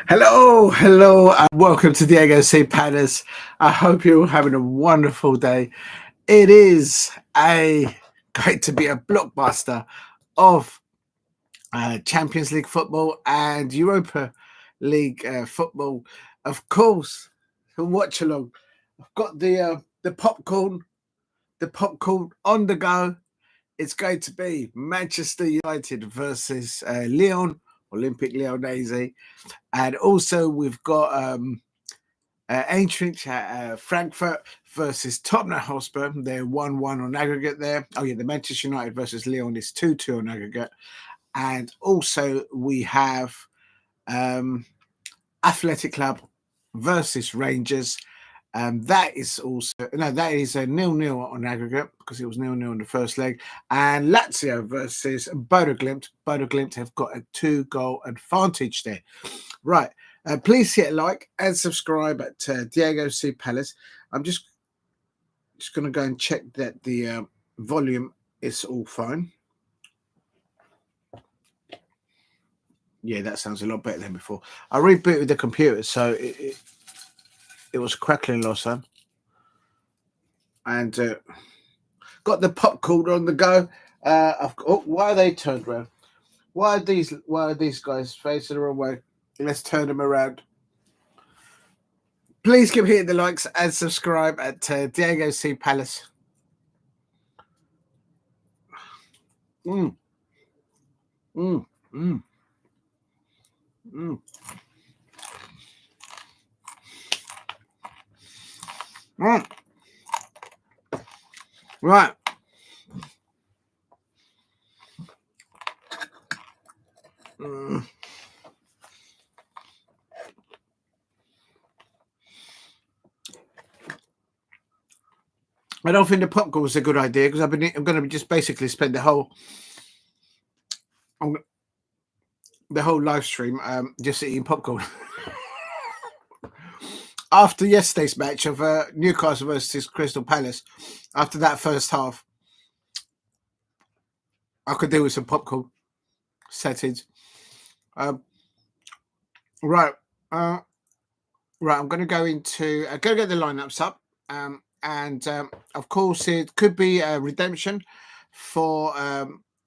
Hello, and welcome to Diogo C. Palace. I hope you're all having a wonderful day. It is going to be a blockbuster of Champions League football and Europa League football. Of course, to watch along. I've got the popcorn on the go. It's going to be Manchester United versus Lyon, Olympique Lyonnaise. And also we've got Eintracht Frankfurt versus Tottenham Hotspur. They're 1-1 on aggregate there. Oh yeah, the Manchester United versus Lyon is 2-2 on aggregate. And also we have Athletic Club versus Rangers. That is a 0-0 on aggregate because it was 0-0 in the first leg. And Lazio versus Bodø Glimt. Bodø Glimt have got a 2-goal advantage there. Right. Please hit like and subscribe at Diogo C. Palace. I'm just going to go and check that the volume is all fine. Yeah, that sounds a lot better than before. I rebooted the computer, so it was crackling last time. And got the popcorn on the go. Why are they turned around? Why are these guys facing the wrong way? Let's turn them around. Please keep hitting the likes and subscribe at Diogo C. Palace. Right. I don't think the popcorn was a good idea because I'm going to just basically spend the whole live stream just eating popcorn. After yesterday's match of Newcastle versus Crystal Palace, after that first half, I could do with some popcorn settings. Right. I'm going to go into go get the lineups up. And of course, it could be a redemption for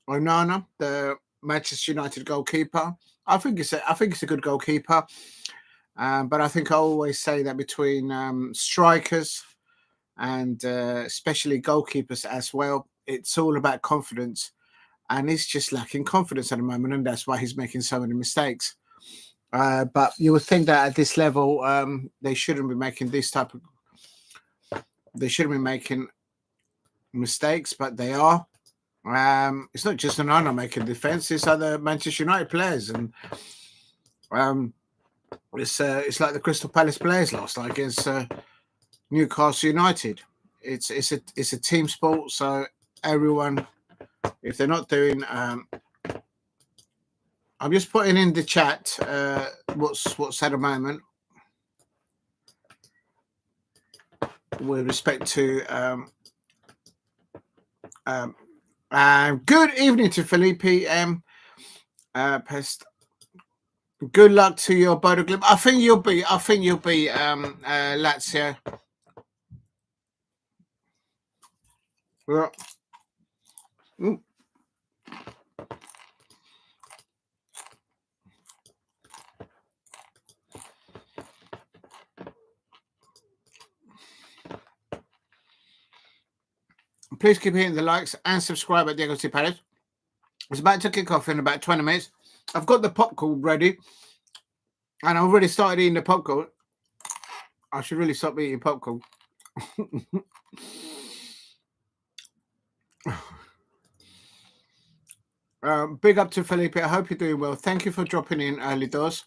Onana, the Manchester United goalkeeper. I think it's a good goalkeeper, but I think I always say that between strikers and especially goalkeepers as well, it's all about confidence, and he's just lacking confidence at the moment, and that's why he's making so many mistakes. But you would think that at this level, they shouldn't be making this type of. They shouldn't be making mistakes, but they are. It's not just Onana making defense; it's other Manchester United players, and it's like the Crystal Palace players last night against Newcastle United. It's a team sport, so everyone, if they're not doing, I'm just putting in the chat what's at the moment with respect to good evening to Felipe Pest. Good luck to your Bodø Glimt. I think you'll be Lazio. Yeah. Please keep hitting the likes and subscribe at Diogo C. Palace. It's about to kick off in about 20 minutes. I've got the popcorn ready, and I've already started eating the popcorn. I should really stop eating popcorn. Big up to Felipe. I hope you're doing well. Thank you for dropping in early doors.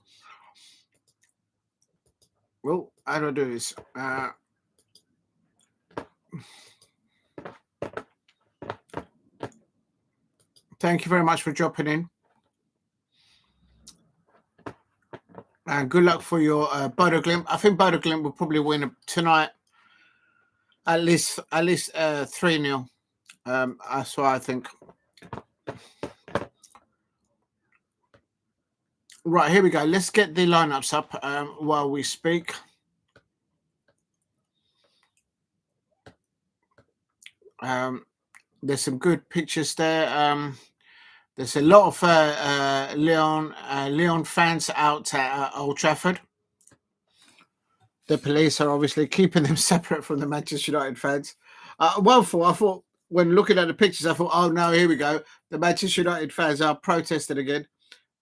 Well, how do I do this? Thank you very much for dropping in. And good luck for your Bodø Glimt. I think Bodø Glimt will probably win tonight. At least 3-0. That's what I think. Right, here we go. Let's get the lineups up while we speak. There's some good pictures there. There's a lot of Lyon fans out at Old Trafford. The police are obviously keeping them separate from the Manchester United fans. I thought when looking at the pictures, I thought, oh no, here we go. The Manchester United fans are protesting again,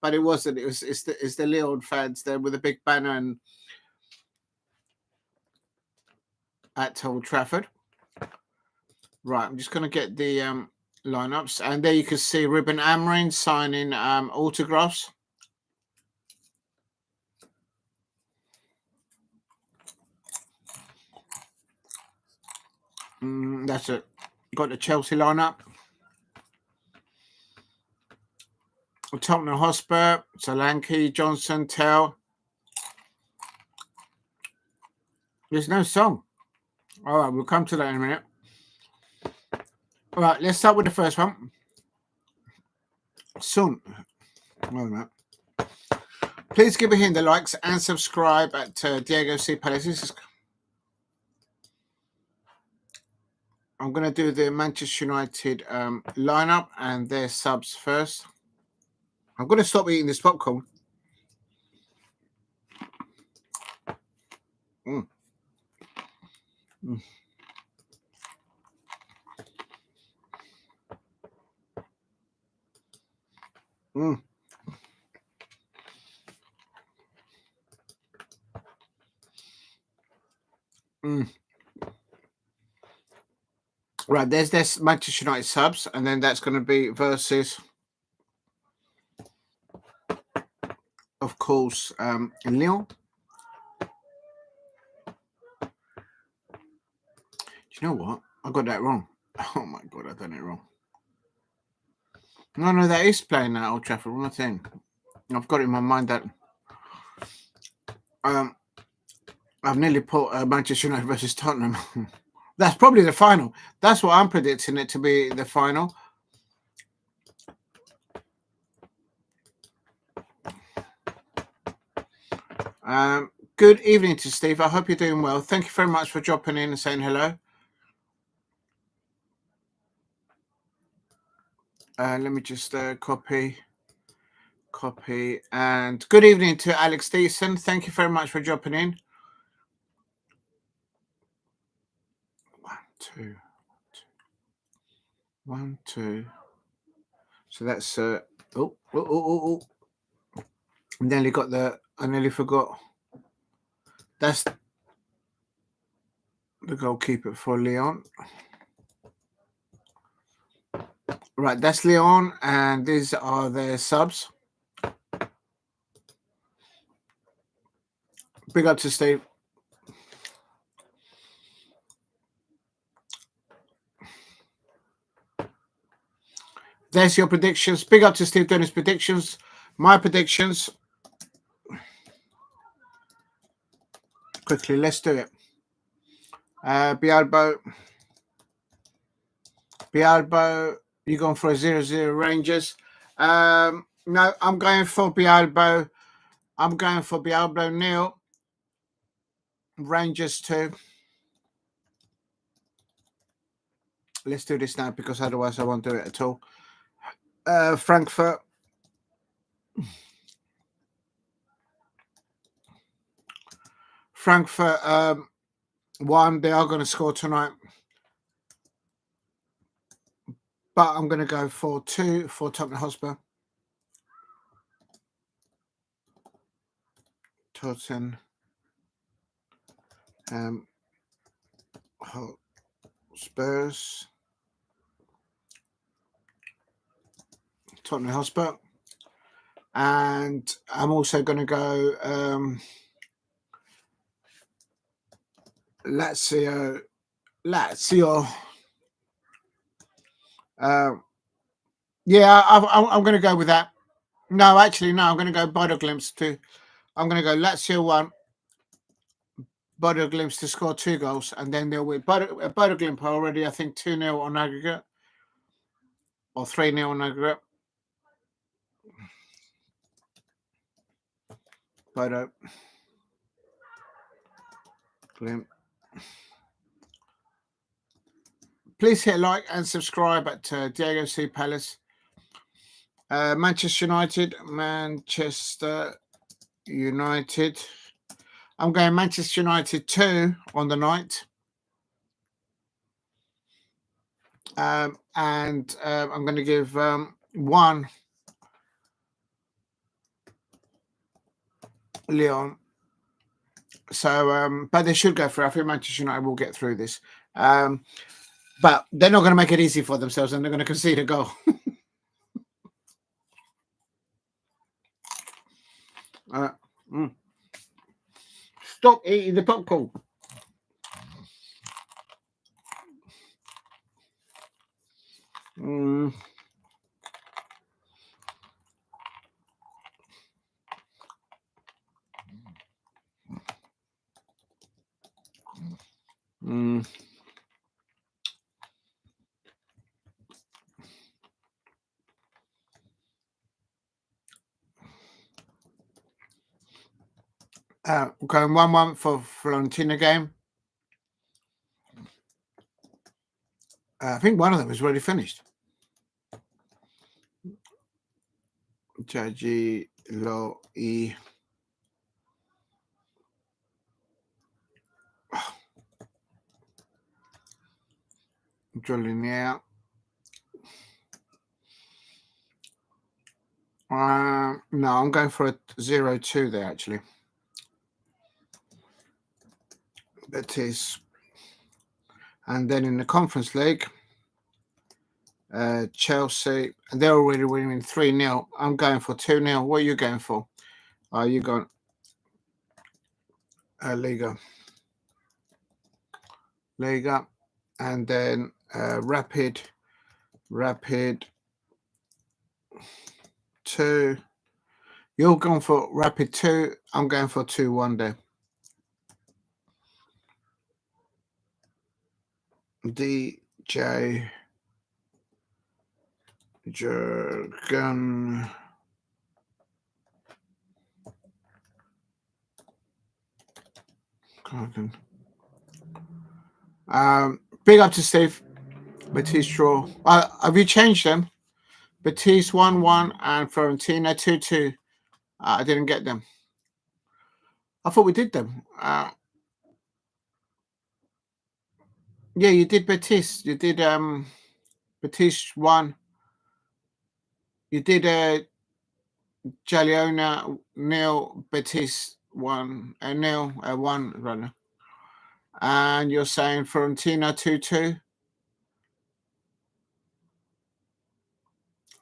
but it wasn't. It's the Lyon fans there with a big banner and at Old Trafford. Right, I'm just going to get the lineups, and there you can see RUBEN AMORIM signing autographs. That's it. Got the Chelsea lineup. Tottenham Hotspur, Solanke, Johnson, Tell. There's no song. All right, we'll come to that in a minute. All right, let's start with the first one. Soon. Wait a minute. Please give a hint the likes and subscribe at Diogo C. Palaces. I'm going to do the Manchester United lineup and their subs first. I'm going to stop eating this popcorn. Mm. Mm. Mm. Mm. Right, there's this Manchester United subs, and then that's going to be versus, of course, Lyon. Do you know what? I got that wrong. Oh my god, I've done it wrong. No, that is playing at Old Trafford. One thing, I've got it in my mind that I've nearly put Manchester United versus Tottenham. That's probably the final. That's what I'm predicting it to be, the final. Good evening to Steve. I hope you're doing well. Thank you very much for dropping in and saying hello. Let me just copy. And good evening to Alex Deason. Thank you very much for dropping in. 1 2. So that's I nearly forgot. That's the goalkeeper for Lyon. Right, that's Lyon, and these are their subs. Big up to Steve. There's your predictions. Big up to Steve doing his predictions. My predictions. Quickly, let's do it. Bialbo, you're going for a 0-0 Rangers. No, I'm going for Bialbo. I'm going for Bialbo nil. Rangers 2. Let's do this now because otherwise I won't do it at all. Frankfurt. Frankfurt 1. They are going to score tonight. But I'm going to go for 2 for Tottenham Hotspur. Tottenham Spurs. Tottenham Hotspur. And I'm also going to go Lazio. Yeah, I'm going to go with that. No, actually, no. I'm going to go Bodø Glimt too. I'm going to go Lazio 1, Bodø Glimt to score 2 goals, and then they'll win. Bodø Glimt already, I think, 2-0 on aggregate, or 3-0 on aggregate. Bodø, Glimt. Please hit like and subscribe at Diogo C. Palace. Manchester United. I'm going Manchester United 2 on the night. And I'm going to give 1 Lyon. So, but they should go through. I think Manchester United will get through this. But they're not going to make it easy for themselves, and they're going to concede a goal. Stop eating the popcorn. Going 1-1 for Fiorentina game. I think one of them is already finished. Judgy Lo E. Drilling out. No, I'm going for a 0-2 there actually. Betis. And then in the Conference League, Chelsea, and they're already winning 3-0. I'm going for 2-0. What are you going for? Are you going Liga? And then Rapid 2. You're going for Rapid 2. I'm going for 2-1 there. DJ Jurgen. Big up to Steve. Betis draw. Have you changed them? Betis 1-1 and Fiorentina 2-2. I didn't get them. I thought we did them. Yeah, you did Betis. You did Betis 1. You did Jaliona 0, Betis 1, 1 runner. And you're saying Fiorentina 2-2.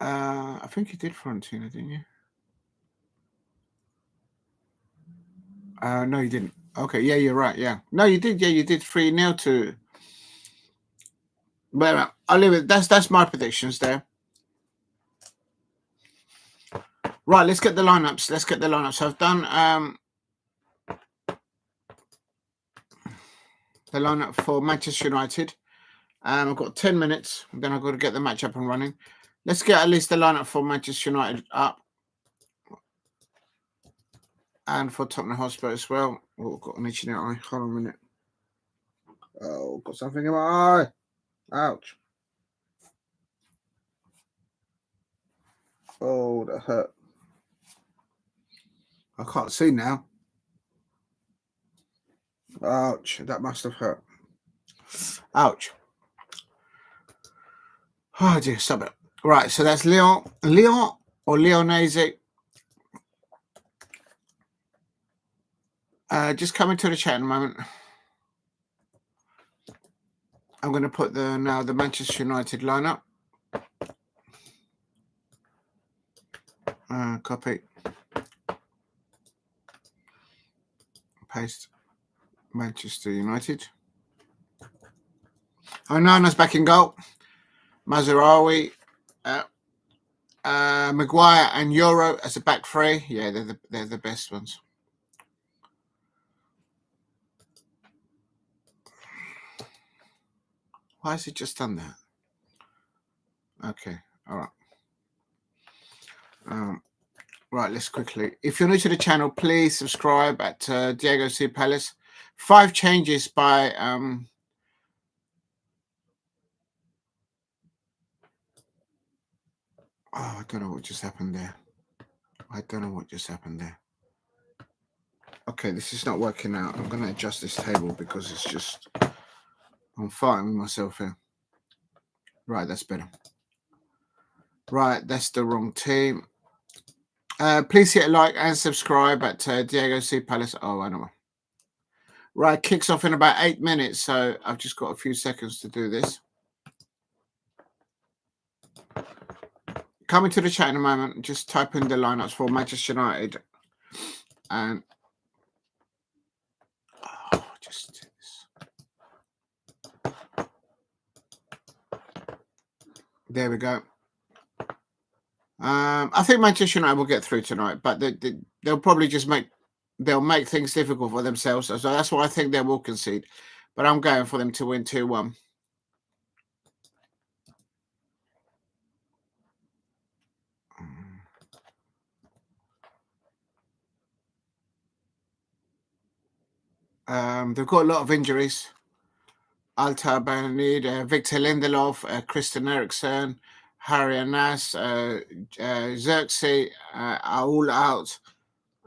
I think you did Fiorentina, didn't you? No, you didn't. Okay, yeah, you're right. Yeah, no, you did. Yeah, you did 3-0 to. But I'll leave it. That's my predictions there. Right, let's get the lineups. So I've done the lineup for Manchester United. I've got 10 minutes. Then I've got to get the match up and running. Let's get at least the lineup for Manchester United up. And for Tottenham Hotspur as well. Oh, got an itch in the eye. Hold on a minute. Oh, got something in my eye. Ouch. Oh, that hurt. I can't see now. Ouch. That must have hurt. Ouch. Oh, dear. Stop it. Right. So that's Lyon or LYONNAIS. Just coming to the chat in a moment. I'm going to put the Manchester United lineup. Copy. Paste. Manchester United. Onana's back in goal. Mazraoui, Maguire and Euro as a back three. Yeah, they're the best ones. Why has it just done that? Okay, all right. Right, let's quickly. If you're new to the channel, please subscribe at Diogo C Palace. 5 changes by oh, I don't know what just happened there. Okay, this is not working out. I'm going to adjust this table because it's just, I'm fighting with myself here. Right, that's better. Right, that's the wrong team. Please hit a like and subscribe at Diogo C Palace. Oh, I know. Right, kicks off in about 8 minutes, so I've just got a few seconds to do this. Coming to the chat in a moment, just type in the lineups for Manchester United. And just there we go. I think Manchester United will get through tonight, but they'll probably just make things difficult for themselves. So that's why I think they will concede. But I'm going for them to win 2-1. They've got a lot of injuries. Alta Banid, Victor Lindelof, Christian Eriksen, hermes, Xerxes are all out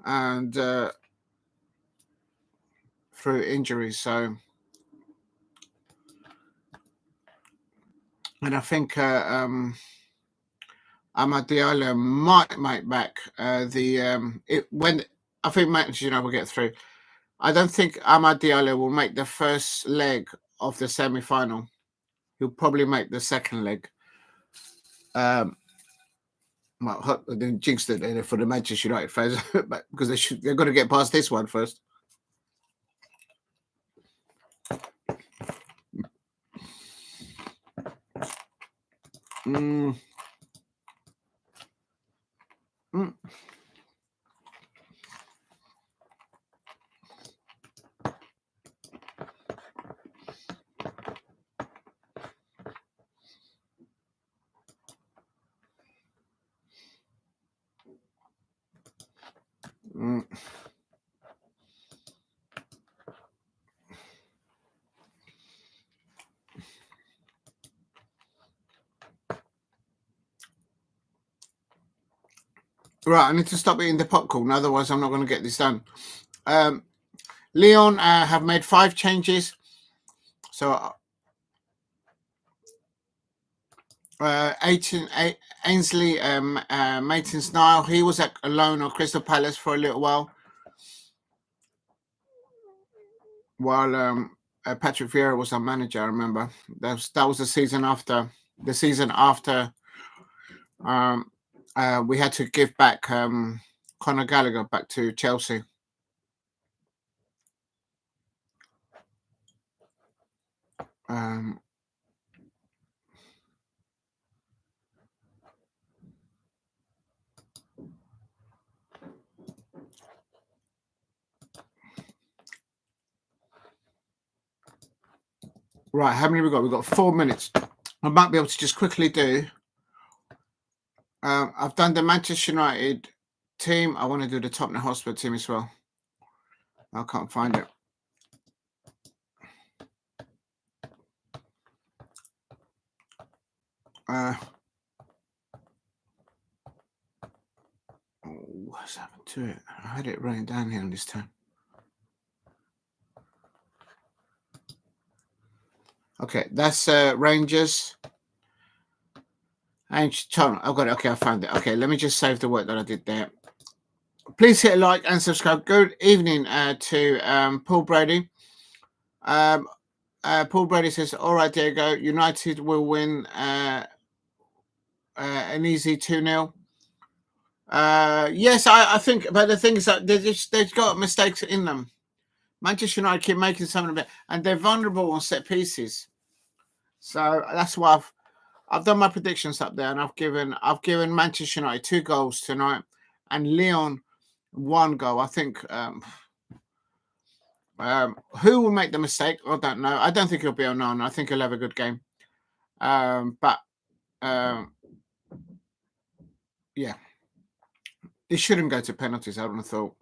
and through injuries. So, and I think Amad Diallo might make back when I think Manchester United will get through. I don't think Amad Diallo will make the first leg of the semi-final. He'll probably make the second leg. Well, then jinxed it for the Manchester United fans, because they're going to get past this one first. Right, I need to stop eating the popcorn, otherwise I'm not going to get this done. Lyon have made 5 changes. So Ainsley Maitland-Niles, he was at a loan at Crystal Palace for a little while Patrick Vieira was our manager. I remember that was the season after we had to give back Conor Gallagher back to Chelsea. Right, how many we got? We've got 4 minutes. I might be able to just quickly do. I've done the Manchester United team. I want to do the Tottenham Hotspur team as well. I can't find it. What's happened to it? I had it written down here on this time. Okay, that's Rangers. And I've got it. Okay, I found it. Okay, let me just save the work that I did there. Please hit a like and subscribe. Good evening to Paul Brady. Paul Brady says, all right, Diego, United will win an easy 2-0. Yes, I think, but the thing is that they've got mistakes in them. Manchester United keep making something of it, and they're vulnerable on set pieces. So that's why I've done my predictions up there, and I've given Manchester United 2 goals tonight, and Lyon 1 goal. I think who will make the mistake? I don't know. I don't think he'll be Onana. I think he'll have a good game. Yeah. it shouldn't go to penalties, I would have thought.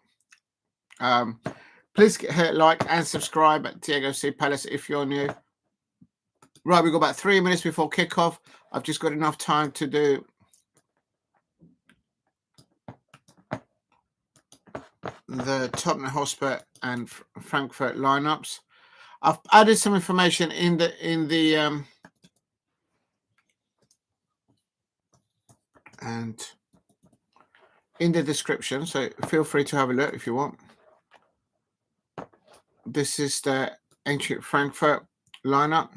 Please hit like and subscribe at Diogo C Palace if you're new. Right, we've got about 3 minutes before kickoff. I've just got enough time to do the Tottenham Hotspur and Frankfurt lineups. I've added some information in the description, so feel free to have a look if you want. This is the ancient Frankfurt lineup,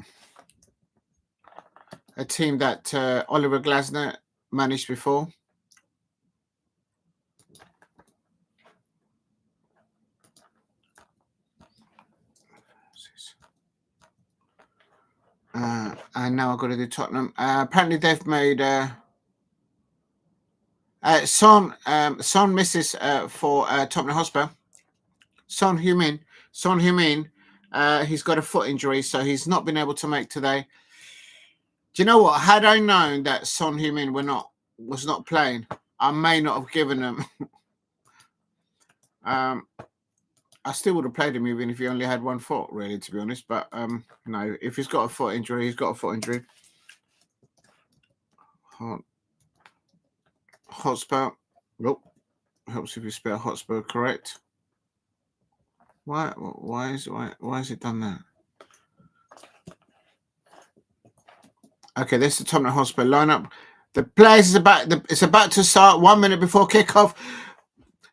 a team that Oliver Glasner managed before. And now I've got to do Tottenham. Apparently they've made Son misses for Tottenham Hotspur. Son Heung-min, he's got a foot injury, so he's not been able to make today. Do you know what? Had I known that Son Heung-min was not playing, I may not have given him. I still would have played him even if he only had one foot, really, to be honest. But no, if he's got a foot injury, he's got a foot injury. Hotspur. Nope. Helps if you spell Hotspur correct. Why has it done that? Okay, this is the Tottenham Hotspur lineup. The players it's about to start 1 minute before kickoff.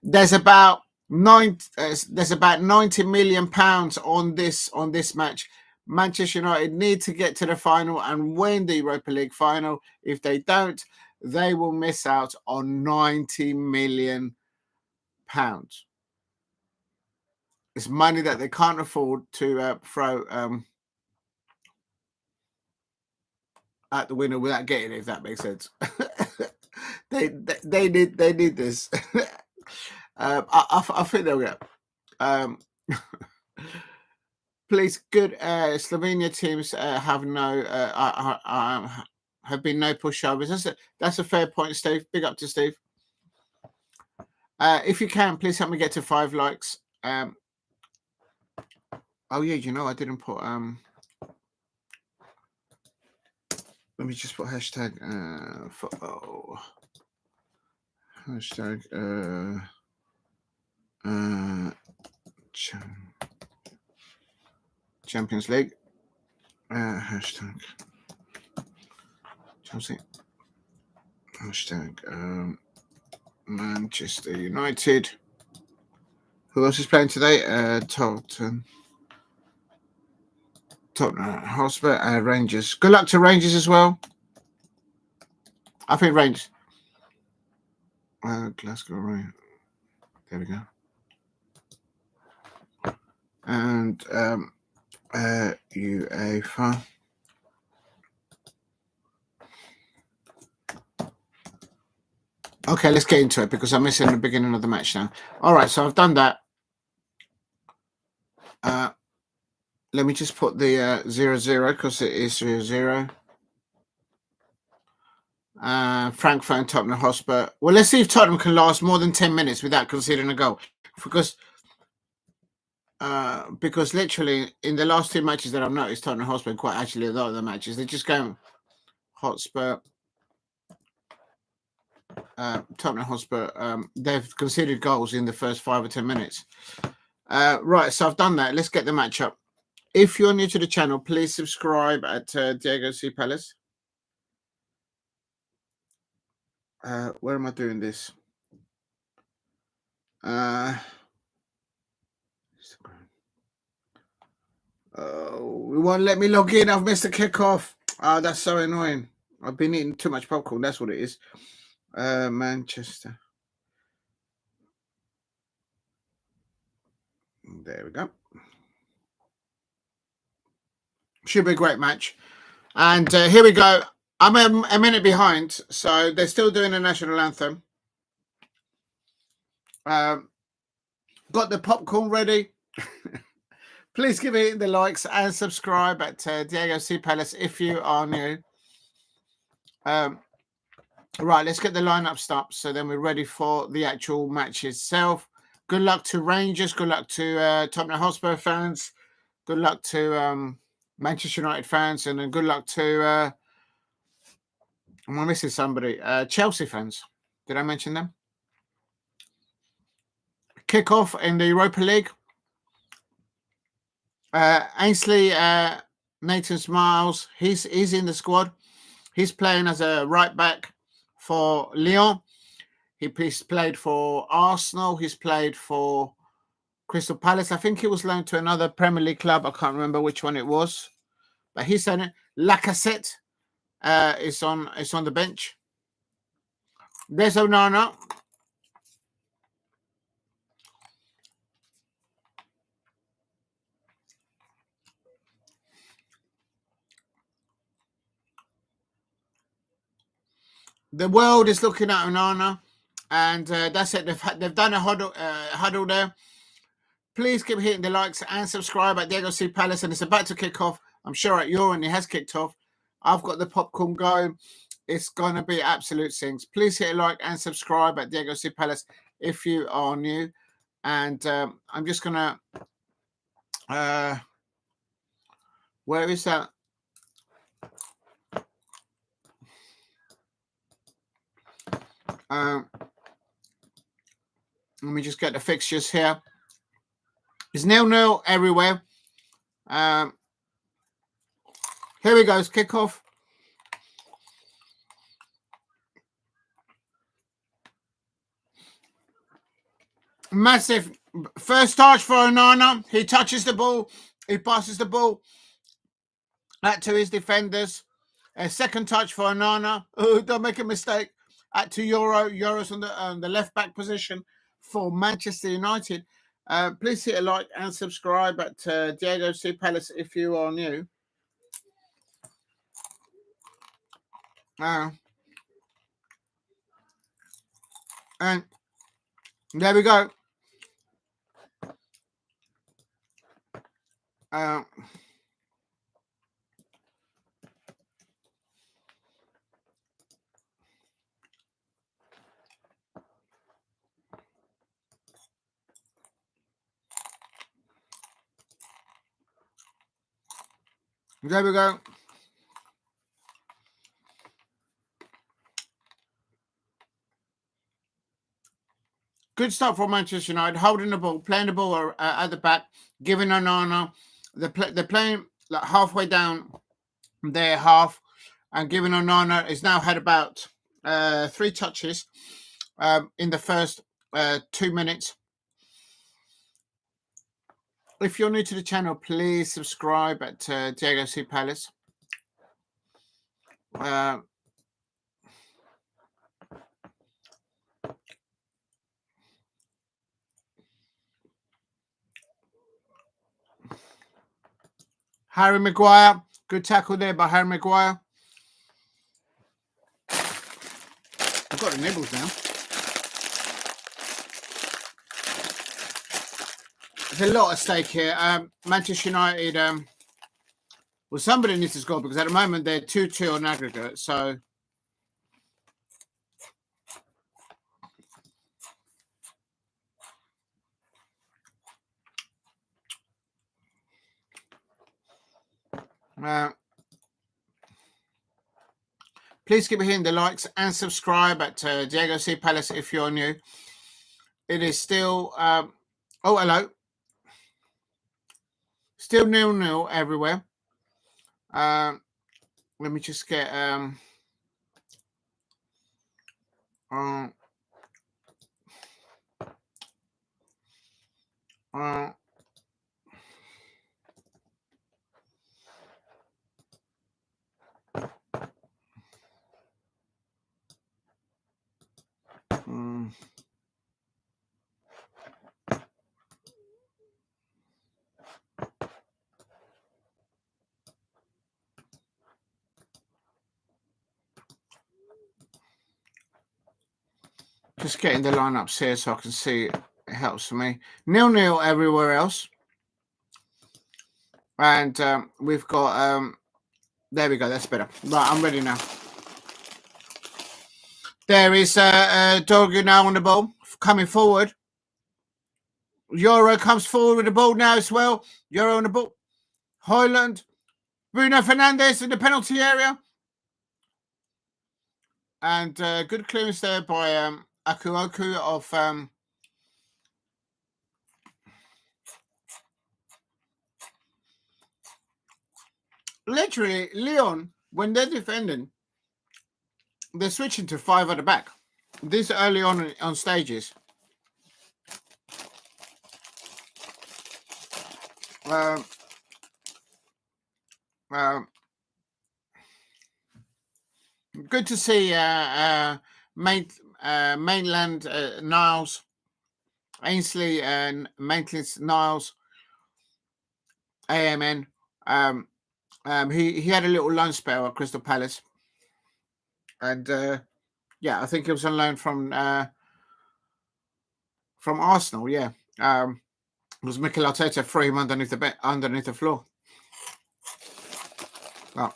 There's about 90 million pounds on this match. Manchester United need to get to the final and win the Europa League final. If they don't, they will miss out on 90 million pounds. It's money that they can't afford to throw at the winner without getting it, if that makes sense. they need this. I think they'll get. Please, good Slovenia teams have been no pushovers. That's a fair point, Steve. Big up to Steve. If you can, please help me get to 5 likes. Oh yeah, you know I didn't put let me just put hashtag Champions League hashtag Chelsea hashtag Manchester United. Who else is playing today? Tottenham Hotspur and Rangers. Good luck to Rangers as well. I think Rangers. Glasgow, right. There we go. And UEFA. Okay, let's get into it because I'm missing the beginning of the match now. All right, so I've done that. Let me just put the 0-0 because it is 0-0. Frankfurt and Tottenham Hotspur. Well, let's see if Tottenham can last more than 10 minutes without conceding a goal. Because literally in the last 2 matches that I've noticed, Tottenham Hotspur, quite actually a lot of the matches, they just go Hotspur. Tottenham Hotspur, they've conceded goals in the first 5 or 10 minutes. Right, so I've done that. Let's get the match up. If you're new to the channel, please subscribe at Diogo C Palace. Where am I doing this? Instagram. Oh, it won't let me log in. I've missed the kickoff. Oh, that's so annoying. I've been eating too much popcorn. That's what it is. Manchester. There we go. Should be a great match. And here we go. I'm a minute behind, so they're still doing the national anthem. Got the popcorn ready. Please give it the likes and subscribe at Diogo C Palace if you are new. Right, let's get the lineups up so then we're ready for the actual match itself. Good luck to Rangers. Good luck to Tottenham Hotspur fans. Good luck to Manchester United fans. And then good luck to, am I missing somebody? Chelsea fans. Did I mention them? Kickoff in the Europa League. Ainsley Nathan Smiles, he's in the squad. He's playing as a right back for Lyon. He's played for Arsenal. He's played for Crystal Palace. I think he was loaned to another Premier League club. I can't remember which one it was, but he's done it. Lacazette is on the bench. There's Onana. The world is looking at Onana, and that's it. They've done a huddle there. Please keep hitting the likes and subscribe at Diogo C Palace, and it's about to kick off. I'm sure at your end it has kicked off. I've got the popcorn going. It's going to be absolute things. Please hit a like and subscribe at Diogo C Palace if you are new. And I'm just going to... where is that? Let me just get the fixtures here. It's 0-0 everywhere. Here we go. It's kickoff. Massive first touch for Onana. He touches the ball. He passes the ball out to his defenders. A second touch for Onana. Oh, don't make a mistake. Out to Euro. Euro's on the left back position for Manchester United. Please hit a like and subscribe at Diogo C Palace if you are new. And there we go. There we go. Good start for Manchester United, holding the ball, playing the ball at the back, giving Onana. They're playing like halfway down their half, and giving Onana is now had about 3 touches in the first 2 minutes. If you're new to the channel, please subscribe at Diogo C Palace. Harry Maguire, good tackle there by Harry Maguire. I've got the nibbles now. There's a lot at stake here. Manchester United, well, somebody needs to score because at the moment they're 2-2 on aggregate. So please keep hitting the likes and subscribe at Diogo C Palace if you're new. It is still, oh, hello. Still 0-0 everywhere. Let me just get just getting the lineups here so I can see it helps for me. 0-0 everywhere else. And we've got, there we go, that's better. Right, I'm ready now. There is Diogo now on the ball, coming forward. Euro comes forward with the ball now as well. Euro on the ball. Højlund. Bruno Fernandes in the penalty area. And good clearance there by Akuoku of... literally, Lyon, when they're defending, they're switching to 5 at the back. This early on stages. Good to see mainland Niles, Ainsley and Maitland's Niles, AMN. He had a little loan spell at Crystal Palace, and yeah, I think he was on loan from Arsenal. Yeah, was Mikel Arteta threw him underneath the floor. Well,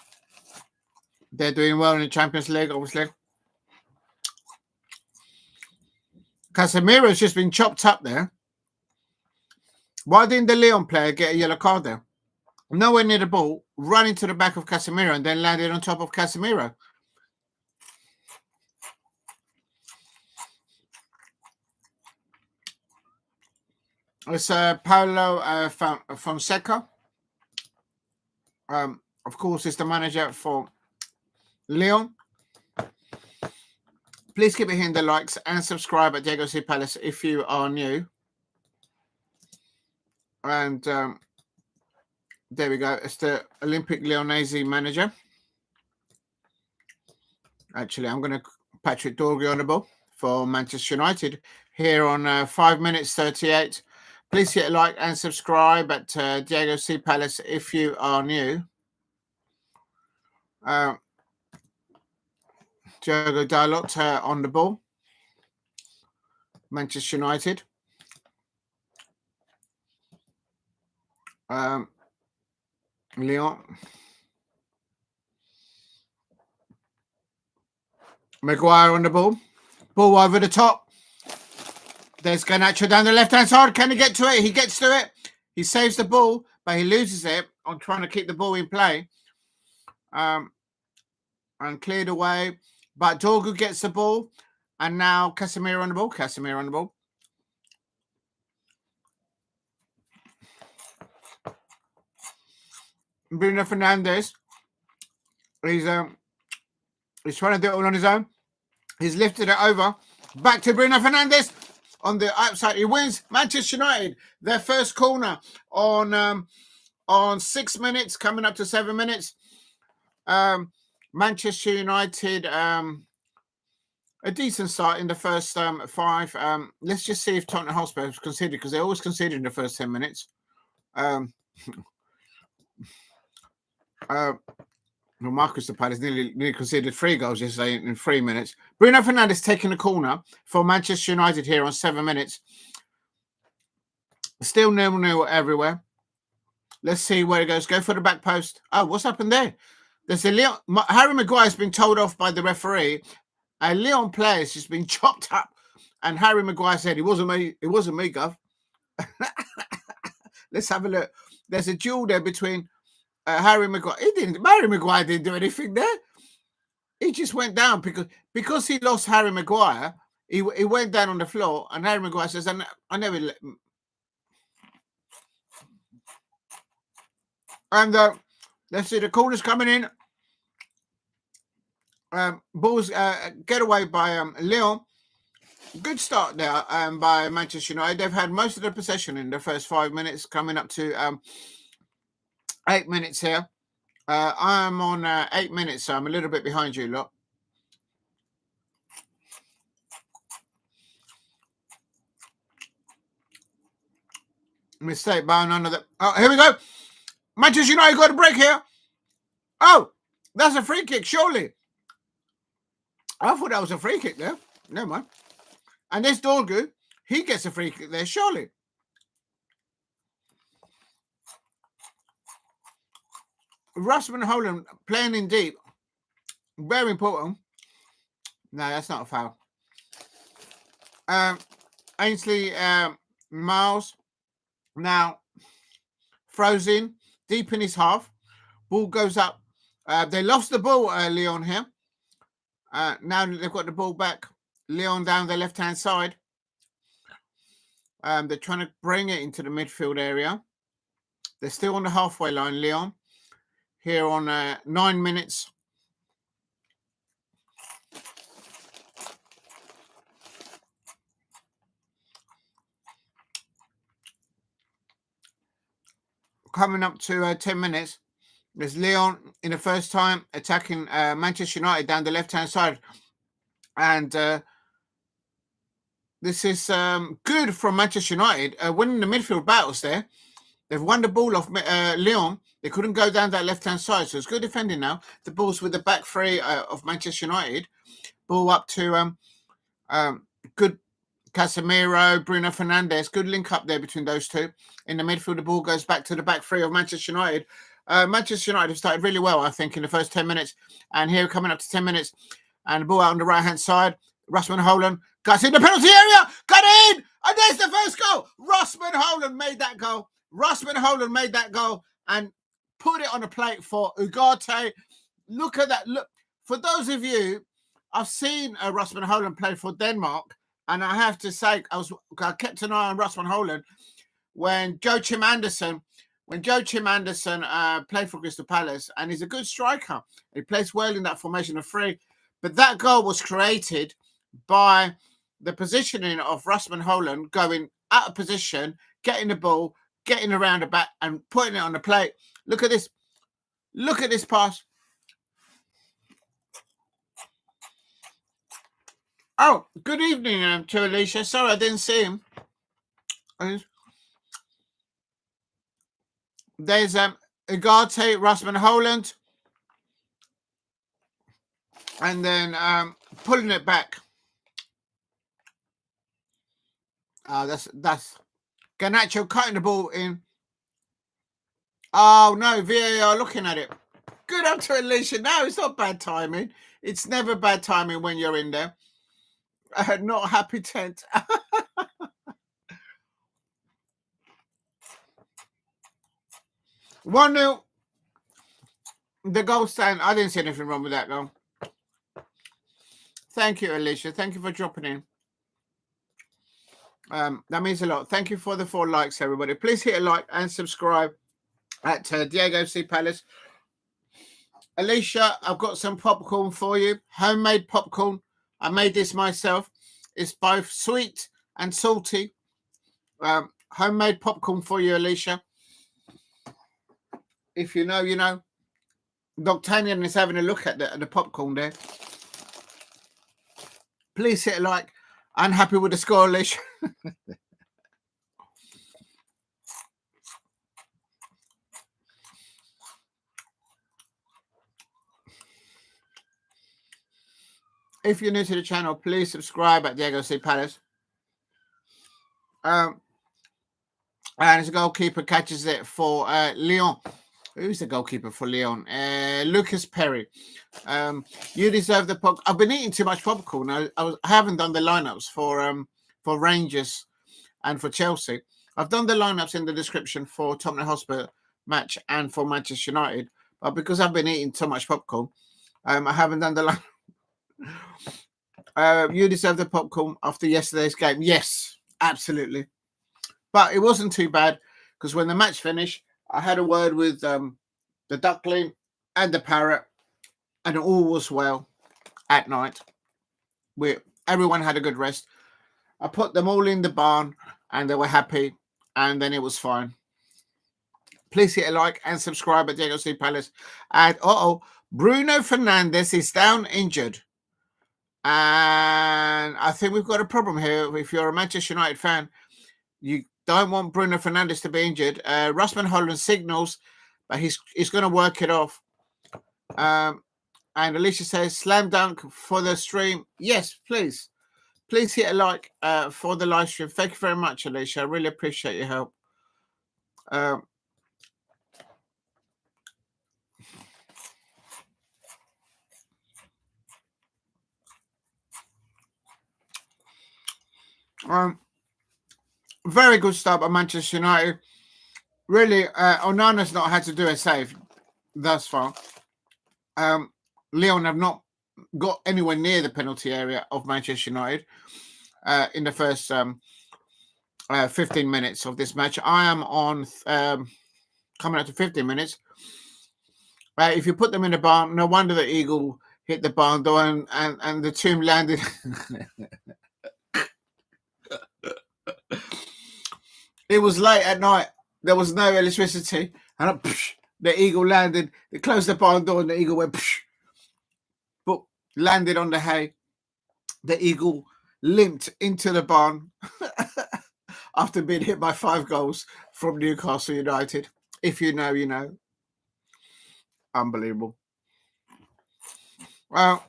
they're doing well in the Champions League, obviously. Casemiro's just been chopped up there. Why didn't the Lyon player get a yellow card there? Nowhere near the ball, running to the back of Casemiro and then landed on top of Casemiro. It's Paulo Fonseca. Of course, it's the manager for Lyon. Please keep hitting the likes and subscribe at Diogo C Palace if you are new. And there we go. It's the Olympique Lyonnaise manager. Actually, I'm going to Patrick Dorgu on the ball for Manchester United here on 5 minutes 38. Please hit a like and subscribe at Diogo C Palace if you are new. Diogo Dalot on the ball. Manchester United. Lyon. Maguire on the ball. Ball over the top. There's Garnacho down the left-hand side. Can he get to it? He gets to it. He saves the ball, but he loses it on trying to keep the ball in play. And cleared away. But Diogo gets the ball. And now Casemiro on the ball. Casemiro on the ball. Bruno Fernandes. He's trying to do it all on his own. He's lifted it over. Back to Bruno Fernandes. On the outside, he wins. Manchester United, their first corner on 6 minutes, coming up to 7 minutes. Manchester United, a decent start in the first 5. Let's just see if Tottenham Hotspur has conceded, because they always conceded in the first 10 minutes. Marcus de Palace nearly conceded 3 goals yesterday in 3 minutes. Bruno Fernandes taking the corner for Manchester United here on 7 minutes. Still 0-0 everywhere. Let's see where it goes. Go for the back post. Oh, what's happened there? There's a Leon. Harry Maguire's been told off by the referee. A Leon player's just been chopped up, and Harry Maguire said, "It wasn't me. It wasn't me, Gov." Let's have a look. There's a duel there between Harry Maguire. Harry Maguire didn't do anything there. He just went down because he lost Harry Maguire. He went down on the floor, and Harry Maguire says, "I never." And let's see the corners coming in. Balls get away by Lyon. Good start there by Manchester United. They've had most of the possession in the first 5 minutes, coming up to 8 minutes here. I'm on 8 minutes, so I'm a little bit behind you lot. Mistake by none of the. Oh, here we go. Manchester United got a break here. Oh, that's a free kick, surely. I thought that was a free kick there. Never mind. And this Diogo, he gets a free kick there, surely. Rasmus Højlund playing in deep. Very important. No, that's not a foul. Ainsley Miles now throws in deep in his half. Ball goes up. They lost the ball, Lyon here. Now they've got the ball back. Lyon down the left-hand side. They're trying to bring it into the midfield area. They're still on the halfway line, Lyon. Here on 9 minutes. Coming up to 10 minutes. There's Lyon in the first time attacking Manchester United down the left-hand side. And this is good from Manchester United. Winning the midfield battles there. They've won the ball off Lyon. They couldn't go down that left-hand side. So it's good defending now. The ball's with the back three of Manchester United. Ball up to good Casemiro, Bruno Fernandes. Good link up there between those two. In the midfield, the ball goes back to the back three of Manchester United. Manchester United have started really well, I think, in the first 10 minutes. And here, coming up to 10 minutes, and the ball out on the right-hand side. Rasmus Højlund got in the penalty area, got in, and there's the first goal. Rasmus Højlund made that goal. Rasmus Højlund made that goal and put it on a plate for Ugarte. Look at that. Look, for those of you, I've seen Rasmus Højlund play for Denmark, and I have to say, I kept an eye on Rasmus Højlund when Joachim Andersen played for Crystal Palace, and he's a good striker. He plays well in that formation of three. But that goal was created by the positioning of Rasmus Højlund going out of position, getting the ball, getting around the back, and putting it on the plate. Look at this. Look at this pass. Oh, good evening to Alicia. Sorry, I didn't see him. There's Ugarte, Rasmus Højlund, and then pulling it back. That's Garnacho cutting the ball in. Oh no, VAR looking at it. Good up to Alicia. No, it's not bad timing. It's never bad timing when you're in there. Not happy tent. 1-0. The goal stand. I didn't see anything wrong with that though. Thank you, Alicia. Thank you for dropping in. That means a lot. Thank you for the 4 likes, everybody. Please hit a like and subscribe at Diego C. Palace. Alicia, I've got some popcorn for you. Homemade popcorn. I made this myself. It's both sweet and salty. Homemade popcorn for you, Alicia. If you know, you know. D'Artagnan is having a look at the popcorn there. Please hit a like. I'm happy with the score, Alicia. If you're new to the channel, please subscribe at Diego C. Palace. And the goalkeeper catches it for Lyon. Who's the goalkeeper for Lyon? Lucas Perry. You deserve the popcorn. I've been eating too much popcorn. I haven't done the lineups for Rangers and for Chelsea. I've done the lineups in the description for Tottenham Hotspur match and for Manchester United. But because I've been eating too much popcorn, I haven't done the lineup. You deserve the popcorn after yesterday's game. Yes, absolutely. But it wasn't too bad because when the match finished, I had a word with the duckling and the parrot, and all was well at night. Everyone had a good rest. I put them all in the barn, and they were happy, and then it was fine. Please hit a like and subscribe at Diego C. Palace. And Bruno Fernandes is down injured. And I think we've got a problem here. If you're a Manchester United fan, you don't want Bruno Fernandes to be injured. Rasmus Højlund signals, but he's going to work it off. And Alicia says, slam dunk for the stream. Yes, please. Please hit a like for the live stream. Thank you very much, Alicia. I really appreciate your help. Very good start by Manchester United. Really, Onana's not had to do a save thus far. Lyon have not got anywhere near the penalty area of Manchester United in the first 15 minutes of this match. I am on coming up to 15 minutes. If you put them in the barn, no wonder the eagle hit the barn door and the tomb landed. It was late at night. There was no electricity. And the eagle landed. They closed the barn door and the eagle went, but landed on the hay. The eagle limped into the barn after being hit by 5 goals from Newcastle United. If you know, you know. Unbelievable. Well,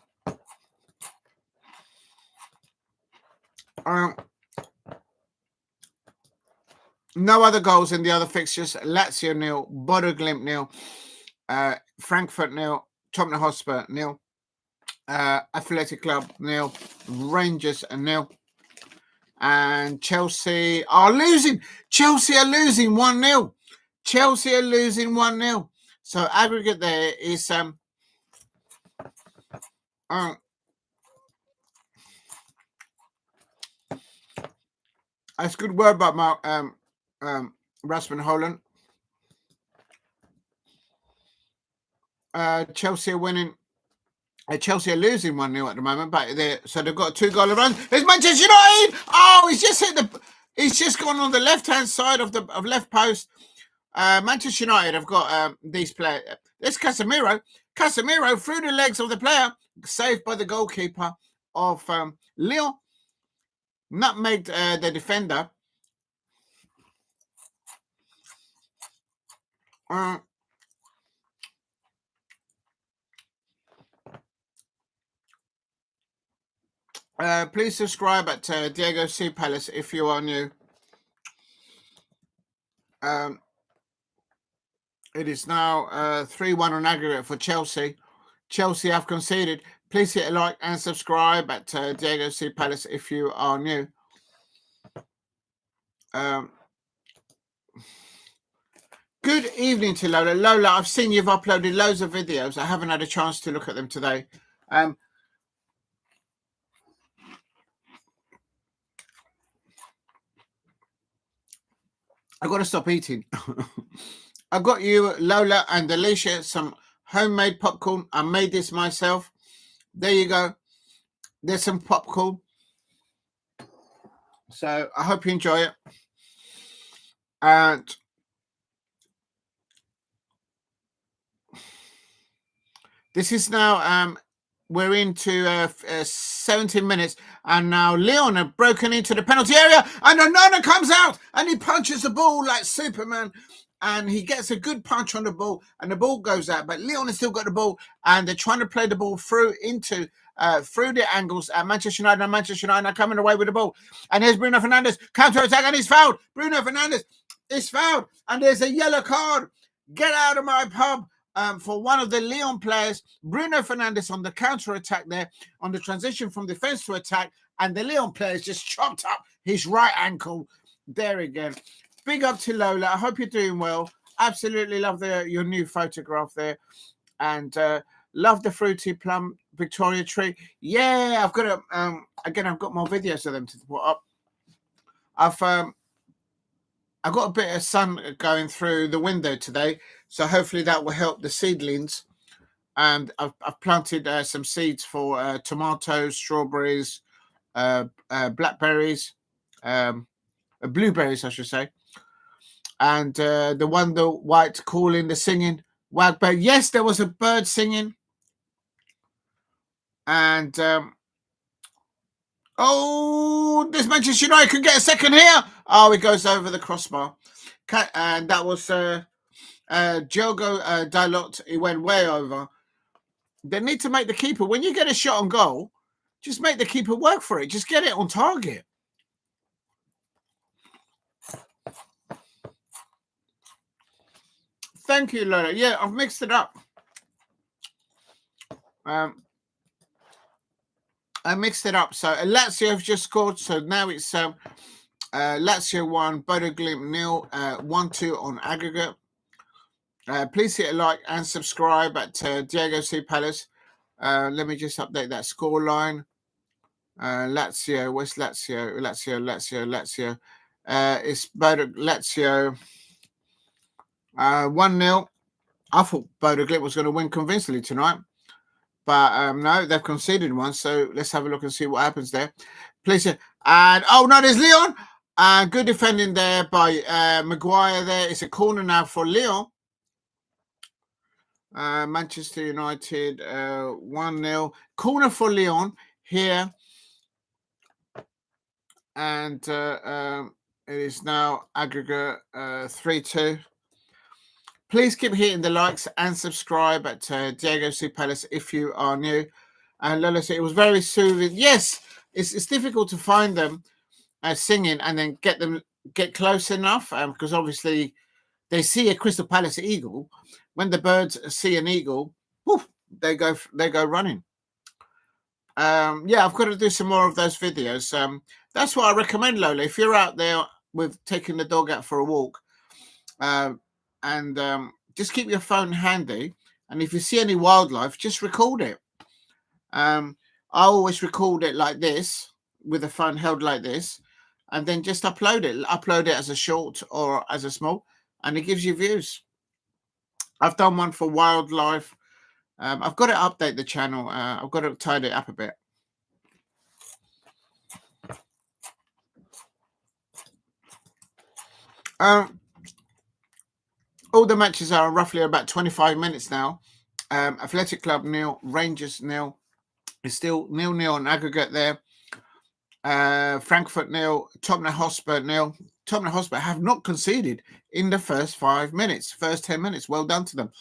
no other goals in the other fixtures. Lazio 0, Bodø Glimt 0, Frankfurt 0, Tottenham Hotspur 0, Athletic Club 0, Rangers 0, and Chelsea are losing. Chelsea are losing 1-0. Chelsea are losing 1-0. So aggregate there is that's good word about my Rasmus Holland. Chelsea are winning. Chelsea are losing 1-0 at the moment, but so they've got a 2-goal run. There's Manchester United. Oh, he's just hit the. He's just gone on the left-hand side of left post. Manchester United have got these players. There's Casemiro. Casemiro through the legs of the player, saved by the goalkeeper of Lyon. Nutmegged the defender. Please subscribe at Diego C. Palace if you are new. It is now 3-1 on aggregate for Chelsea. Chelsea have conceded. Please hit a like and subscribe at Diego C. Palace if you are new. Good evening to Lola. Lola, I've seen you've uploaded loads of videos. I haven't had a chance to look at them today. I've got to stop eating. I got you, Lola and Alicia, some homemade popcorn. I made this myself. There you go. There's some popcorn. So I hope you enjoy it. And this is now, we're into 17 minutes. And now Lyon have broken into the penalty area. And Onana comes out and he punches the ball like Superman. And he gets a good punch on the ball. And the ball goes out. But Lyon has still got the ball. And they're trying to play the ball through into through the angles at Manchester United. And Manchester United are coming away with the ball. And here's Bruno Fernandes. Counter-attack and he's fouled. Bruno Fernandes is fouled. And there's a yellow card. Get out of my pub. For one of the Lyon players, Bruno Fernandes on the counter-attack there, on the transition from defence to attack, and the Lyon players just chopped up his right ankle there again. Big up to Lola. I hope you're doing well. Absolutely love your new photograph there. And love the Fruity Plum Victoria tree. Yeah, I've got again, I've got more videos of them to put up. I've got a bit of sun going through the window today, so hopefully that will help the seedlings. And I've planted some seeds for tomatoes, strawberries, blackberries, blueberries, I should say. And the Wonder White calling, the singing, wagberry. Yes, there was a bird singing. And oh, this Manchester United could get a second here. Oh, it goes over the crossbar. And that was Diogo Dalot. He went way over. They need to make the keeper. When you get a shot on goal, just make the keeper work for it. Just get it on target. Thank you, Lola. Yeah, I've mixed it up. I mixed it up. So Lazio have just scored. So now it's Lazio 1, Bodø Glimt 0, 1-2 on aggregate. Please hit a like and subscribe at Diogo C Palace. Let me just update that score line. Lazio, where's Lazio? Lazio. It's Bodø Lazio 1-0. I thought Bodø Glimt was going to win convincingly tonight. But no, they've conceded one. So let's have a look and see what happens there. Please. And oh no, there's Lyon. Good defending there by Maguire there. It's a corner now for Lyon. Manchester United 1-0. Corner for Lyon here. And it is now aggregate 3-2. Please keep hitting the likes and subscribe at Diogo C Palace if you are new. And Lola said it was very soothing. Yes, it's difficult to find them singing and then get close enough because obviously they see a Crystal Palace eagle. When the birds see an eagle, woof, they go running. Yeah, I've got to do some more of those videos. That's what I recommend, Lola. If you're out there with taking the dog out for a walk, and just keep your phone handy. And if you see any wildlife, just record it. I always record it like this, with the phone held like this, and then just upload it. Upload it as a short or as a small, and it gives you views. I've done one for wildlife. I've got to update the channel. I've got to tidy it up a bit. All the matches are roughly about 25 minutes now. Athletic Club 0, Rangers 0. It's still 0-0 on aggregate there. Frankfurt 0, Tottenham Hotspur 0. Tottenham Hotspur have not conceded in the first 5 minutes, first 10 minutes. Well done to them.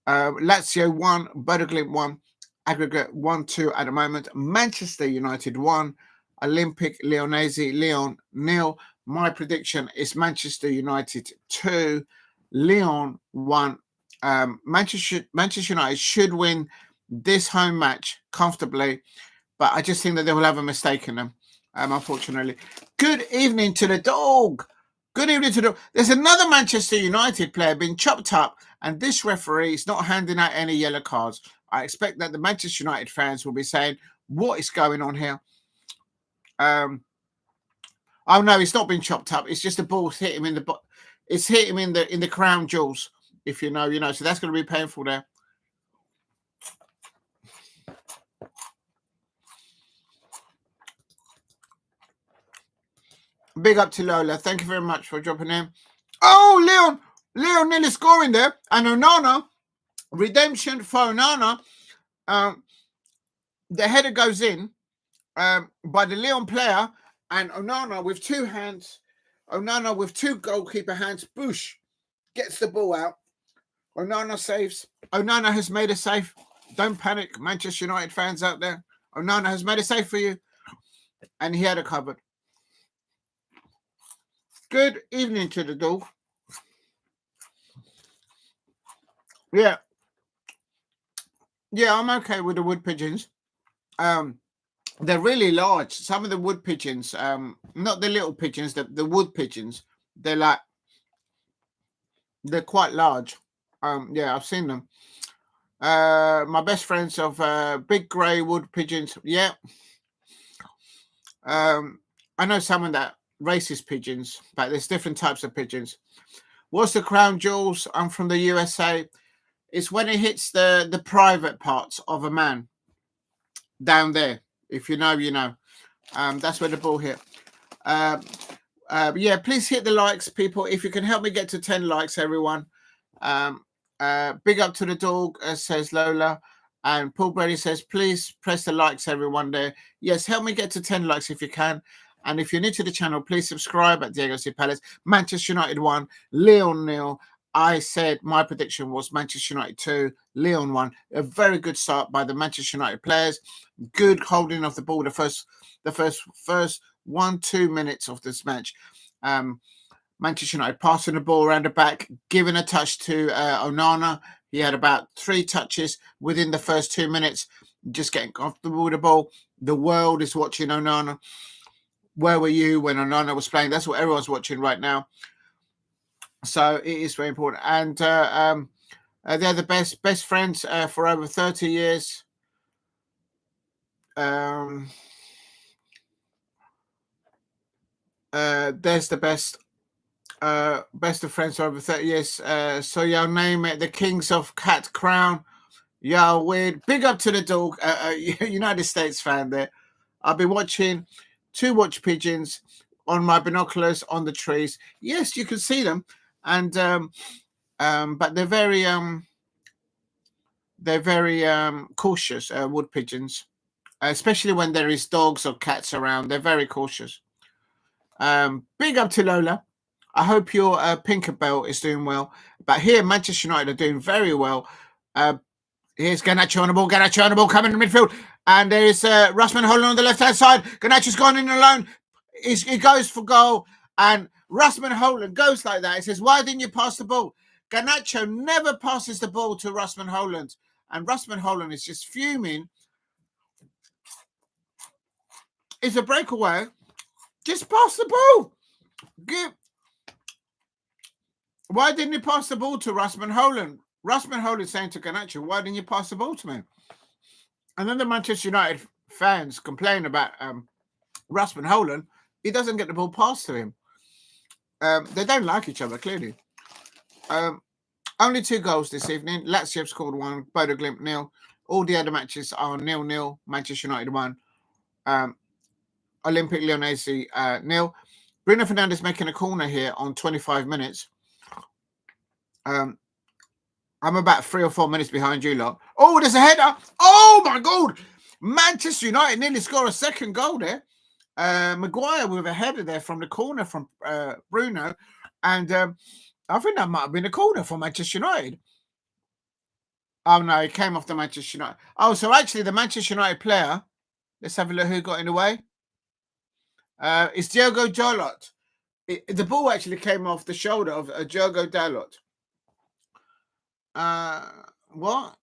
Lazio 1, Bodø Glimt 1, aggregate 1-2 at the moment. Manchester United 1, Olympique Lyonnaise Lyon 0. My prediction is Manchester United 2, Lyon 1. Manchester United should win this home match comfortably, but I just think that they will have a mistake in them, unfortunately. Good evening to the dog. Good evening to the dog. There's another Manchester United player being chopped up, and this referee is not handing out any yellow cards. I expect that the Manchester United fans will be saying, what is going on here? Oh no, it's not been chopped up. It's just the ball's hit him in the. It's hit him in the crown jewels. If you know, you know. So that's going to be painful there. Big up to Lola. Thank you very much for dropping in. Oh, Leon nearly scoring there, and Onana, redemption for Onana. The header goes in by the Leon player. And Onana with two hands, Onana with two goalkeeper hands, boosh, gets the ball out. Onana saves. Onana has made a save. Don't panic, Manchester United fans out there. Onana has made a save for you. And he had it covered. Good evening to the dog. Yeah. Yeah, I'm okay with the wood pigeons. They're really large. Some of the wood pigeons, not the little pigeons, the wood pigeons, they're quite large. Yeah, I've seen them. My best friends of big grey wood pigeons. Yeah. I know someone that races pigeons, but there's different types of pigeons. What's the crown jewels? I'm from the USA. It's when it hits the private parts of a man down there. If you know, you know. That's where the ball hit. Yeah, please hit the likes, people. If you can help me get to 10 likes, everyone. Big up to the dog, says Lola. And Paul Brady says, please press the likes, everyone there. Yes, help me get to 10 likes if you can. And if you're new to the channel, please subscribe at Diogo C Palace. Manchester United 1, Lyon 0. I said my prediction was Manchester United 2, Lyon 1. A very good start by the Manchester United players. Good holding of the ball the first 1-2 minutes of this match. Manchester United passing the ball around the back, giving a touch to Onana. He had about 3 touches within the first 2 minutes. just getting comfortable with the ball. The world is watching Onana. Where were you when Onana was playing? That's what everyone's watching right now. So it is very important. And they're the best friends for over 30 years. There's the best of friends for over 30 years. So y'all name it the Kings of Cat Crown. Y'all weird. Big up to the dog. United States fan there. I've been watching 2 watch pigeons on my binoculars on the trees. Yes, you can see them. And but they're very cautious, wood pigeons. Especially when there is dogs or cats around. They're very cautious. Big up to Lola. I hope your Pinker Belt is doing well. But here, Manchester United are doing very well. Here's Garnacho on the ball. Garnacho on the ball coming in the midfield. And there is Rasmus Højlund on the left-hand side. Garnacho's gone in alone. He goes for goal. And Rasmus Højlund goes like that. He says, why didn't you pass the ball? Garnacho never passes the ball to Rasmus Højlund. And Rasmus Højlund is just fuming. It's a breakaway. Just pass the ball. Why didn't you pass the ball to Rasmus Højlund? Rasmus Højlund saying to Garnacho, why didn't you pass the ball to me? And then the Manchester United fans complain about Rasmus Højlund. He doesn't get the ball passed to him. They don't like each other, clearly. Only 2 goals this evening. Lazio scored 1, Bodø Glimt 0. All the other matches are 0-0. Manchester United 1. Olympique LYONNAIS 0. Bruno Fernandes making a corner here on 25 minutes. I'm about 3 or 4 minutes behind you lot. Oh, there's a header. Oh, my God. Manchester United nearly score a second goal there. Maguire with a header there from the corner from Bruno. And I think that might have been a corner for Manchester United. Oh, no, it came off the Manchester United. Oh, so actually the Manchester United player, let's have a look who got in the way. It's Diogo Dalot. The ball actually came off the shoulder of Diogo Dalot. What?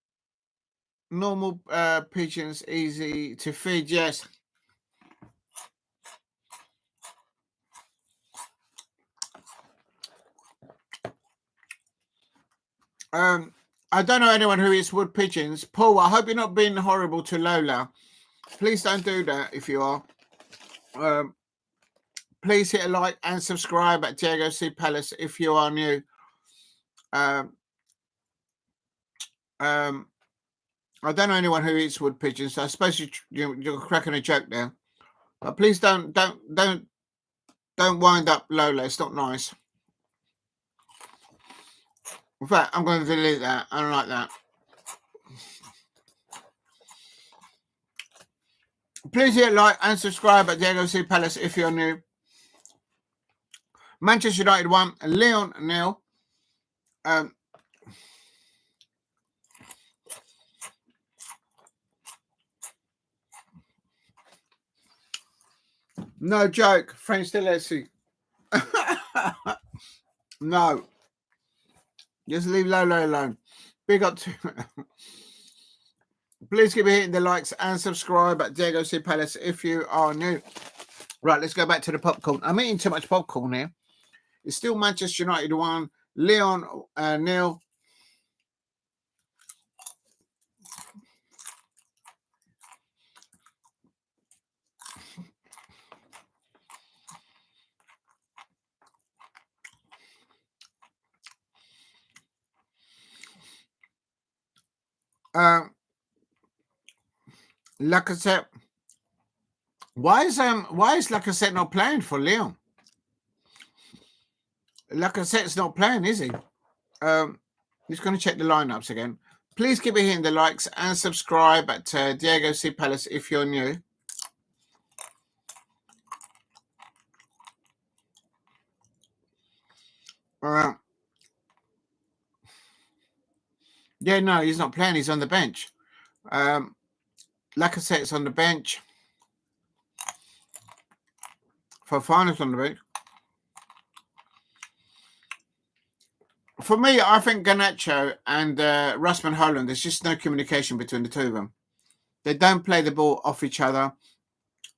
Normal pigeons, easy to feed, yes. I don't know anyone who eats wood pigeons. Paul, I hope you're not being horrible to Lola. Please don't do that if you are. Please hit a like and subscribe at Diego C. Palace if you are new. I don't know anyone who eats wood pigeons, so I suppose you're cracking a joke there. But please don't wind up Lola. It's not nice. In fact, I'm going to delete that. I don't like that. Please hit like and subscribe at Diego C. Palace if you're new. Manchester United 1, Lyon 0. No joke, French Delesi. No. Just leave Lolo alone. Big up to Please keep hitting the likes and subscribe at Diego C. Palace if you are new. Right, let's go back to the popcorn. I'm eating too much popcorn here. It's still Manchester United 1, Lyon 0. Lacazette. Why is Lacazette not playing for Lyon? Lacazette's not playing, is he? Just going to check the lineups again. Please keep hitting the likes and subscribe at Diego C. Palace if you're new. Yeah, no, he's not playing. He's on the bench. Lacazette's on the bench. Fofana's on the bench. For me, I think Garnacho and Rasmus Højlund, there's just no communication between the two of them. They don't play the ball off each other.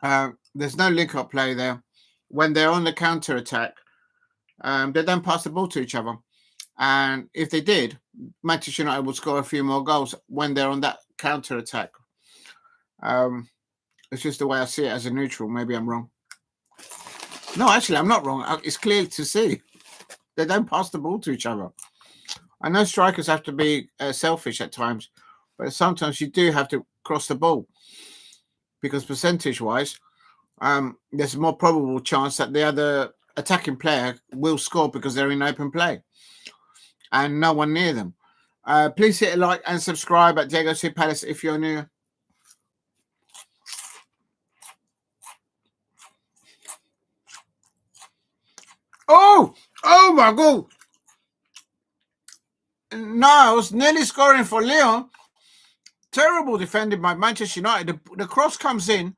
There's no link-up play there. When they're on the counter-attack, they don't pass the ball to each other. And if they did, Manchester United would score a few more goals when they're on that counter-attack. It's just the way I see it as a neutral. Maybe I'm wrong. No, actually, I'm not wrong. It's clear to see. They don't pass the ball to each other. I know strikers have to be selfish at times, but sometimes you do have to cross the ball because percentage-wise, there's a more probable chance that the other attacking player will score because they're in open play and no one near them. Please hit a like and subscribe at Diogo C Palace if you're new. Oh my God. Niles nearly scoring for Lyon. Terrible defending by Manchester United. The cross comes in,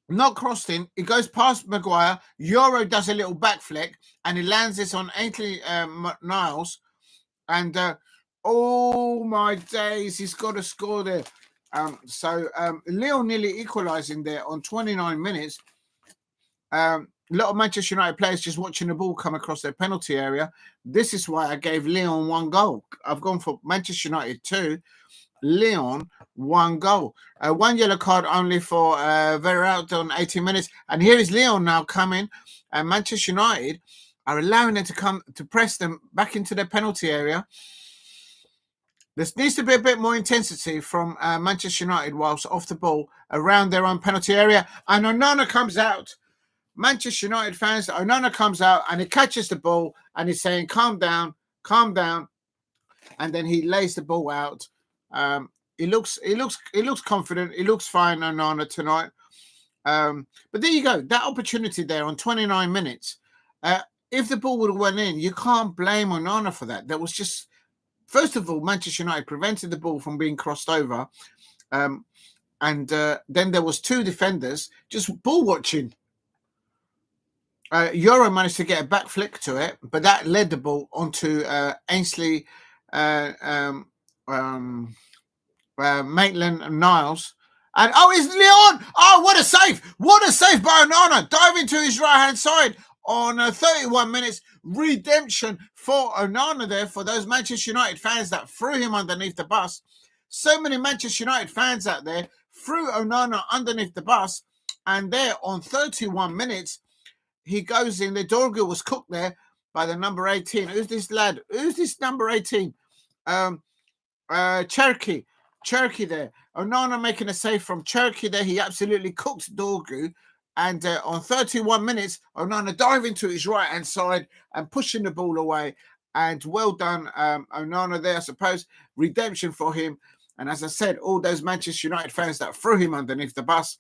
not crossed in. It goes past Maguire. Euro does a little back flick, and he lands this on Aintley Niles. And oh my days, he's got to score there. So Lyon nearly equalising there on 29 minutes. A lot of Manchester United players just watching the ball come across their penalty area. This is why I gave Lyon 1 goal. I've gone for Manchester United 2, Lyon 1 goal. 1 yellow card only for Verratti on 18 minutes. And here is Lyon now coming. And Manchester United are allowing them to come to press them back into their penalty area. There needs to be a bit more intensity from Manchester United whilst off the ball around their own penalty area. And Onana comes out. Manchester United fans, Onana comes out and he catches the ball and he's saying, calm down. And then he lays the ball out. He looks confident. He looks fine, Onana, tonight. But there you go. That opportunity there on 29 minutes. If the ball would have went in, you can't blame Onana for that. That was just, first of all, Manchester United prevented the ball from being crossed over. And then there was 2 defenders just ball watching. Euro managed to get a back flick to it, but that led the ball onto Ainsley, Maitland and Niles. And it's Lyon! Oh, what a save! What a save by Onana! Diving to his right-hand side on 31 minutes. Redemption for Onana there for those Manchester United fans that threw him underneath the bus. So many Manchester United fans out there threw Onana underneath the bus. And there on 31 minutes, he goes in. The Diogo was cooked there by the number 18. Who's this lad? Who's this number 18? Cherokee there. Onana making a save from Cherokee there. He absolutely cooked Diogo. And on 31 minutes, Onana diving to his right-hand side and pushing the ball away. And well done, Onana there, I suppose. Redemption for him. And as I said, all those Manchester United fans that threw him underneath the bus,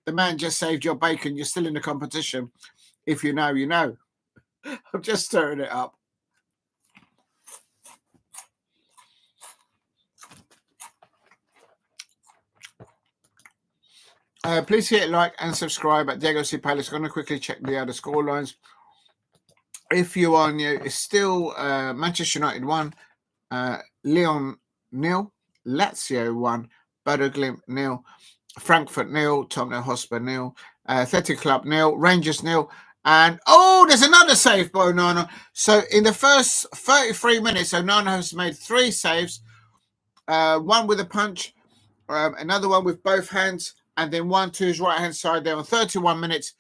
the man just saved your bacon. You're still in the competition. If you know, you know. I'm just stirring it up. Please hit like and subscribe at Diogo C Palace. I'm going to quickly check the other score lines. If you are new, it's still Manchester United 1, Lyon 0, Lazio 1, Bodø Glimt 0, Frankfurt 0, Tottenham Hotspur 0, Athletic Club 0, Rangers 0, and there's another save by Onana. So in the first 33 minutes, Onana has made 3 saves, one with a punch, another one with both hands, and then one to his right-hand side there on 31 minutes.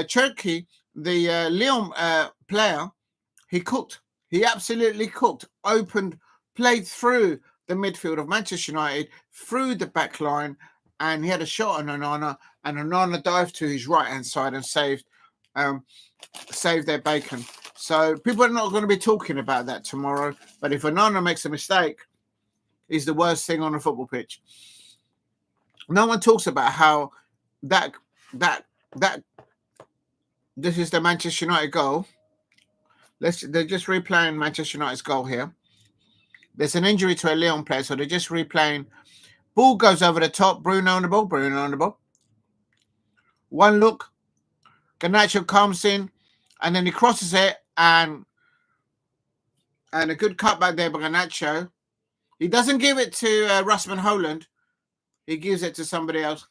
Cherokee, the Lyon player, he cooked. He absolutely cooked. Played through the midfield of Manchester United, through the back line, and he had a shot on Onana, and Onana dived to his right-hand side and saved their bacon. So people are not going to be talking about that tomorrow, but if Onana makes a mistake, he's the worst thing on a football pitch. No one talks about how that this is the Manchester United goal. They're just replaying Manchester United's goal here. There's an injury to a Lyon player, so they're just replaying. Ball goes over the top. Bruno on the ball. One look. Garnacho comes in, and then he crosses it, and a good cut back there by Garnacho. He doesn't give it to Rasmus Højlund. He gives it to somebody else.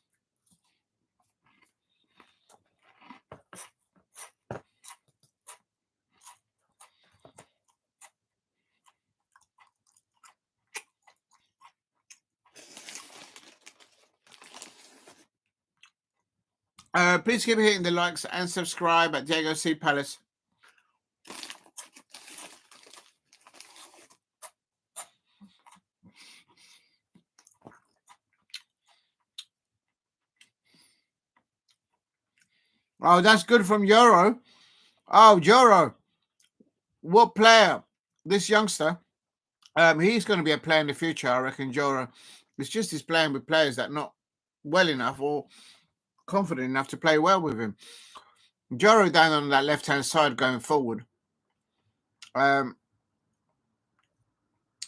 Please keep hitting the likes and subscribe at Diogo C Palace. Oh, that's good from Euro. Oh, Euro. What player? This youngster. He's going to be a player in the future, I reckon, Euro. It's just he's playing with players that are not well enough or confident enough to play well with him. Euro down on that left-hand side going forward.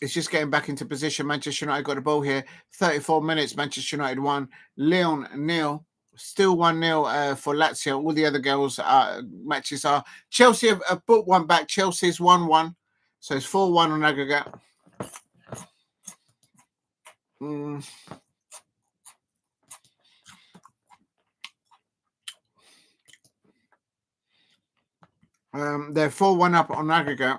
It's just getting back into position. Manchester United got the ball here. 34 minutes. Manchester United 1. Lyon 0. Still 1-0 for Lazio. All the other girls' matches are. Chelsea have put one back. Chelsea's 1-1. So it's 4-1 on aggregate. They're 4-1 up on aggregate.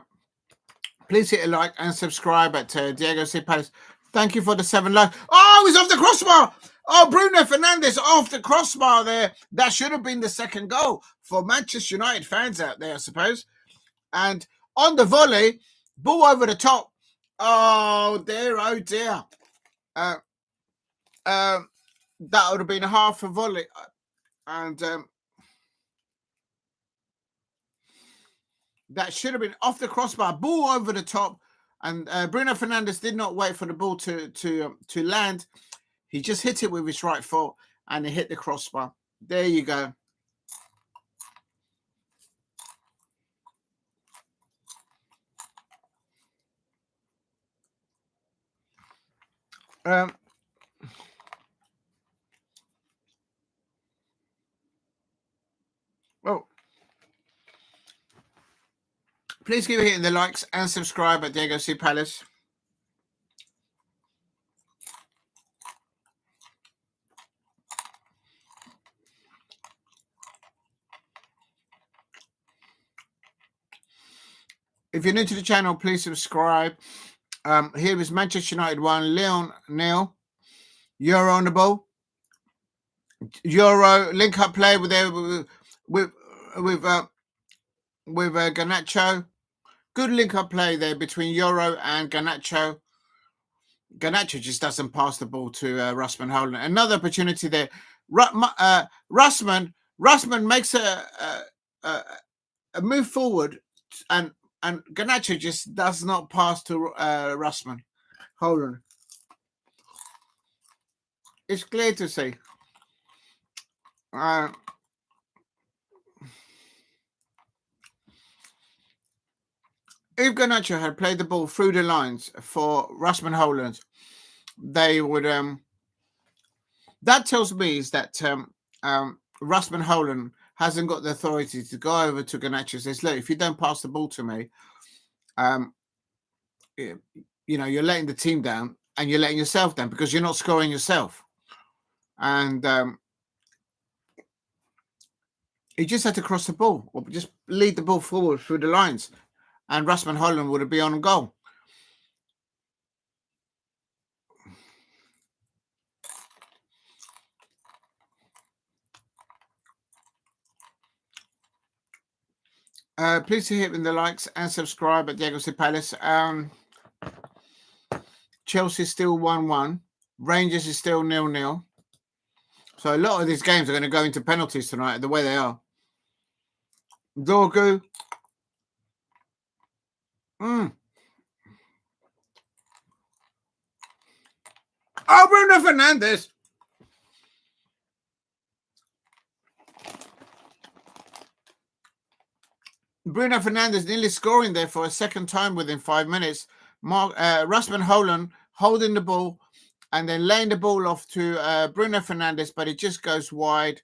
Please hit a like and subscribe at Diogo C Palace. Thank you for the 7 likes. Oh, he's off the crossbar. Oh, Bruno Fernandes off the crossbar there. That should have been the second goal for Manchester United fans out there, I suppose. And on the volley, ball over the top. Oh, dear, oh, dear. That would have been half a volley. And that should have been off the crossbar, ball over the top. And Bruno Fernandes did not wait for the ball to land. He just hit it with his right foot and it hit the crossbar. There you go. Oh. Please keep hitting the likes and subscribe at Diogo C Palace. If you're new to the channel, please subscribe. Here is Manchester United 1, Lyon 0. Euro on the ball. Euro link up play with Garnacho. Good link up play there between Euro and Garnacho. Garnacho just doesn't pass the ball to Rasmus Højlund. Another opportunity there. Rasmus makes a move forward, and Garnacho just does not pass to Rasmus Højlund. It's clear to see. If Garnacho had played the ball through the lines for Rasmus Højlund, they would. That tells me is that Rasmus Højlund hasn't got the authority to go over to Garnacho and says, "Look, if you don't pass the ball to me, you know, you're letting the team down and you're letting yourself down because you're not scoring yourself." And he just had to cross the ball or just lead the ball forward through the lines, and Rasmus Højlund would have been on goal. Please hit the likes and subscribe at Diogo C Palace. Chelsea still 1-1. Rangers is still 0-0. So a lot of these games are going to go into penalties tonight, the way they are. Diogo. Oh, Bruno Fernandes. Bruno Fernandes nearly scoring there for a second time within 5 minutes. Rasmus Højlund holding the ball and then laying the ball off to Bruno Fernandes, but it just goes wide.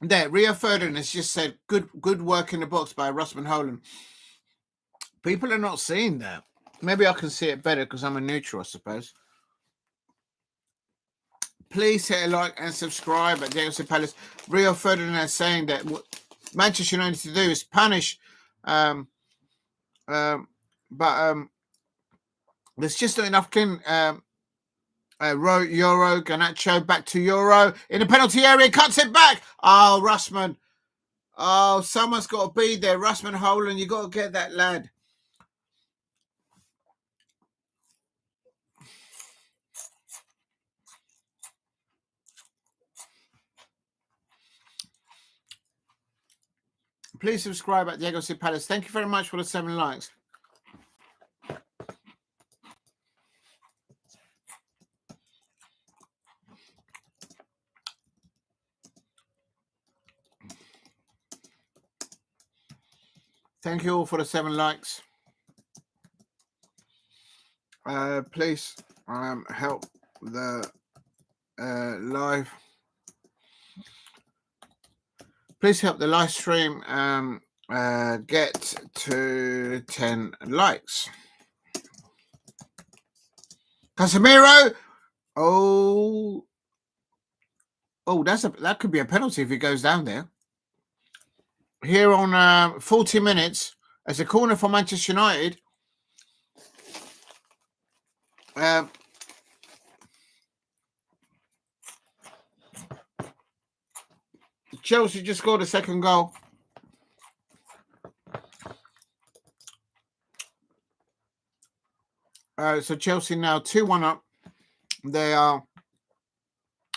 There, Rio Ferdinand has just said, good work in the box by Russman Holland. People are not seeing that. Maybe I can see it better because I'm a neutral, I suppose. Please hit a like and subscribe at Diogo Palace. Rio Ferdinand is saying that what Manchester United to do is punish, but there's just not enough clean. Euro, Garnacho back to Euro in the penalty area, cuts it back. Oh, Russman. Oh, someone's got to be there. Russman Holland, you got to get that lad. Please subscribe at Diogo Palace. Thank you very much for the 7 likes. Thank you all for the 7 likes. Please help the live. Please help the live stream get to 10 likes. Casemiro. Oh, that could be a penalty if he goes down there. Here on 40 minutes, as a corner for Manchester United. Chelsea just scored a second goal. So Chelsea now 2-1 up. They are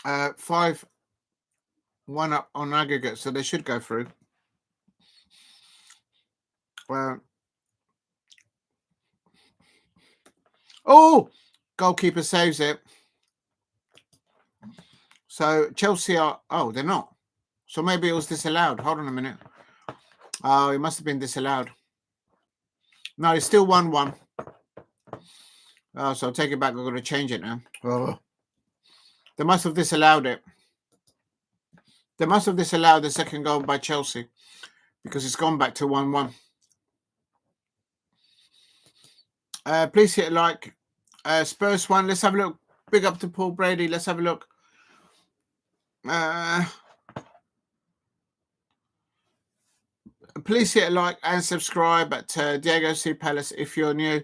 5-1 up on aggregate, so they should go through. Goalkeeper saves it. So Chelsea are... Oh, they're not. So maybe it was disallowed. Hold on a minute. Oh, it must have been disallowed. No, it's still 1-1. Oh, so I'll take it back. I'm going to change it now. Oh. They must have disallowed it. They must have disallowed the second goal by Chelsea because it's gone back to 1-1. Please hit a like. Spurs 1. Let's have a look. Big up to Paul Brady. Let's have a look. Please hit a like and subscribe at Diogo Palace if you're new.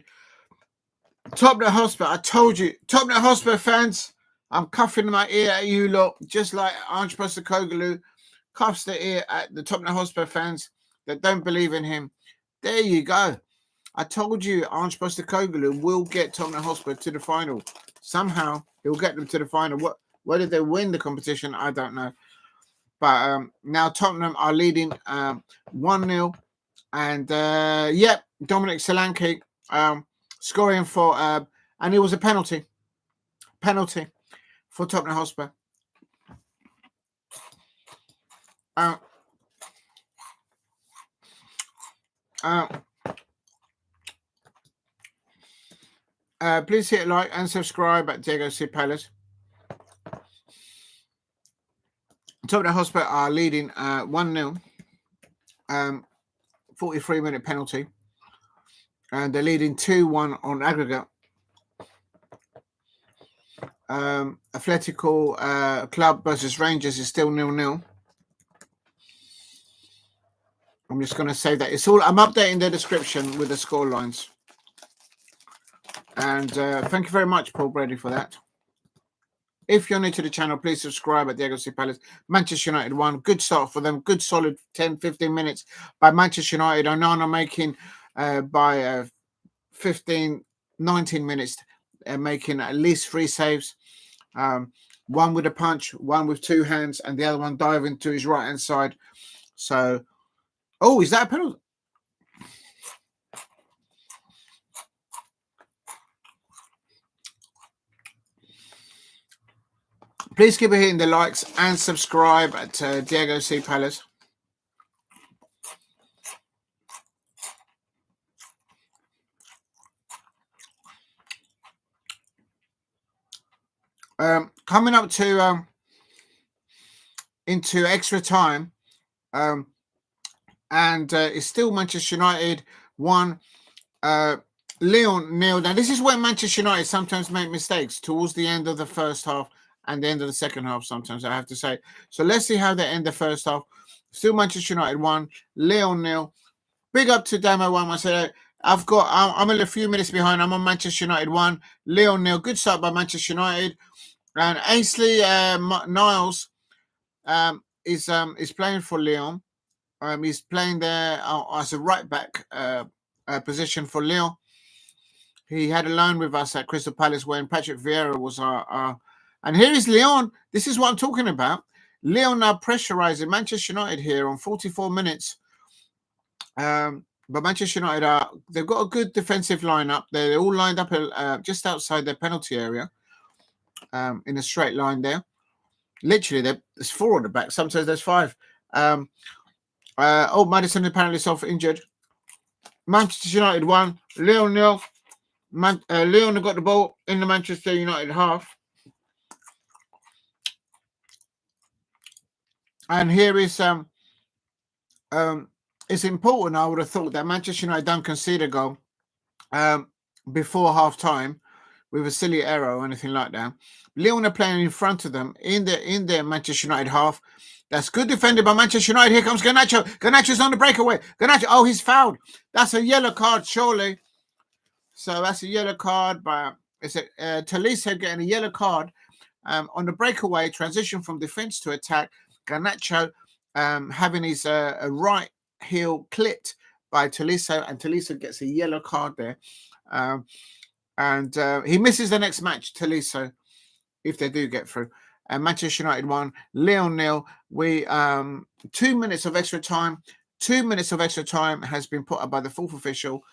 Tottenham Hotspur, I told you. Tottenham Hotspur fans, I'm cuffing my ear at you lot, just like Ange Postecoglou cuffs the ear at the Tottenham Hotspur fans that don't believe in him. There you go. I told you Ange Postecoglou will get Tottenham Hotspur to the final. Somehow, he'll get them to the final. Whether they win the competition, I don't know. But now Tottenham are leading 1-0. And, Dominic Solanke scoring for... and it was a penalty. Penalty for Tottenham Hotspur. Please hit like and subscribe at Diogo Palace. Tottenham Hotspur are leading 1-0. 43-minute penalty. And they're leading 2-1 on aggregate. Atletico Club versus Rangers is still 0-0. I'm just going to say that. I'm updating the description with the score lines. And thank you very much, Paul Brady, for that. If you're new to the channel, please subscribe at Diogo Palace. Manchester United won. Good start for them. Good solid 10-15 minutes by Manchester United. Onana making by 15-19 minutes, making at least 3 saves. One with a punch, one with 2 hands, and the other one diving to his right-hand side. So, is that a penalty? Please keep hitting the likes and subscribe at Diogo Palace. Coming up to into extra time. And it's still Manchester United 1, Lyon 0. Now, this is where Manchester United sometimes make mistakes towards the end of the first half and the end of the second half sometimes, I have to say. So let's see how they end the first half. Still Manchester United 1, Lyon 0. Big up to Damo 1. I said, I'm a few minutes behind. I'm on Manchester United 1, Lyon 0. Good start by Manchester United. And Ainsley Niles is playing for Lyon. He's playing there as a right back position for Lyon. He had a loan with us at Crystal Palace when Patrick Vieira was our. And here is Lyon. This is what I'm talking about. Lyon now pressurizing Manchester United here on 44 minutes. But Manchester United they've got a good defensive lineup. They're all lined up just outside their penalty area, in a straight line there. Literally, there's 4 on the back. Sometimes there's 5. Maddison apparently self-injured. Manchester United 1, Lyon 0. Lyon have got the ball in the Manchester United half. And here is it's important, I would have thought, that Manchester United don't concede a goal before half-time with a silly error or anything like that. Lyon are playing in front of them in their Manchester United half. That's good defended by Manchester United. Here comes Garnacho. Garnacho's on the breakaway. Garnacho, oh, he's fouled. That's a yellow card, surely. So that's a yellow card by Tolisso getting a yellow card on the breakaway, transition from defense to attack. Garnacho having his right heel clipped by Tolisso, and Tolisso gets a yellow card there. And he misses the next match, Tolisso, if they do get through. And Manchester United 1, Lyon 0. We 2 minutes of extra time. 2 minutes of extra time has been put up by the 4th official.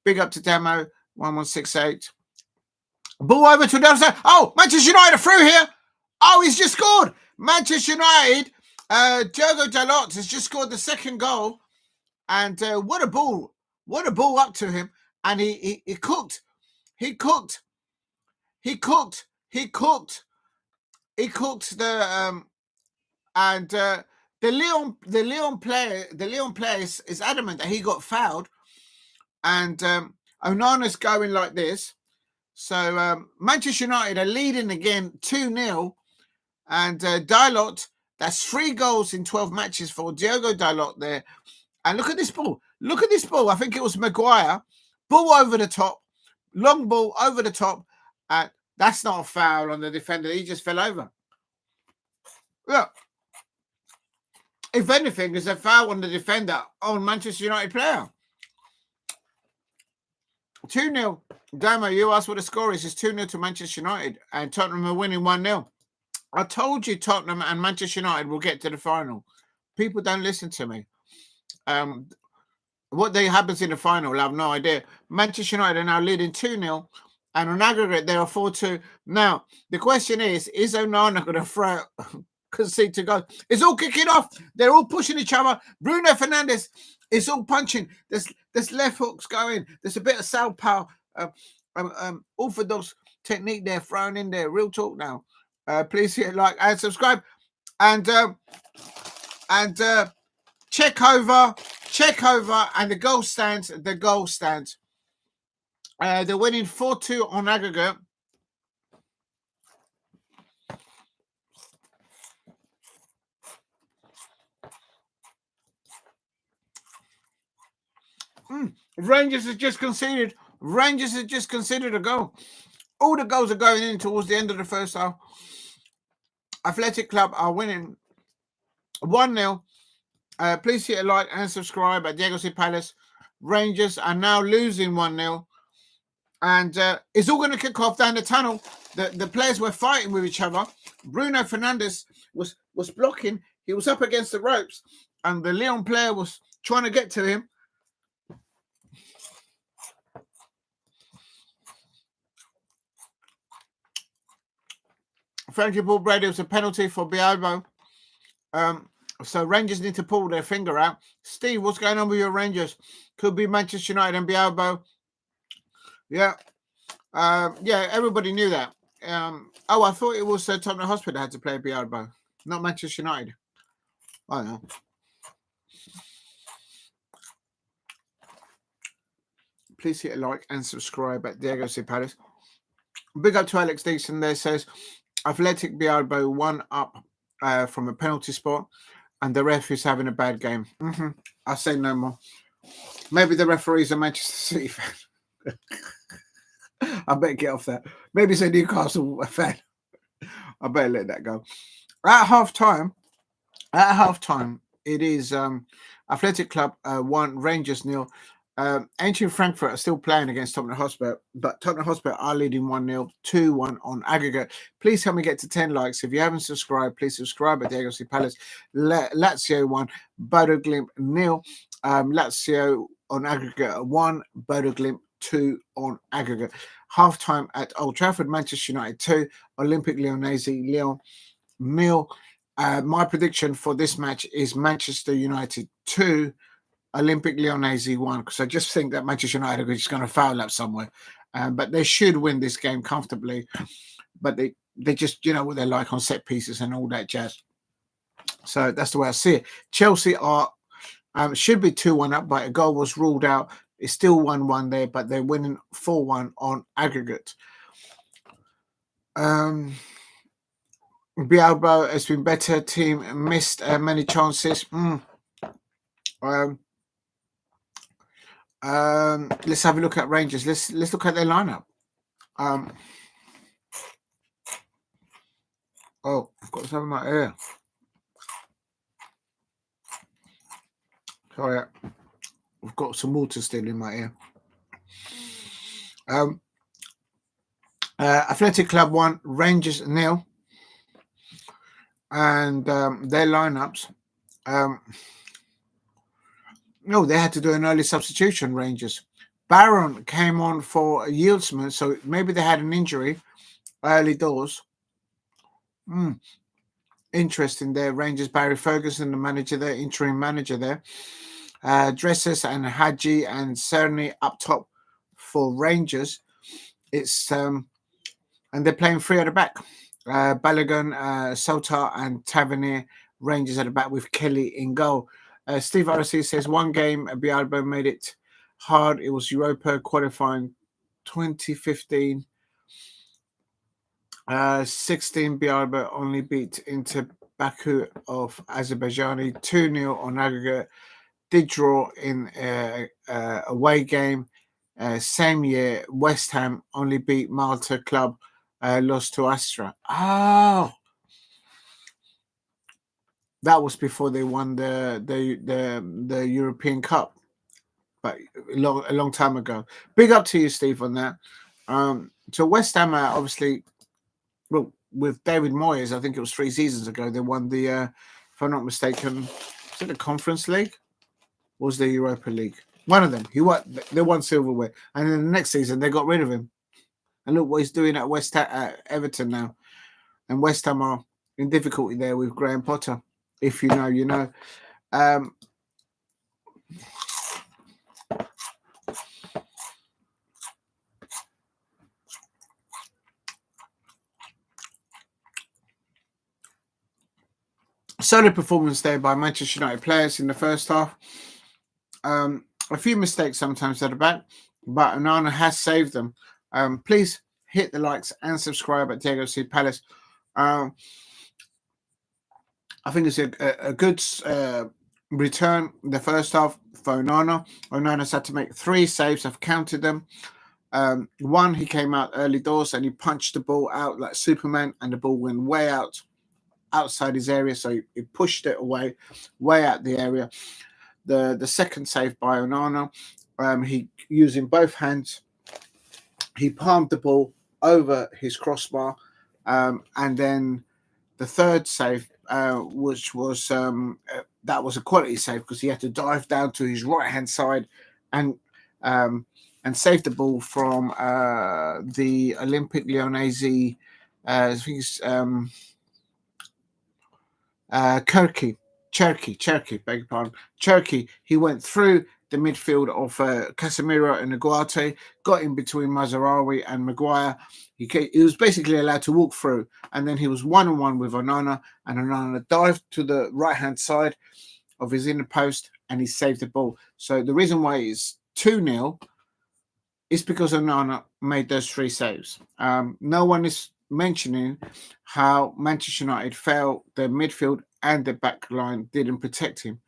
Big up to Damo 1168. Ball over to the other side. Oh, Manchester United are through here. Oh, he's just scored. Manchester United, Diogo Dalot has just scored the second goal. And what a ball. What a ball up to him. And he cooked. He cooked. He cooked. He cooked. He cooked the Lyon player is adamant that he got fouled. And Onana's going like this. So Manchester United are leading again 2-0. And Dalot, that's 3 goals in 12 matches for Diogo Dalot there. And look at this ball. Look at this ball. I think it was Maguire. Ball over the top. Long ball over the top. And that's not a foul on the defender. He just fell over. Look. If anything, it's a foul on the defender on Manchester United player. 2-0. Damo, you asked what the score is. It's 2-0 to Manchester United. And Tottenham are winning 1-0. I told you Tottenham and Manchester United will get to the final. People don't listen to me. What happens in the final, I have no idea. Manchester United are now leading 2-0. And on aggregate, they are 4-2. Now, the question is Onana going to concede to go? It's all kicking off. They're all pushing each other. Bruno Fernandes is all punching. There's left hooks going. There's a bit of southpaw, orthodox technique there thrown in there. Real talk now. Please hit like and subscribe. And check over. And the goal stands. They're winning 4-2 on aggregate. Rangers has just conceded. A goal. All the goals are going in towards the end of the first half. Athletic Club are winning 1-0. Please hit a like and subscribe at Diego Palace. Rangers are now losing 1-0. And it's all going to kick off down the tunnel. The players were fighting with each other. Bruno Fernandes was blocking. He was up against the ropes. And the Lyon player was trying to get to him. Frankie Paul Brady was a penalty for Bialbo. So Rangers need to pull their finger out. Steve, what's going on with your Rangers? Could be Manchester United and Bialbo. Yeah. Everybody knew that. I thought it was Tottenham Hotspur that had to play Bialbo. not Manchester United. I don't know. Please hit a like and subscribe at Diogo Palace. Big up to Alex Deason there, says Athletic Bilbao 1 up from a penalty spot, and the ref is having a bad game. I say no more. Maybe the referee's a Manchester City fan. I better get off that. Maybe it's a Newcastle fan. I better let that go. At half time, it is Athletic Club 1, Rangers 0. Ancient Frankfurt are still playing against Tottenham Hotspur, but Tottenham Hotspur are leading 1-0, 2-1 on aggregate. Please help me get to 10 likes. If you haven't subscribed, please subscribe at Diogo Palace. Lazio 1, Bodø Glimt 0. Lazio on aggregate 1, Bodø Glimt 2 on aggregate. Half time at Old Trafford, Manchester United 2, Olympique Lyonnaise Lyon 0. My prediction for this match is Manchester United 2, Olympique Lyonnaise 1, because I just think that Manchester United are just going to foul up somewhere. But they should win this game comfortably. But they just, you know what they're like on set pieces and all that jazz. So that's the way I see it. Chelsea are should be 2-1 up, but a goal was ruled out. It's still 1-1 there, but they're winning 4-1 on aggregate. Bilbao has been better. Team missed many chances. Let's have a look at Rangers. Let's look at their lineup. Oh, I've got some in my ear. Sorry, I've got some water still in my ear. Athletic Club 1, Rangers 0. And their lineups. No, they had to do an early substitution, Rangers. Barron came on for Yieldsman, so maybe they had an injury early doors. Interesting there. Rangers, Barry Ferguson, the manager there, interim manager there. Dresses and Hadji and Cerny up top for Rangers. It's and they're playing 3 at the back. Balogun, Sotar and Tavernier. Rangers at the back with Kelly in goal. Steve RC says 1 game Bilbao made it hard. It was Europa qualifying 2015. 16 Bilbao only beat into Baku of Azerbaijani 2-0 on aggregate. Did draw in away game. Same year, West Ham only beat Malta club, lost to Astra. Oh, that was before they won the European Cup, but a long time ago. Big up to you, Steve, on that. So West Ham are obviously, well, with David Moyes, I think it was 3 seasons ago, they won the, if I'm not mistaken, was it the Conference League? Or was the Europa League? One of them. They won silverware, and then the next season they got rid of him. And look what he's doing at Everton now. And West Ham are in difficulty there with Graham Potter. If you know, you know. Solid performance there by Manchester United players in the first half. A few mistakes sometimes at the back, but Onana has saved them. Please hit the likes and subscribe at Diogo Palace. I think it's a good return in the first half for Onana. Onana's had to make 3 saves. I've counted them. 1, he came out early doors and he punched the ball out like Superman, and the ball went way outside his area, so he pushed it away, way out the area. The second save by Onana, he using both hands, he palmed the ball over his crossbar, and then the third save, which was that was a quality save because he had to dive down to his right hand side and save the ball from the Olympique Lyonnaise. I think it's Cherky, beg your pardon. Cherky, he went through the midfield of Casemiro and Ugarte, got in between Mazraoui and Maguire. He was basically allowed to walk through, and then he was one-on-one with Onana, and Onana dived to the right-hand side of his inner post, and he saved the ball. So the reason why it's 2-0 is because Onana made those 3 saves. No one is mentioning how Manchester United felt their midfield and their back line didn't protect him,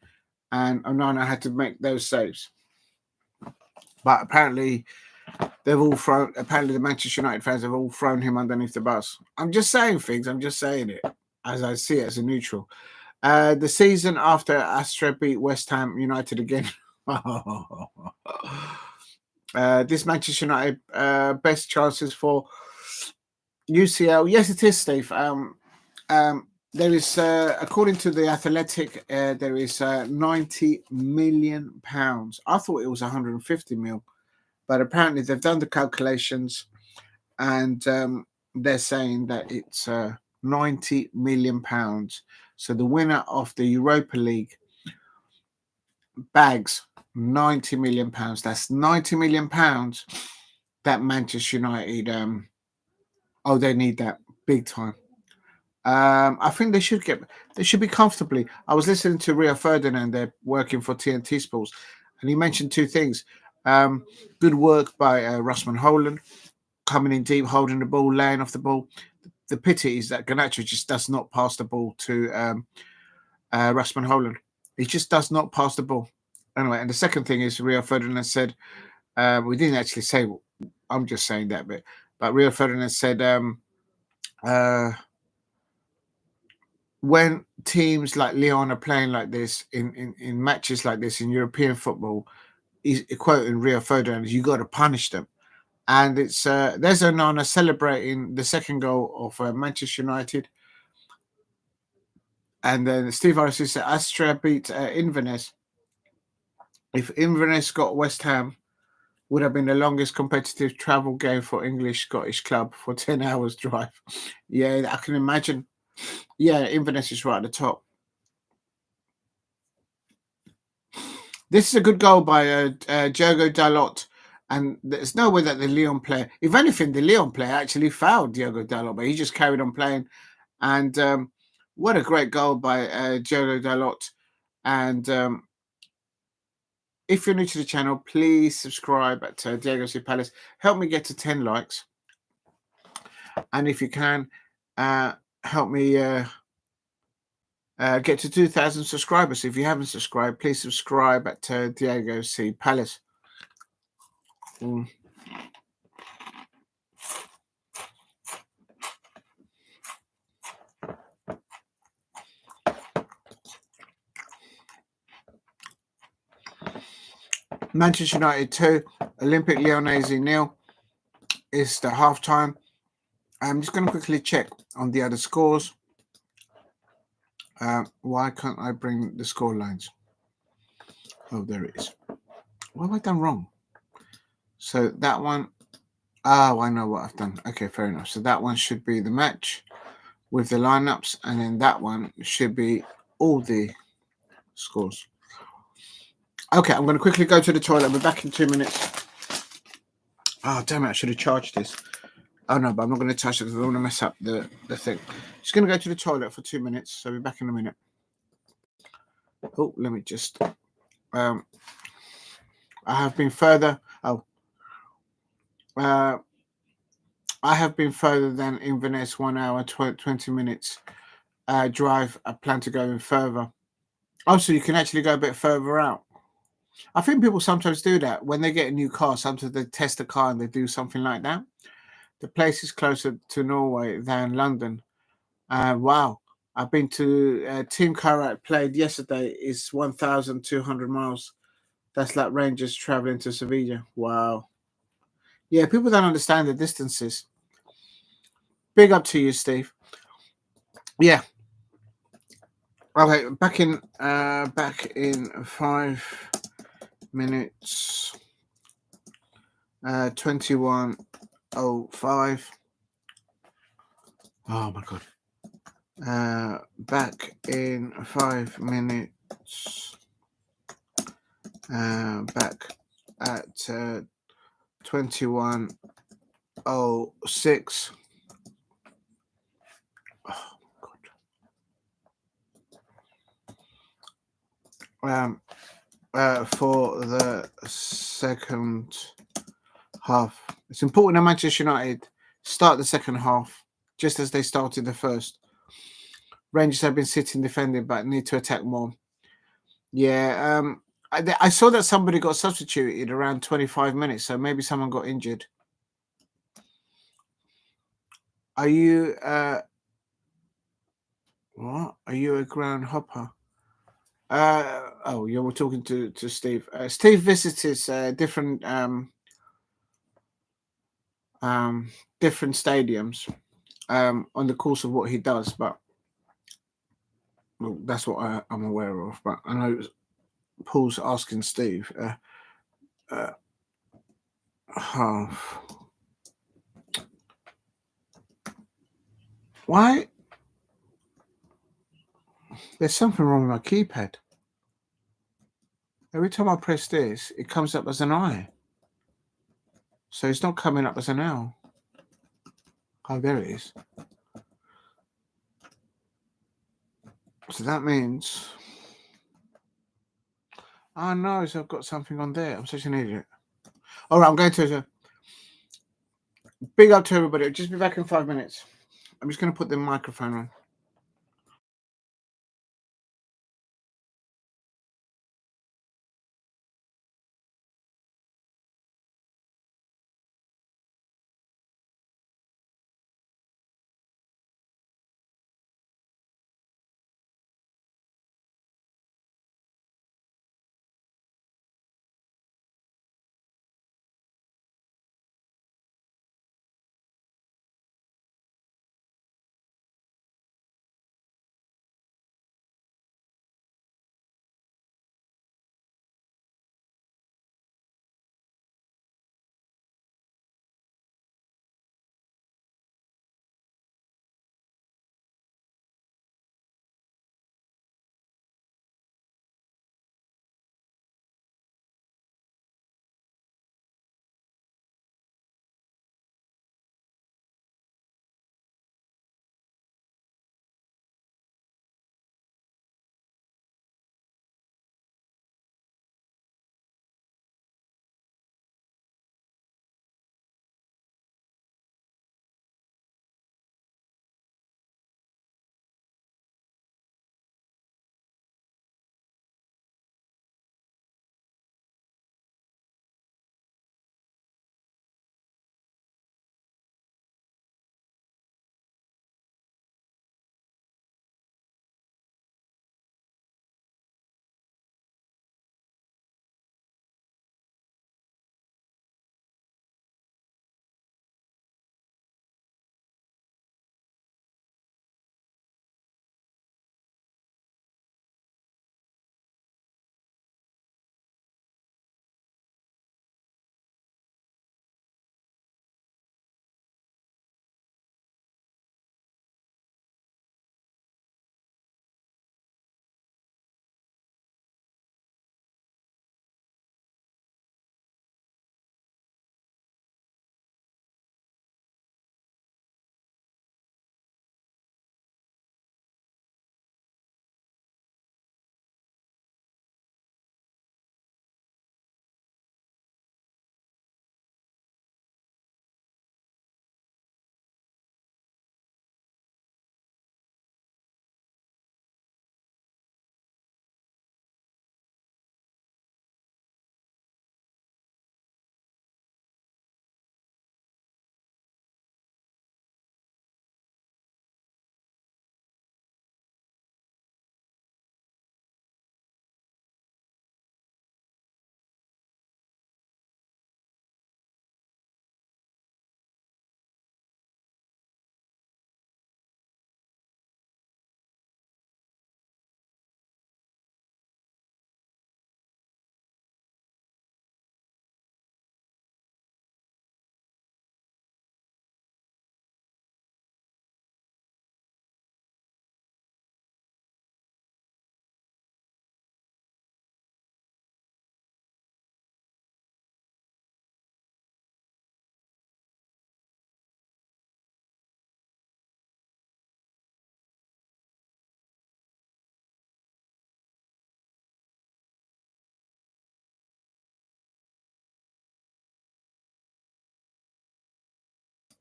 and Onana had to make those saves. But apparently the Manchester United fans have all thrown him underneath the bus. I'm just saying things. I'm just saying it as I see it as a neutral. The season after Astra beat West Ham United again. This Manchester United best chances for UCL. Yes, it is, Steve. There is, according to the Athletic, there is 90 million pounds. I thought it was 150 mil, but apparently they've done the calculations, and they're saying that it's 90 million pounds. So the winner of the Europa League bags 90 million pounds. That's 90 million pounds that Manchester United they need that big time. I think they should be comfortably. I was listening to Rio Ferdinand, they're working for TNT Sports, and he mentioned 2 things. Good work by Rasmus Højlund, coming in deep, holding the ball, laying off the ball. The pity is that Garnacho just does not pass the ball to Rasmus Højlund. He just does not pass the ball. Anyway, and the second thing is Rio Ferdinand said, we didn't actually say, I'm just saying that bit, but Rio Ferdinand said, when teams like Lyon are playing like this in matches like this in European football, he's quoting Rio Ferdinand, you got to punish them. And it's there's Onana celebrating the second goal of Manchester United. And then Steve Harris said Astra beat Inverness. If Inverness got West Ham, would have been the longest competitive travel game for English Scottish club for 10 hours drive. Yeah, I can imagine. Yeah, Inverness is right at the top. This is a good goal by Diogo Dalot. And there's no way that the Lyon player, if anything, the Lyon player actually fouled Diogo Dalot, but he just carried on playing. And what a great goal by Diogo Dalot. And if you're new to the channel, please subscribe at Diego C. Palace. Help me get to 10 likes. And if you can, help me get to 2,000 subscribers. If you haven't subscribed, please subscribe at Diego C. Palace. Manchester United 2, Olympique Lyonnais 0 is the half-time. I'm just going to quickly check on the other scores. Why can't I bring the score lines? Oh, there it is. What have I done wrong? So that one, I know what I've done. Okay, fair enough. So that one should be the match with the lineups, and then that one should be all the scores. Okay, I'm going to quickly go to the toilet. I'll be back in 2 minutes. Oh, damn it, I should have charged this. Oh, no, but I'm not going to touch it because I don't want to mess up the thing. Just going to go to the toilet for 2 minutes, so I'll be back in a minute. Oh, let me just... I have been further... I have been further than Inverness, 1 hour, 20 minutes drive. I plan to go in further. Also, you can actually go a bit further out. I think people sometimes do that. When they get a new car, sometimes they test the car and they do something like that. The place is closer to Norway than London. Wow. I've been to Team Karat played yesterday is 1,200 miles. That's like Rangers traveling to Sevilla. Wow. Yeah, people don't understand the distances. Big up to you, Steve. Yeah. Okay, back in 5 minutes. 21:05. Oh my god. Back in 5 minutes. back at 21:06. Oh, God. For the second half. It's important that Manchester United start the second half just as they started the first. Rangers have been sitting defending but need to attack more. Yeah, I saw that somebody got substituted around 25 minutes, so maybe someone got injured. Are you what? Are you a ground hopper? Oh, you were talking to Steve. Steve visits different different stadiums on the course of what he does, but well, that's what I'm aware of. But I know Paul's asking Steve. Half. Why? There's something wrong with my keypad. Every time I press this, it comes up as an I. So it's not coming up as an L. Oh, there it is. So that means... Oh, no, so I've got something on there. I'm such an idiot. All right, I'm going to... Big up to everybody. I'll just be back in 5 minutes. I'm just going to put the microphone on.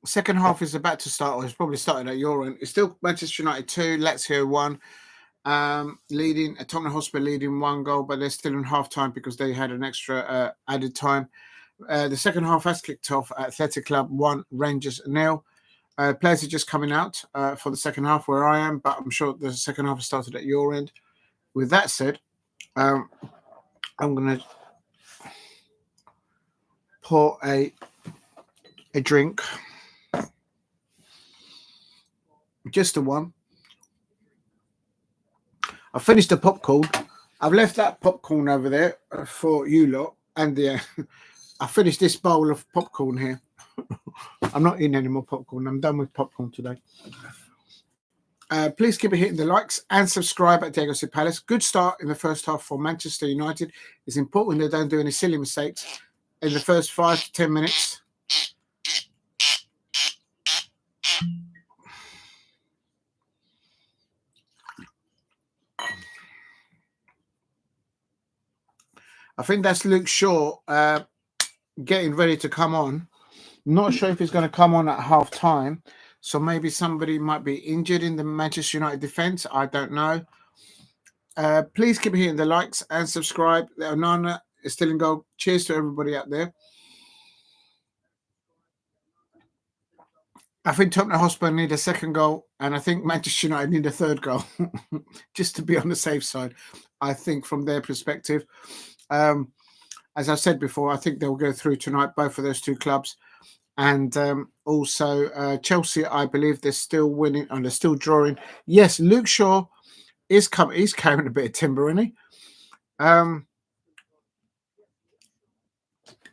Second half is about to start, or it's probably started at your end. It's still Manchester United 2, Lazio 1. Leading Tottenham Hotspur leading 1 goal, but they're still in half time because they had an extra added time. The second half has kicked off at Athletic Club 1, Rangers 0. Players are just coming out for the second half where I am, but I'm sure the second half has started at your end. With that said, I'm going to pour a drink, just the one. I finished the popcorn. I've left that popcorn over there for you lot, and I finished this bowl of popcorn here. I'm not eating any more popcorn. I'm done with popcorn today. Please keep hitting the likes and subscribe at Diogo Palace. Good start in the first half for Manchester United. It's important they don't do any silly mistakes in the first 5 to 10 minutes. I think that's Luke Shaw getting ready to come on. Not sure if he's going to come on at half time. So maybe somebody might be injured in the Manchester United defence. I don't know. Please keep hitting the likes and subscribe. Onana is still in goal. Cheers to everybody out there. I think Tottenham Hotspur need a second goal, and I think Manchester United need a third goal, just to be on the safe side. I think from their perspective, as I said before, I think they'll go through tonight, both of those two clubs. And also Chelsea, I believe they're still winning and they're still drawing. Yes, Luke Shaw is coming. He's carrying a bit of timber, isn't he?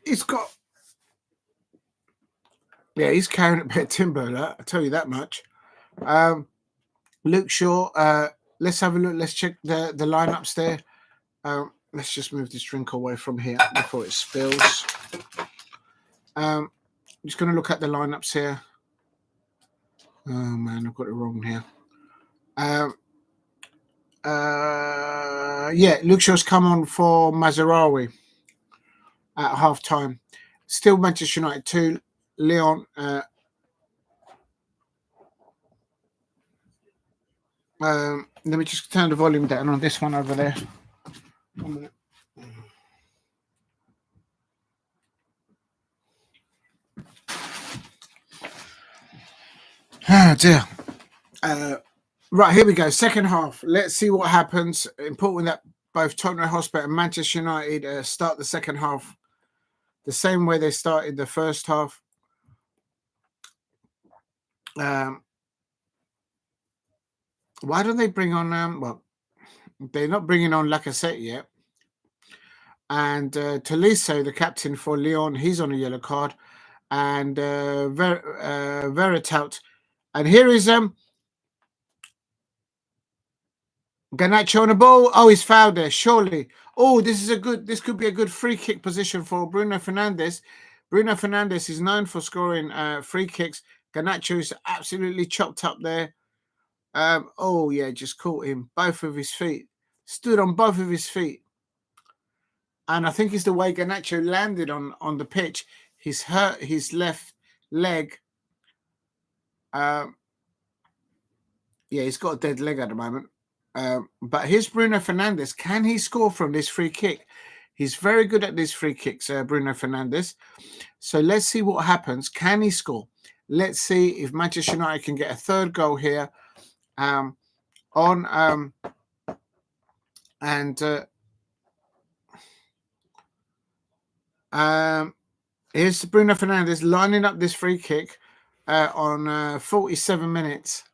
He's got, yeah, he's carrying a bit of timber. I'll tell you that much. Luke Shaw. Let's have a look. Let's check the lineups there. Let's just move this drink away from here before it spills. I'm just going to look at the lineups here. Oh man, I've got it wrong here. Yeah, Luke Shaw's come on for Mazraoui at half time. Still Manchester United 2, Lyon. Let me just turn the volume down on this one over there. 1 minute. Oh dear. Right, here we go. Second half. Let's see what happens. Important that both Tottenham Hotspur and Manchester United start the second half the same way they started the first half. Why don't they bring on? Well, they're not bringing on Lacazette yet. And Tolisso, the captain for Lyon, he's on a yellow card. And Veritout. And here is Garnacho on the ball. Oh, he's fouled there, surely. Oh, this could be a good free kick position for Bruno Fernandes. Bruno Fernandes is known for scoring free kicks. Garnacho is absolutely chopped up there. Oh, yeah, just caught him. Both of his feet. Stood on both of his feet. And I think it's the way Garnacho landed on the pitch. He's hurt his left leg. Yeah, he's got a dead leg at the moment. But here's Bruno Fernandes. Can he score from this free kick? He's very good at these free kicks, Bruno Fernandes. So let's see what happens. Can he score? Let's see if Manchester United can get a third goal here. Here's Bruno Fernandes lining up this free kick on 47 minutes.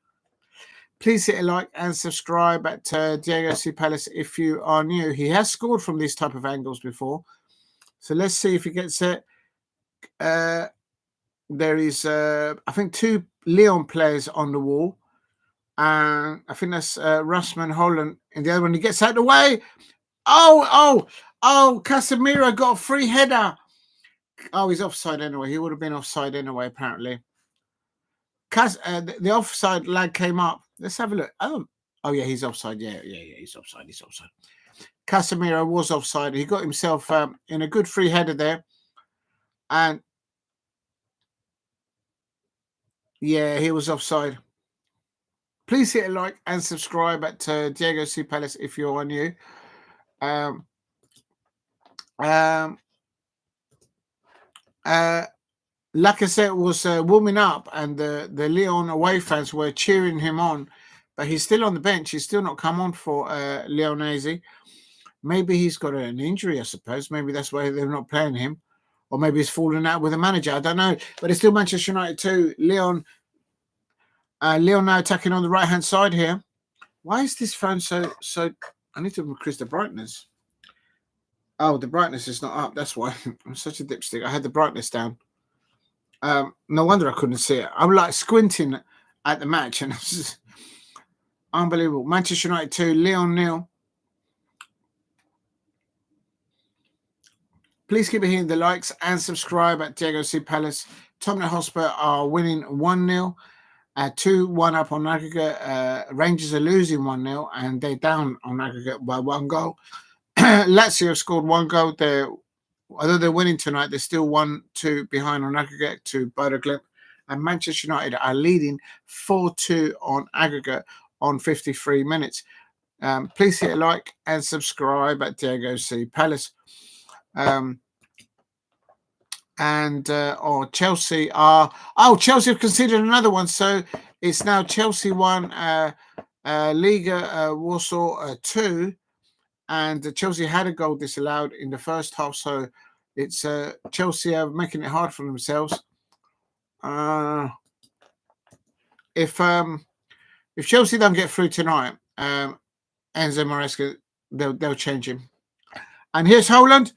Please hit a like and subscribe at Diogo Palace if you are new. He has scored from these type of angles before. So let's see if he gets it. There is, I think, 2 Lyon players on the wall. And I think that's Russman Holland. And the other one, he gets out of the way. Oh, Casemiro got a free header. Oh, he's offside anyway. He would have been offside anyway, apparently. The offside lag came up. Let's have a look. Oh yeah, he's offside. Yeah, he's offside. Casemiro was offside. He got himself in a good free header there. And Yeah, he was offside. Please hit a like and subscribe at Diogo C Palace if you're new. Um, um, Lacazette was warming up, and the Lyon away fans were cheering him on, but he's still on the bench. He's still not come on for LYONNAIS. Maybe he's got an injury, I suppose. Maybe that's why they're not playing him, or maybe he's fallen out with the manager. I don't know, but it's still Manchester United 2. Lyon now attacking on the right hand side here. Why is this phone so? I need to increase the brightness. Oh, the brightness is not up. That's why I'm such a dipstick. I had the brightness down. No wonder I couldn't see it. I'm like squinting at the match, and it's just unbelievable. Manchester United 2, Lyon 0. Please keep hitting the likes and subscribe at Diogo C Palace. Tottenham Hotspur are winning 1-0. 2-1 up on aggregate. Rangers are losing 1-0, and they're down on aggregate by 1 goal. Lazio scored 1 goal. Although they're winning tonight, they're still 1-2 behind on aggregate to Bodø Glimt. And Manchester United are leading 4-2 on aggregate on 53 minutes. Please hit a like and subscribe at Diogo C Palace. Chelsea are... Oh, Chelsea have conceded another one. So it's now Chelsea 1, Liga Warsaw 2. And Chelsea had a goal disallowed in the first half, so it's Chelsea are making it hard for themselves. If Chelsea don't get through tonight, Enzo Maresca, they'll change him. And here's Haaland.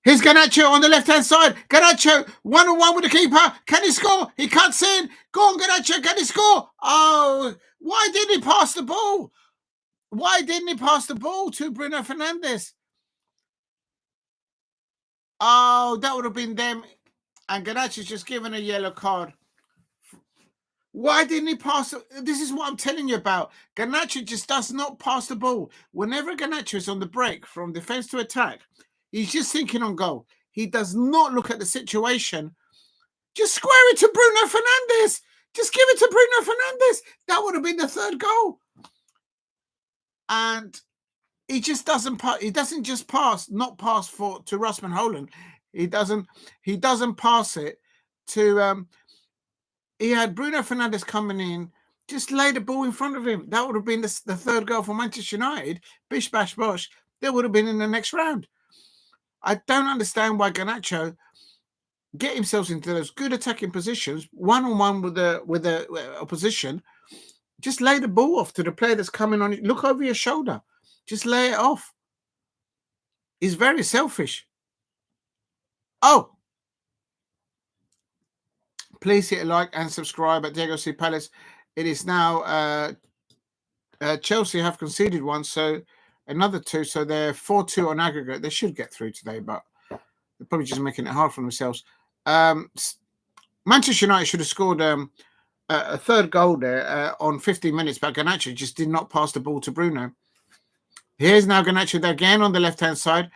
Here's Garnacho on the left-hand side. Garnacho, 1-on-1 with the keeper. Can he score? He cuts in. Go on, Garnacho. Can he score? Oh, why didn't he pass the ball? Why didn't he pass the ball to Bruno Fernandes? Oh, that would have been them. And Garnacho's just given a yellow card. Why didn't he pass? This is what I'm telling you about. Garnacho just does not pass the ball. Whenever Garnacho is on the break from defense to attack, he's just thinking on goal. He does not look at the situation. Just square it to Bruno Fernandes. Just give it to Bruno Fernandes. That would have been the 3rd goal. And he just doesn't pass. He doesn't just pass, not pass to Rasmus Haaland. He doesn't pass it to he had Bruno Fernandes coming in, just lay the ball in front of him. That would have been the 3rd goal for Manchester United. Bish bash bosh. They would have been in the next round. I don't understand why Garnacho get himself into those good attacking positions, 1-on-1 with the opposition. Just lay the ball off to the player that's coming on. Look over your shoulder. Just lay it off. He's very selfish. Oh. Please hit a like and subscribe at Diogo C Palace. It is now Chelsea have conceded 1, so another 2. So they're 4-2 on aggregate. They should get through today, but they're probably just making it hard for themselves. Manchester United should have scored a 3rd goal there on 15 minutes, but Garnacho just did not pass the ball to Bruno. Here's now Garnacho again on the left-hand side.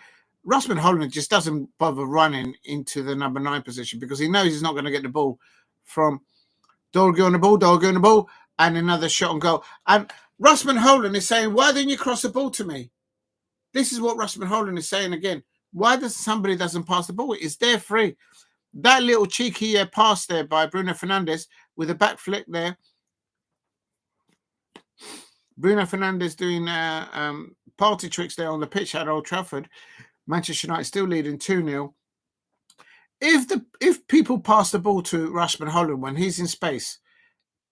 Rasmus Haaland just doesn't bother running into the number 9 position because he knows he's not going to get the ball from Diogo on the ball, and another shot on goal. And Rasmus Haaland is saying, why didn't you cross the ball to me? This is what Rasmus Haaland is saying again. Why does somebody doesn't pass the ball? It's there free. That little cheeky pass there by Bruno Fernandes with a back flick there. Bruno Fernandes doing party tricks there on the pitch at Old Trafford. Manchester United still leading 2-0. If people pass the ball to Rasmus Haaland when he's in space,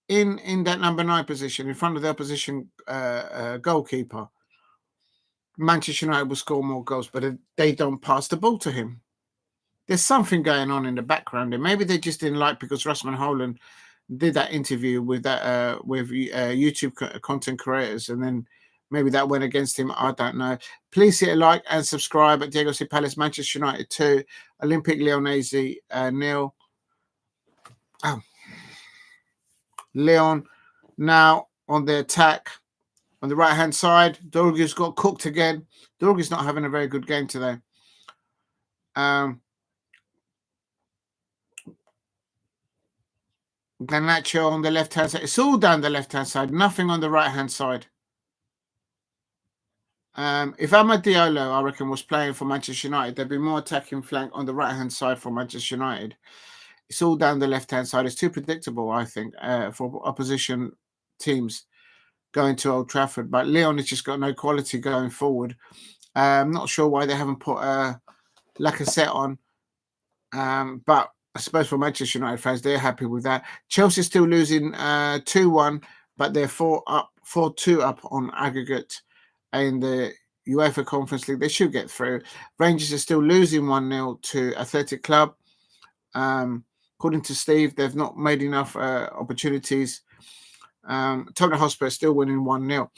in that number 9 position, in front of the opposition goalkeeper, Manchester United will score more goals, but they don't pass the ball to him. There's something going on in the background there. Maybe they just didn't like because Rasmus Haaland did that interview with YouTube content creators, and then maybe that went against him. I don't know. Please hit a like and subscribe at Diogo C Palace. Manchester United 2, Olympique Lyonnais 0. Oh. Lyon now on the attack on the right hand side. Diogo's got cooked again. Diogo's not having a very good game today. Garnacho on the left-hand side. It's all down the left-hand side. Nothing on the right-hand side. If Amad Diallo, I reckon, was playing for Manchester United, there'd be more attacking flank on the right-hand side for Manchester United. It's all down the left-hand side. It's too predictable, I think, for opposition teams going to Old Trafford. But Lyon has just got no quality going forward. I'm not sure why they haven't put Lacazette on. But I suppose for Manchester United fans, they're happy with that. Chelsea's still losing 2-1, but they're 4-2 up on aggregate in the UEFA Conference League. They should get through. Rangers are still losing 1-0 to Athletic Club. According to Steve, they've not made enough opportunities. Tottenham Hotspur is still winning 1-0.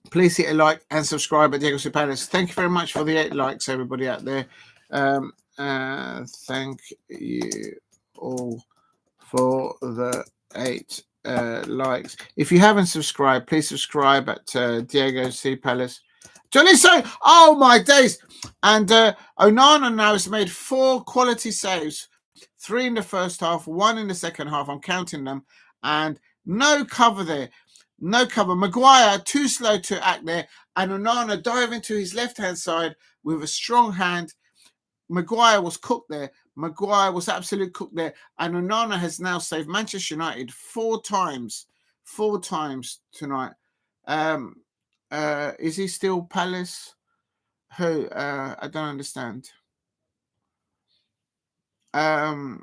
Please hit a like and subscribe at Diogo Palace. Thank you very much for the 8 likes, everybody out there. Thank you all for the 8 likes. If you haven't subscribed, please subscribe at Diogo C. Palace. Johnny, sorry. Oh my days. And Onana now has made 4 quality saves. 3 in the first half, 1 in the second half. I'm counting them. And no cover there. No cover. Maguire too slow to act there. And Onana diving to his left-hand side with a strong hand. Maguire was cooked there. Maguire was absolutely cooked there. And Onana has now saved Manchester United 4 times. 4 times tonight. Is he still Palace? Who? I don't understand. I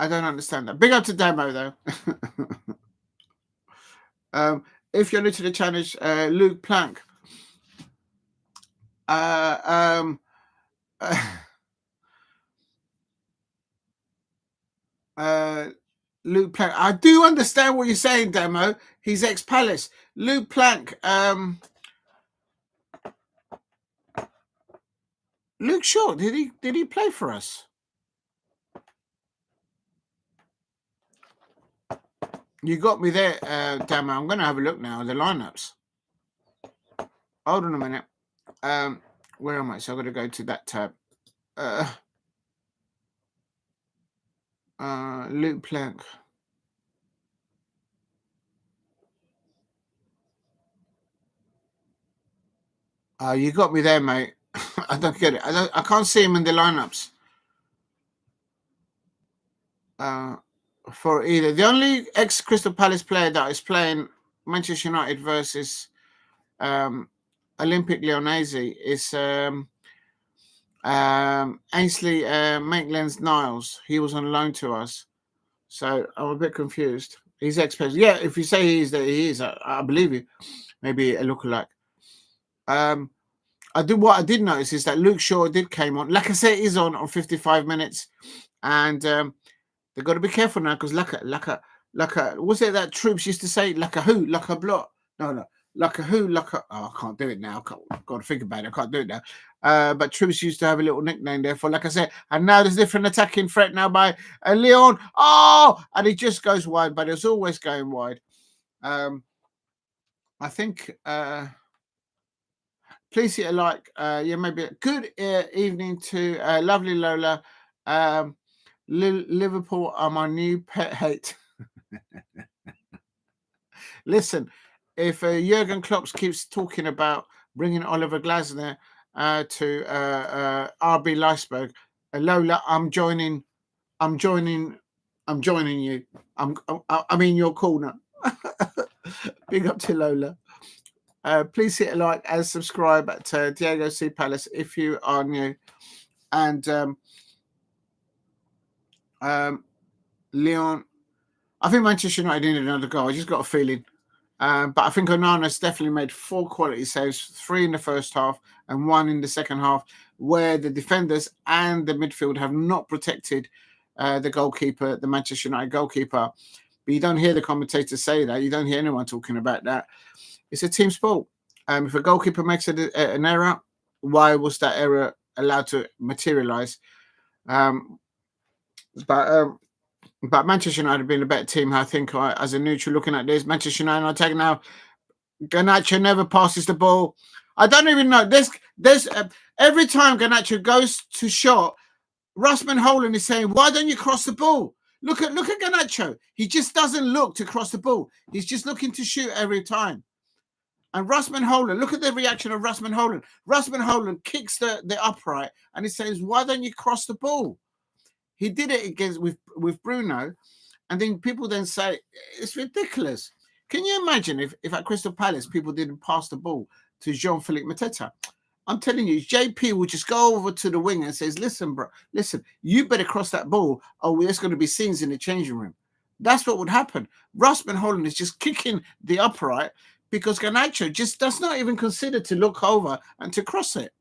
don't understand that. Big up to Demo, though. If you're new to the channel, Luke Plank. Luke Plank. I do understand what you're saying, Demo. He's ex-Palace. Luke Plank. Luke Shaw. Did he play for us? You got me there, Demo. I'm going to have a look now at the lineups. Hold on a minute. Where am I? So I'm going to go to that tab. Luke Plank. You got me there, mate. I don't get it. I can't see him in the lineups. For either. The only ex-Crystal Palace player that is playing Manchester United versus Olympique Lyonnais is Ainsley Maitland-Niles. He was on loan to us. So I'm a bit confused. He's ex-Palace. Yeah, if you say he is. I believe you. Maybe a lookalike. What I did notice is that Luke Shaw came on. Lacazette is on 55 minutes. And they've got to be careful now because Laka, was it that Troops used to say Laka who? Laka blot? No. Laka who? Laka. Oh, I can't do it now. I've got to think about it. I can't do it now. But Troops used to have a little nickname there for Lacazette. And now there's different attacking threat now by Lyon. Oh! And he just goes wide, but it's always going wide. I think... please hit a like. Yeah, maybe. Good evening to lovely Lola. Liverpool are my new pet hate. Listen, if Jurgen Klopp keeps talking about bringing Oliver Glasner to RB Leipzig, Lola, I'm joining you. I'm in your corner. Big up to Lola. Please hit a like and subscribe at Diogo C. Palace if you are new. And Lyon, I think Manchester United needed another goal. I just got a feeling. But I think Onana's definitely made 4 quality saves, 3 in the first half and 1 in the second half, where the defenders and the midfield have not protected the goalkeeper, the Manchester United goalkeeper. But you don't hear the commentators say that. You don't hear anyone talking about that. It's a team sport. If a goalkeeper makes an error, why was that error allowed to materialise? But Manchester United have been a better team, I think, as a neutral looking at this. Manchester United are taking now. Garnacho never passes the ball. I don't even know. There's every time Garnacho goes to shot, Rasmus Holland is saying, why don't you cross the ball? Look at Garnacho. He just doesn't look to cross the ball. He's just looking to shoot every time. And Rasmus Højlund, look at the reaction of Rasmus Højlund. Rasmus Højlund kicks the upright and he says, "Why don't you cross the ball?" He did it against with Bruno, and then people then say it's ridiculous. Can you imagine if at Crystal Palace people didn't pass the ball to Jean-Philippe Mateta? I'm telling you, JP will just go over to the wing and says, "Listen, bro, listen, you better cross that ball, or there's going to be scenes in the changing room." That's what would happen. Rasmus Højlund is just kicking the upright because Garnacho just does not even consider to look over and to cross it.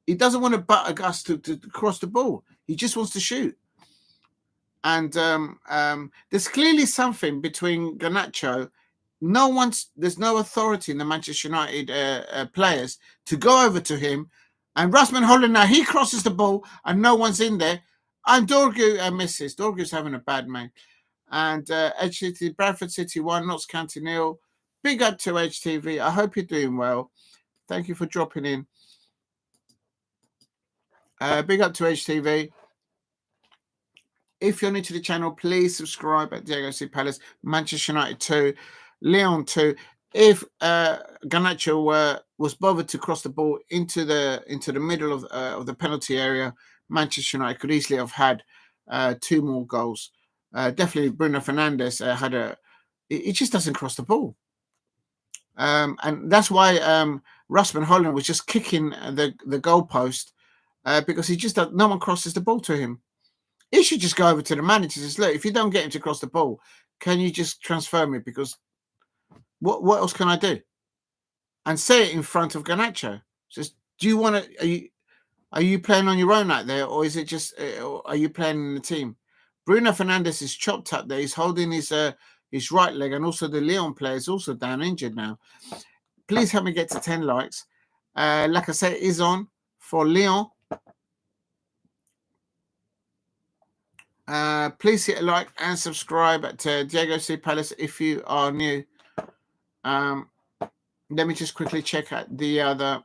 He doesn't want to butt a Gus to cross the ball. He just wants to shoot. And there's clearly something between Garnacho. There's no authority in the Manchester United players to go over to him. And Rasmus Højlund, now he crosses the ball and no one's in there. And Diogo misses. Diogo's having a bad man. And HTV, Bradford City 1, Notts County 0. Big up to HTV. I hope you're doing well. Thank you for dropping in. Big up to HTV. If you're new to the channel, please subscribe at Diego C. Palace, Manchester United 2, Lyon 2. If Garnacho was bothered to cross the ball into the middle of the penalty area, Manchester United could easily have had 2 more goals. Definitely Bruno Fernandes had he just doesn't cross the ball. And that's why Rasmus Højlund was just kicking the goalpost because no one crosses the ball to him. He should just go over to the manager and say, "Look, if you don't get him to cross the ball, can you just transfer me? Because what else can I do?" And say it in front of Garnacho. Says, "Do you want to? Are you playing on your own out there, or is it just? Are you playing in the team?" Bruno Fernandes is chopped up there. He's holding his right leg, and also the Lyon player is also down injured now. Please help me get to 10 likes. Like I said, it is on for Lyon. Please hit a like and subscribe to Diego C. Palace if you are new. Let me just quickly check out the other.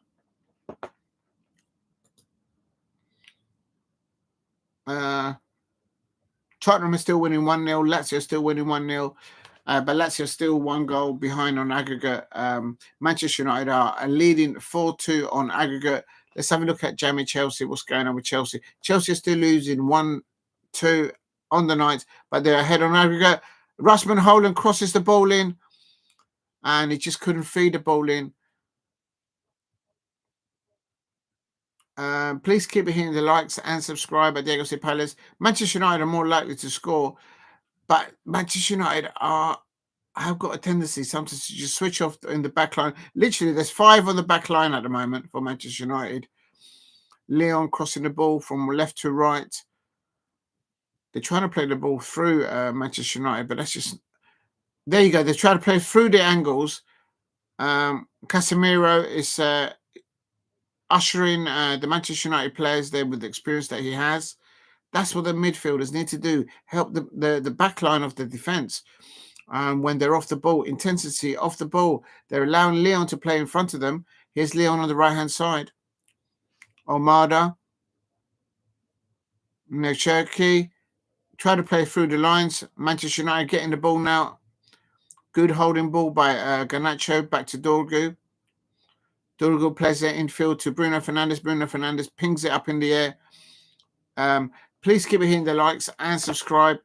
Tottenham is still winning 1-0. Lazio is still winning 1-0. But Lazio is still 1 goal behind on aggregate. Manchester United are leading 4-2 on aggregate. Let's have a look at Jamie Chelsea. What's going on with Chelsea? Chelsea is still losing 1-2 on the night, but they're ahead on aggregate. Rasmus Højlund crosses the ball in, and he just couldn't feed the ball in. Please keep hitting the likes and subscribe at Diego C. Palace. Manchester United are more likely to score, but Manchester United have got a tendency sometimes to just switch off in the back line. Literally, there's 5 on the back line at the moment for Manchester United. Lyon crossing the ball from left to right. They're trying to play the ball through Manchester United, but that's just... There you go. They're trying to play through the angles. Casemiro is ushering the Manchester United players there with the experience that he has. That's what the midfielders need to do. Help the back line of the defence. When they're off the ball, intensity off the ball. They're allowing Lyon to play in front of them. Here's Lyon on the right-hand side. Omada. Cherky. Try to play through the lines. Manchester United getting the ball now. Good holding ball by Garnacho. Back to Diogo. Diogo plays it infield to Bruno Fernandes. Bruno Fernandes pings it up in the air. Please keep hitting the likes and subscribe.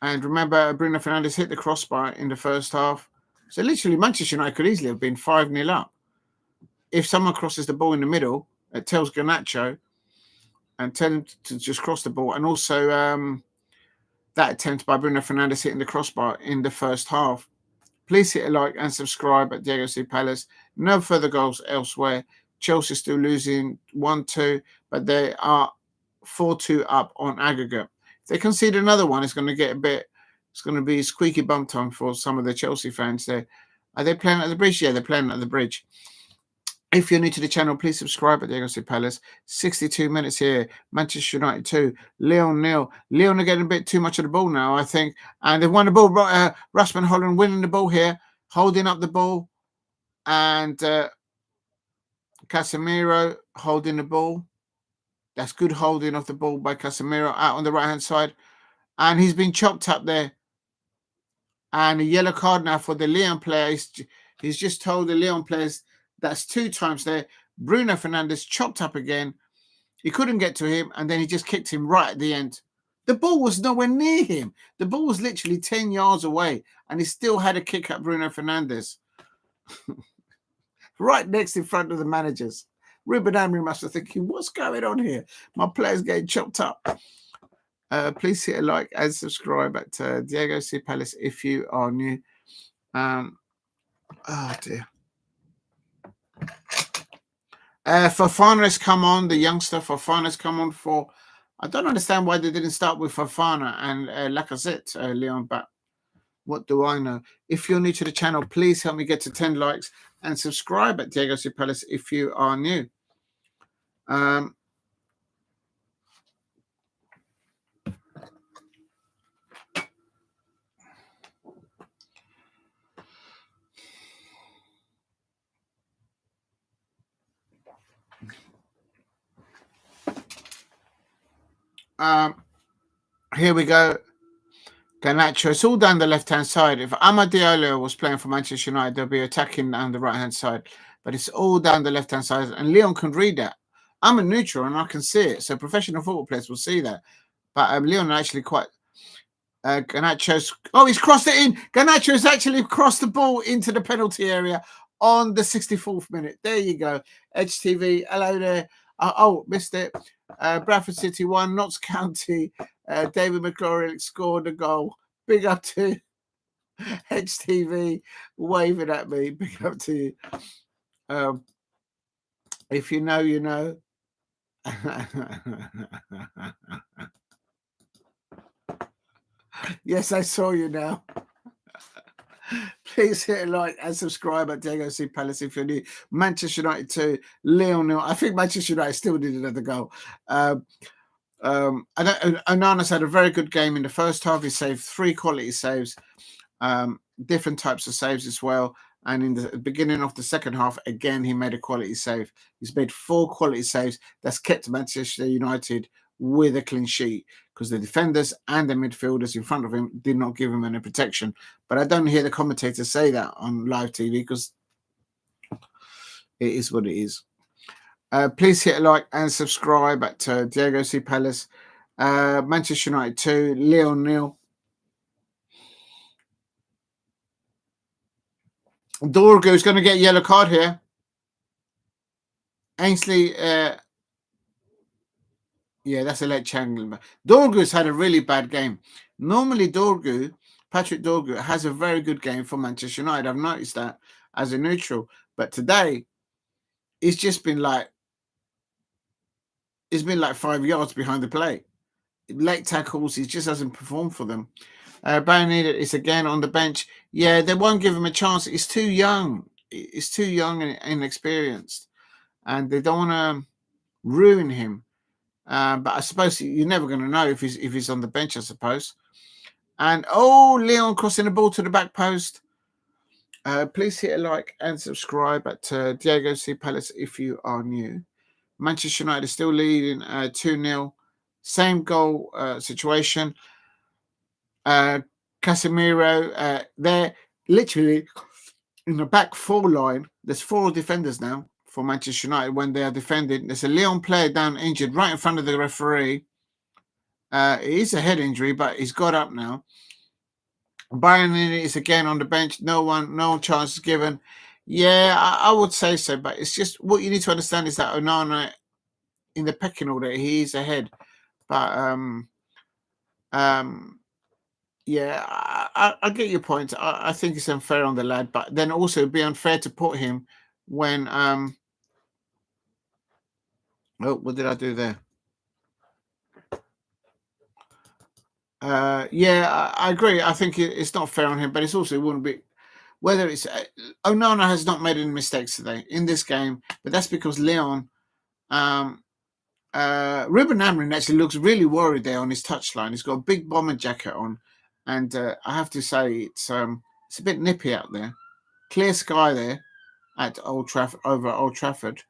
And remember, Bruno Fernandes hit the crossbar in the first half. So literally, Manchester United could easily have been 5-0 up. If someone crosses the ball in the middle, it tells Garnacho and tell him to just cross the ball. And also that attempt by Bruno Fernandes hitting the crossbar in the first half. Please hit a like and subscribe at Diego C. Palace. No further goals elsewhere. Chelsea still losing 1-2, but they are 4-2 up on aggregate. If they concede another one, it's going to get it's going to be squeaky bum time for some of the Chelsea fans there. Are they playing at the bridge? Yeah, they're playing at the bridge. If you're new to the channel, please subscribe at Diego C. Palace. 62 minutes here. Manchester United 2. Lyon 0. Lyon are getting a bit too much of the ball now, I think. And they've won the ball. Rasmus Højlund winning the ball here. Holding up the ball. And Casemiro holding the ball. That's good holding of the ball by Casemiro out on the right-hand side. and he's been chopped up there. And a yellow card now for the Lyon player. He's just told the Lyon players that's 2 times there. Bruno Fernandes chopped up again. He couldn't get to him, and then he just kicked him right at the end. The ball was nowhere near him. The ball was literally 10 yards away, and he still had a kick at Bruno Fernandes. Right next in front of the managers. Ruben Amorim must have thinking, what's going on here? My player's getting chopped up. Please hit a like and subscribe at Diego C. Palace if you are new. Oh, dear. Fofana has come on, the youngster Fofana has come on for... I don't understand why they didn't start with Fofana and Lacazette, Leon, but what do I know? If you're new to the channel, please help me get to 10 likes and subscribe at Diego C. Palace if you are new. Here we go. Garnacho, it's all down the left-hand side. If Amadiola was playing for Manchester United, they'll be attacking down the right-hand side. But it's all down the left-hand side. And Leon can read that. I'm a neutral and I can see it. So professional football players will see that. But Leon actually quite... Garnacho's... Oh, he's crossed it in. Garnacho's actually crossed the ball into the penalty area on the 64th minute. There you go. Edge TV, hello there. Missed it. Bradford City 1, Notts County. David McLaurin scored a goal. Big up to Edge TV waving at me. Big up to you. If you know, you know. Yes, I saw you now. Please hit a like and subscribe at Diego C. Palace if you're new. Manchester United 2, Lyon 0. I think Manchester United still did another goal. Onana's had a very good game in the first half. He saved 3 quality saves, different types of saves as well. And in the beginning of the second half, again, he made a quality save. He's made 4 quality saves. That's kept Manchester United with a clean sheet because the defenders and the midfielders in front of him did not give him any protection. But I don't hear the commentators say that on live TV because it is what it is. Please hit a like and subscribe at Diego C. Palace. Manchester United 2, Lyon 0. Diogo is going to get a yellow card here. Ainsley, yeah, that's a late channel. Diogo's had a really bad game. Normally, Patrick Diogo has a very good game for Manchester United. I've noticed that as a neutral. But today, it's just been like, 5 yards behind the play. Late tackles, he just hasn't performed for them. Barria is again on the bench. Yeah, they won't give him a chance. He's too young. He's too young and inexperienced. And they don't want to ruin him. But I suppose you're never going to know if he's on the bench, I suppose. And, Leon crossing the ball to the back post. Please hit a like and subscribe at Diego C. Palace if you are new. Manchester United is still leading 2-0. Same goal situation. Casemiro, they're literally in the back 4 line. There's 4 defenders now for Manchester United when they are defending. There's a Lyon player down injured right in front of the referee. It is a head injury, but he's got up now. Barria is again on the bench. No chance is given. Yeah, I would say so, but it's just what you need to understand is that Onana in the pecking order, he's ahead. But yeah, I get your point. I think it's unfair on the lad, but then also it'd be unfair to put him when what did I do there? Yeah, I agree. I think it's not fair on him, but it's also it wouldn't be whether it's Onana has not made any mistakes today in this game, but that's because Lyon, Ruben Amorim actually looks really worried there on his touchline. He's got a big bomber jacket on, and I have to say it's a bit nippy out there. Clear sky there at Old Trafford over Old Trafford.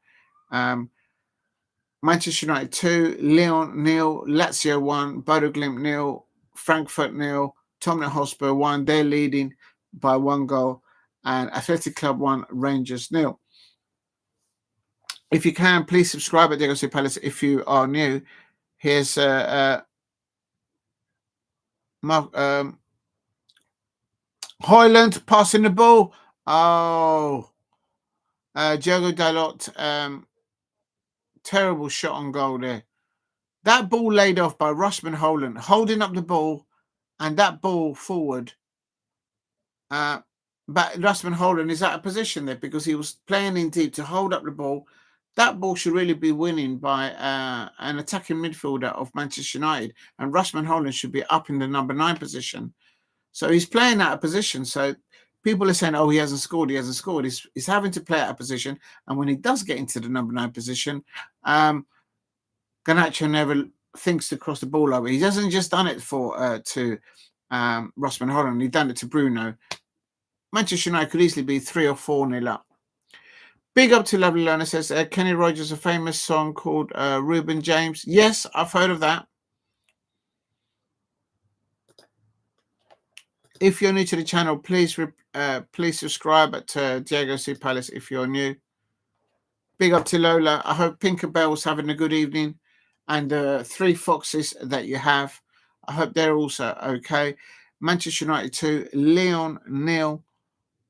Manchester United 2, Lyon 0, Lazio 1, Bodø Glimt 0, Frankfurt 0, Tottenham Hotspur 1. They're leading by 1 goal. And Athletic Club 1, Rangers 0. If you can, please subscribe at Diogo C Palace if you are new. Here's Højlund passing the ball. Oh, Diogo Dalot, terrible shot on goal there. That ball laid off by Rasmus Højlund, holding up the ball, and that ball forward. But Rasmus Højlund is out of position there because he was playing in deep to hold up the ball. That ball should really be winning by an attacking midfielder of Manchester United, and Rasmus Højlund should be up in the number 9 position. So he's playing out of position. So people are saying, "Oh, he hasn't scored. He hasn't scored." He's having to play out of position, and when he does get into the number 9 position, Garnacho never thinks to cross the ball over. He hasn't just done it to Rasmus Højlund. He's done it to Bruno. Manchester United could easily be 3 or 4-0 up. Big up to Lovely Learner says, Kenny Rogers, a famous song called Ruben James. Yes, I've heard of that. If you're new to the channel, please subscribe at Diogo C Palace if you're new. Big up to Lola. I hope Pinkerbell's having a good evening. And the 3 foxes that you have, I hope they're also okay. Manchester United 2, Lyon 0.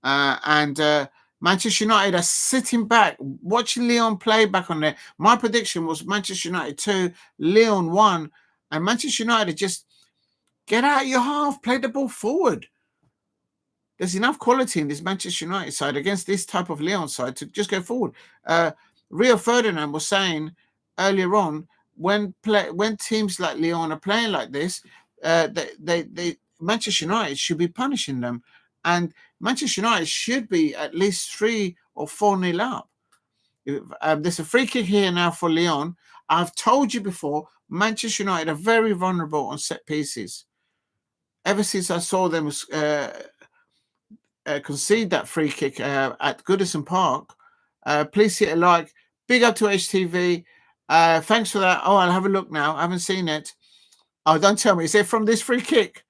And Manchester United are sitting back, watching Lyon play back on there. My prediction was Manchester United 2, Lyon 1. And Manchester United just get out of your half, play the ball forward. There's enough quality in this Manchester United side against this type of Lyon side to just go forward. Rio Ferdinand was saying earlier on, when teams like Lyon are playing like this, Manchester United should be punishing them. And Manchester United should be at least 3 or 4-0 up. There's a free kick here now for Lyon. I've told you before, Manchester United are very vulnerable on set pieces. Ever since I saw them concede that free kick at Goodison Park, please hit a like. Big up to HTV. Thanks for that. Oh, I'll have a look now. I haven't seen it. Oh, don't tell me. Is it from this free kick?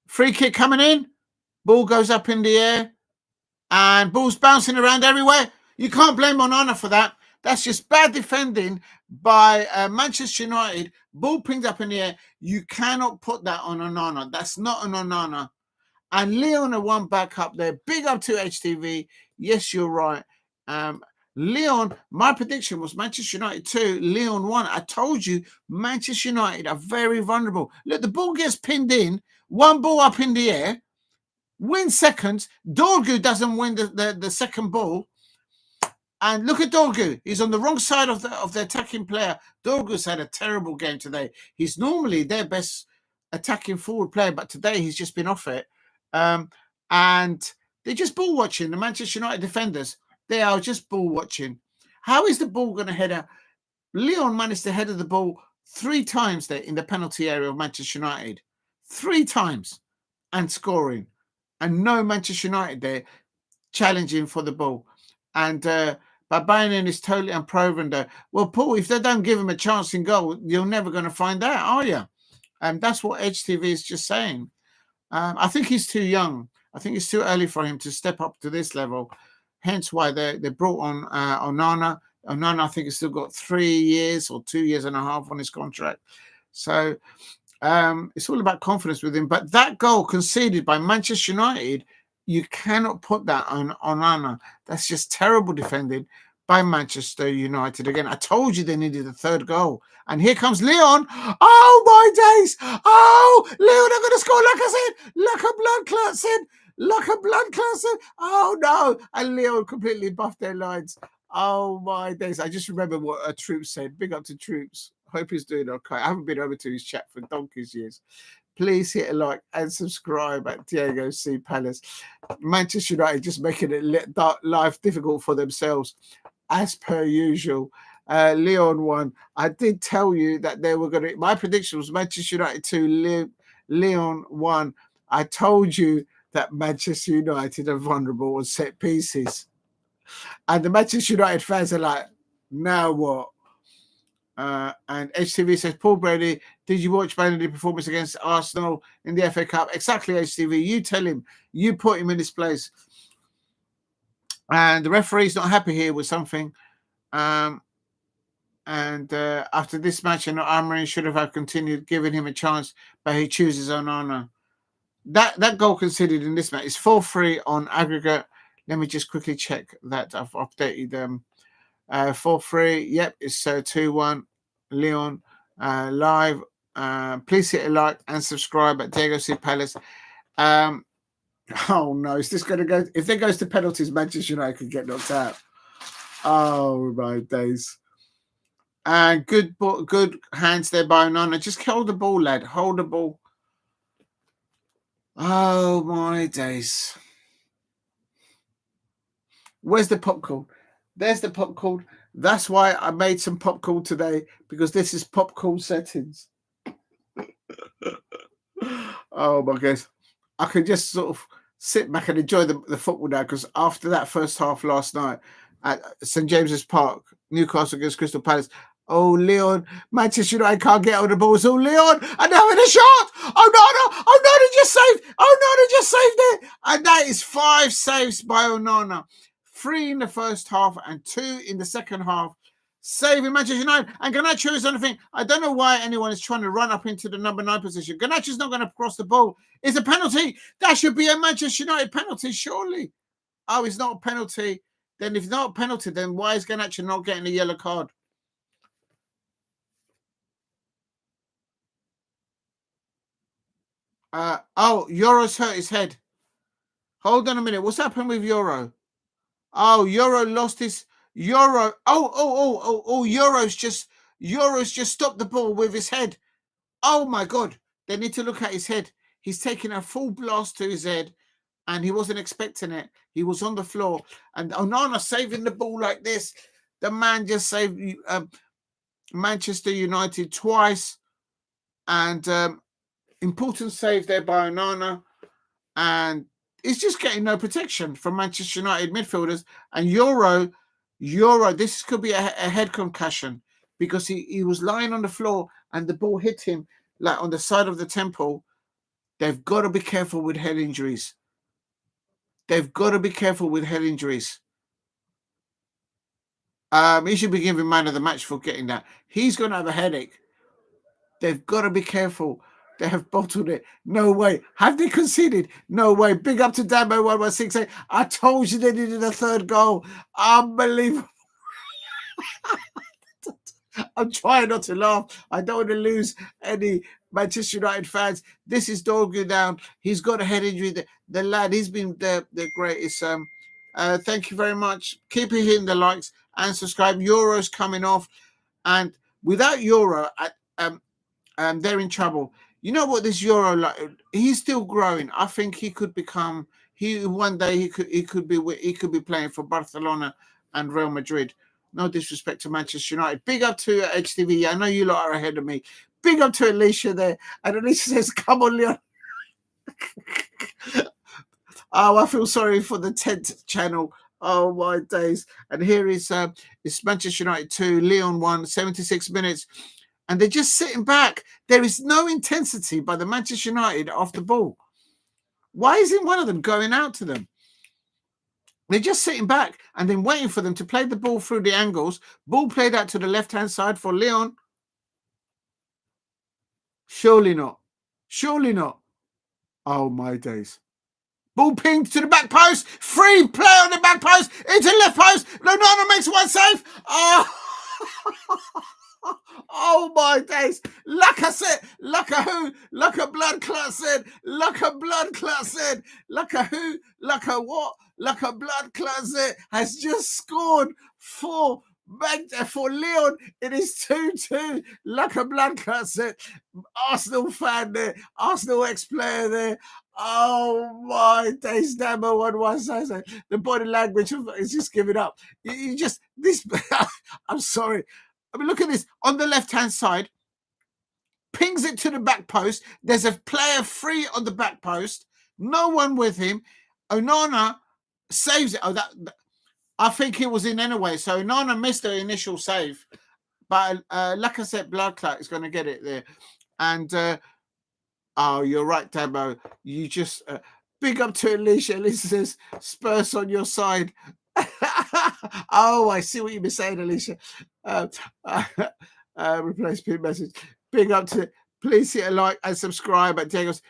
Free kick coming in. Ball goes up in the air. And ball's bouncing around everywhere. You can't blame Onana for that. That's just bad defending by Manchester United. Ball pinged up in the air. You cannot put that on Onana. That's not an Onana. And Lyon are 1 back up there. Big up to HTV. Yes, you're right. Lyon, my prediction was Manchester United 2, Lyon 1. I told you Manchester United are very vulnerable. Look, the ball gets pinned in. 1 ball up in the air. Win seconds. Diogo doesn't win the second ball. And look at Diogo. He's on the wrong side of the attacking player. Diogo's had a terrible game today. He's normally their best attacking forward player, but today he's just been off it. And they're just ball watching. The Manchester United defenders, they are just ball watching. How is the ball going to header? Lyon managed to header the ball 3 times there in the penalty area of Manchester United. 3 times and scoring. And no Manchester United there challenging for the ball. And Bayern is totally unproven there. Well, Paul, if they don't give him a chance in goal, you're never going to find out, are you? And that's what HTV is just saying. I think he's too young. I think it's too early for him to step up to this level. Hence why they brought on Onana. Onana, I think, has still got 3 years or 2 years and a half on his contract. So it's all about confidence with him. But that goal conceded by Manchester United, you cannot put that on Onana. That's just terrible defending by Manchester United. Again, I told you they needed a 3rd goal. And here comes Lyon. Oh, my days. Oh, Lyon are going to score, like I said. Like a blood clot said. Like a blood clot said. Oh, no. And Lyon completely buffed their lines. Oh, my days. I just remember what a Troops said. Big up to Troops. Hope he's doing okay. I haven't been over to his chat for donkey's years. Please hit a like and subscribe at Diogo C Palace. Manchester United just making it life difficult for themselves, as per usual. Lyon 1. I did tell you that they were going to. My prediction was Manchester United 2, Lyon 1. I told you that Manchester United are vulnerable on set pieces. And the Manchester United fans are like, now what? And HTV says, Paul Brady, did you watch Burnley's performance against Arsenal in the FA Cup? Exactly, HTV. You tell him. You put him in his place. And the referee's not happy here with something. And after this match, Amorim should have continued giving him a chance, but he chooses Onana. That goal conceded in this match is 4-3 on aggregate. Let me just quickly check that I've updated them. 4-3. Yep, it's 2-1. Lyon live. Please hit a like and subscribe at Diogo Palace. Oh no, is this going to go? If it goes to penalties, Manchester United could get knocked out. Oh my days. And good hands there by Onana. Just hold the ball, lad. Hold the ball. Oh my days. Where's the popcorn? There's the popcorn. That's why I made some popcorn today, because this is popcorn settings. Oh my gosh. I can just sort of sit back and enjoy the football now, because after that first half last night at St James's Park, Newcastle against Crystal Palace, oh, Lyon, Manchester United can't get on the balls. Oh, Lyon, and now in a shot. Onana just saved. Onana just saved it. And that is 5 saves by Onana. 3 in the first half and 2 in the second half. Saving Manchester United. And Garnacho is on the thing. I don't know why anyone is trying to run up into the number 9 position. Garnacho's not going to cross the ball. It's a penalty. That should be a Manchester United penalty, surely. Oh, it's not a penalty. Then if it's not a penalty, then why is Garnacho not getting a yellow card? Euro's hurt his head. Hold on a minute. What's happened with Euro? Oh, Euro lost his Euro. Euro's just stopped the ball with his head. Oh my God. They need to look at his head. He's taking a full blast to his head, and he wasn't expecting it. He was on the floor, and Onana saving the ball like this. The man just saved Manchester United twice, and important save there by Onana, and he's just getting no protection from Manchester United midfielders. And Euro, this could be a head concussion, because he was lying on the floor and the ball hit him like on the side of the temple. They've got to be careful with head injuries. They've got to be careful with head injuries. He should be given man of the match for getting that. He's going to have a headache. They've got to be careful. They have bottled it. No way. Have they conceded? No way. Big up to Dambo 1168. I told you they needed a third goal. Unbelievable. I'm trying not to laugh. I don't want to lose any Manchester United fans. This is Diogo down. He's got a head injury. The lad, he's been the greatest. Thank you very much. Keep hitting the likes and subscribe. Euro's coming off. And without Euro, they're in trouble. You know what, this Euro, he's still growing. I think he could become. One day he could be playing for Barcelona and Real Madrid. No disrespect to Manchester United. Big up to HTV. I know you lot are ahead of me. Big up to Alicia there. And Alicia says, "Come on, Leon." Oh, I feel sorry for the 10th channel. Oh my days. And here is it's Manchester United 2, Lyon 1, 76 minutes. And they're just sitting back. There is no intensity by the Manchester United off the ball. Why isn't one of them going out to them? They're just sitting back and then waiting for them to play the ball through the angles. Ball played out to the left-hand side for Lyon. Surely not. Surely not. Oh, my days. Ball pinged to the back post. Free play on the back post. Into the left post. Onana makes one save. Oh. Oh my days. Like I said, like a who, like a blood clot said, like a blood clot said, like a who, like a what, like a blood clot said, has just scored for Lyon. It is 2-2. Like a blood clot said. Arsenal fan there, Arsenal ex-player there. Oh my days, Dambo 1168. The body language is just giving up. You just this. I'm sorry. I mean, look at this. On the left-hand side, pings it to the back post. There's a player free on the back post. No one with him. Onana saves it. I think it was in anyway. So Onana missed the initial save. But like I said, blood clot is going to get it there. And oh, you're right, Dabo. You just big up to Alicia. Alicia says Spurs on your side. Oh, I see what you've been saying, Alicia. Replace pin message. Big up to, please hit a like and subscribe at Diego's.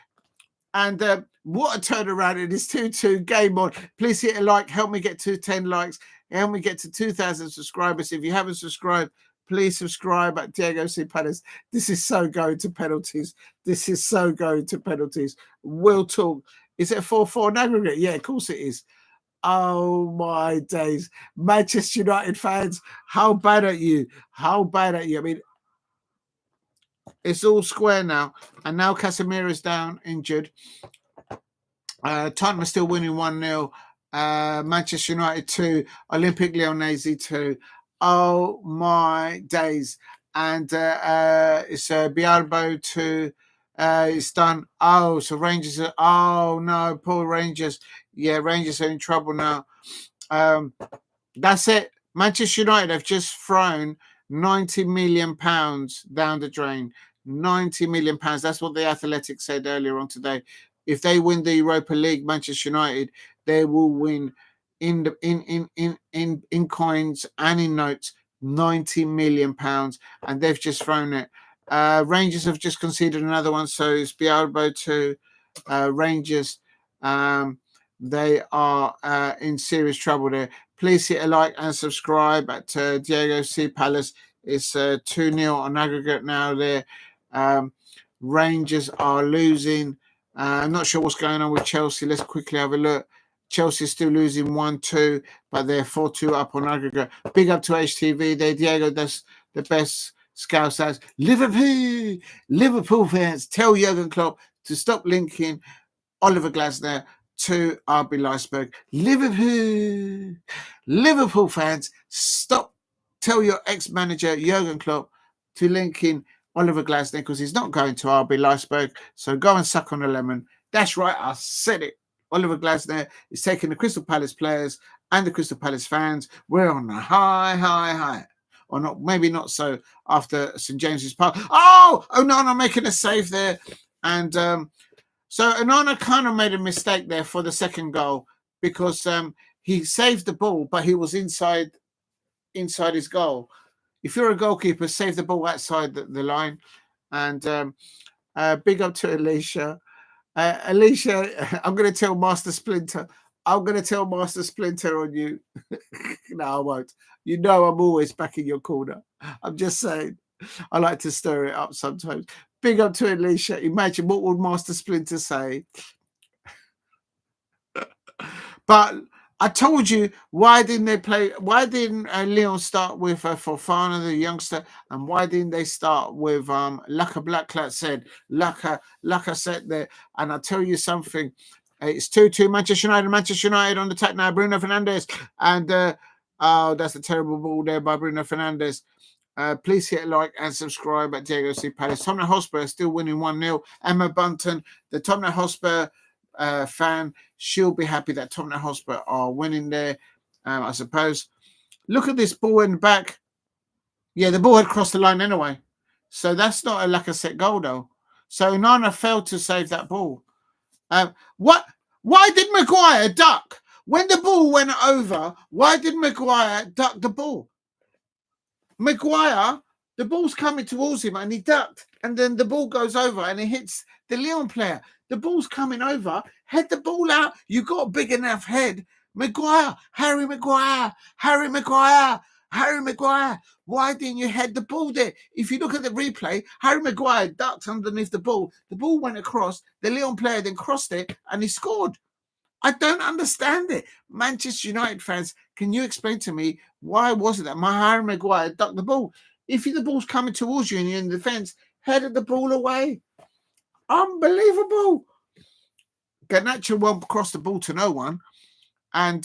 And what a turnaround it is. 2-2 game on. Please hit a like. Help me get to 10 likes. Help me get to 2,000 subscribers. If you haven't subscribed, please subscribe at Diego C. Palace. This is so going to penalties. This is so going to penalties. We'll talk. Is it a 4-4 in aggregate? Yeah, of course it is. Oh, my days. Manchester United fans, how bad are you? How bad are you? I mean, it's all square now. And now Casemiro's down, injured. Tottenham are still winning 1-0. Manchester United 2. Olympique Lyonnais 2. Oh, my days. And it's Bialbo 2. It's done. Oh, so Rangers are... Oh, no, poor Rangers. Yeah, Rangers are in trouble now. That's it. Manchester United have just thrown £90 million down the drain. £90 million. That's what the Athletic said earlier on today. If they win the Europa League, Manchester United, they will win in coins and in notes £90 million, and they've just thrown it. Rangers have just conceded another one, so it's Bialbo to Rangers. They are in serious trouble there. Please hit a like and subscribe at Diego C. Palace. It's 2-0 on aggregate now there. Rangers are losing. I'm not sure what's going on with Chelsea. Let's quickly have a look. Chelsea's still losing 1-2, but they're 4-2 up on aggregate. Big up to HTV there. Diego, that's the best scout size. Liverpool fans, tell Jurgen Klopp to stop linking Oliver Glasner to RB Leipzig. Liverpool fans, stop. Tell your ex-manager Jurgen Klopp to link in Oliver Glasner because he's not going to RB Leipzig. So go and suck on a lemon. That's right, I said it. Oliver Glasner is taking the Crystal Palace players and the Crystal Palace fans. We're on a high. Or not, maybe not so after St. James's Park. Oh, Onana making a save there. And so Onana kind of made a mistake there for the second goal because he saved the ball, but he was inside his goal. If you're a goalkeeper, save the ball outside the line. And big up to Alicia. Alicia, I'm going to tell Master Splinter. I'm going to tell Master Splinter on you. No, I won't. You know I'm always back in your corner. I'm just saying. I like to stir it up sometimes. Big up to Alicia. Imagine what would Master Splinter say. But I told you, why didn't Lyon start with Fofana, the youngster, and why didn't they start with Laka Blackclat said, Laka said there, and I'll tell you something, it's 2-2 Manchester United on the attack now, Bruno Fernandes, and oh, that's a terrible ball there by Bruno Fernandes. Please hit a like and subscribe at Diego C. Palace. Tottenham Hotspur still winning 1-0. Emma Bunton, the Tottenham Hotspur fan, she'll be happy that Tottenham Hotspur are winning there, I suppose. Look at this ball in the back. Yeah, the ball had crossed the line anyway. So that's not a Lacazette goal, though. So Onana failed to save that ball. Why did Maguire duck? When the ball went over, why did Maguire duck the ball? Maguire, the ball's coming towards him and he ducked. And then the ball goes over and it hits the Lyon player. The ball's coming over. Head the ball out. You got a big enough head. Harry Maguire. Why didn't you head the ball there? If you look at the replay, Harry Maguire ducked underneath the ball. The ball went across. The Lyon player then crossed it and he scored. I don't understand it. Manchester United fans, can you explain to me why was it that Harry Maguire ducked the ball? If the ball's coming towards you and you're in the defence, headed the ball away. Unbelievable. Garnacho won't cross the ball to no one. And,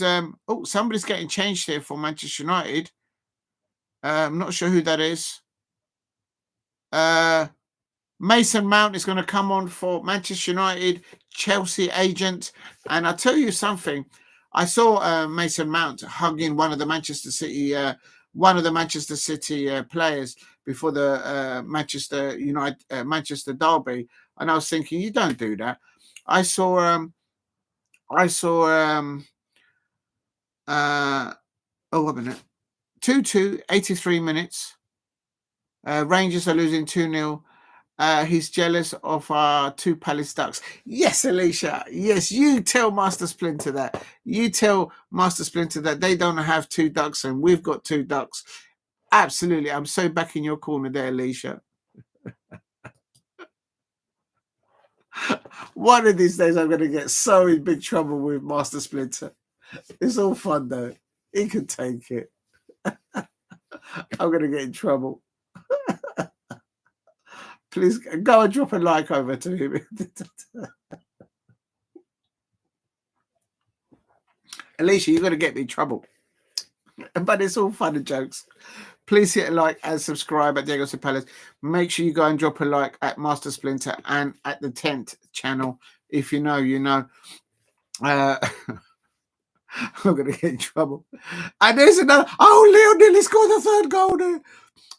somebody's getting changed here for Manchester United. I'm not sure who that is. Mason Mount is going to come on for Manchester United, Chelsea agent. And I'll tell you something. I saw Mason Mount hugging one of the Manchester City one of the Manchester City players before the Manchester derby, and I was thinking, you don't do that. I saw 1 minute, 2-2, 83 minutes. Rangers are losing 2-0. He's jealous of our 2 Palace Ducks. Yes, Alicia. Yes, you tell Master Splinter that. You tell Master Splinter that they don't have 2 ducks and we've got 2 ducks. Absolutely. I'm so back in your corner there, Alicia. One of these days I'm going to get so in big trouble with Master Splinter. It's all fun, though. He can take it. I'm going to get in trouble. Please go and drop a like over to him. Alicia, you're going to get me in trouble. But it's all fun and jokes. Please hit a like and subscribe at Diogo Palace. Make sure you go and drop a like at Master Splinter and at the 10th channel. If you know, you know. I'm going to get in trouble. And there's another. Oh, Leon nearly scored the 3rd goal there.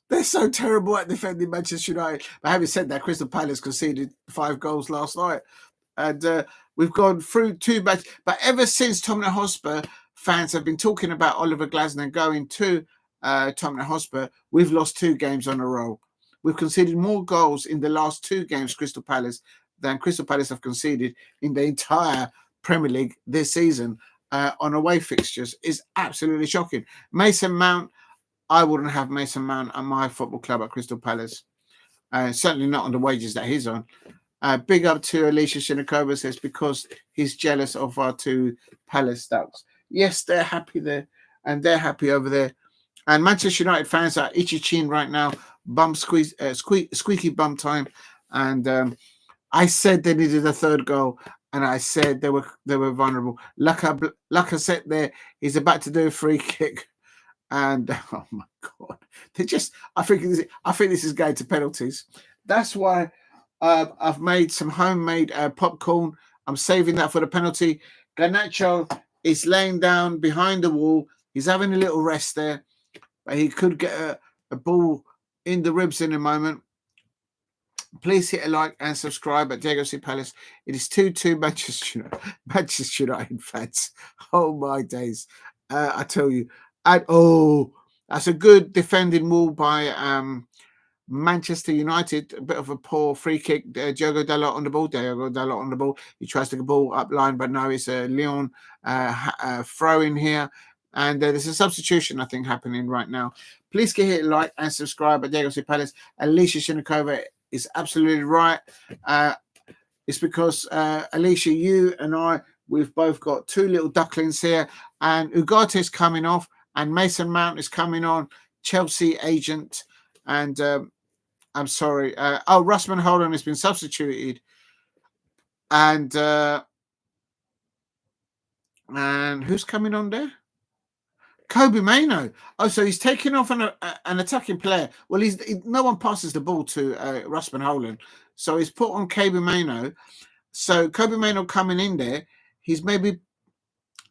They're so terrible at defending Manchester United. But having said that, Crystal Palace conceded 5 goals last night. And we've gone through 2 matches. But ever since Tottenham Hotspur fans have been talking about Oliver Glasner going to Tottenham Hotspur, we've lost 2 games on a row. We've conceded more goals in the last 2 games, Crystal Palace, than Crystal Palace have conceded in the entire Premier League this season on away fixtures. Is absolutely shocking. Mason Mount, I wouldn't have Mason Mount at my football club at Crystal Palace. Certainly not on the wages that he's on. Big up to Alicia Shinikova, says, because he's jealous of our 2 Palace Ducks. Yes, they're happy there, and they're happy over there. And Manchester United fans are itchy chin right now, squeaky bum time. And I said they needed a 3rd goal, and I said they were vulnerable. Laka said there, he's about to do a free kick. And oh my God, I think this is going to penalties. That's why I've made some homemade popcorn. I'm saving that for the penalty. Garnacho is laying down behind the wall. He's having a little rest there, but he could get a ball in the ribs in a moment. Please hit a like and subscribe at Diogo Palace. It is 2-2 Manchester United fans. Oh my days! I tell you. And that's a good defending wall by Manchester United. A bit of a poor free kick. Diogo Dalot on the ball. He tries to get the ball up line, but no, it's a Lyon throw in here. And there's a substitution, I think, happening right now. Please hit a like and subscribe at Diogo Palace. Alicia Shinikova is absolutely right. It's because, Alicia, you and I, we've both got 2 little ducklings here. And Ugarte is coming off. And Mason Mount is coming on, Chelsea agent. And I'm sorry. Russman Holden has been substituted. And who's coming on there? Kobe Mainoo. Oh, so he's taking off an attacking player. Well, no one passes the ball to Russman Holden. So he's put on Kobe Mainoo. So Kobe Mainoo coming in there, he's maybe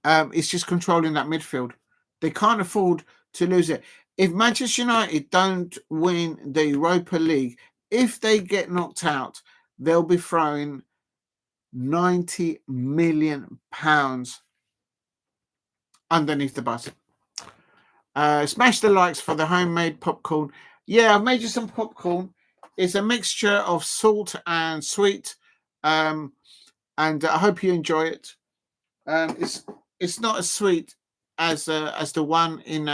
it's just controlling that midfield. They can't afford to lose it. If Manchester United don't win the Europa League, if they get knocked out, they'll be throwing £90 million underneath the bus. Smash the likes for the homemade popcorn. Yeah, I've made you some popcorn. It's a mixture of salt and sweet. And I hope you enjoy it. It's not as sweet as the one in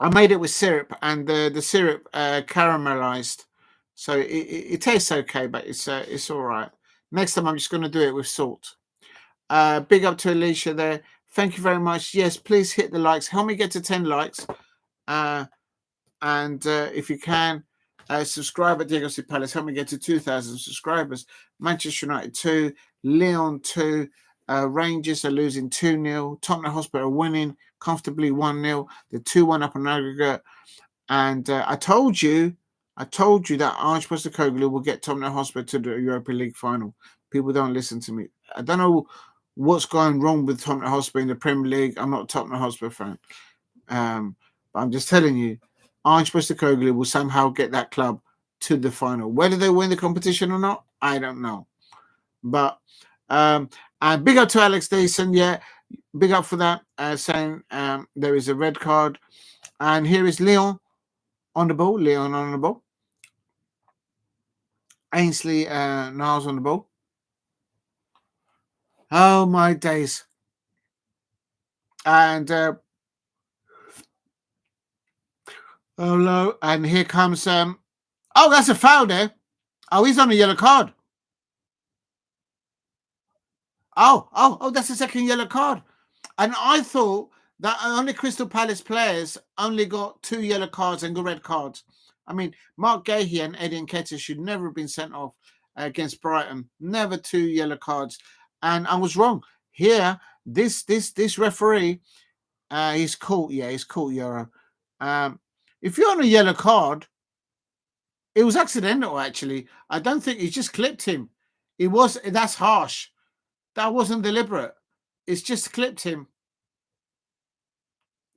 I made it with syrup, and the syrup caramelized, so it tastes okay, but it's all right. Next time I'm just going to do it with salt. Big up to Alicia there. Thank you very much. Yes, please hit the likes. Help me get to 10 likes. And if you can, subscribe at Diogo Palace. Help me get to 2,000 subscribers. Manchester United 2, Lyon 2. Rangers are losing 2-0. Tottenham Hotspur are winning comfortably 1-0. They're 2-1 up on aggregate. And I told you that Ange Postecoglou will get Tottenham Hotspur to the Europa League final. People don't listen to me. I don't know what's going wrong with Tottenham Hotspur in the Premier League. I'm not a Tottenham Hotspur fan. But I'm just telling you, Ange Postecoglou will somehow get that club to the final. Whether they win the competition or not, I don't know. But and big up to Alex Dazn, yeah, big up for that, saying there is a red card. And here is Lyon on the ball. Lyon on the ball. Ainsley Niles on the ball. Oh my days. And oh no, and here comes oh, that's a foul there. Oh, he's on a yellow card. Oh, that's a second yellow card. And I thought that only Crystal Palace players only got 2 yellow cards and red cards. I mean, Mark Gahey and Eddie Nketiah should never have been sent off against Brighton. Never 2 yellow cards. And I was wrong. Here, this referee, he's caught. Yeah, he's caught, Euro. If you're on a yellow card, it was accidental, actually. I don't think he just clipped him. That's harsh. That wasn't deliberate. It's just clipped him.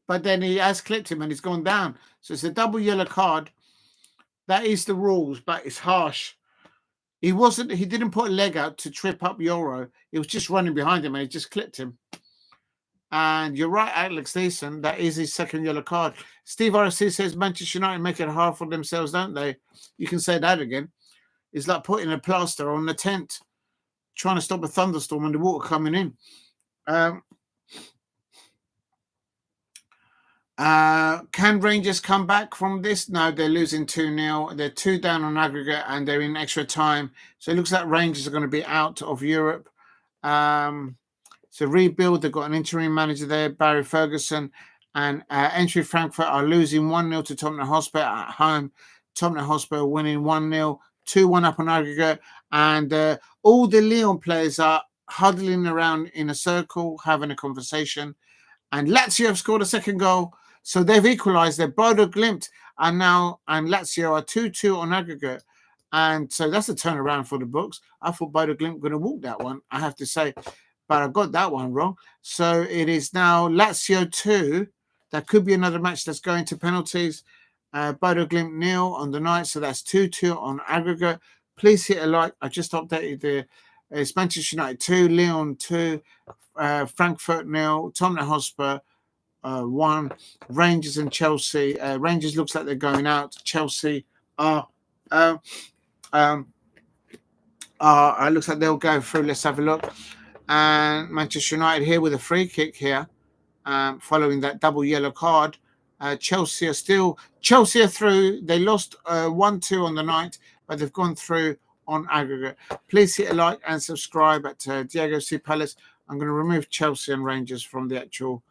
But then he has clipped him and he's gone down. So it's a double yellow card. That is the rules, but it's harsh. He didn't put a leg out to trip up Euro. He was just running behind him and he just clipped him. And you're right, Alex Dazn, that is his second yellow card. Steve RC says Manchester United make it hard for themselves, don't they? You can say that again. It's like putting a plaster on the tent, trying to stop a thunderstorm and the water coming in. Can Rangers come back from this? No, they're losing 2-0. They're 2 down on aggregate and they're in extra time. So it looks like Rangers are going to be out of Europe. So rebuild, they've got an interim manager there, Barry Ferguson, and entry Frankfurt are losing 1-0 to Tottenham Hotspur at home. Tottenham Hotspur winning 1-0, 2-1 up on aggregate, and all the Lyon players are huddling around in a circle, having a conversation. And Lazio have scored a second goal, so they've equalised. They're Bodø, Glimt, and Lazio are 2-2 on aggregate. And so that's a turnaround for the books. I thought Bodø Glimt were going to walk that one, I have to say. But I got that one wrong. So it is now Lazio 2. That could be another match that's going to penalties. Bodø Glimt 0 on the night. So that's 2-2 on aggregate. Please hit a like. I just updated it's Manchester United 2, Lyon 2, Frankfurt 0, Tottenham Hotspur 1, Rangers and Chelsea. Rangers looks like they're going out. Chelsea are it looks like they'll go through. Let's have a look. And Manchester United here with a free kick here, following that double yellow card. Chelsea are through. They lost 1-2 on the night, but they've gone through on aggregate. Please hit a like and subscribe at Diogo C. Palace. I'm going to remove Chelsea and Rangers from the actual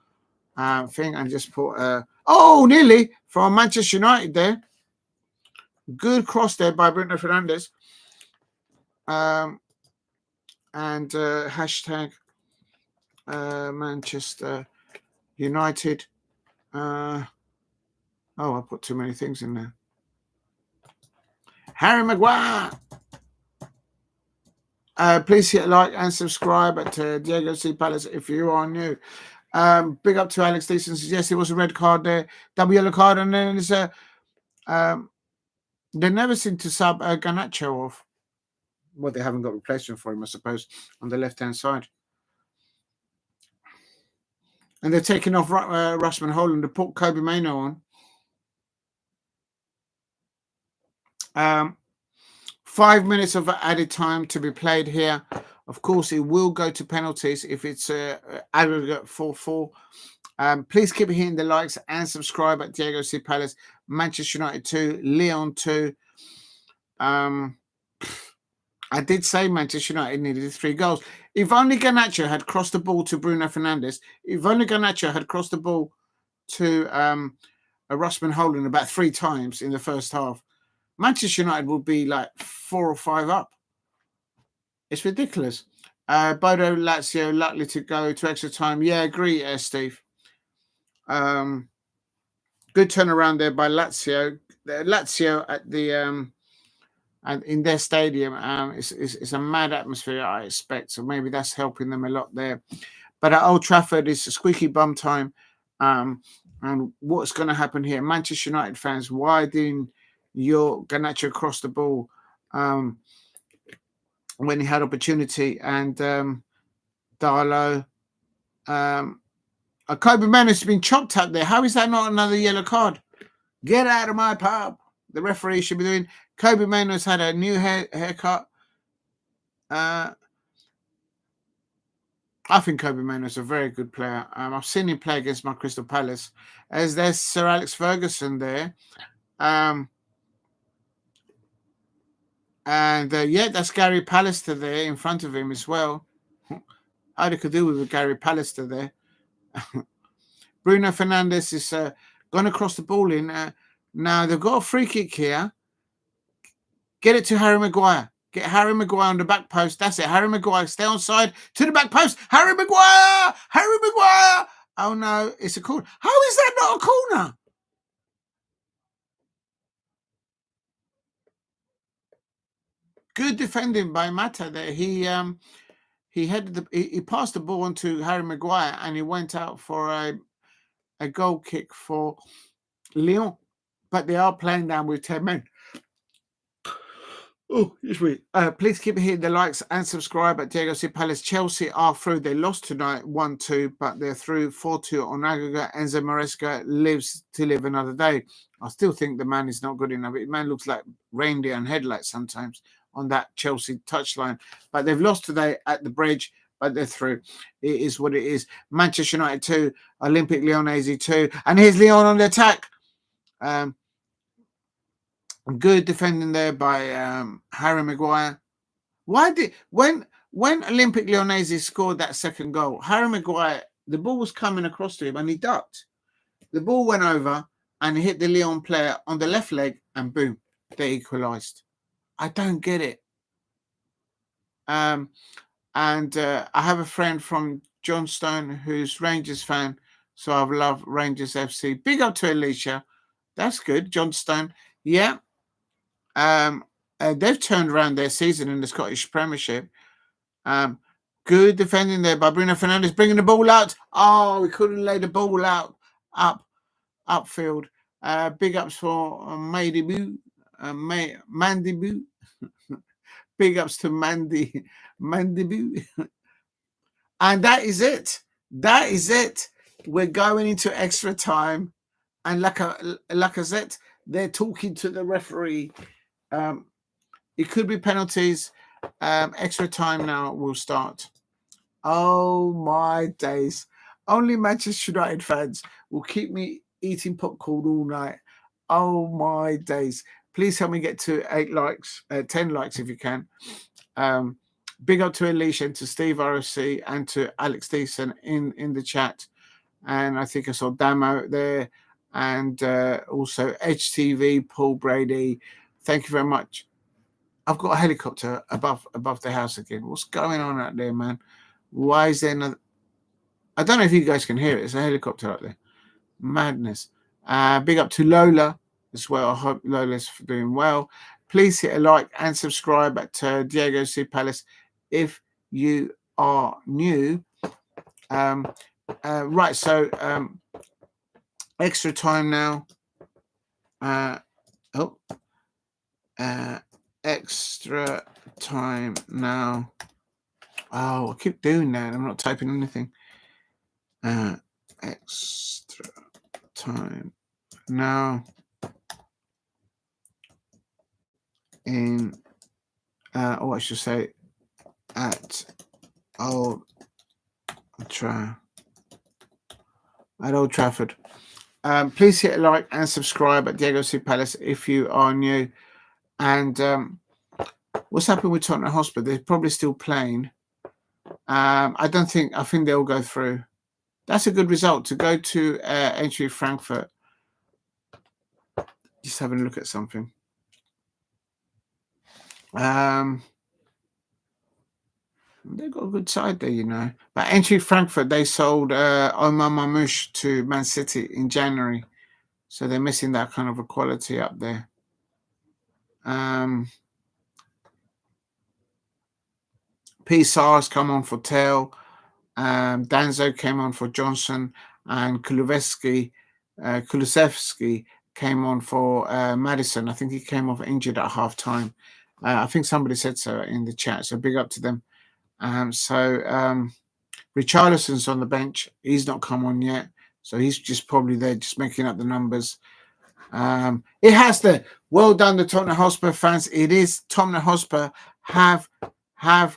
thing and just put nearly from Manchester United there. Good cross there by Bruno Fernandes. And hashtag Manchester United. I put too many things in there. Harry Maguire. Please hit like and subscribe at Diogo C. Palace if you are new. Big up to Alex Dazn. Yes, it was a red card there, double yellow card, and then there's a. They never seem to sub Garnacho off. Well, they haven't got replacement for him, I suppose, on the left-hand side. And they're taking off Rasmus Holland to put Kobe Mainoo on. 5 minutes of added time to be played here. Of course, it will go to penalties if it's aggregate 4-4. Please keep hitting the likes and subscribe at Diogo C. Palace. Manchester United 2, Lyon 2. I did say Manchester United needed 3 goals. If only Garnacho had crossed the ball to Bruno Fernandes, if only Garnacho had crossed the ball to Rasmus Holland about 3 times in the first half, Manchester United would be like 4 or 5 up. It's ridiculous. Bodø, Lazio, likely to go to extra time. Yeah, agree, Steve. Good turnaround there by Lazio. Lazio at the and in their stadium, it's a mad atmosphere, I expect. So maybe that's helping them a lot there. But at Old Trafford, it's a squeaky bum time. And what's going to happen here? Manchester United fans, why didn't your Garnacho cross the ball when he had opportunity? And Dalot, Kobe Manu has been chopped up there. How is that not another yellow card? Get out of my pub. The referee should be doing. Kobe Manu has had a new haircut. I think Kobe Manu is a very good player. I've seen him play against my Crystal Palace. As there's Sir Alex Ferguson there. Yeah, that's Gary Pallister there in front of him as well. How they could do with Gary Pallister there. Bruno Fernandes is going to cross the ball in. Now they've got a free kick here. Get it to Harry Maguire. Get Harry Maguire on the back post. That's it. Harry Maguire, stay on side to the back post. Harry Maguire! Harry Maguire! Oh no, it's a corner. How is that not a corner? Good defending by Mata there. He passed the ball on to Harry Maguire and he went out for a goal kick for Lyon. But they are playing down with 10 men. Oh, excuse me. Please keep hitting the likes and subscribe at Diogo Palace. Chelsea are through. They lost tonight 1-2, but they're through 4-2 on aggregate. Enzo Maresca lives to live another day. I still think the man is not good enough. The man looks like reindeer and headlights sometimes on that Chelsea touchline. But they've lost today at the Bridge, but they're through. It is what it is. Manchester United 2, Olympique Lyonnaise 2. And here's Lyon on the attack. Good defending there by Harry Maguire. Why did when Olympique Lyonnaise scored that second goal, Harry Maguire, the ball was coming across to him and he ducked. The ball went over and hit the Lyon player on the left leg and boom, they equalised. I don't get it. I have a friend from Johnstone who's Rangers fan, so I love Rangers FC. Big up to Alicia. That's good, Johnstone. Yeah. They've turned around their season in the Scottish Premiership. Good defending there by Bruno Fernandes, bringing the ball out. Oh, we couldn't lay the ball out upfield. Big ups for Mandy Boo. Big ups to Mandy Boo. And that is it. That is it. We're going into extra time. And Lacazette, they're talking to the referee. It could be penalties. Extra time now will start. Oh my days. Only Manchester United fans will keep me eating popcorn all night. Oh my days. Please help me get to 8 likes, 10 likes if you can. Big up to Alicia and to Steve RFC and to Alex Deason in the chat. And I think I saw Damo there. And also Edge TV, Paul Brady. Thank you very much. I've got a helicopter above the house again. What's going on out there, man? Why is there another? I don't know if you guys can hear it. It's a helicopter out there. Madness. Big up to Lola as well. I hope Lola's doing well. Please hit a like and subscribe at Diogo C. Palace if you are new. Right, so extra time now. Extra time now. Oh, I keep doing that. I'm not typing anything. Extra time now in I should say at Old Trafford. Please hit a like and subscribe at Diogo C. Palace if you are new. And what's happened with Tottenham Hotspur? They're probably still playing. I think they'll go through. That's a good result to go to entry Frankfurt. Just having a look at something. They've got a good side there, you know. But entry Frankfurt, they sold Omar Mamouche to Man City in January. So they're missing that kind of a quality up there. Psar's come on for Tell. Danzo came on for Johnson. And Kulevsky Kulusevski came on for Madison. I think he came off injured at half time. I think somebody said so in the chat, so big up to them. Richarlison's on the bench. He's not come on yet, so he's just probably there just making up the numbers. It has to. Well done, the Tottenham Hotspur fans. It is Tottenham Hotspur have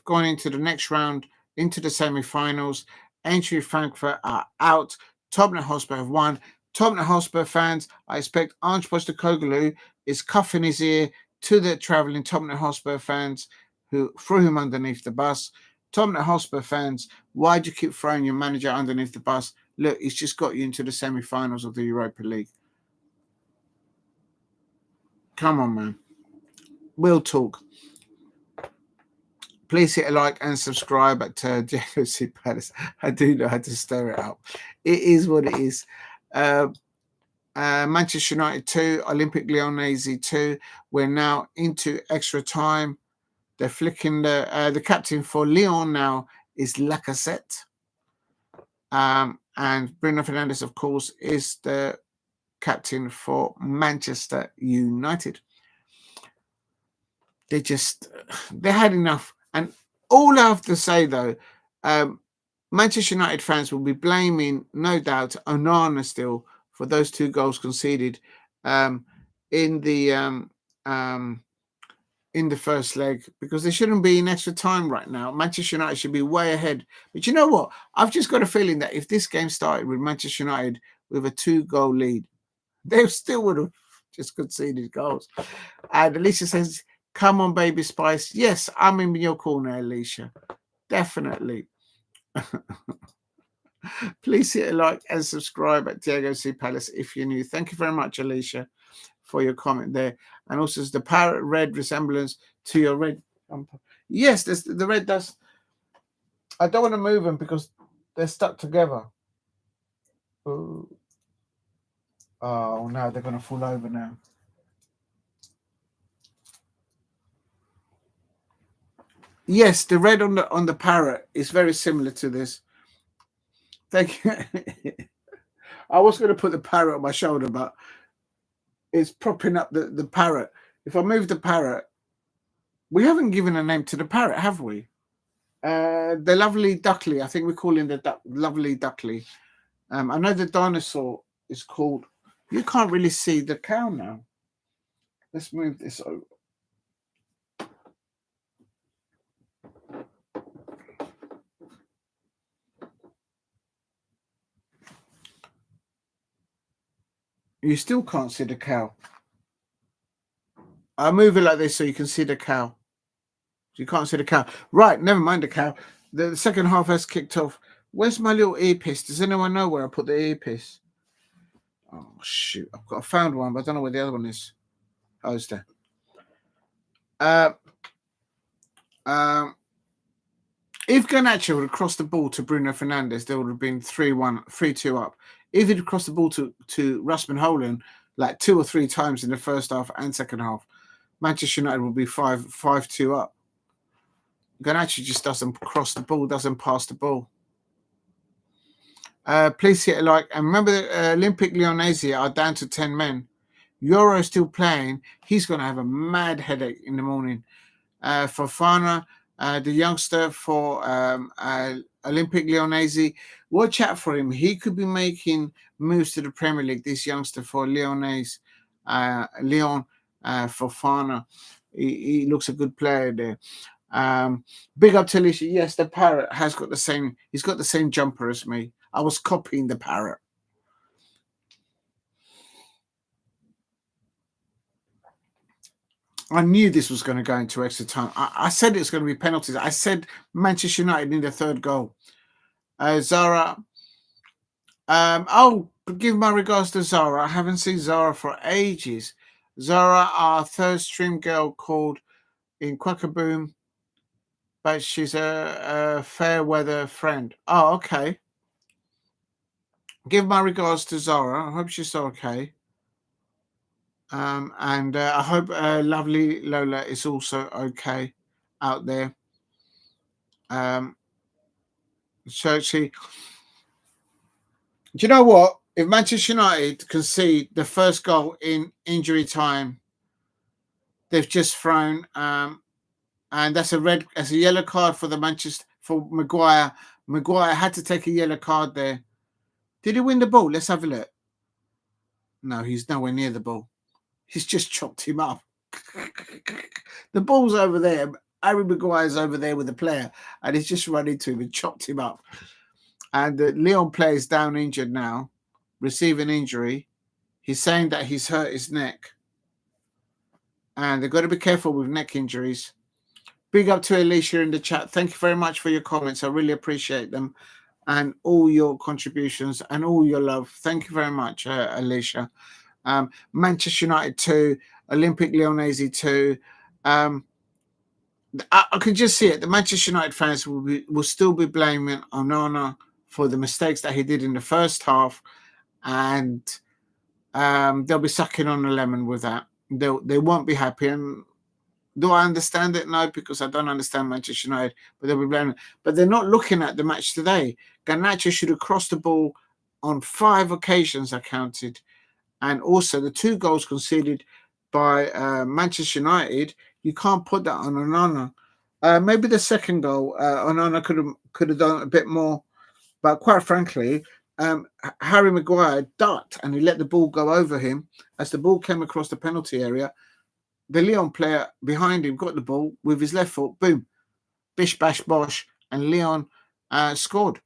gone into the next round, into the semi-finals. Entry Frankfurt are out. Tottenham Hotspur have won. Tottenham Hotspur fans, I expect Ange Postecoglou is cuffing his ear to the travelling Tottenham Hotspur fans who threw him underneath the bus. Tottenham Hotspur fans, why do you keep throwing your manager underneath the bus? Look, he's just got you into the semi-finals of the Europa League. Come on, man. We'll talk. Please hit a like and subscribe at Diogo Palace. I do know how to stir it up. It is what it is. Manchester United 2, Olympique Lyonnaise 2. We're now into extra time. They're flicking the captain for Lyon now is Lacazette. And Bruno Fernandes, of course, is the captain for Manchester United. They had enough. And all I have to say, though, Manchester United fans will be blaming, no doubt, Onana still for those 2 goals conceded in the first leg, because they shouldn't be in extra time right now. Manchester United should be way ahead. But you know what? I've just got a feeling that if this game started with Manchester United with a 2-goal lead, they still would have just conceded goals. And Alicia says, come on, baby Spice. Yes, I'm in your corner, Alicia. Definitely. Please hit a like and subscribe at Diogo Palace if you're new. Thank you very much, Alicia, for your comment there. And also, the parrot red resemblance to your red. Yes, the red does. I don't want to move them because they're stuck together. Oh, no, they're going to fall over now. Yes, the red on the parrot is very similar to this. Thank you. I was going to put the parrot on my shoulder, but it's propping up the parrot. If I move the parrot, we haven't given a name to the parrot, have we? The lovely duckly. I think we're calling the lovely duckly. I know the dinosaur is called. You can't really see the cow now. Let's move this over. You still can't see the cow. I'll move it like this so you can see the cow. You can't see the cow. Right, never mind the cow. The second half has kicked off. Where's my little earpiece? Does anyone know where I put the earpiece? Oh, shoot. I found one, but I don't know where the other one is. Oh, it's there. If Garnacho would have crossed the ball to Bruno Fernandes, there would have been 3-1, 3-2 up. If he'd crossed the ball to Rasmus Højlund like 2 or 3 times in the first half and second half, Manchester United would be 5-2 up. Garnacho just doesn't cross the ball, doesn't pass the ball. Please hit a like. And remember, the Olympique Lyonnaise are down to 10 men. Euro still playing. He's going to have a mad headache in the morning. Fofana, the youngster for Olympique Lyonnaise, watch out for him. He could be making moves to the Premier League, this youngster for Lyonnaise, Lyon, Fofana. He looks a good player there. Big up to Alicia. Yes, the parrot has got the same. He's got the same jumper as me. I was copying the parrot. I knew this was going to go into extra time. I said it was going to be penalties. I said Manchester United need a 3rd goal. Zara. Give my regards to Zara. I haven't seen Zara for ages. Zara, our 3rd stream girl, called in Quackaboom, but she's a fair weather friend. Oh, okay. Give my regards to Zara. I hope she's okay. And I hope lovely Lola is also okay out there. So she, do you know what? if Manchester United concede the first goal in injury time, they've just thrown, and that's a yellow card for Maguire. Maguire had to take a yellow card there. Did he win the ball? Let's have a look. No, he's nowhere near the ball. He's just chopped him up. The ball's over there. Harry Maguire's over there with the player, and he's just run into him and chopped him up. And the Lyon player is down injured now, receiving injury. He's saying that he's hurt his neck. And they've got to be careful with neck injuries. Big up to Alicia in the chat. Thank you very much for your comments. I really appreciate them and all your contributions and all your love. Thank you very much, Alicia. Manchester United 2, Olympique Lyonnais 2. I can just see it. The Manchester United fans will still be blaming Onana for the mistakes that he did in the first half, and they'll be sucking on a lemon with that. They won't be happy. And do I understand it? No, because I don't understand Manchester United, but they'll be blaming. But they're not looking at the match today. Garnacho should have crossed the ball on 5 occasions, I counted. And also the 2 goals conceded by Manchester United, you can't put that on Onana. Maybe the second goal, Onana could have done a bit more. But quite frankly, Harry Maguire ducked and he let the ball go over him. As the ball came across the penalty area, the Lyon player behind him got the ball with his left foot, boom, bish, bash, bosh, and Lyon scored.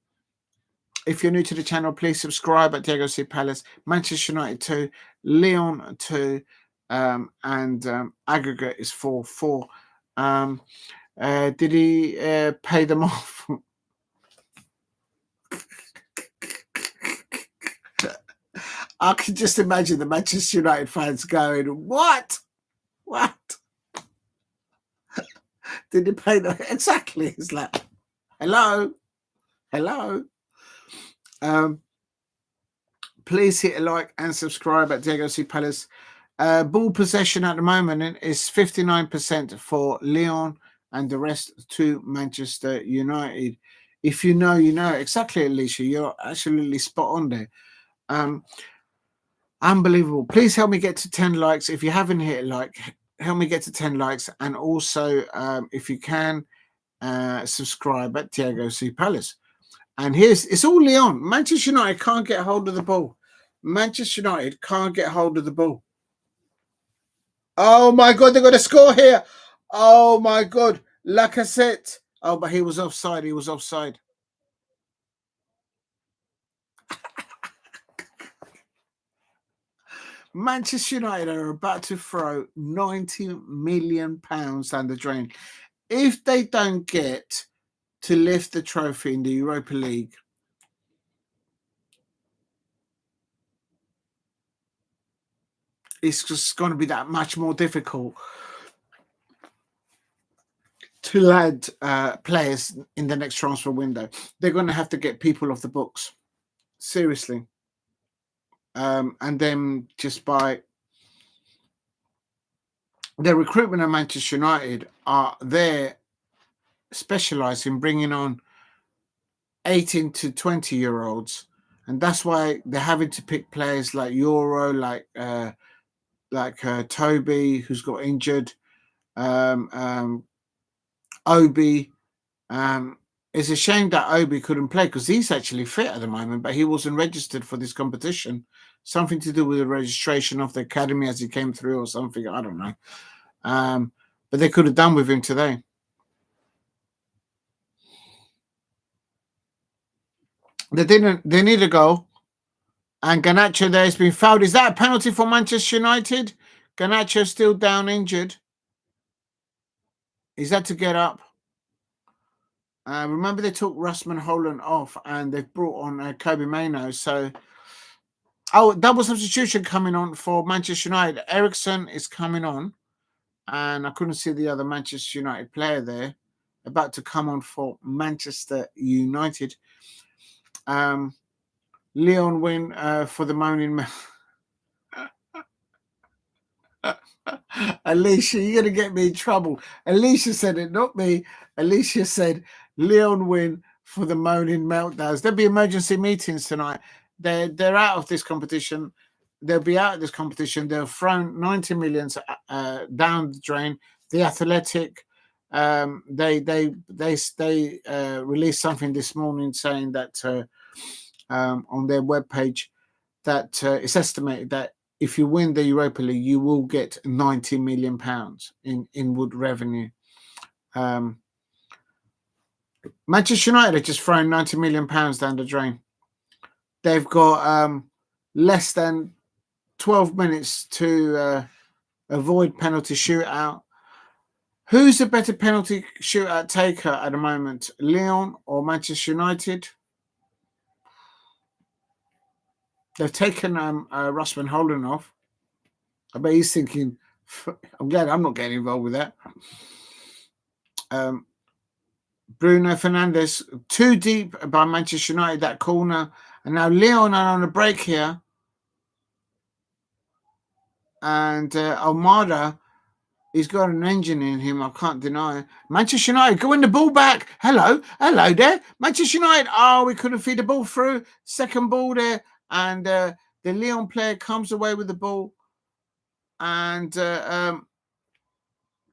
If you're new to the channel, please subscribe at Diogo C. Palace. Manchester United 2, Lyon 2, and aggregate is 4-4. Did he pay them off? I can just imagine the Manchester United fans going, what? What? Did he pay them? Exactly. It's like, hello? Please hit a like and subscribe at Diogo C. Palace. Ball possession at the moment is 59% for Lyon and the rest to Manchester United. If you know, you know. Exactly, Alicia. You're absolutely spot on there. Unbelievable. Please help me get to 10 likes. If you haven't hit a like, help me get to 10 likes. And also, if you can, subscribe at Diogo C. Palace. And it's all Lyon. Manchester United can't get hold of the ball. Manchester United can't get hold of the ball. Oh, my God. They're going to score here. Oh, my God. Lacazette. Oh, but he was offside. He was offside. Manchester United are about to throw £90 million down the drain. If they don't get to lift the trophy in the Europa League, it's just going to be that much more difficult to land players in the next transfer window. They're going to have to get people off the books. Seriously. And then just by the recruitment of Manchester United they're specialised in bringing on 18 to 20-year-olds, and that's why they're having to pick players like Euro, like Toby, who's got injured, Obi. It's a shame that Obi couldn't play because he's actually fit at the moment, but he wasn't registered for this competition. Something to do with the registration of the academy as he came through or something. I don't know. But they could have done with him today. They didn't. They need a goal. And Garnacho there has been fouled. Is that a penalty for Manchester United? Garnacho still down injured. Is that to get up? Remember they took Rasmus Holland off and they've brought on Kobe Mainoo. So, double substitution coming on for Manchester United. Eriksson is coming on. And I couldn't see the other Manchester United player there. About to come on for Manchester United. Lyon win for the moaning. Alicia, you're going to get me in trouble. Alicia said it, not me. Alicia said Lyon win for the moaning meltdowns. There'll be emergency meetings tonight. they're out of this competition. They'll be out of this competition. They've thrown 90 million down the drain. The Athletic, they released something this morning saying that on their webpage that it's estimated that if you win the Europa League, you will get 90 million pounds in inward revenue. Manchester United have just thrown 90 million pounds down the drain. They've got less than 12 minutes to avoid penalty shootout. Who's a better penalty shootout taker at the moment, Lyon or Manchester United? They've taken Rasmus Holden off. I bet he's thinking, I'm glad I'm not getting involved with that. Bruno Fernandes, too deep by Manchester United, that corner. And now Lyon are on a break here. And Almada, he's got an engine in him, I can't deny. Manchester United, go in the ball back. Hello there. Manchester United, we couldn't feed the ball through. Second ball there. And the Lyon player comes away with the ball. And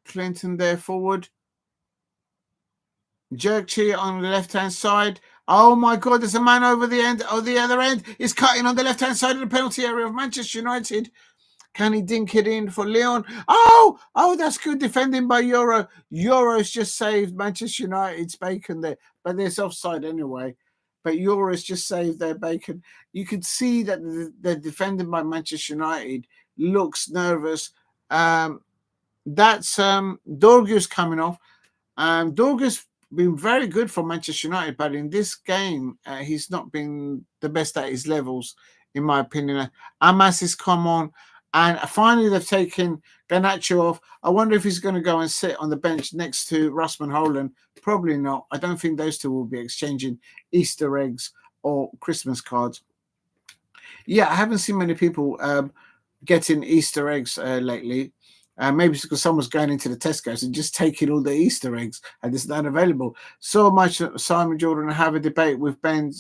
Clinton there forward. Jerkchi on the left-hand side. Oh, my God, there's a man over the other end. He's cutting on the left-hand side of the penalty area of Manchester United. Can he dink it in for Lyon? Oh, that's good defending by Euro. Euro's just saved Manchester United's bacon there. But there's offside anyway. But Euro's just saved their bacon. You can see that the defending by Manchester United looks nervous. That's Dorgu's coming off. Dorgu's been very good for Manchester United, but in this game, he's not been the best at his levels, in my opinion. Amas has come on, and finally they've taken Garnacho off. I wonder if he's going to go and sit on the bench next to Rasmus Holden. Probably not. I don't think those two will be exchanging Easter eggs or Christmas cards. Yeah, I haven't seen many people getting Easter eggs lately. Maybe it's because someone's going into the Tesco's and just taking all the Easter eggs and it's not available. So much Simon Jordan have a debate with Ben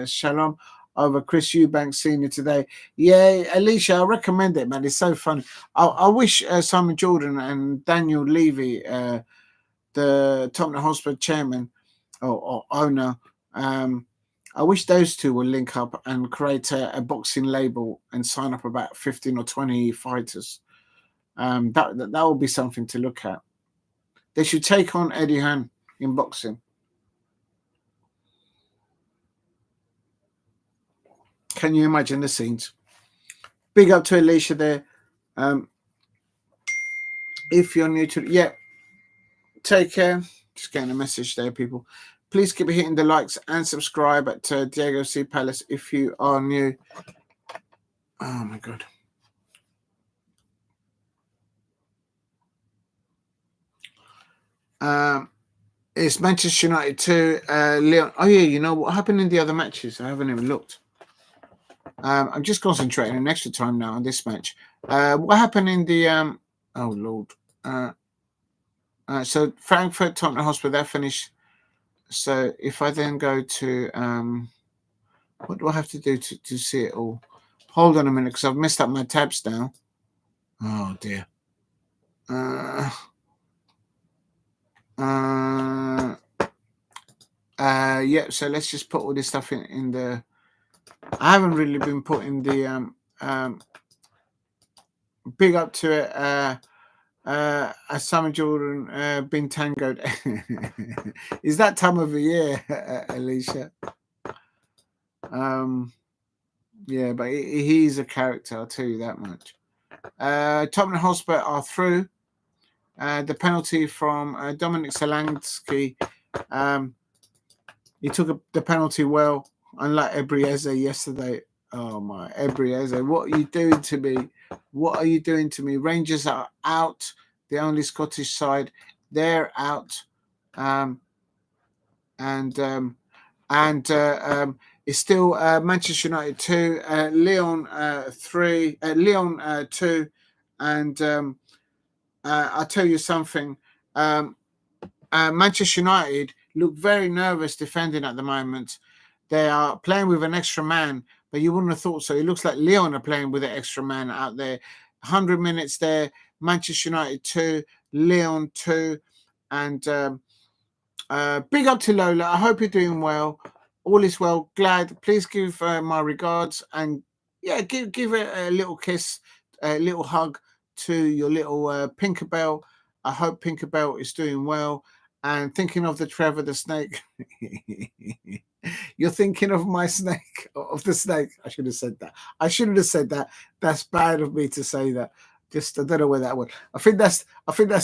Shalom over Chris Eubanks Senior today. Yeah, Alicia, I recommend it, man. It's so fun. I wish Simon Jordan and Daniel Levy, the Tottenham Hotspur chairman or owner, I wish those two will link up and create a boxing label and sign up about 15 or 20 fighters. That will be something to look at. They should take on Eddie Hearn in boxing. Can you imagine the scenes? Big up to Alicia there. If you're new to take care. Just getting a message there, people. Please keep hitting the likes and subscribe at Diego C. Palace if you are new. Oh my God. It's Manchester United 2, Lyon. Oh yeah, you know what happened in the other matches? I haven't even looked. I'm just concentrating on extra time now on this match. What happened in the oh Lord. So Frankfurt, Tottenham Hotspur, that finished. So if I then go to what do I have to do to see it all? Hold on a minute, because I've messed up my tabs now. Oh dear. Yeah, so let's just put all this stuff in the. I haven't really been putting the big up to it. As Simon Jordan been tangoed. Is that time of the year, Alicia? Yeah, but he's a character, I'll tell you that much. Tottenham Hotspur are through. The penalty from Dominic Solanski. He took the penalty well, unlike Ebrieze yesterday. Oh my, Ebrieze, what are you doing to me? What are you doing to me? Rangers are out. The only Scottish side, they're out. It's still Manchester United 2, Lyon 3, Lyon 2, and I'll tell you something. Manchester United look very nervous defending at the moment. They are playing with an extra man, but you wouldn't have thought so. It looks like Lyon are playing with an extra man out there. 100 minutes there. Manchester United 2, Lyon 2, and big up to Lola. I hope you're doing well. All is well. Glad. Please give my regards, and yeah, give it a little kiss, a little hug to your little Pinkerbell. I hope Pinkerbell is doing well. And thinking of the Trevor the snake. You're thinking of my snake, of the snake. I should have said that. I shouldn't have said that. That's bad of me to say that. Just I don't know where that went. I think that's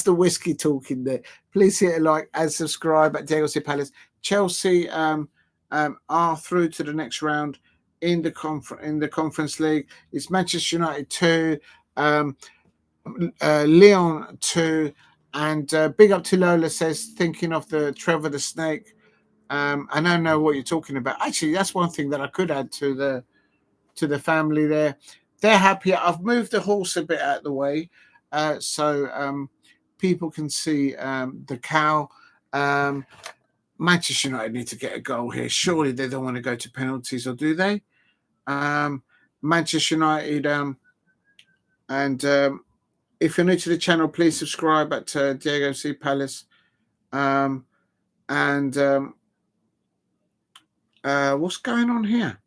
the whiskey talking there. Please hit a like and subscribe at Diogo Palace. Chelsea are through to the next round in the Conference League. It's Manchester United 2, Lyon 2, and big up to Lola says thinking of the Trevor the snake. I don't know what you're talking about. Actually, that's one thing that I could add to the family there. They're happy. I've moved the horse a bit out of the way so people can see the cow. Manchester United need to get a goal here. Surely they don't want to go to penalties, or do they? Manchester United, and if you're new to the channel, please subscribe at Diogo Palace. What's going on here?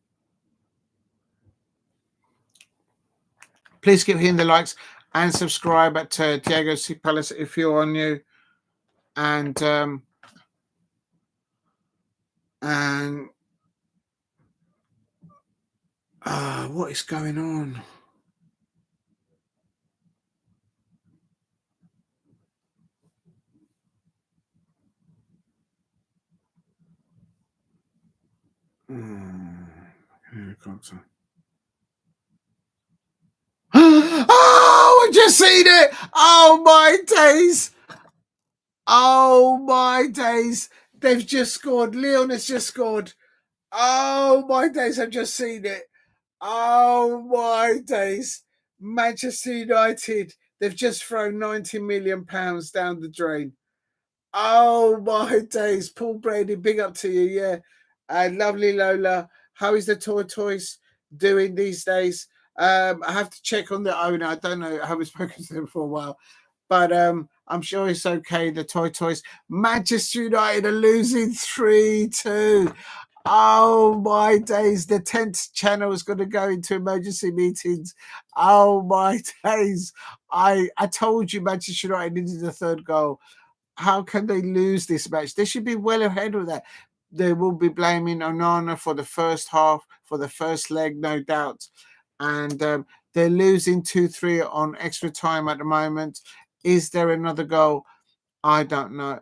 Please keep hitting the likes and subscribe at Diogo Palace if you're new. And what is going on? Oh, I just seen it. Oh my days. Oh my days. They've just scored. Lyon has just scored. Oh my days. I've just seen it. Oh my days. Manchester United. They've just thrown £90 million down the drain. Oh my days. Paul Brady, big up to you. Yeah. Lovely Lola. How is the tortoise doing these days? I have to check on the owner. I don't know. I haven't spoken to him for a while. But I'm sure it's okay. The tortoise. Manchester United are losing 3-2. Oh my days. The 10th channel is going to go into emergency meetings. Oh my days. I told you Manchester United needed a third goal. How can they lose this match? They should be well ahead of that. They will be blaming Onana for the first half, for the first leg, no doubt. And they're losing 2-3 on extra time at the moment. Is there another goal? I don't know.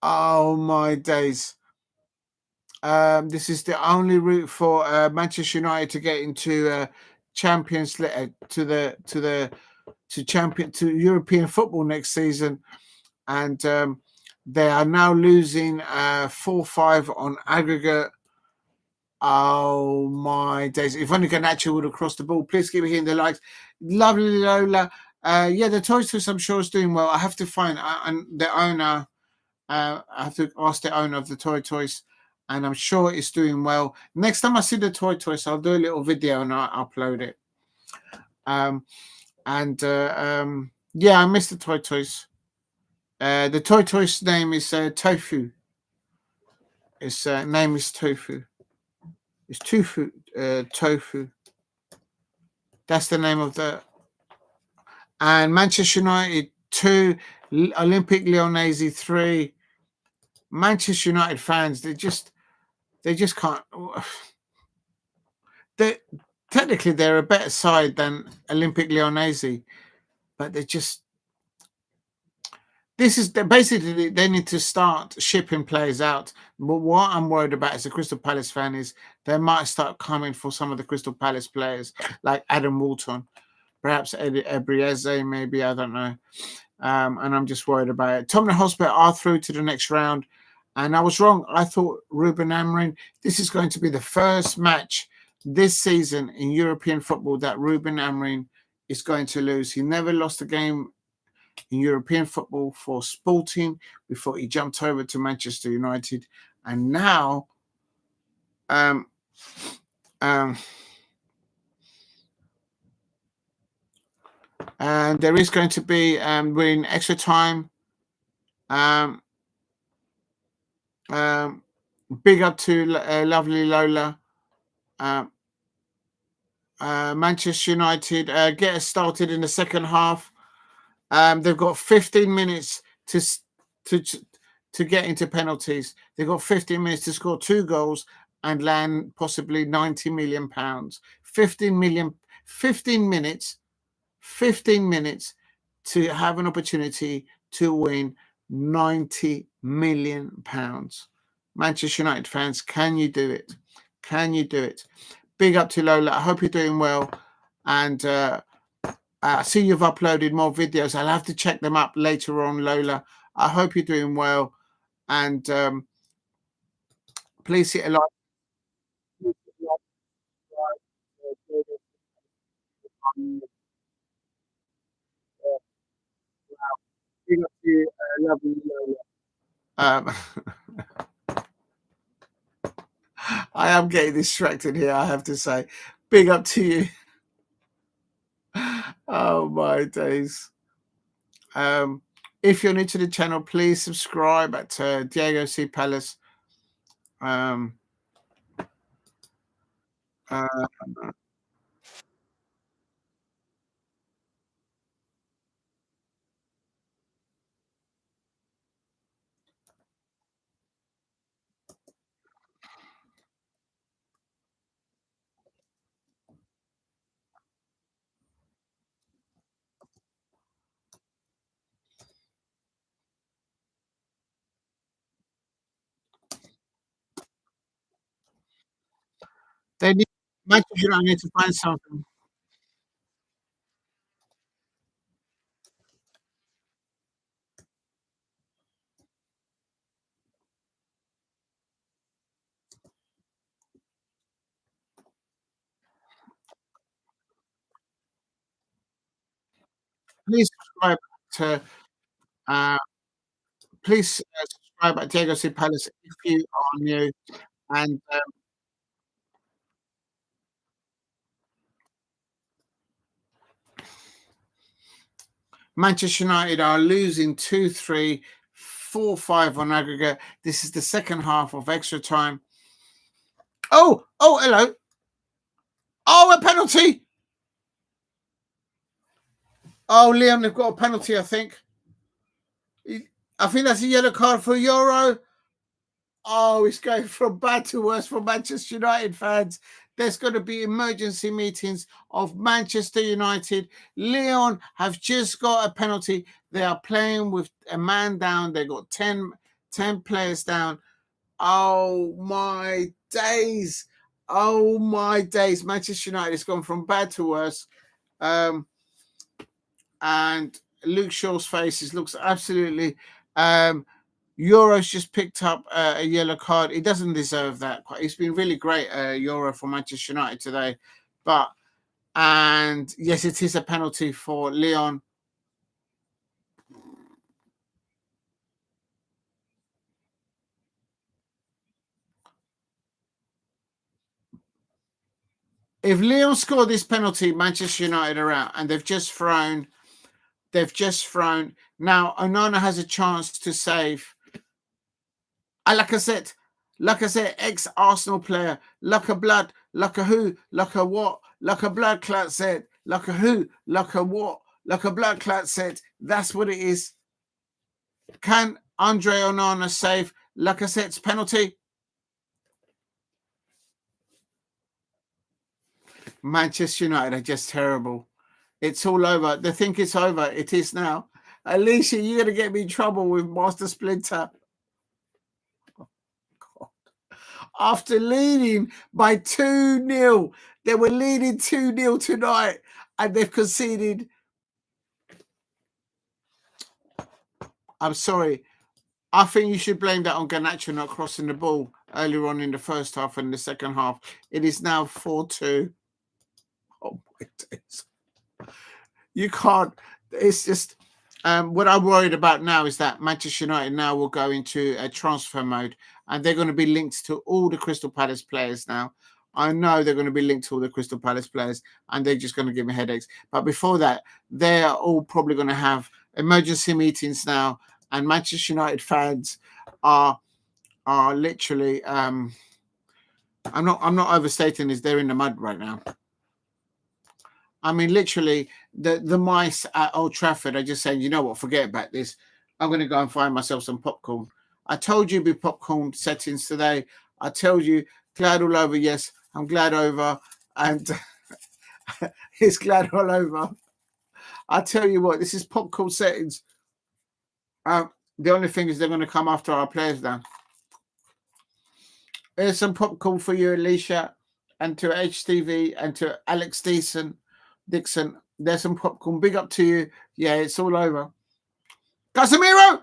Oh my days. This is the only route for Manchester United to get into Champions League, to European football next season. And they are now losing 4-5 on aggregate. Oh my days. If only Garnacho would have crossed the ball. Please keep hitting the likes. Lovely Lola. Yeah, the tortoise I'm sure is doing well. I have to find the owner. I have to ask the owner of the tortoise, and I'm sure it's doing well. Next time I see the tortoise, I'll do a little video and I'll upload it. Yeah, I missed the tortoise. The tortoise name is Tofu. His name is Tofu. It's Tofu. Tofu. That's the name of the. And Manchester United 2, Olympique Lyonnais 3. Manchester United fans, they just can't. Technically they're a better side than Olympique Lyonnais, but they just. This is basically they need to start shipping players out. But what I'm worried about as a Crystal Palace fan is they might start coming for some of the Crystal Palace players like Adam Walton, perhaps Ebrieze, maybe, I don't know. And I'm just worried about it. Tottenham Hotspur are through to the next round, and I was wrong. I thought RUBEN AMORIM. This is going to be the first match this season in European football that RUBEN AMORIM is going to lose. He never lost a game in European football for Sporting before he jumped over to Manchester United, and now And there is going to be we're in extra time. Big up to lovely Lola. Manchester United get us started in the second half. They've got 15 minutes to get into penalties. They've got 15 minutes to score 2 goals and land possibly £90 million. 15 minutes. 15 minutes to have an opportunity to win £90 million. Manchester United fans, can you do it? Can you do it? Big up to Lola. I hope you're doing well. And I see you've uploaded more videos. I'll have to check them up later on, Lola. I hope you're doing well. And please hit a like. Big up to you, lovely Lola. I am getting distracted here, I have to say. Big up to you. Oh my days. If you're new to the channel, please subscribe at Diego C. Palace. They need Manchester United need to find something. Please subscribe to subscribe at Diego C. Palace if you are new. And Manchester United are losing 2-3, 4-5 on aggregate. This is the second half of extra time. Oh, hello. Oh, a penalty. Oh, Liam, they've got a penalty, I think. I think that's a yellow card for Euro. Oh, it's going from bad to worse for Manchester United fans. There's going to be emergency meetings of Manchester United. Lyon have just got a penalty. They are playing with a man down. They got 10 players down. Oh, my days. Oh, my days. Manchester United has gone from bad to worse. And Luke Shaw's faces looks absolutely... Euro's just picked up a yellow card. He doesn't deserve that. He's been really great, Euro, for Manchester United today. And yes, it is a penalty for Lyon. If Lyon score this penalty, Manchester United are out, and they've just thrown. Now Onana has a chance to save. Like I said, ex-Arsenal player, like a blood, like a who, like a what, like a blood clot said, like a who, like a what, like a blood clot said. That's what it is. Can Andre Onana save Lacazette's penalty? Manchester United are just terrible. It's all over. They think it's over. It is now. Alicia, you're going to get me in trouble with Master Splinter. After leading by 2-0. They were leading 2-0 tonight, and they've conceded. I'm sorry. I think you should blame that on Garnacho not crossing the ball earlier on in the first half and the second half. It is now 4-2. Oh, my days. You can't. It's just... what I'm worried about now is that Manchester United now will go into a transfer mode, and they're going to be linked to all the Crystal Palace players now. I know they're going to be linked to all the Crystal Palace players, and they're just going to give me headaches. But before that, they're all probably going to have emergency meetings now, and Manchester United fans are literally. I'm not overstating this. They're in the mud right now. I mean, literally, the mice at Old Trafford are just saying, you know what, forget about this. I'm going to go and find myself some popcorn. I told you be popcorn settings today. I told you, glad all over. Yes, I'm glad over. And it's glad all over. I tell you what, this is popcorn settings. The only thing is they're going to come after our players now. Here's some popcorn for you, Alicia, and to HTV, and to Alex Dixon. There's some popcorn. Big up to you. Yeah, it's all over. Casemiro!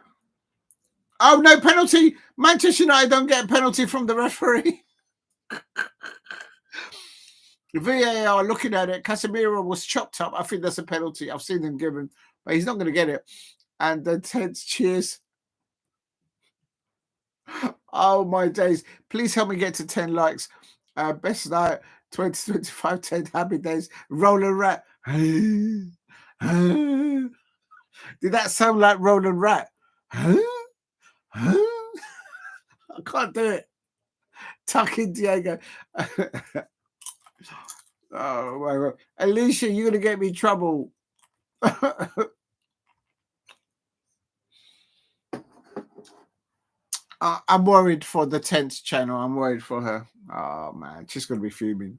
Oh, no penalty. Manchester United don't get a penalty from the referee. The VAR looking at it. Casemiro was chopped up. I think that's a penalty. I've seen them given, but he's not going to get it. And the tense cheers. Oh, my days. Please help me get to 10 likes. Best night 2025, 10 happy days. Roller Rat. Did that sound like Roller Rat? I can't do it. Tuck in, Diego. Oh, my God. Alicia, you're going to get me in trouble. I'm worried for the 10th channel. I'm worried for her. Oh, man. She's going to be fuming.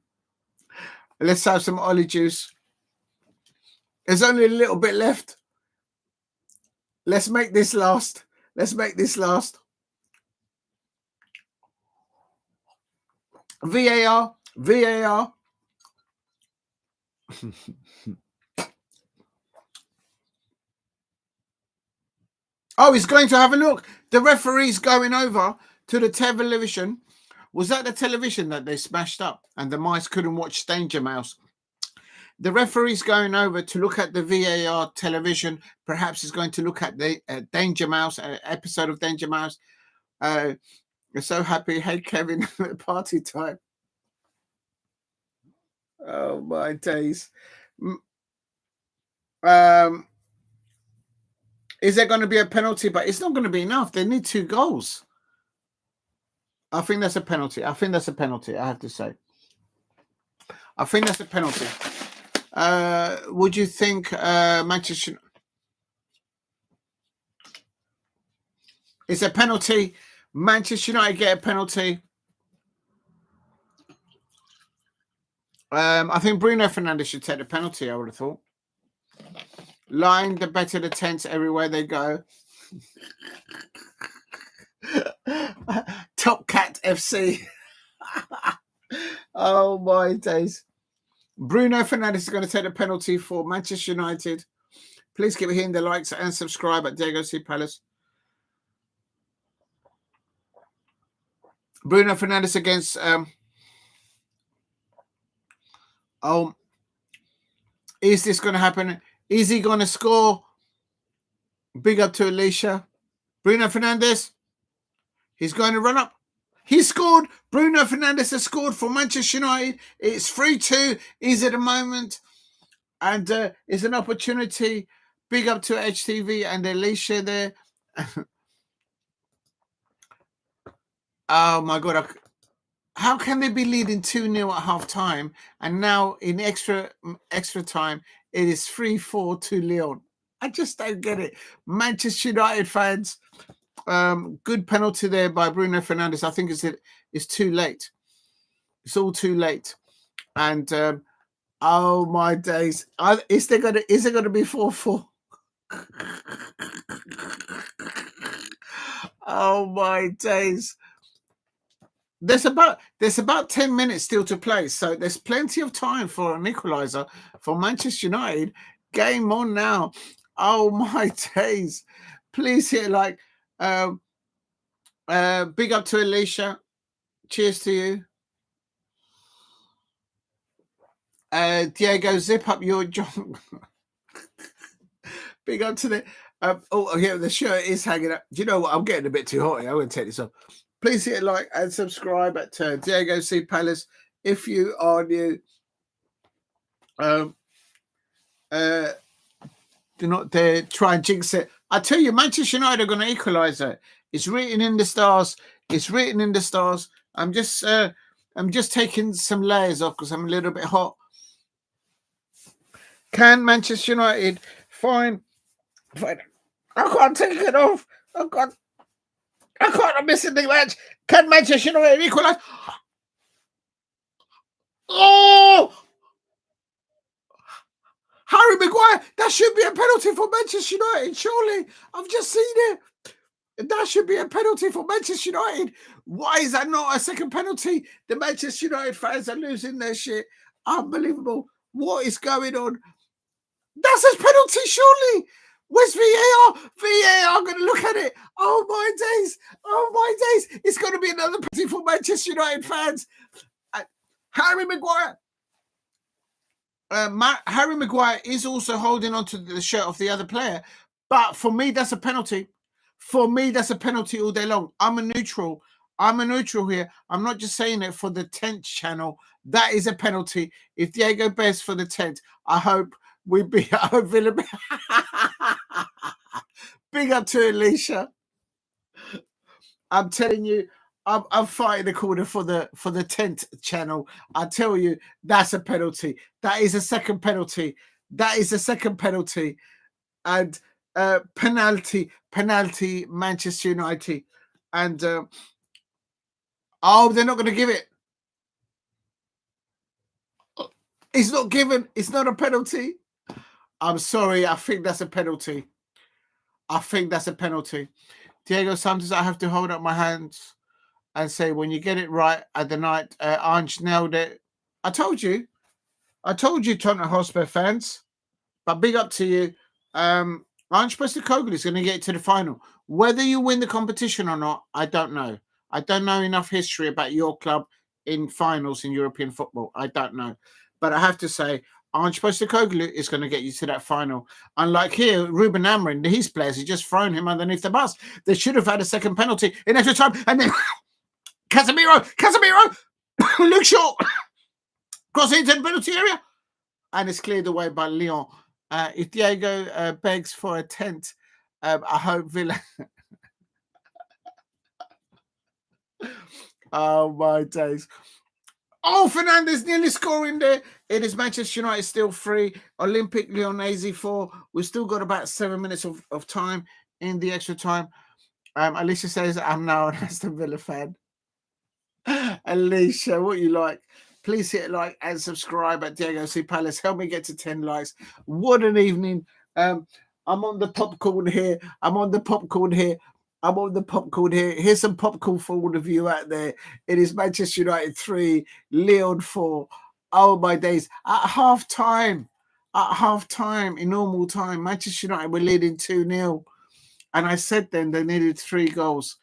Let's have some Ollie juice. There's only a little bit left. Let's make this last. Let's make this last. VAR. Oh, he's going to have a look. The referee's going over to the television. Was that the television that they smashed up and the mice couldn't watch Danger Mouse? The referee's going over to look at the VAR television. Perhaps he's going to look at the Danger Mouse, episode of Danger Mouse. You're so happy. Hey, Kevin, party time. Oh, my days. Is there going to be a penalty? But it's not going to be enough. They need 2 goals. I think that's a penalty. I have to say. I think that's a penalty. Would you think Manchester... It's a penalty. Manchester United get a penalty. I think Bruno Fernandes should take the penalty, I would have thought. Line the better the tents everywhere they go. Top Cat FC. Oh, my days. Bruno Fernandes is going to take the penalty for Manchester United. Please keep hitting the likes and subscribe at Diogo C. Palace. Bruno Fernandes against... is this going to happen? Is he going to score? Big up to Alicia. Bruno Fernandes. He's going to run up. He scored. Bruno Fernandes has scored for Manchester United. It's 3-2. Is at the moment. And it's an opportunity. Big up to HTV and Alicia there. Oh, my God. How can they be leading 2-0 at half time? And now in extra time, it is 3-4 to Lyon. I just don't get it. Manchester United fans, good penalty there by Bruno Fernandes. I think it's too late. It's all too late. And oh my days, is it going to be 4-4? Oh my days. There's about 10 minutes still to play, so there's plenty of time for an equaliser for Manchester United. Game on now. Oh my days! Please hit like. Big up to Alicia. Cheers to you. Diego, zip up your jump. Big up to the. Oh yeah, the shirt is hanging up. Do you know what? I'm getting a bit too hot here. I'm going to take this off. Please hit like and subscribe at Diogo C. Palace. if you are new, do not dare try and jinx it. I tell you, Manchester United are going to equalise it. It's written in the stars. It's written in the stars. I'm just taking some layers off because I'm a little bit hot. Can Manchester United find? I can't take it off. I can't. I'm missing the match. Can Manchester United equalise? Oh! Harry Maguire, that should be a penalty for Manchester United, surely. I've just seen it. That should be a penalty for Manchester United. Why is that not a second penalty? The Manchester United fans are losing their shit. Unbelievable. What is going on? That's a penalty, surely. Where's VAR? VAR going to look at it. Oh, my days. Oh, my days. It's going to be another penalty for Manchester United fans. Harry Maguire. Harry Maguire is also holding on to the shirt of the other player. But for me, that's a penalty. For me, that's a penalty all day long. I'm a neutral. I'm a neutral here. I'm not just saying it for the 10th channel. That is a penalty. If Diego bears for the 10th, I hope we be Villa. Big up to Alicia. I'm telling you, I'm fighting the corner for the 10th channel. I tell you, that's a penalty. That is a second penalty. That is a second penalty. And penalty, Manchester United. And oh, they're not going to give it. It's not given. It's not a penalty. I'm sorry. I think that's a penalty. I think that's a penalty. Diego, sometimes I have to hold up my hands and say, when you get it right at the night, Ange nailed it. I told you, Tottenham Hotspur fans. But big up to you. Ange Postecoglou is going to get to the final. Whether you win the competition or not, I don't know. I don't know enough history about your club in finals in European football. I don't know. But I have to say, Ange Postecoglou is going to get you to that final. Unlike here, Ruben Amorim, his players, he just thrown him underneath the bus. They should have had a second penalty in extra time. And then Casemiro, Luke Shaw, cross into the penalty area. And it's cleared away by Lyon. If Diego begs for a 10th, I hope Villa. Oh, my days. Oh, Fernandes nearly scoring there. It is Manchester United still 3. Olympique LYONNAIS 4. We've still got about 7 minutes of time in the extra time. Alicia says, I'm now an Aston Villa fan. Alicia, what you like? Please hit like and subscribe at Diego C. Palace. Help me get to 10 likes. What an evening. I'm on the popcorn here. Here's some popcorn for all of you out there. It is Manchester United 3, Lyon 4. Oh, my days. At half time, in normal time, Manchester United were leading 2-0. And I said then they needed 3 goals.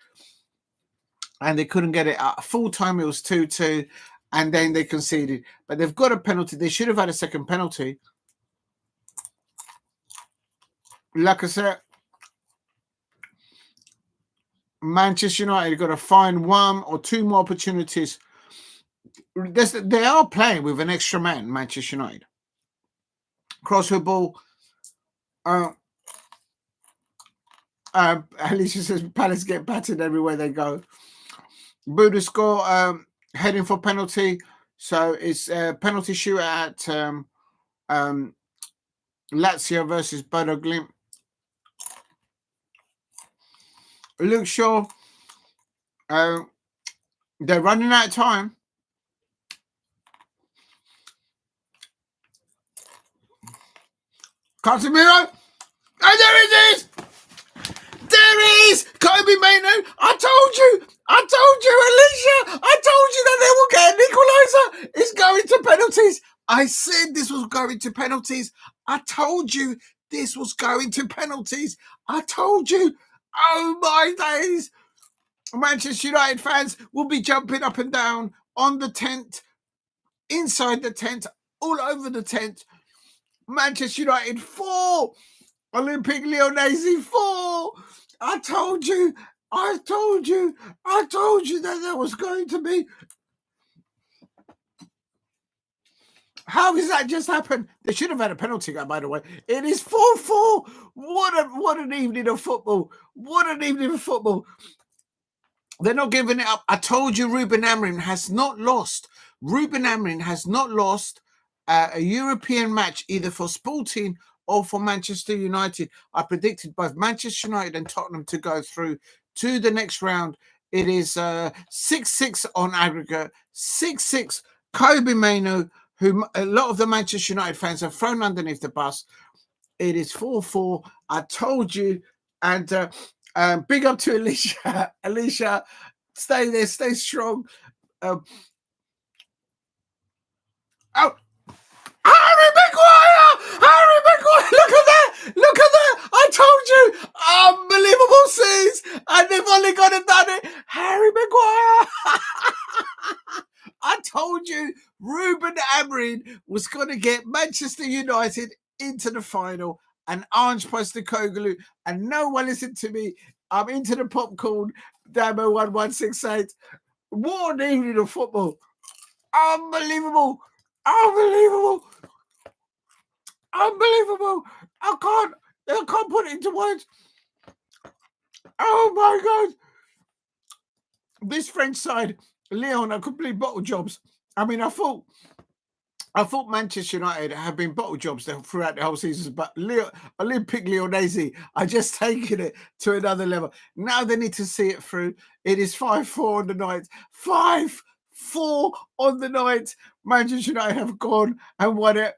And they couldn't get it. At full time, it was 2-2. And then they conceded. But they've got a penalty. They should have had a second penalty. Like I said, Manchester United got to find 1 or 2 more opportunities. They are playing with an extra man, Manchester United. Crossfield ball. Alicia says Palace get battered everywhere they go. Bodø score, heading for penalty. So it's a penalty shootout at Lazio versus Bodø Glimt. Luke Shaw, they're running out of time. Casemiro, and there it is! There it is! Kobe Mainoo, I told you, Alicia, I told you that they will get an equaliser. It's going to penalties. I said this was going to penalties. I told you this was going to penalties. I told you. Oh, my days. Manchester United fans will be jumping up and down on the tent, inside the tent, all over the tent. Manchester United 4, Olympique LYONNAIS 4. I told you that there was going to be. How has that just happened? They should have had a penalty, by the way. It is 4-4. What an evening of football. What an evening of football. They're not giving it up. I told you Ruben Amorim has not lost. Ruben Amorim has not lost a European match either for Sporting or for Manchester United. I predicted both Manchester United and Tottenham to go through to the next round. It is 6-6 on aggregate. 6-6. Kobe Mainoo, who a lot of the Manchester United fans have thrown underneath the bus. It is 4-4. I told you. And big up to Alicia. Alicia, stay there, stay strong. Oh, Harry Maguire! Harry Maguire! Look at that! Look at that! I told you! Unbelievable scenes! And they've only gone and done it. Harry Maguire! I told you Ruben Amorim was going to get Manchester United into the final and Ange Postecoglou, and no one listened to me. I'm into the popcorn. Damo 1168. What an evening of football. Unbelievable. Unbelievable. Unbelievable. I can't put it into words. Oh my God. This French side, Lyon, are complete bottle jobs. I mean, I thought Manchester United have been bottle jobs throughout the whole season, but Olympique Lyonnaise are just taking it to another level. Now they need to see it through. It is 5-4 on the night. 5-4 on the night. Manchester United have gone and won it.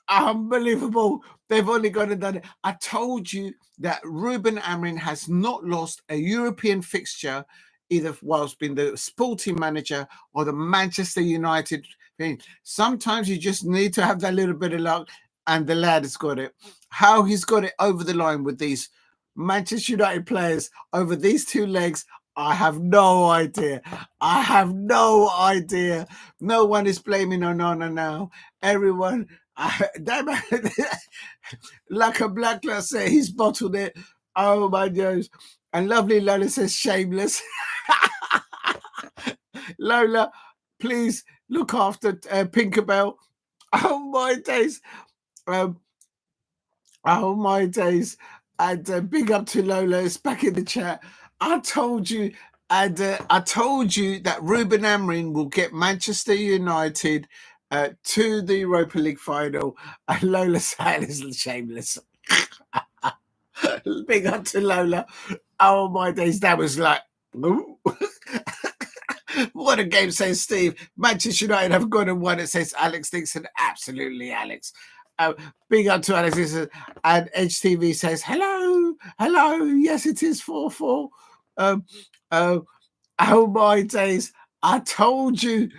Unbelievable. They've only gone and done it. I told you that Ruben Amorim has not lost a European fixture either whilst being the Sporting manager or the Manchester United thing. Sometimes you just need to have that little bit of luck, and the lad has got it. How he's got it over the line with these Manchester United players over these two legs, I have no idea. I have no idea. No one is blaming Onana now. Everyone, like a black lad say, he's bottled it. Oh my gosh. And lovely Lola says shameless. Lola, please look after Pinkerbell. Oh my days. Oh my days. And big up to Lola. It's back in the chat. I told you, and I told you that Ruben Amorim will get Manchester United to the Europa League final. And Lola said is shameless. Big up to Lola. Oh my days. That was like, what a game, says Steve. Manchester United have gone and won. It says Alex Dixon. Absolutely, Alex. Big up to Alex Dixon. And HTV says, hello, hello. Yes, it is 4-4. Oh my days. I told you.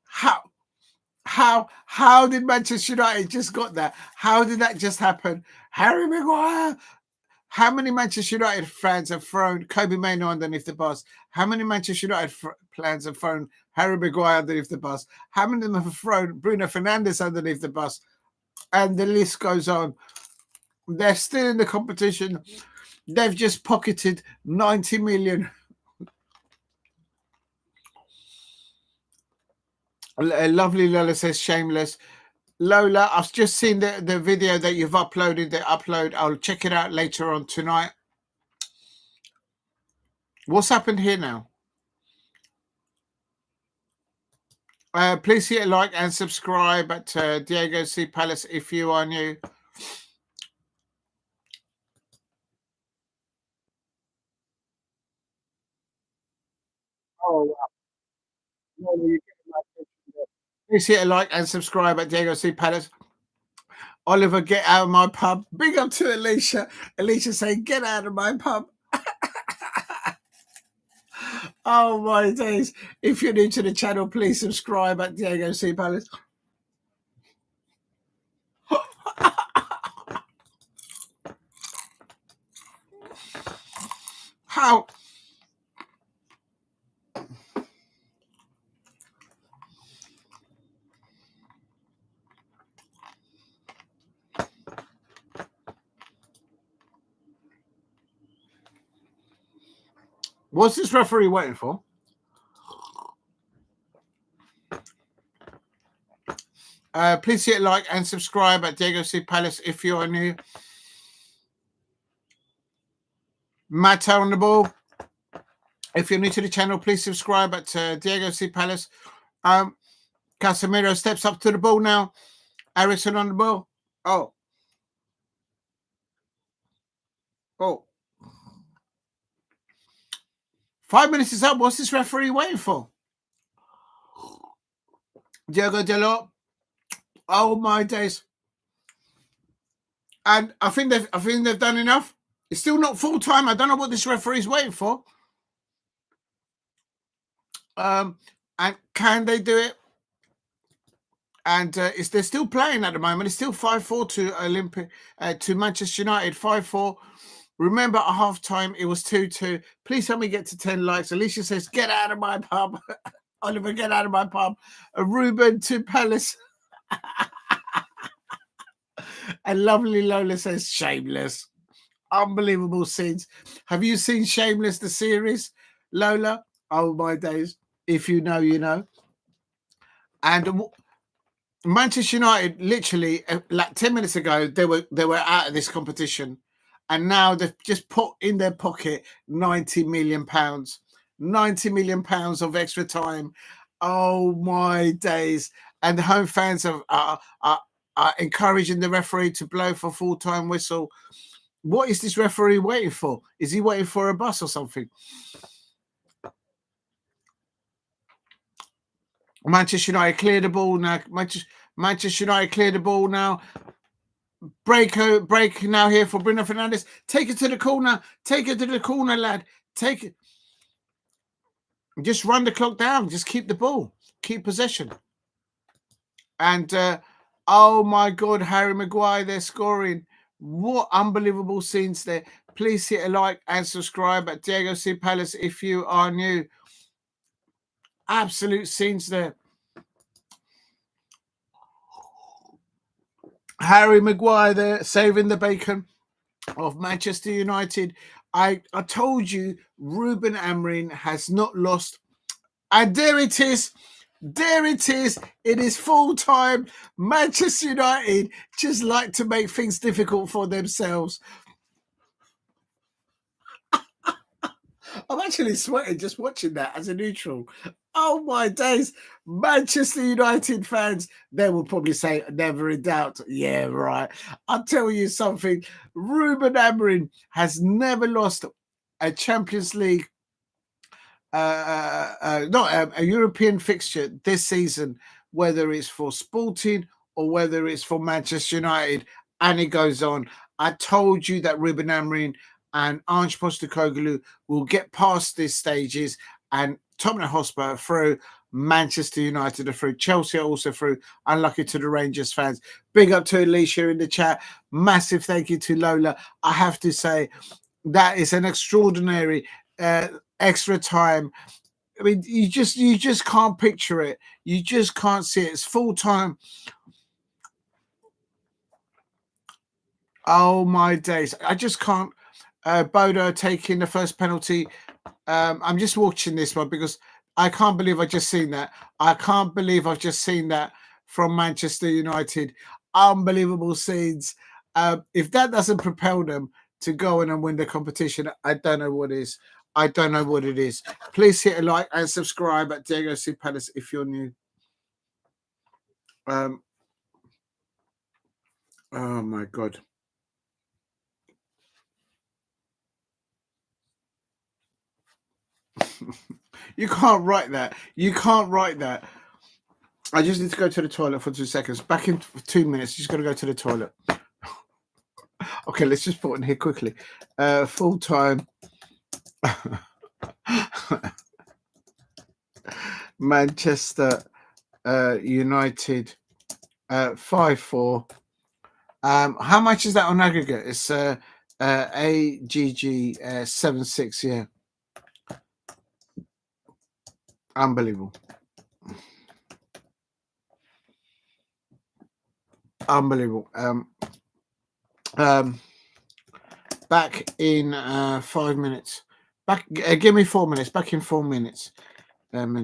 How did Manchester United just got that? How did that just happen? Harry Maguire. How many Manchester United fans have thrown Kobe Mainoo underneath the bus? How many Manchester United fans have thrown Harry Maguire underneath the bus? How many of them have thrown Bruno Fernandes underneath the bus? And the list goes on. They're still in the competition. They've just pocketed 90 million. Lovely Lola says shameless. Lola, I've just seen the video that you've uploaded, the upload. I'll check it out later on tonight. What's happened here now? Please hit a like and subscribe at Diego C. Palace if you are new. Oh, wow. Please hit a like and subscribe at Diego C. Palace. Oliver, get out of my pub. Big up to Alicia. Alicia saying, get out of my pub. Oh my days. If you're new to the channel, please subscribe at Diego C. Palace. How? What's this referee waiting for? Please hit like and subscribe at Diogo C Palace if you are new. Matt on the ball. If you're new to the channel, please subscribe at Diogo C Palace. Casemiro steps up to the ball now. Ericsson on the ball. Oh. 5 minutes is up. What's this referee waiting for? Diogo Dalot. Oh my days. And I think they've done enough. It's still not full time. I don't know what this referee is waiting for. And can they do it? And they're still playing at the moment. It's still 5-4 to to Manchester United. 5-4. Remember, at half time, it was 2-2. Please help me get to 10 likes. Alicia says, get out of my pub. Oliver, get out of my pub. Ruben to Palace. And lovely Lola says, shameless. Unbelievable scenes. Have you seen Shameless, the series, Lola? Oh, my days. If you know, you know. And Manchester United, literally, like 10 minutes ago, they were out of this competition. And now they've just put in their pocket £90 million. £90 million of extra time. Oh, my days. And the home fans are encouraging the referee to blow for full-time whistle. What is this referee waiting for? Is he waiting for a bus or something? Manchester United clear the ball now. Manchester United clear the ball now. Break now here for Bruno Fernandes. Take it to the corner. Take it to the corner, lad. Take it. Just run the clock down. Just keep the ball. Keep possession. And oh my God, Harry Maguire, they're scoring. What unbelievable scenes there. Please hit a like and subscribe at Diogo C Palace if you are new. Absolute scenes there. Harry Maguire there saving the bacon of Manchester United. I told you Ruben Amorim has not lost. And there it is. There it is. It is full time. Manchester United just like to make things difficult for themselves. I'm actually sweating just watching that as a neutral. Oh my days. Manchester United fans, they will probably say, never in doubt. Yeah, right. I'll tell you something. Ruben Amorim has never lost a Champions League, not a European fixture this season, whether it's for Sporting or whether it's for Manchester United. And it goes on. I told you that Ruben Amorim and Ange Postecoglou will get past these stages, and Tottenham Hotspur through, Manchester United are through, Chelsea are also through. Unlucky to the Rangers fans. Big up to Alicia in the chat. Massive thank you to Lola. I have to say that is an extraordinary extra time. I mean, you just can't picture it. You just can't see it. It's full time. Oh my days! I just can't. Bodø taking the first penalty. I'm just watching this one because I can't believe I just seen that. I can't believe I've just seen that from Manchester United. Unbelievable scenes. If that doesn't propel them to go in and win the competition, I don't know what is. I don't know what it is. Please hit a like and subscribe at Diogo C Palace if you're new. Oh my God. You can't write that. You can't write that. I just need to go to the toilet for 2 seconds. Back in 2 minutes. Just got to go to the toilet. Okay, let's just put it in here quickly. Full time. Manchester United 5-4. How much is that on aggregate? It's AGG 7-6. Yeah. Unbelievable. Unbelievable. Back in 5 minutes. Back. Give me 4 minutes. Back in 4 minutes. Just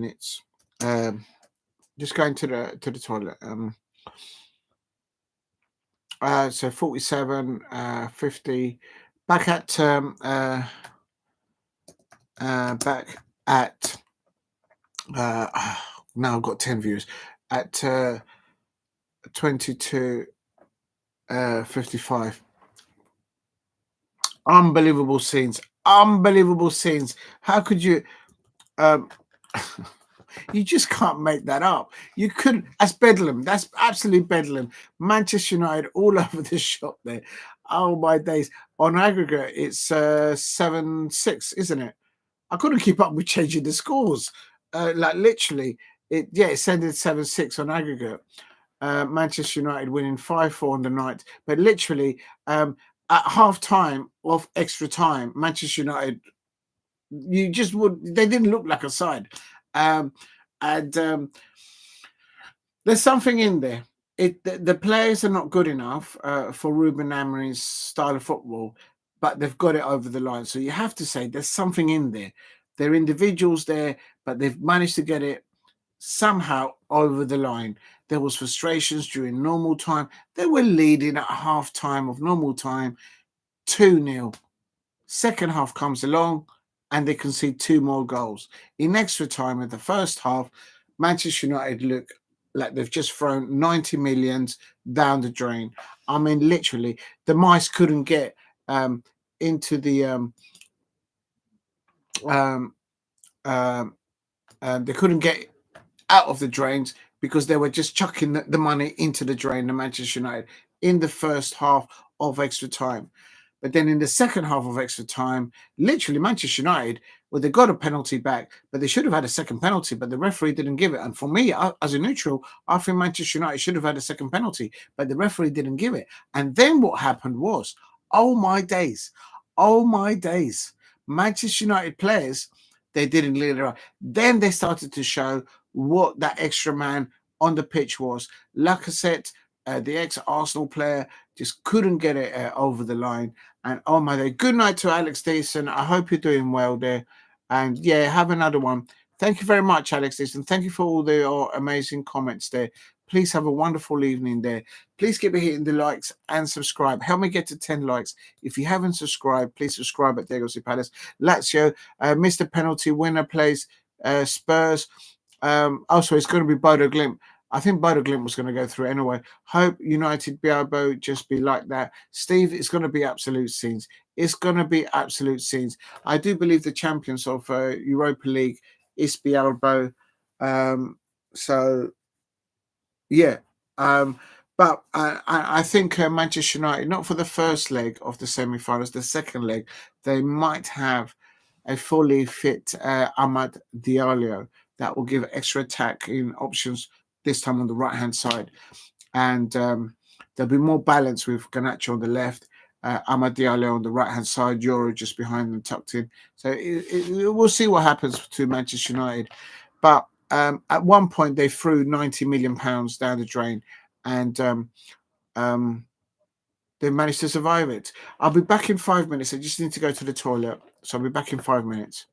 going to the toilet. So 47, 50. Back at back at now I've got 10 views at 22 55. Unbelievable scenes. Unbelievable scenes. How could you um you just can't make that up. You couldn't. That's bedlam. That's absolute bedlam. Manchester United all over the shop there. Oh my days. On aggregate, it's 7-6, isn't it? I couldn't keep up with changing the scores. Like literally, it ended 7-6 on aggregate. Manchester United winning 5-4 on the night. But literally, at half time of extra time, Manchester United, you just they didn't look like a side. Um, and there's something in there. The players are not good enough for Ruben Amorim's style of football, but they've got it over the line. So you have to say there's something in there. There are individuals there, but they've managed to get it somehow over the line. There was frustrations during normal time. They were leading at half time of normal time, 2-0. Second half comes along and they concede 2 more goals. In extra time in the first half, Manchester United look like they've just thrown 90 millions down the drain. I mean, literally, the mice couldn't get into the um, they couldn't get out of the drains because they were just chucking the money into the drain, the Manchester United, in the first half of extra time. But then in the second half of extra time, literally Manchester United, well, they got a penalty back, but they should have had a second penalty, but the referee didn't give it. And for me, as a neutral, I think Manchester United should have had a second penalty, but the referee didn't give it. And then what happened was, oh my days, oh my days, Manchester United players, they didn't lead it up. Then they started to show what that extra man on the pitch was. Lacazette, the ex-Arsenal player, just couldn't get it over the line. And oh my God, good night to Alex Deason. I hope you're doing well there. And yeah, have another one. Thank you very much, Alex Deason. Thank you for all your amazing comments there. Please have a wonderful evening there. Please keep hitting the likes and subscribe. Help me get to 10 likes. If you haven't subscribed, please subscribe at Diogo Palace. Lazio, missed a penalty, winner plays Spurs. Also, it's going to be Bodø Glimt. I think Bodø Glimt was going to go through anyway. Hope United Bialbo just be like that. Steve, it's going to be absolute scenes. It's going to be absolute scenes. I do believe the champions of Europa League is Bialbo. So, yeah. But I think Manchester United, not for the first leg of the semi-finals, the second leg, they might have a fully fit Amad Diallo that will give extra attacking options this time on the right-hand side. And there'll be more balance with Garnacho on the left, Amad Diallo on the right-hand side, Euro just behind them tucked in. So we'll see what happens to Manchester United. But at one point, they threw £90 million down the drain and they managed to survive it. I'll be back in 5 minutes. I just need to go to the toilet. So I'll be back in 5 minutes.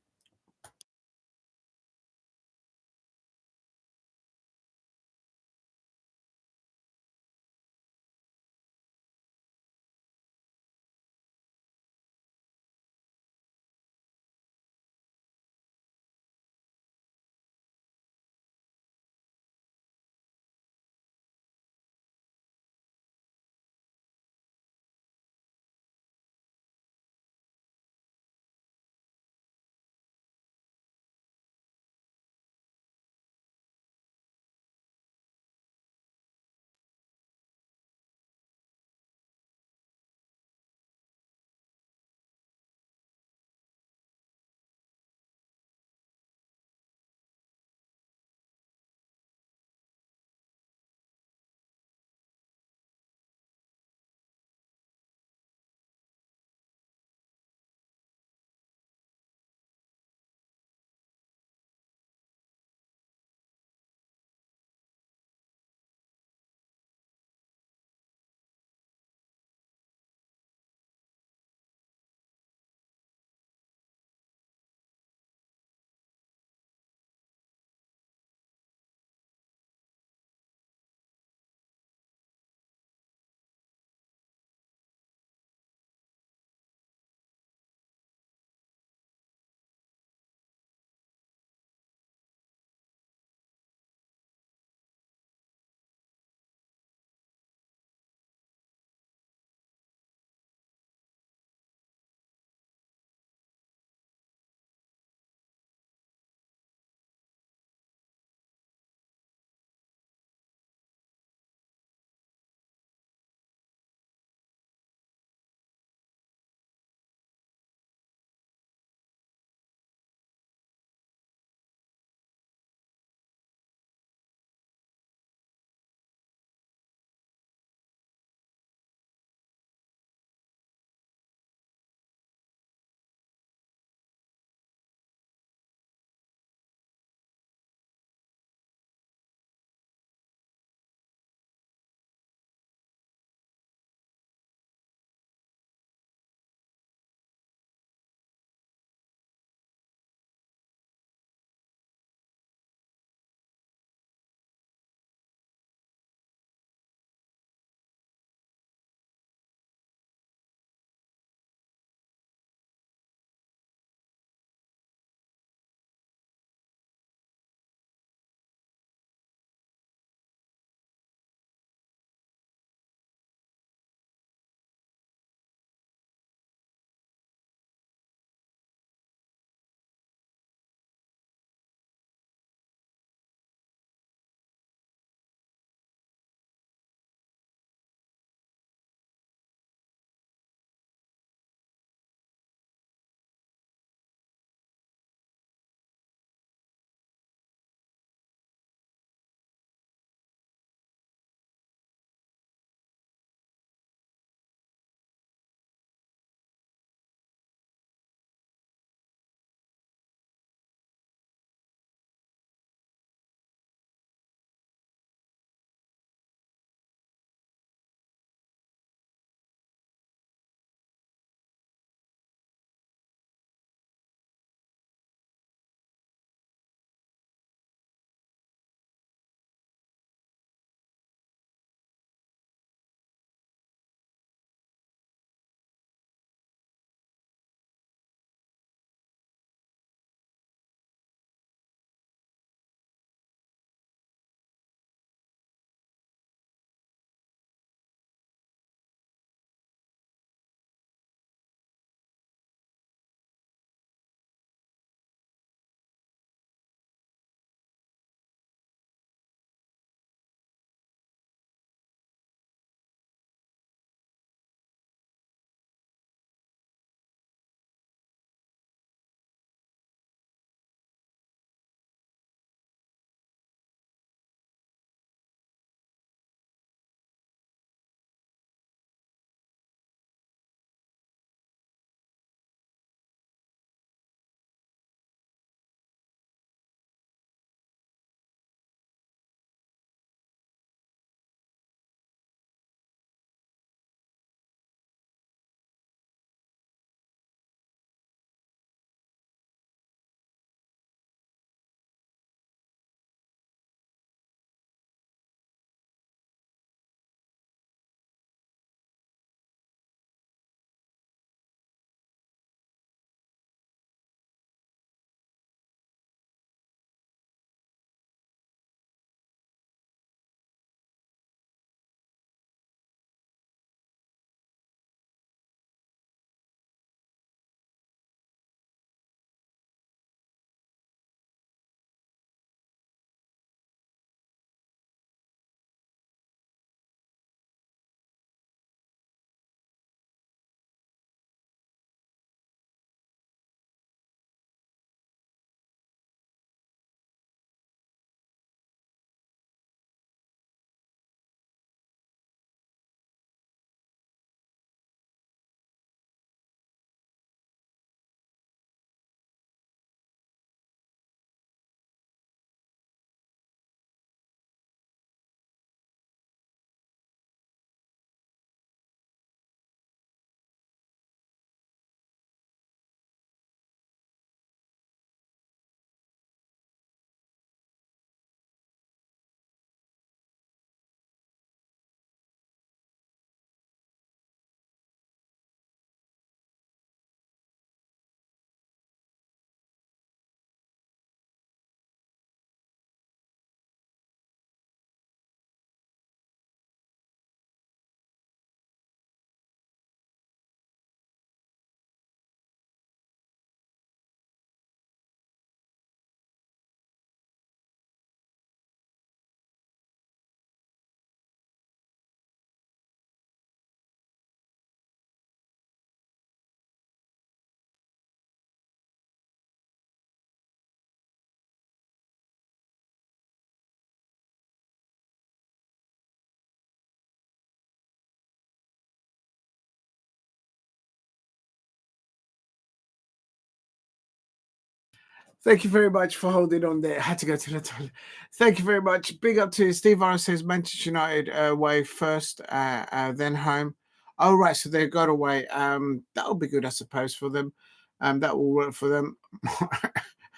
Thank you very much for holding on there. I had to go to the toilet. Thank you very much. Big up to Steve Iron says Manchester United away first, then home. Oh, right. So they got away. That'll be good, I suppose, for them. That will work for them.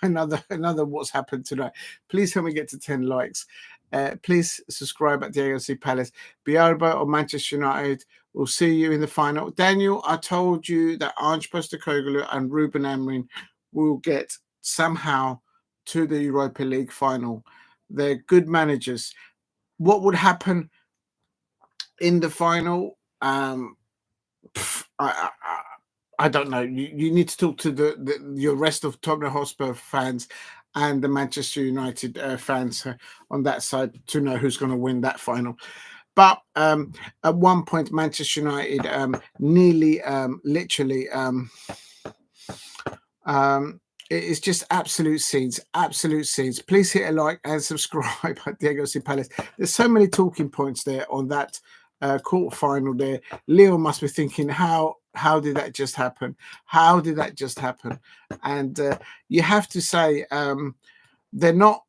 another what's happened tonight. Please help me get to 10 likes. Please subscribe at Diogo C Palace. Biarritz or Manchester United. We'll see you in the final. Daniel, I told you that Ange Postecoglou and Ruben Amorim will get somehow to the Europa League final. They're good managers. What would happen in the final? I don't know. You need to talk to your rest of Tottenham Hotspur fans and the Manchester United fans on that side to know who's going to win that final. But at one point, Manchester United nearly, literally, it's just absolute scenes, absolute scenes. Please hit a like and subscribe at Diogo C Palace. There's so many talking points there on that quarter final there. Leo must be thinking, how did that just happen? How did that just happen? And you have to say they're not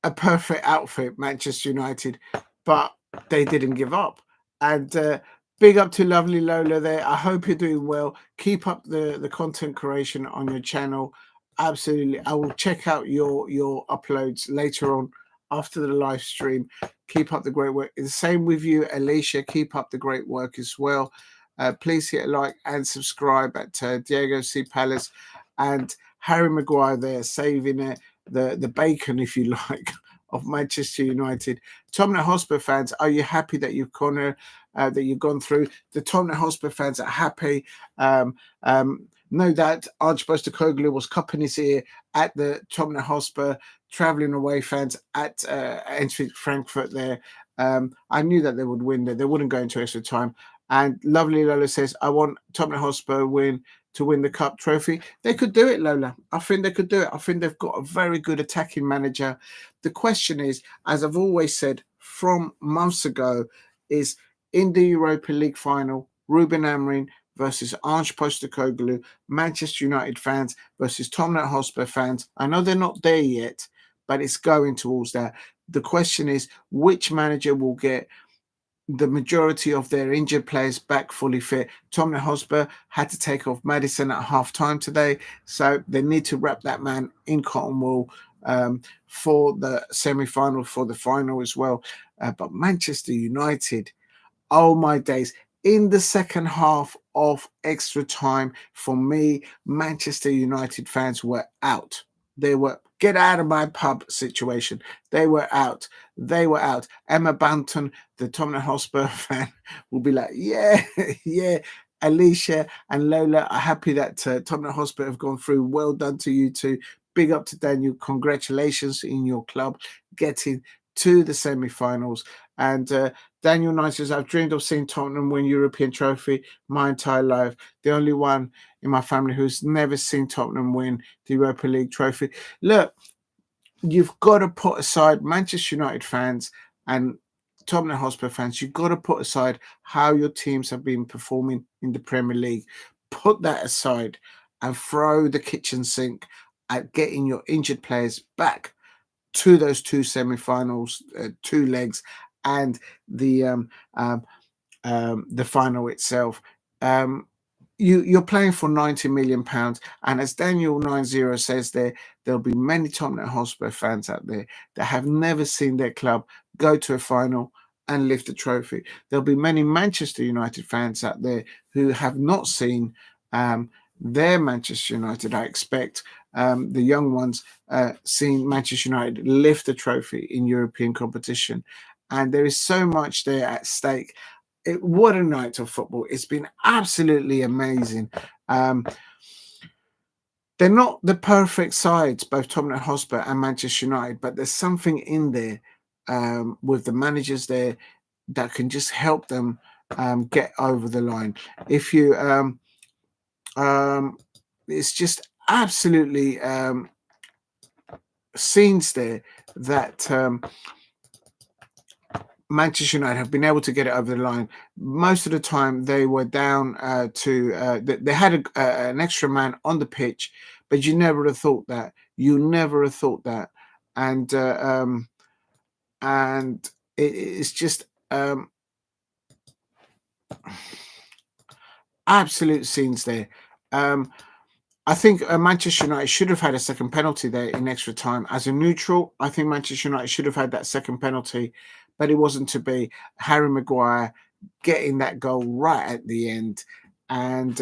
a perfect outfit, Manchester United, but they didn't give up. And big up to lovely Lola there. I hope you're doing well. Keep up the content creation on your channel. Absolutely. I will check out your uploads later on after the live stream. Keep up the great work. The same with you, Alicia. Keep up the great work as well. Please hit a like and subscribe at Diogo C Palace, and Harry Maguire there saving the bacon, if you like, of Manchester United. Tottenham Hotspur fans, are you happy that you've gone through? The Tottenham Hotspur fans are happy. Know that Ange Postecoglou was cupping his ear at the Tottenham Hotspur travelling away fans at Frankfurt there. I knew that they would win there. They wouldn't go into extra time. And lovely Lola says, I want Tottenham Hotspur to win the cup trophy. They could do it, Lola. I think they could do it. I think they've got a very good attacking manager. The question is, as I've always said from months ago, is in the Europa League final, Ruben Amorim versus Ange Postecoglou, Manchester United fans versus Tottenham Hotspur fans. I know they're not there yet, but it's going towards that. The question is, which manager will get the majority of their injured players back fully fit? Tottenham Hotspur had to take off Maddison at half-time today, so they need to wrap that man in cotton wool for the semi-final, for the final as well. But Manchester United, oh my days, in the second half of extra time, for me, Manchester United fans were out. They were get out of my pub situation. They were out. They were out. Emma Banton, the Tottenham Hotspur fan, will be like, yeah, yeah. Alicia and Lola are happy that Tottenham Hotspur have gone through. Well done to you two. Big up to Daniel. Congratulations in your club getting to the semi-finals. And Daniel Knight says, I've dreamed of seeing Tottenham win European trophy my entire life. The only one in my family who's never seen Tottenham win the Europa League trophy. Look, you've got to put aside Manchester United fans and Tottenham Hotspur fans. You've got to put aside how your teams have been performing in the Premier League. Put that aside and throw the kitchen sink at getting your injured players back to those two semi-finals, 2 legs, and the final itself. You're playing for £90 million, and as Daniel 90 says there'll be many Tottenham Hotspur fans out there that have never seen their club go to a final and lift a trophy. There'll be many Manchester United fans out there who have not seen their Manchester United, I expect, the young ones, seeing Manchester United lift a trophy in European competition. And there is so much there at stake. What a night of football. It's been absolutely amazing. They're not the perfect sides, both Tottenham Hotspur and Manchester United, but there's something in there with the managers there that can just help them get over the line. If you, it's just absolutely scenes there that Manchester United have been able to get it over the line. Most of the time they were down they had an extra man on the pitch, but you never would have thought that You never have thought that. And it's just absolute scenes there. I think Manchester United should have had a second penalty there in extra time. As a neutral, I think Manchester United should have had that second penalty, but it wasn't to be. Harry Maguire getting that goal right at the end. And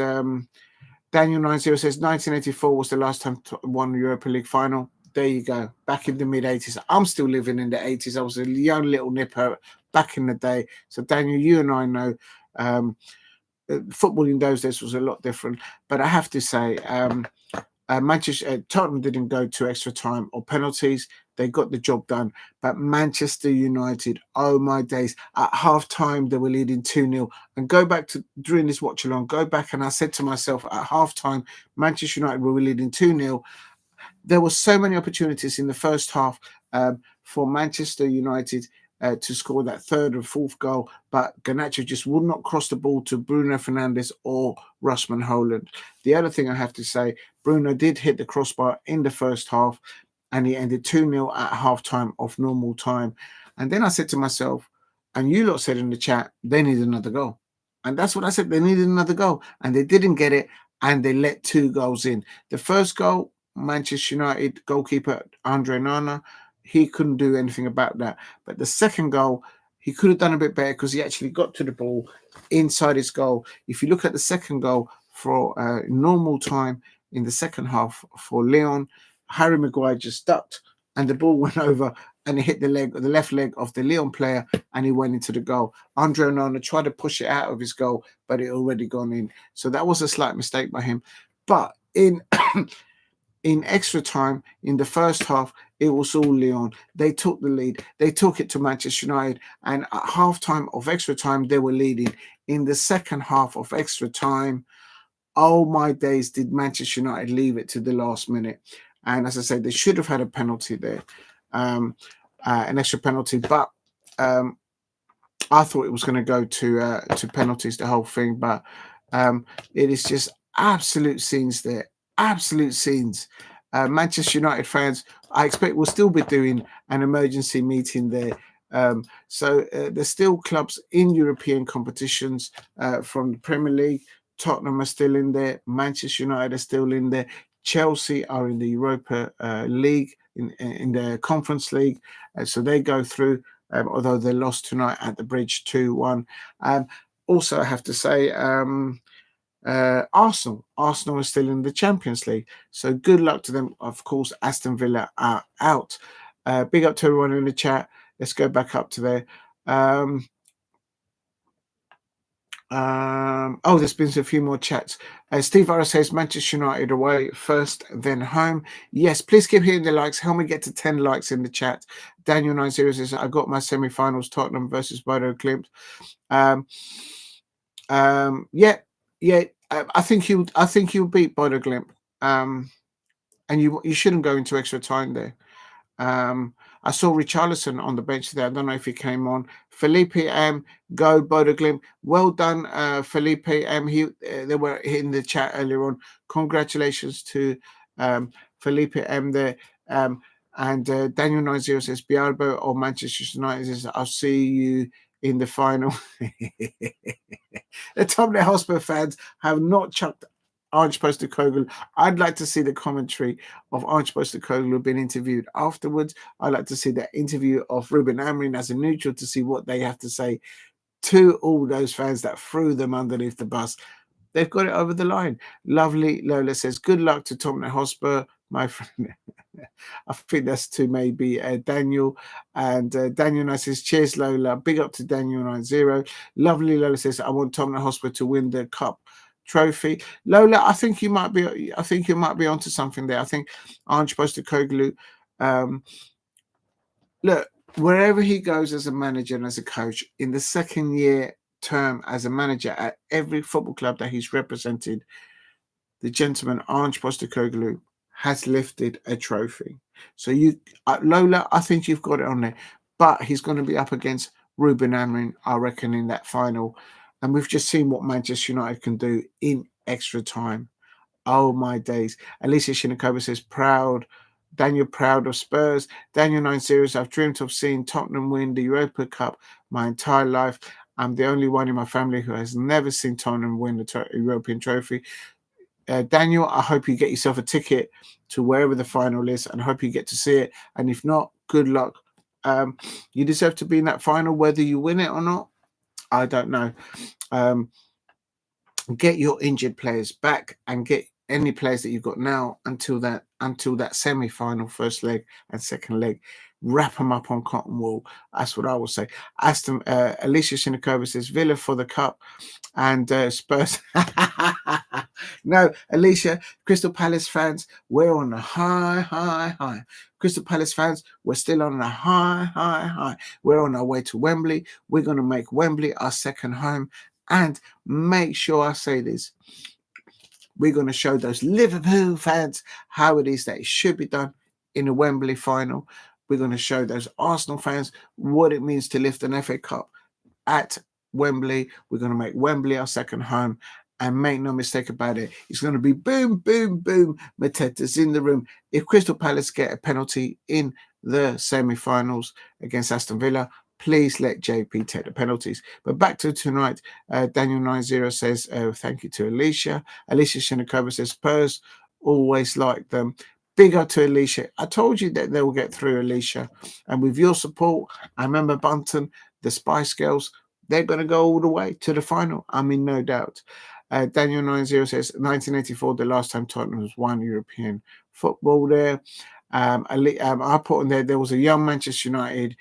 Daniel90 says 1984 was the last time won the Europa League final. There you go. Back in the mid-80s. I'm still living in the 80s. I was a young little nipper back in the day. So, Daniel, you and I know football in those days was a lot different. But I have to say, Tottenham didn't go to extra time or penalties. They got the job done. But Manchester United, oh my days, at half time they were leading 2-0. And go back to during this watch along, go back and I said to myself at half time, Manchester United were leading 2-0. There were so many opportunities in the first half for Manchester United to score that third and fourth goal, but Garnacho just would not cross the ball to Bruno Fernandes or Rasmus Hojlund. The other thing I have to say, Bruno did hit the crossbar in the first half, and he ended 2-0 at halftime of normal time. And then I said to myself, and you lot said in the chat, they need another goal. And that's what I said, they needed another goal. And they didn't get it, and they let 2 goals in. The first goal, Manchester United goalkeeper Andre Onana, he couldn't do anything about that. But the second goal, he could have done a bit better because he actually got to the ball inside his goal. If you look at the second goal for normal time in the second half for Lyon, Harry Maguire just ducked and the ball went over and it hit the left leg of the Lyon player and he went into the goal. Andre Onana tried to push it out of his goal, but it already gone in. So that was a slight mistake by him. But in extra time, in the first half, it was all Lyon. They took the lead. They took it to Manchester United. And at half-time of extra time, they were leading. In the second half of extra time, oh my days, did Manchester United leave it to the last minute. And as I said, they should have had a penalty there, an extra penalty. But I thought it was going to go to penalties, the whole thing. But it is just absolute scenes there. Absolute scenes. Manchester United fans, I expect we'll still be doing an emergency meeting there. So there's still clubs in European competitions from the Premier League. Tottenham are still in there. Manchester United are still in there. Chelsea are in the Europa League, in the Conference League. So they go through, although they lost tonight at the Bridge 2-1. Also, I have to say, Arsenal are still in the Champions League, so good luck to them. Of course, Aston Villa are out. Big up to everyone in the chat. Let's go back up to there. There's been a few more chats. Steve Vara says Manchester United away first, then home. Yes, please keep hitting the likes. Help me get to 10 likes in the chat. Daniel90 says I got my semi-finals: Tottenham versus Bodø Glimt. I think he'll beat Bodø Glimt. And you shouldn't go into extra time there. I saw Richarlison on the bench there. I don't know if he came on. Felipe M, go Bodø Glimt. Well done, Felipe M. They were in the chat earlier on. Congratulations to Felipe M there. And Daniel90 says Biarbo or Manchester United says I'll see you in the final. The Tottenham Hotspur fans have not chucked Ange Postecoglou. I'd like to see the commentary of Ange Postecoglou being interviewed afterwards. I'd like to see the interview of Ruben Amorim as a neutral to see what they have to say to all those fans that threw them underneath the bus. They've got it over the line. Lovely Lola says, good luck to Tottenham Hotspur, my friend. I think that's to maybe Daniel. And Daniel says, cheers, Lola. Big up to Daniel90. Lovely Lola says, I want Tottenham Hotspur to win the cup trophy. Lola, I think you might be onto something there. I think Ange Postecoglou, look, wherever he goes as a manager and as a coach, in the second year term as a manager at every football club that he's represented, the gentleman Ange Postecoglou has lifted a trophy. So Lola, I think you've got it on there. But he's going to be up against Ruben Amorim, I reckon, in that final. And we've just seen what Manchester United can do in extra time. Oh, my days. Alicia Shinakova says, proud Daniel Proud of Spurs. Daniel 90, I've dreamt of seeing Tottenham win the Europa Cup my entire life. I'm the only one in my family who has never seen Tottenham win the European trophy. Daniel, I hope you get yourself a ticket to wherever the final is, and I hope you get to see it. And if not, good luck. You deserve to be in that final, whether you win it or not. I don't know. Get your injured players back and get any players that you've got now until that semi-final, first leg and second leg. Wrap them up on cotton wool. That's what I will say. Alicia Shinikova says Villa for the cup and Spurs. No, Alicia, Crystal Palace fans, we're on a high. Crystal Palace fans, we're still on a high. We're on our way to Wembley. We're going to make Wembley our second home. And make sure I say this. We're going to show those Liverpool fans how it is that it should be done in a Wembley final. We're going to show those Arsenal fans what it means to lift an FA Cup at Wembley. We're going to make Wembley our second home. And make no mistake about it, it's going to be boom, boom, boom. Mateta's in the room. If Crystal Palace get a penalty in the semi-finals against Aston Villa, please let JP take the penalties. But back to tonight, Daniel 90 says, thank you to Alicia. Alicia Shinikova says, Spurs always like them. Big up to Alicia. I told you that they will get through, Alicia. And with your support, I remember Bunton, the Spice Girls, they're going to go all the way to the final. I'm in no doubt. Daniel 90 says, 1984, the last time Tottenham has won European football there. I put on there was a young Manchester United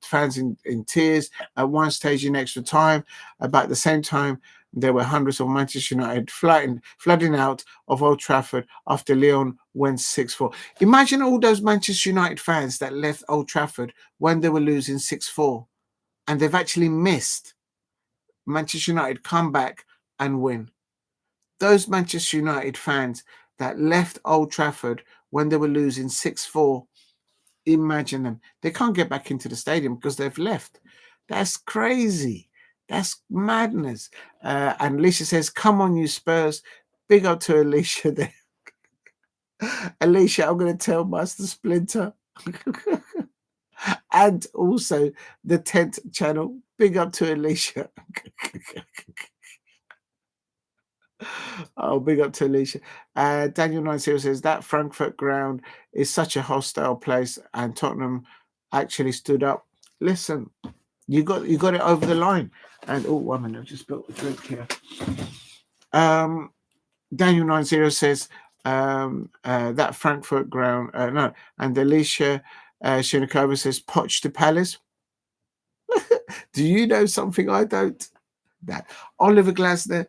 fans in tears at one stage in extra time. About the same time, there were hundreds of Manchester United flooding out of Old Trafford after Lyon went 6-4. Imagine all those Manchester United fans that left Old Trafford when they were losing 6-4, and they've actually missed Manchester United come back and win. Those Manchester United fans that left Old Trafford when they were losing 6-4, imagine them. They can't get back into the stadium because they've left. That's crazy. That's madness. And Alicia says, come on, you Spurs. Big up to Alicia there. Alicia, I'm going to tell Master Splinter. And also the 10th channel. Big up to Alicia. Oh, big up to Alicia. Daniel 90 says that Frankfurt ground is such a hostile place, and Tottenham actually stood up. Listen, you got it over the line. And oh, 1 minute, I've just built a drink here. Daniel 90 says that Frankfurt ground, no, and Alicia Shinikova says Poch to Palace. Do you know something I don't? That Oliver Glasner.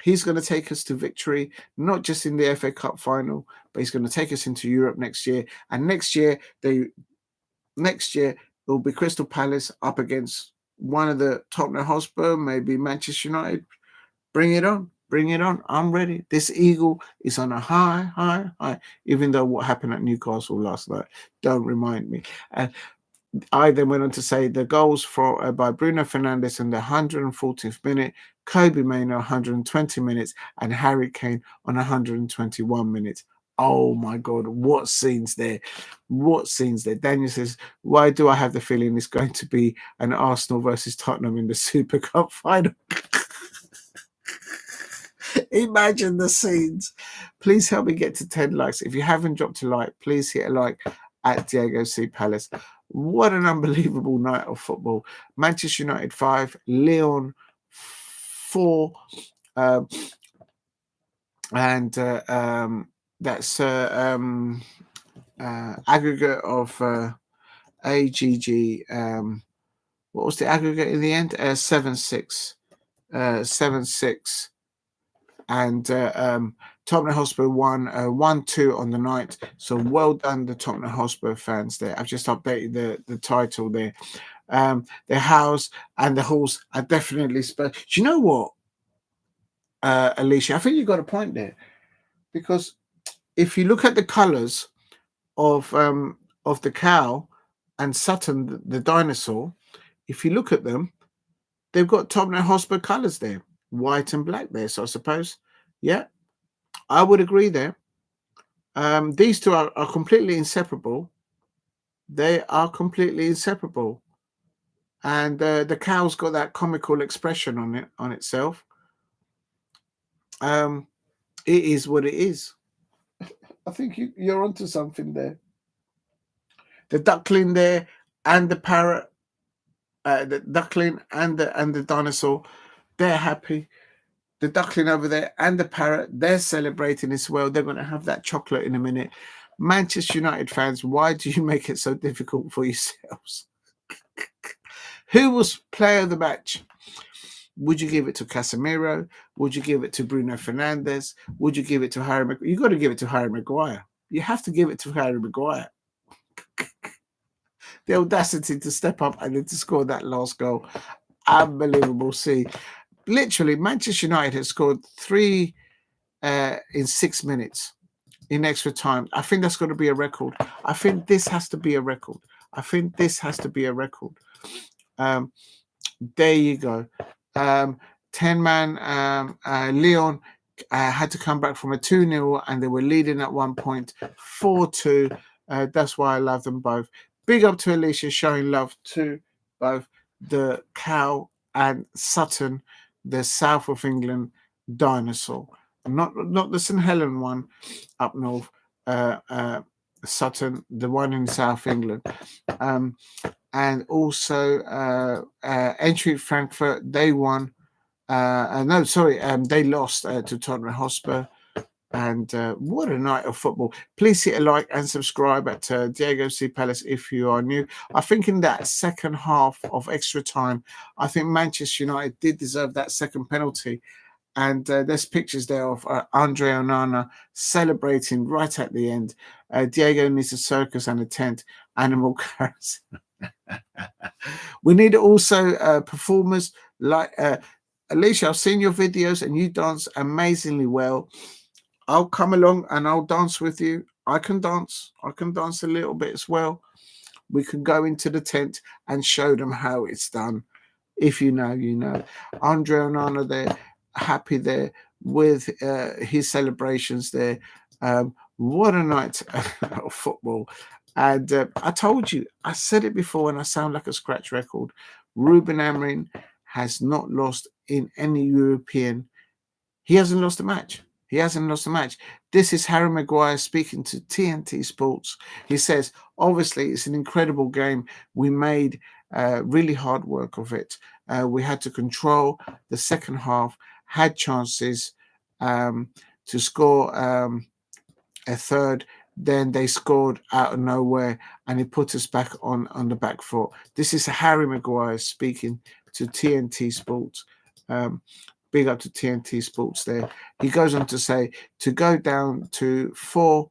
He's going to take us to victory, not just in the FA Cup final, but he's going to take us into Europe next year. And next year it will be Crystal Palace up against one of the Tottenham Hotspur, maybe Manchester United. Bring it on. Bring it on. I'm ready. This Eagle is on a high. Even though what happened at Newcastle last night, don't remind me. I then went on to say the goals by Bruno Fernandes in the 140th minute, Kobe Mainoo 120 minutes, and Harry Kane on 121 minutes. Oh my God, what scenes there. What scenes there. Daniel says, why do I have the feeling it's going to be an Arsenal versus Tottenham in the Super Cup final? Imagine the scenes. Please help me get to 10 likes. If you haven't dropped a like, please hit a like at Diogo C. Palace. What an unbelievable night of football. Manchester United 5, Lyon 4, and that's aggregate of AGG. What was the aggregate in the end? 7-6. 7-6. And Tottenham Hotspur won 1-2 on the night. So well done, the Tottenham Hotspur fans there. I've just updated the title there. The house and the horse are definitely Spurs. Do you know what, Alicia? I think you got a point there, because if you look at the colours of the cow and Sutton, the dinosaur, if you look at them, they've got Tottenham Hotspur colours there, white and black there. So I suppose, yeah, I would agree there. These two are completely inseparable. They are completely inseparable. And the cow's got that comical expression on itself. It is what it is. I think you're onto something there. The duckling there and the parrot, the duckling and the dinosaur, they're happy. The duckling over there and the parrot, they're celebrating as well. They're going to have that chocolate in a minute. Manchester United fans, why do you make it so difficult for yourselves? Who was player of the match? Would you give it to Casemiro? Would you give it to Bruno Fernandes? Would you give it to Harry Maguire? You've got to give it to Harry Maguire. You have to give it to Harry Maguire. The audacity to step up and then to score that last goal. Unbelievable. See, literally, Manchester United has scored 3 in 6 minutes in extra time. I think that's got to be a record. I think this has to be a record. There you go. 10-man Lyon had to come back from a 2-0 and they were leading at one point 4-2. That's why I love them both. Big up to Alicia showing love to both the cow and Sutton, the south of England dinosaur. Not the St Helens one up north, Sutton, the one in South England. And also Eintracht Frankfurt, they won. They lost to Tottenham Hotspur. And what a night of football. Please hit a like and subscribe at Diogo C. Palace if you are new. I think in that second half of extra time, I think Manchester United did deserve that second penalty. And there's pictures there of Andre Onana celebrating right at the end. Diego needs a circus and a tent. Animal carousel. We need also performers like Alicia. I've seen your videos and you dance amazingly well. I'll come along and I'll dance with you. I can dance a little bit as well. We can go into the tent and show them how it's done. If you know, you know. Andre Onana there, happy there with his celebrations there. What a night of football. And I told you, I said it before and I sound like a scratch record. Ruben Amorim has not lost in any European. He hasn't lost a match. This is Harry Maguire speaking to TNT Sports. He says, obviously, it's an incredible game. We made really hard work of it. We had to control the second half, had chances to score a third. Then they scored out of nowhere and it put us back on the back foot. This is Harry Maguire speaking to TNT Sports. Big up to TNT Sports there. He goes on to say, to go down to 4-2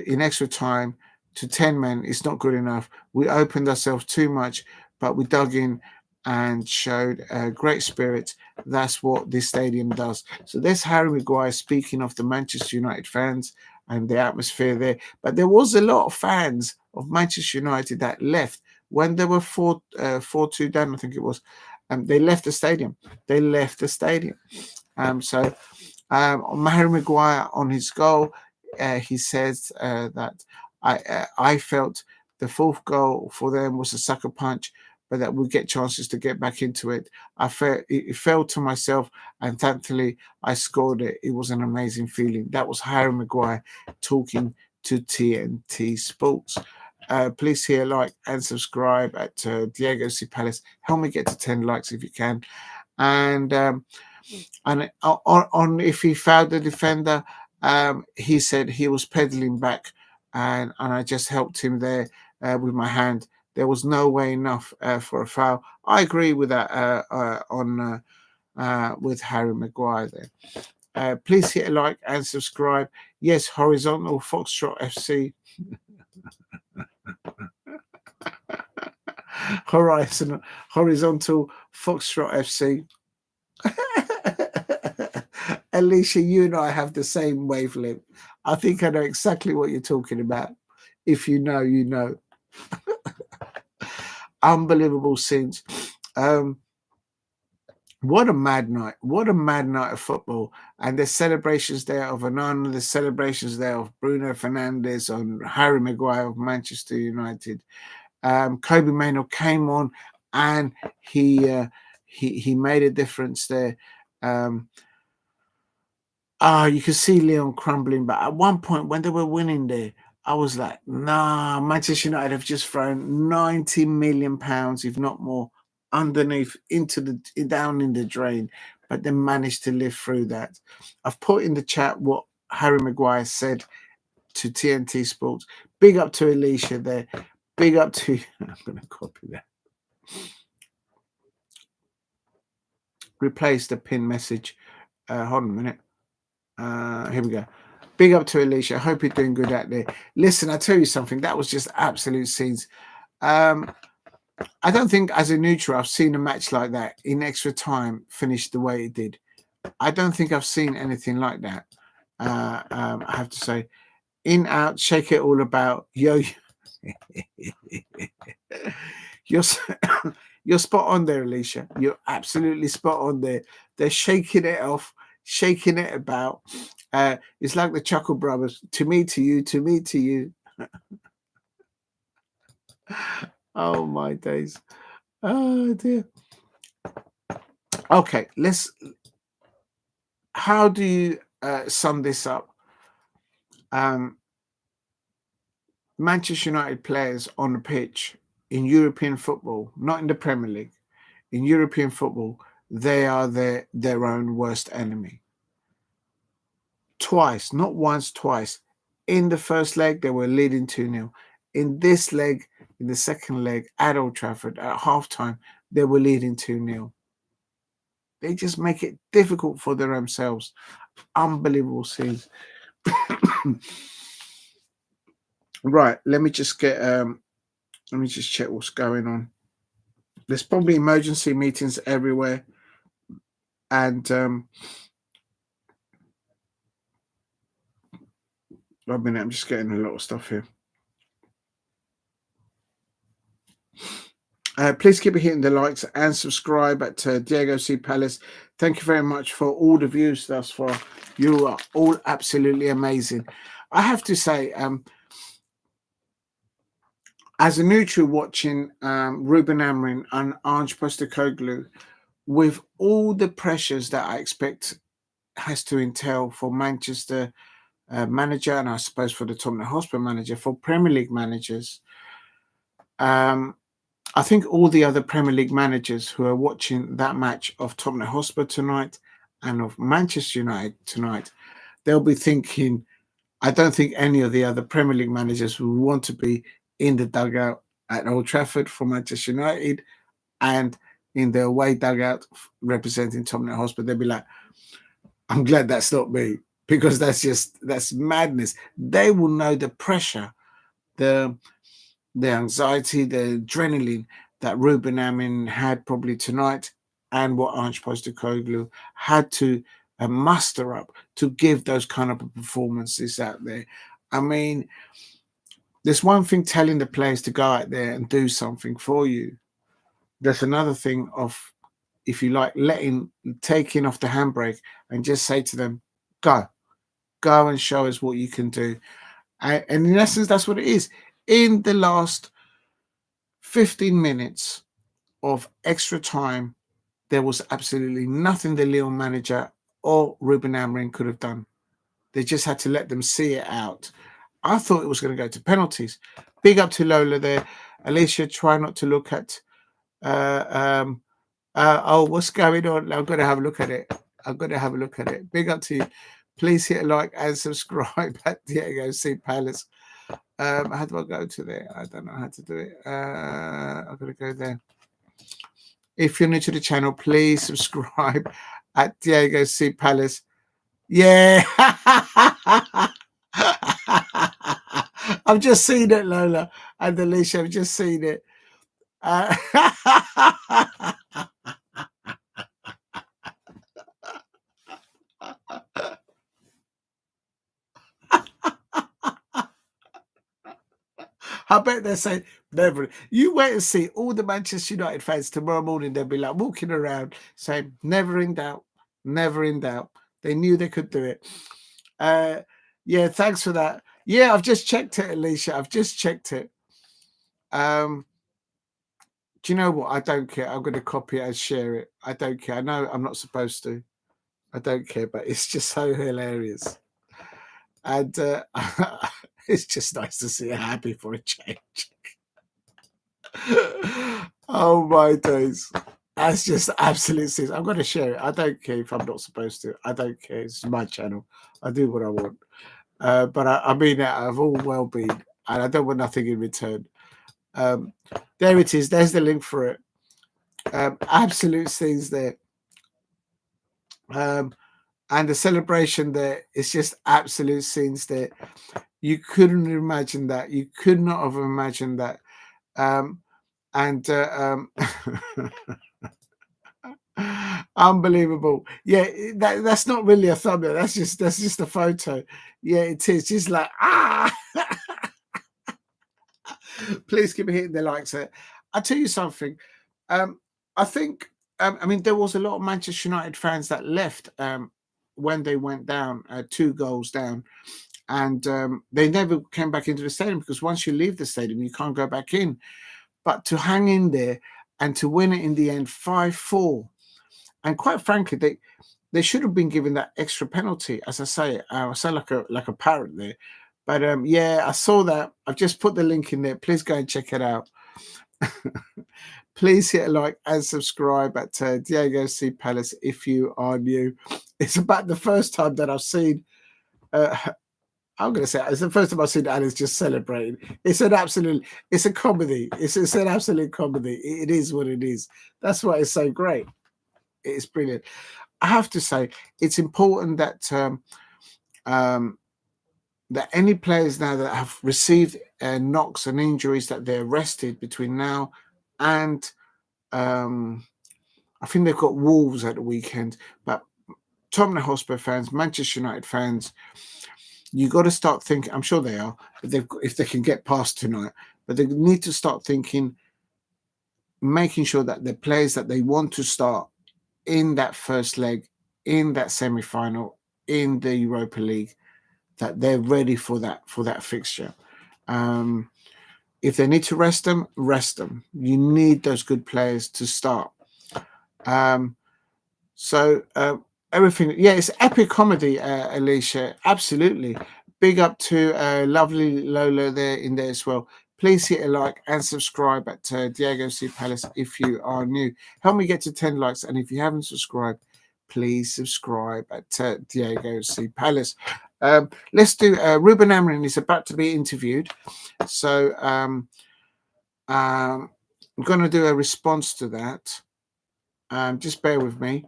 in extra time to 10 men is not good enough. We opened ourselves too much, but we dug in and showed great spirit. That's what this stadium does. So there's Harry Maguire speaking of the Manchester United fans and the atmosphere there. But there was a lot of fans of Manchester United that left when they were 4-2 down, I think it was. They left the stadium. So Harry Maguire on his goal, he says that I felt the fourth goal for them was a sucker punch, but that we'll get chances to get back into it. I felt it fell to myself, and thankfully I scored it. It was an amazing feeling. That was Harry Maguire talking to TNT Sports. Please hit a like and subscribe at Diogo C. Palace. Help me get to 10 likes if you can. And on if he fouled the defender, he said he was pedaling back, and I just helped him there with my hand. There was no way enough for a foul. I agree with that with Harry Maguire there. Please hit a like and subscribe. Yes, Horizontal Foxtrot FC. Horizontal Foxtrot FC. Alicia, you and I have the same wavelength. I think I know exactly what you're talking about. If you know, you know. Unbelievable scenes. What a mad night. What a mad night of football. And there's celebrations there of Onana, there's celebrations there of Bruno Fernandes, on Harry Maguire of Manchester United. Kobe Mainoo came on and he made a difference there. You could see Lyon crumbling, but at one point when they were winning there, I was like, nah, Manchester United have just thrown £90 million, if not more, underneath into the down in the drain, but they managed to live through that. I've put in the chat what Harry Maguire said to TNT Sports. Big up to Alicia there. Big up to I'm gonna copy that. Replace the pin message. Hold on a minute. Here we go. Big up to Alicia. I hope you're doing good out there. Listen, I tell you something. That was just absolute scenes. I don't think, as a neutral, I've seen a match like that in extra time finish the way it did. I don't think I've seen anything like that. I have to say, in, out, shake it all about. Yo, you're you're spot on there, Alicia. You're absolutely spot on there. They're shaking it off, shaking it about. It's like the Chuckle Brothers. To me, to you, to me, to you. Oh my days. Oh dear. Okay, let's. How do you sum this up? Manchester United players on the pitch in European football, not in the Premier League, in European football, they are their own worst enemy. Twice, not once, twice. In the first leg, they were leading 2-0. In this leg, in the second leg, at Old Trafford, at halftime, they were leading 2-0. They just make it difficult for themselves. Unbelievable scenes. Right, let me just check what's going on. There's probably emergency meetings everywhere. And I mean, I'm just getting a lot of stuff here. Please keep hitting the likes and subscribe at Diogo C. Palace. Thank you very much for all the views thus far. You are all absolutely amazing. I have to say, as a neutral watching RUBEN AMORIM and Ange Postecoglou, with all the pressures that I expect has to entail for Manchester manager, and I suppose for the Tottenham Hotspur manager, for Premier League managers, I think all the other Premier League managers who are watching that match of Tottenham Hotspur tonight and of Manchester United tonight, they'll be thinking, I don't think any of the other Premier League managers will want to be in the dugout at Old Trafford for Manchester United and in the away dugout representing Tottenham Hotspur. They'll be like, I'm glad that's not me, because that's madness. They will know the pressure, the anxiety, the adrenaline that RUBEN AMORIM had probably tonight, and what Ange Postecoglou had to muster up to give those kind of performances out there. I mean, there's one thing telling the players to go out there and do something for you. There's another thing of, if you like, taking off the handbrake and just say to them, go and show us what you can do. And in essence, that's what it is. In the last 15 minutes of extra time, there was absolutely nothing the Lyon manager or RUBEN AMORIM could have done. They just had to let them see it out. I thought it was going to go to penalties. Big up to Lola there. Alicia, try not to look at what's going on? I'm going to have a look at it. Big up to you. Please hit a like and subscribe at Diogo C. Palace. How do I go to there? I don't know how to do it. I've got to go there. If you're new to the channel, please subscribe at Diogo C. Palace. Yeah. I've just seen it, Lola and Alicia. I've just seen it. I bet they're saying never. You wait and see all the Manchester United fans tomorrow morning. They'll be like walking around saying, "Never in doubt, never in doubt." They knew they could do it. Yeah, thanks for that. Yeah, I've just checked it, Alicia. I've just checked it. Do you know what? I don't care. I'm going to copy it and share it. I don't care. I know I'm not supposed to. I don't care, but it's just so hilarious. And it's just nice to see her happy for a change. Oh my days. That's just absolute sense. I'm going to share it. I don't care if I'm not supposed to. I don't care. It's my channel. I do what I want. But I mean that out of all well-being, and I don't want nothing in return. There it is. There's the link for it. Absolute scenes there. And the celebration there is just absolute scenes there. You couldn't imagine that. You could not have imagined that. Unbelievable. Yeah, that's not really a thumbnail. That's just a photo. Yeah, it is. Just like please keep hitting the likes. I'll tell you something. I think. I mean, there was a lot of Manchester United fans that left when they went down, 2 goals down, and they never came back into the stadium because once you leave the stadium, you can't go back in. But to hang in there and to win it in the end, 5-4. And quite frankly, they should have been given that extra penalty. As I say, I sound like a parrot there. But yeah, I saw that. I've just put the link in there. Please go and check it out. Please hit a like and subscribe at Diogo C Palace if you are new. It's about the first time that I've seen. I'm going to say it's the first time I've seen Alice just celebrating. It's a comedy. It's an absolute comedy. It is what it is. That's why it's so great. It's brilliant. I have to say, it's important that that any players now that have received knocks and injuries that they're rested between now and I think they've got Wolves at the weekend. But Tottenham Hotspur fans, Manchester United fans, you got to start thinking. I'm sure they are, if they can get past tonight. But they need to start thinking, making sure that the players that they want to start in that first leg, in that semi-final, in the Europa League, that they're ready for that fixture. If they need to rest them, rest them. You need those good players to start. Everything, yeah, it's epic comedy, Alicia. Absolutely. Big up to lovely Lola there in there as well. Please hit a like and subscribe at Diogo C Palace if you are new. Help me get to 10 likes, and if you haven't subscribed, please subscribe at Diogo C Palace. Let's do RUBEN AMORIM is about to be interviewed, so I'm going to do a response to that. Just bear with me.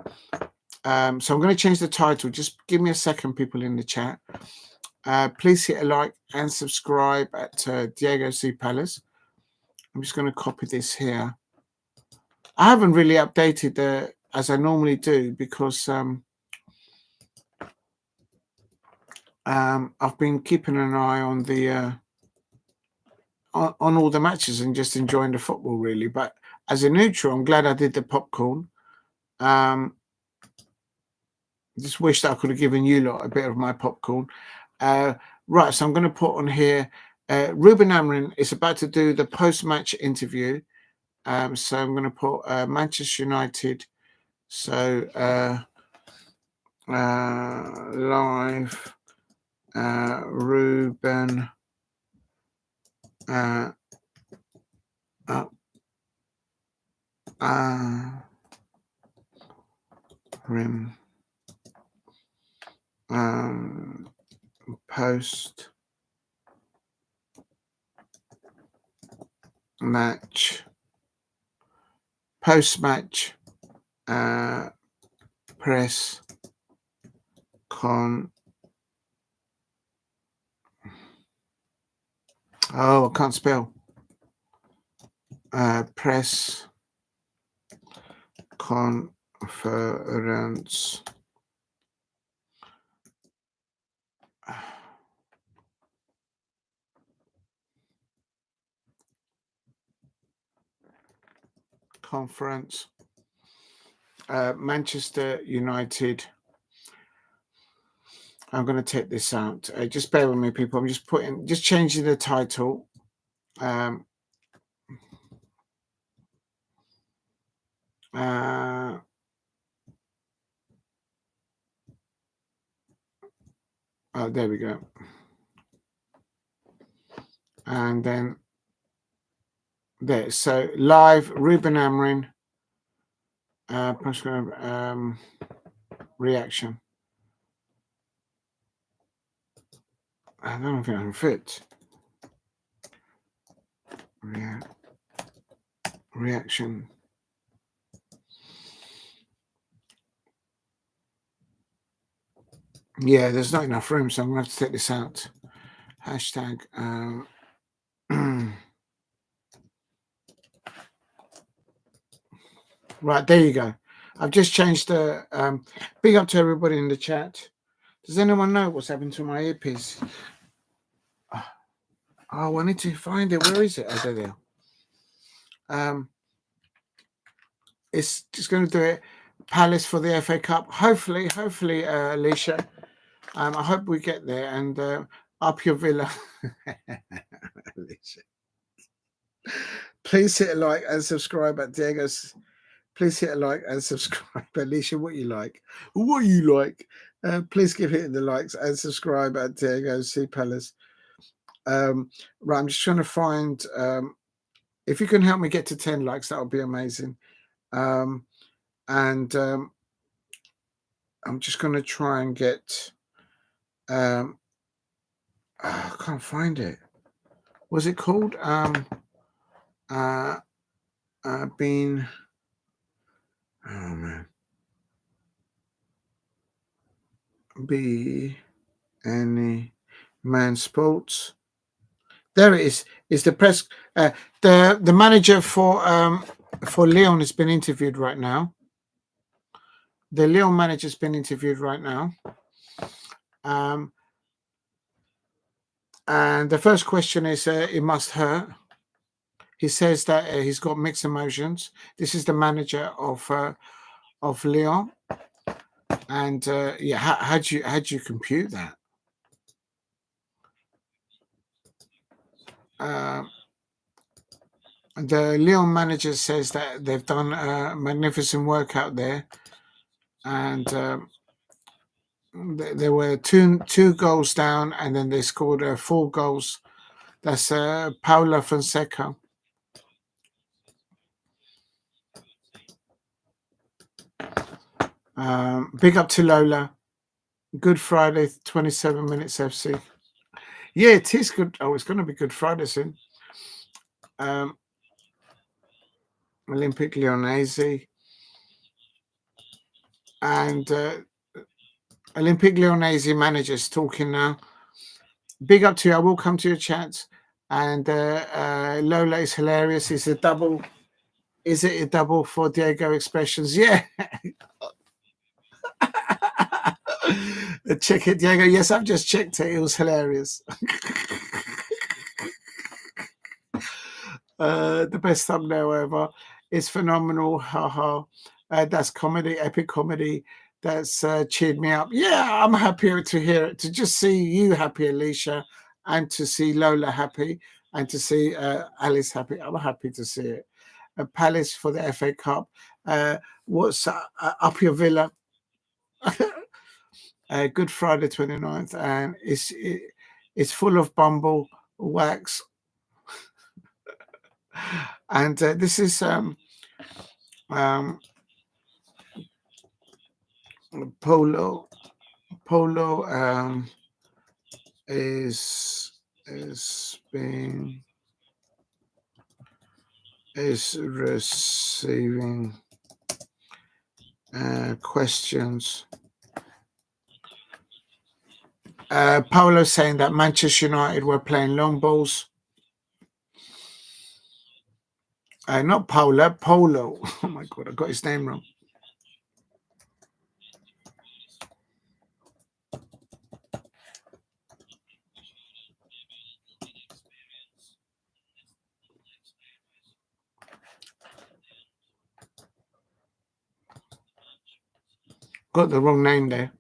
So I'm going to change the title. Just give me a second, people in the chat. Please hit a like and subscribe at Diogo C Palace. I'm just going to copy this here. I haven't really updated as I normally do because I've been keeping an eye on the on all the matches and just enjoying the football really. But as a neutral, I'm glad I did the popcorn. Just wish that I could have given you lot a bit of my popcorn. Right, so I'm going to put on here, RUBEN AMORIM is about to do the post-match interview. So I'm going to put Manchester United. So live RUBEN RIM post match press con. Oh, I can't spell. Press conference. Conference. Manchester United. I'm going to take this out. Just bear with me, people. I'm just changing the title. Oh, there we go. And then there. So live, Ruben Amorim. Reaction. I don't think I can fit. Reaction. Yeah, there's not enough room, so I'm going to have to take this out. Hashtag. Right, there you go. I've just changed the big up to everybody in the chat. Does anyone know what's happened to my earpiece? Oh, I need to find it. Where is it? Oh, there. It's just going to do it. Palace for the FA Cup. Hopefully, Alicia. I hope we get there and up your villa. Alicia. Please hit a like and subscribe at Diego's. Please hit a like and subscribe. Alicia, what you like? What you like? Please give hitting the likes and subscribe at Diego C Palace. Right, I'm just trying to find. If you can help me get to 10 likes, that would be amazing. I'm just going to try and get. I can't find it. Was it called? Been. Oh man. Be any man sports. There it is. It's the press. The manager for Lyon has been interviewed right now. The Lyon manager's been interviewed right now. And the first question is, it must hurt. He says that he's got mixed emotions. This is the manager of Lyon. And yeah, how do you compute that? The Lyon manager says that they've done magnificent work out there, and there were two goals down, and then they scored 4 goals. That's Paula Fonseca. Big up to Lola. Good Friday, 27 minutes FC. Yeah, it is good. Oh, it's going to be Good Friday soon. Olympique Lyonnaise. And Olympique Lyonnaise managers talking now. Big up to you. I will come to your chat. And Lola is hilarious. It's a double. Is it a double for Diego expressions? Yeah. Check it, Diego. Yes, I've just checked it. It was hilarious. The best thumbnail ever. It's phenomenal. Haha. That's comedy, epic comedy. That's cheered me up. Yeah, I'm happier to hear it, to just see you happy, Alicia, and to see Lola happy, and to see Alice happy. I'm happy to see it. Palace for the FA Cup. What's up your villa? Good Friday 29th, and it's full of bumble wax. And this is Polo is receiving questions. Paolo saying that Manchester United were playing long balls. Not Paolo, Polo. Oh my God, I got his name wrong. got the wrong name there.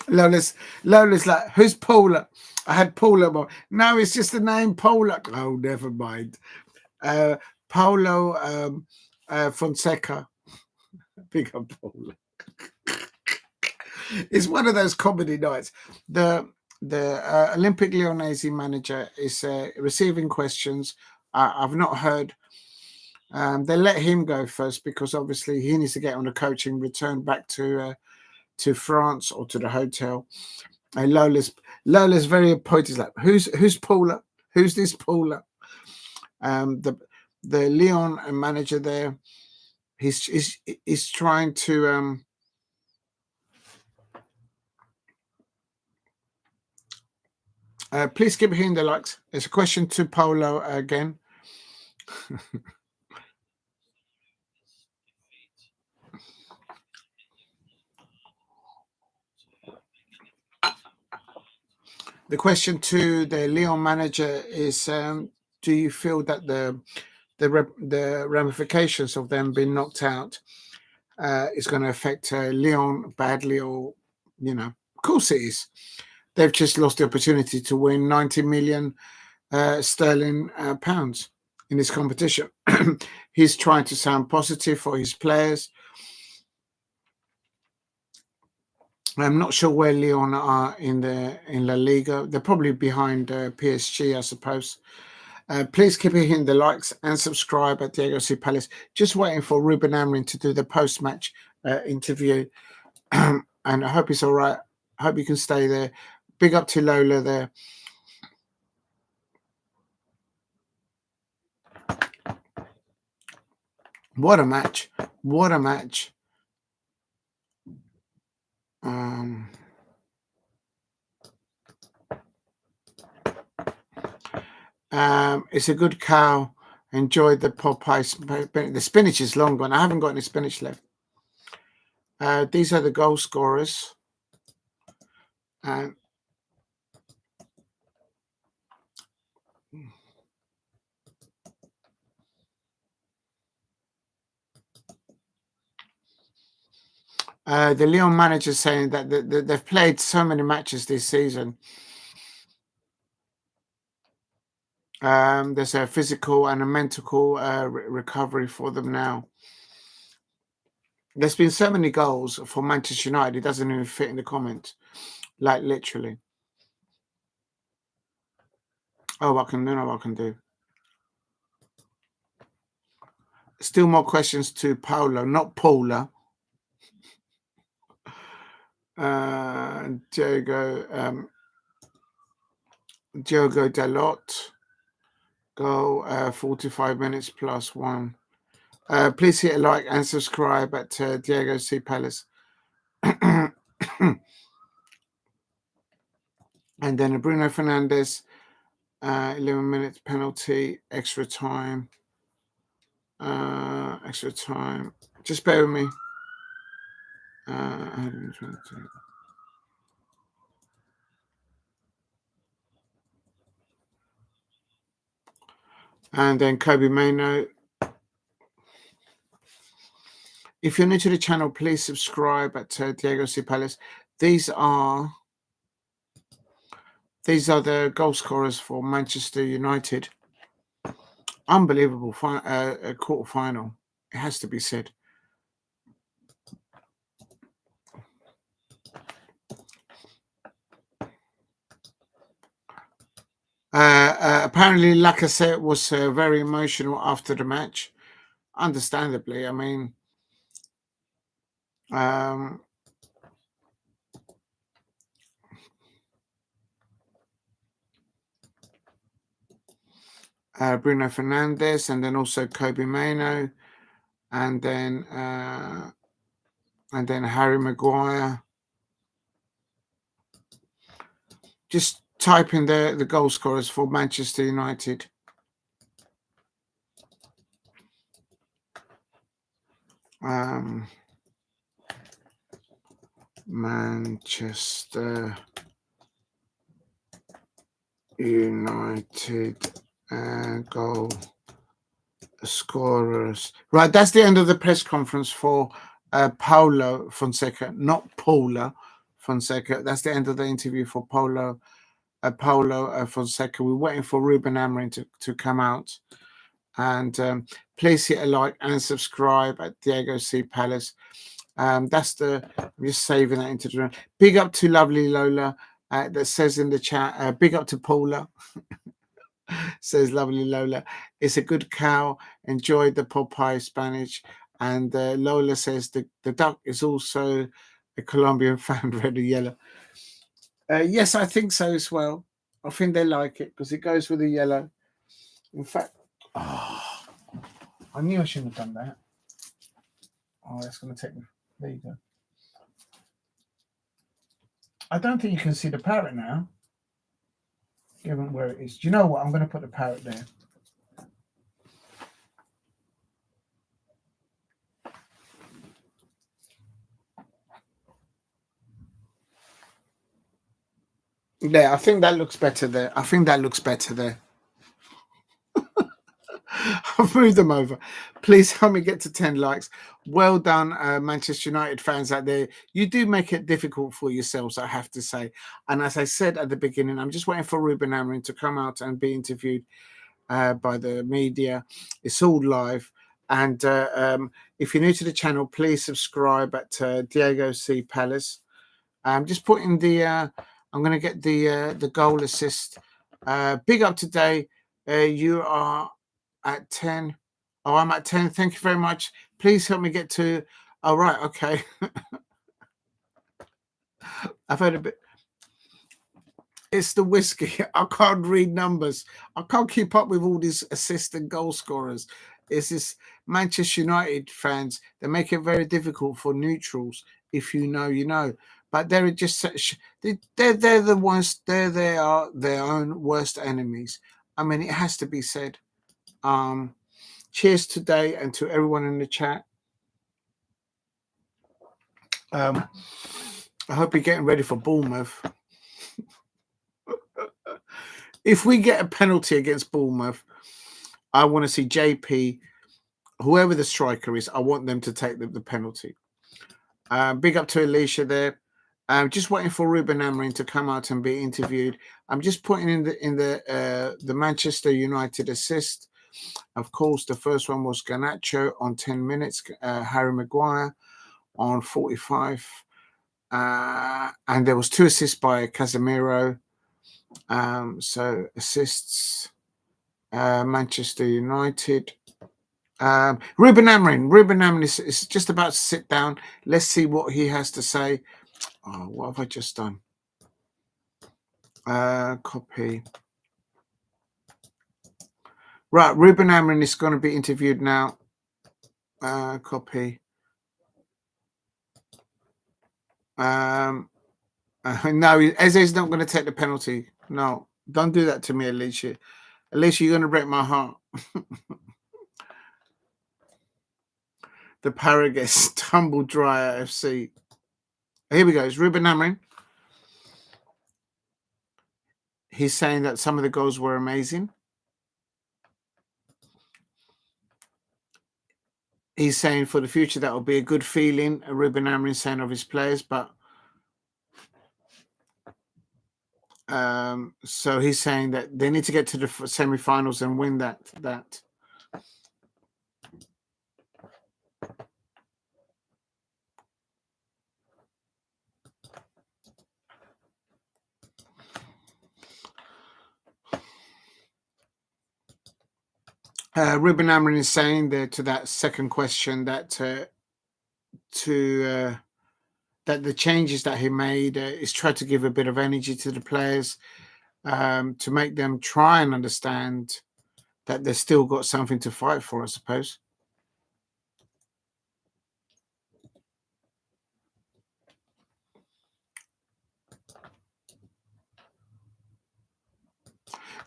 Lola's like, who's Paula? I had Paula, but no, it's just the name Paula. Oh, never mind. Paulo Fonseca. Big up Paula. It's one of those comedy nights. The Olympique Lyonnaise manager is receiving questions. I've not heard. They let him go first because obviously he needs to get on a coaching return back to France or to the hotel. Lola's very pointed, like, who's Paula? Who's this Paula? The Lyon manager there, he's trying to please keep hitting the likes. It's a question to Paulo again. The question to the Lyon manager is: do you feel that the ramifications of them being knocked out is going to affect Lyon badly, or of course it is. They've just lost the opportunity to win 90 million sterling pounds in this competition. He's trying to sound positive for his players. I'm not sure where Lyon are in La Liga. They're probably behind PSG, I suppose. Please keep hitting the likes and subscribe at Diego C. Palace. Just waiting for Ruben Amorim to do the post-match interview. And I hope it's all right. I hope you can stay there. Big up to Lola there. What a match. What a match. It's a good cow. Enjoyed the Popeye. The spinach is long gone. I haven't got any spinach left. These are the goal scorers. The Lyon manager saying that they've played so many matches this season. There's a physical and a mental recovery for them now. There's been so many goals for Manchester United, it doesn't even fit in the comments. Like, literally. Oh, I can do. Still more questions to Paolo, not Paula. Diogo Dalot. Go 45 minutes plus one. Please hit a like and subscribe at Diego C. Palace. And then a Bruno Fernandes, 11 minutes penalty, extra time. Extra time. Just bear with me. 122. And then Kobe Maino. If you're new to the channel, please subscribe at Diego C. Palace. These are the goal scorers for Manchester United. Unbelievable quarter final. It has to be said. Apparently, Lacazette was very emotional after the match. Understandably, I mean, Bruno Fernandes, and then also Kobe Maino, and then Harry Maguire. Just type in the goal scorers for Manchester United. Manchester United goal scorers. Right, that's the end of the press conference for Paulo Fonseca, not Paula Fonseca. That's the end of the interview for Paulo Fonseca. We're waiting for Ruben Amorim to come out. And please hit a like and subscribe at Diego C. Palace. That's the, I'm just saving that into the room. Big up to lovely Lola that says in the chat, big up to Paula. Says lovely Lola. It's a good cow. Enjoyed the Popeye Spanish. And Lola says the duck is also a Colombian fan, red or yellow. Yes, I think so as well. I think they like it because it goes with the yellow. In fact, I knew I shouldn't have done that. Oh, that's going to take me. There you go. I don't think you can see the parrot now, given where it is. Do you know what? I'm going to put the parrot there. Yeah, I think that looks better there. I think that looks better there. I've moved them over. Please help me get to 10 likes. Well done, Manchester United fans out there. You do make it difficult for yourselves, I have to say. And as I said at the beginning, I'm just waiting for Ruben Amorim to come out and be interviewed by the media. It's all live. And if you're new to the channel, please subscribe at Diego C. Palace. I'm just putting the... I'm going to get the goal assist. Big up today. You are at 10. Oh, I'm at 10. Thank you very much. Please help me get to... Oh, right. Okay. I've heard a bit. It's the whiskey. I can't read numbers. I can't keep up with all these assistant goal scorers. It's this Manchester United fans. They make it very difficult for neutrals. If you know, you know. But they're just they're the ones. They are their own worst enemies. I mean, it has to be said. Cheers today and to everyone in the chat. I hope you're getting ready for Bournemouth. If we get a penalty against Bournemouth, I want to see JP, whoever the striker is, I want them to take the penalty. Big up to Alicia there. I'm just waiting for Ruben Amorim to come out and be interviewed. I'm just putting in the Manchester United assist. Of course, the first one was Garnacho on 10 minutes, Harry Maguire on 45, and there was 2 assists by Casemiro. So assists, Manchester United. Ruben Amorim is just about to sit down. Let's see what he has to say. Oh, what have I just done? Copy. Right, Ruben Amorim is going to be interviewed now. Copy. No, Eze's not going to take the penalty. No, don't do that to me, Alicia. Alicia, you're going to break my heart. The Paragus Tumble Dryer FC. Here we go. It's Ruben Amorim. He's saying that some of the goals were amazing. He's saying for the future that will be a good feeling. Ruben Amorim saying of his players, but so he's saying that they need to get to the semi-finals and win that. Ruben Amorim is saying there to that second question that that the changes that he made is try to give a bit of energy to the players, to make them try and understand that they've still got something to fight for, I suppose.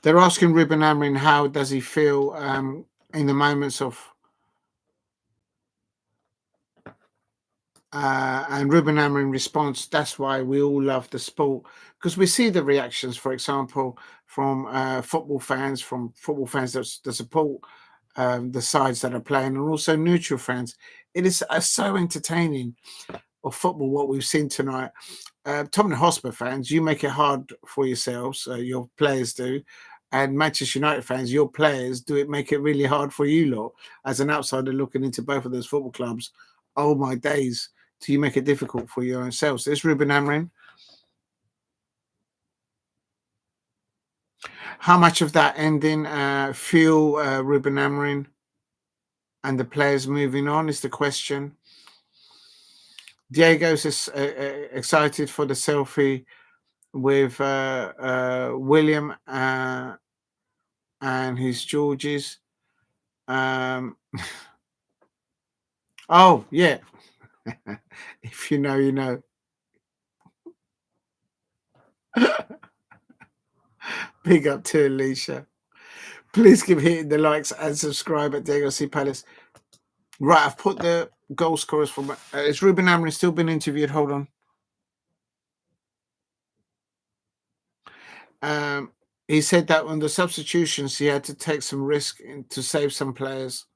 They're asking Ruben Amorim how does he feel in the moments of And Ruben Amorim response, that's why we all love the sport, because we see the reactions, for example, from football fans that support the sides that are playing, and also neutral fans. It is so entertaining of football, what we've seen tonight. Tottenham Hotspur fans, you make it hard for yourselves, your players do. And Manchester United fans, your players do make it really hard for you lot. As an outsider looking into both of those football clubs, oh my days, do you make it difficult for your own selves? There's Ruben Amorim. How much of that ending fuel Ruben Amorim and the players moving on is the question. Diego's excited for the selfie with William and his Georges. Oh, yeah. If you know, you know. Big up to Alicia. Please keep hitting the likes and subscribe at Diego C. Palace. Right, I've put the goal scorers from. Is Ruben Amorim still been interviewed? Hold on. He said that on the substitutions, he had to take some risk to save some players.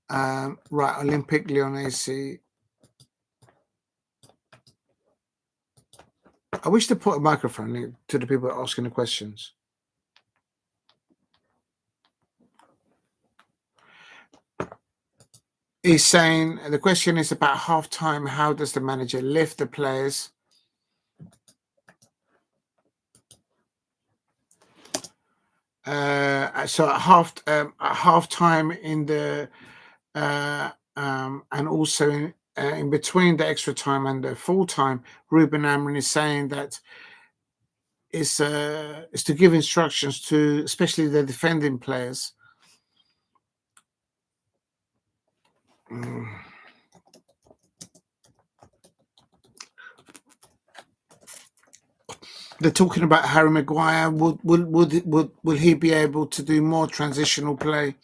Right, Olympique LYONNAIS. I wish to put a microphone to the people asking the questions. He's saying the question is about halftime. How does the manager lift the players? So at halftime in the and also in between the extra time and the full time, Ruben Amorim is saying that is to give instructions to especially the defending players. They're talking about Harry Maguire. Will he be able to do more transitional play?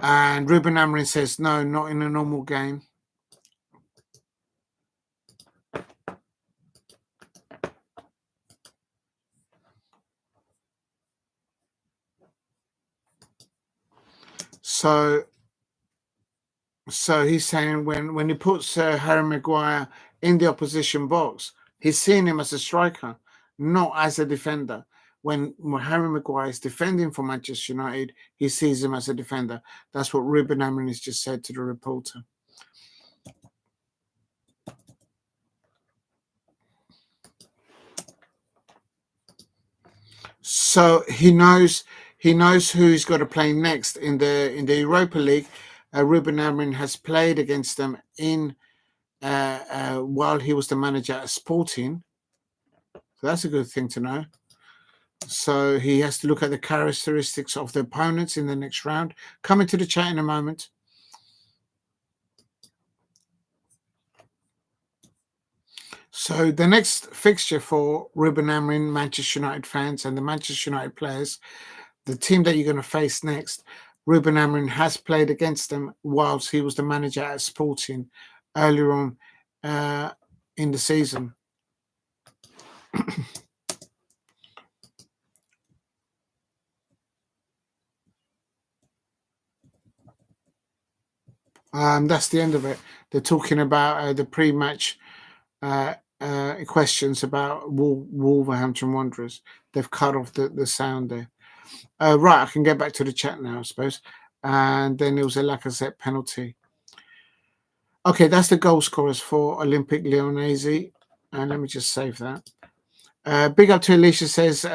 And Ruben Amorim says no, not in a normal game. So he's saying when he puts Harry Maguire in the opposition box, he's seeing him as a striker, not as a defender. When Harry Maguire is defending for Manchester United, he sees him as a defender. That's what Ruben Amorim has just said to the reporter. So he knows who he's got to play next in the Europa League. Ruben Amorim has played against them in while he was the manager at Sporting. So that's a good thing to know. So he has to look at the characteristics of the opponents in the next round. Coming to the chat in a moment. So the next fixture for Ruben Amorim, Manchester United fans and the Manchester United players, the team that you're going to face next, Ruben Amorim has played against them whilst he was the manager at Sporting earlier on in the season. That's the end of it. They're talking about the pre-match questions about Wolverhampton Wanderers. They've cut off the sound there. Right, I can get back to the chat now, I suppose. And then there was a Lacazette penalty. Okay, that's the goal scorers for Olympique LYONNAIS. And let me just save that. Big up to Alicia says,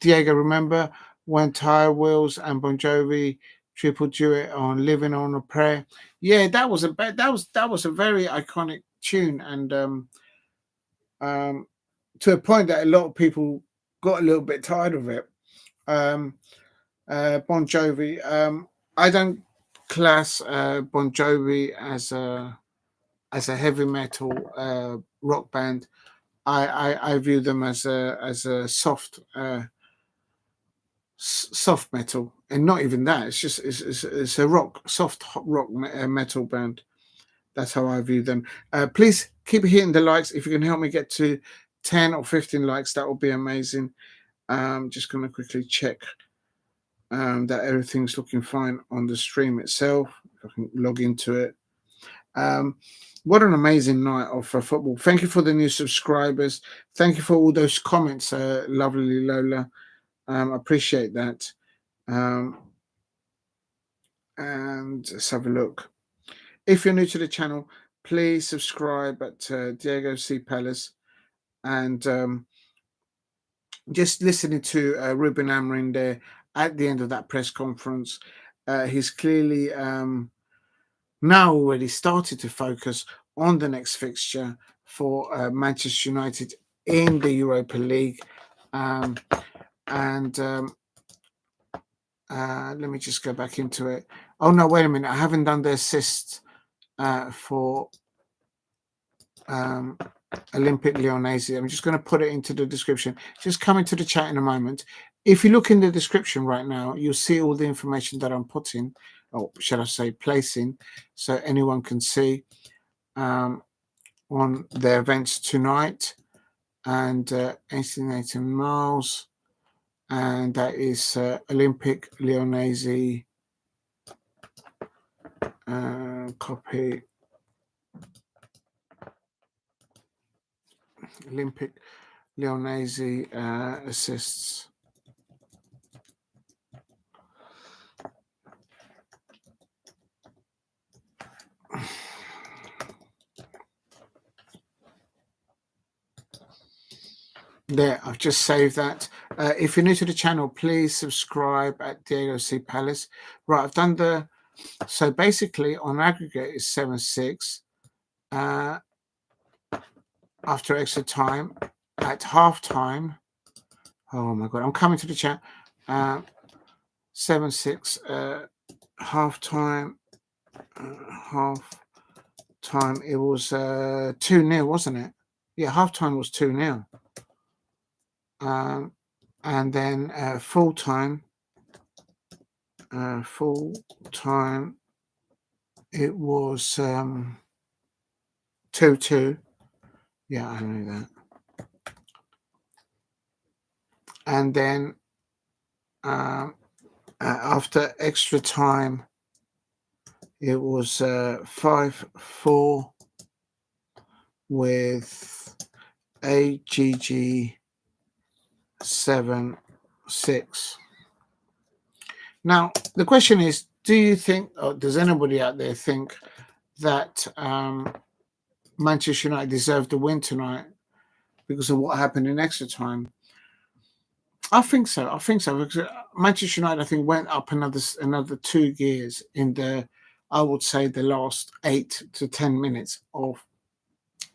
Diego, remember when Tire Wheels and Bon Jovi triple duet on Living on a Prayer? Yeah, that was a very iconic tune, and to a point that a lot of people got a little bit tired of it. Bon Jovi. I don't class Bon Jovi as a heavy metal rock band. I view them as a soft soft metal, and not even that. It's just it's a soft rock metal band. That's how I view them. Please keep hitting the likes. If you can help me get to 10 or 15 likes, that would be amazing. Just going to quickly check that everything's looking fine on the stream itself. If I can log into it. What an amazing night of football. Thank you for the new subscribers. Thank you for all those comments, lovely Lola. Appreciate that. And let's have a look. If you're new to the channel, please subscribe at Diego C. Palace. And just listening to Ruben Amorim there at the end of that press conference, he's clearly now already started to focus on the next fixture for Manchester United in the Europa League. Let me just go back into it. Oh, no, wait a minute. I haven't done the assist for Olympique LYONNAIS. I'm just going to put it into the description. Just come into the chat in a moment. If you look in the description right now, you'll see all the information that I'm putting, or shall I say placing, so anyone can see on the events tonight. And 18 miles, and that is Olympique LYONNAIS. Copy. Olympique LYONNAIS assists. There, I've just saved that. If you're new to the channel, please subscribe at Diego C. Palace. Right, I've done the... So basically, on aggregate, it's 7-6. After extra time, at half-time... Oh, my God, I'm coming to the chat. 7-6, half-time. Half-time, it was 2-0, wasn't it? Yeah, half-time was 2-0. And then full time, it was 2-2. Yeah, I know that. And then after extra time, it was 5-4 with AGG 7-6. Now, the question is, do you think, or does anybody out there think that Manchester United deserved the win tonight because of what happened in extra time? I think so. Because Manchester United, I think, went up another 2 gears in the, I would say, the last 8 to 10 minutes of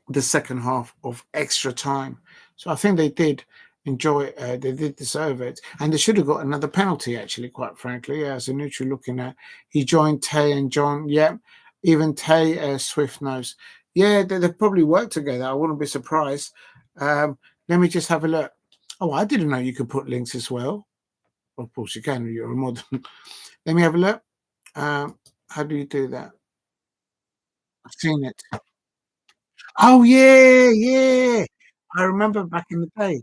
the second half of extra time. So I think they did enjoy it. They did deserve it, and they should have got another penalty, actually, quite frankly. As a neutral looking at, he joined Tay and John. Yeah, even Tay Swift knows. Yeah, they probably worked together. I wouldn't be surprised. Let me just have a look. Oh, I didn't know you could put links as well. Of course you can. You're a modern. Let me have a look. How do you do that? I've seen it. Oh yeah. I remember back in the day,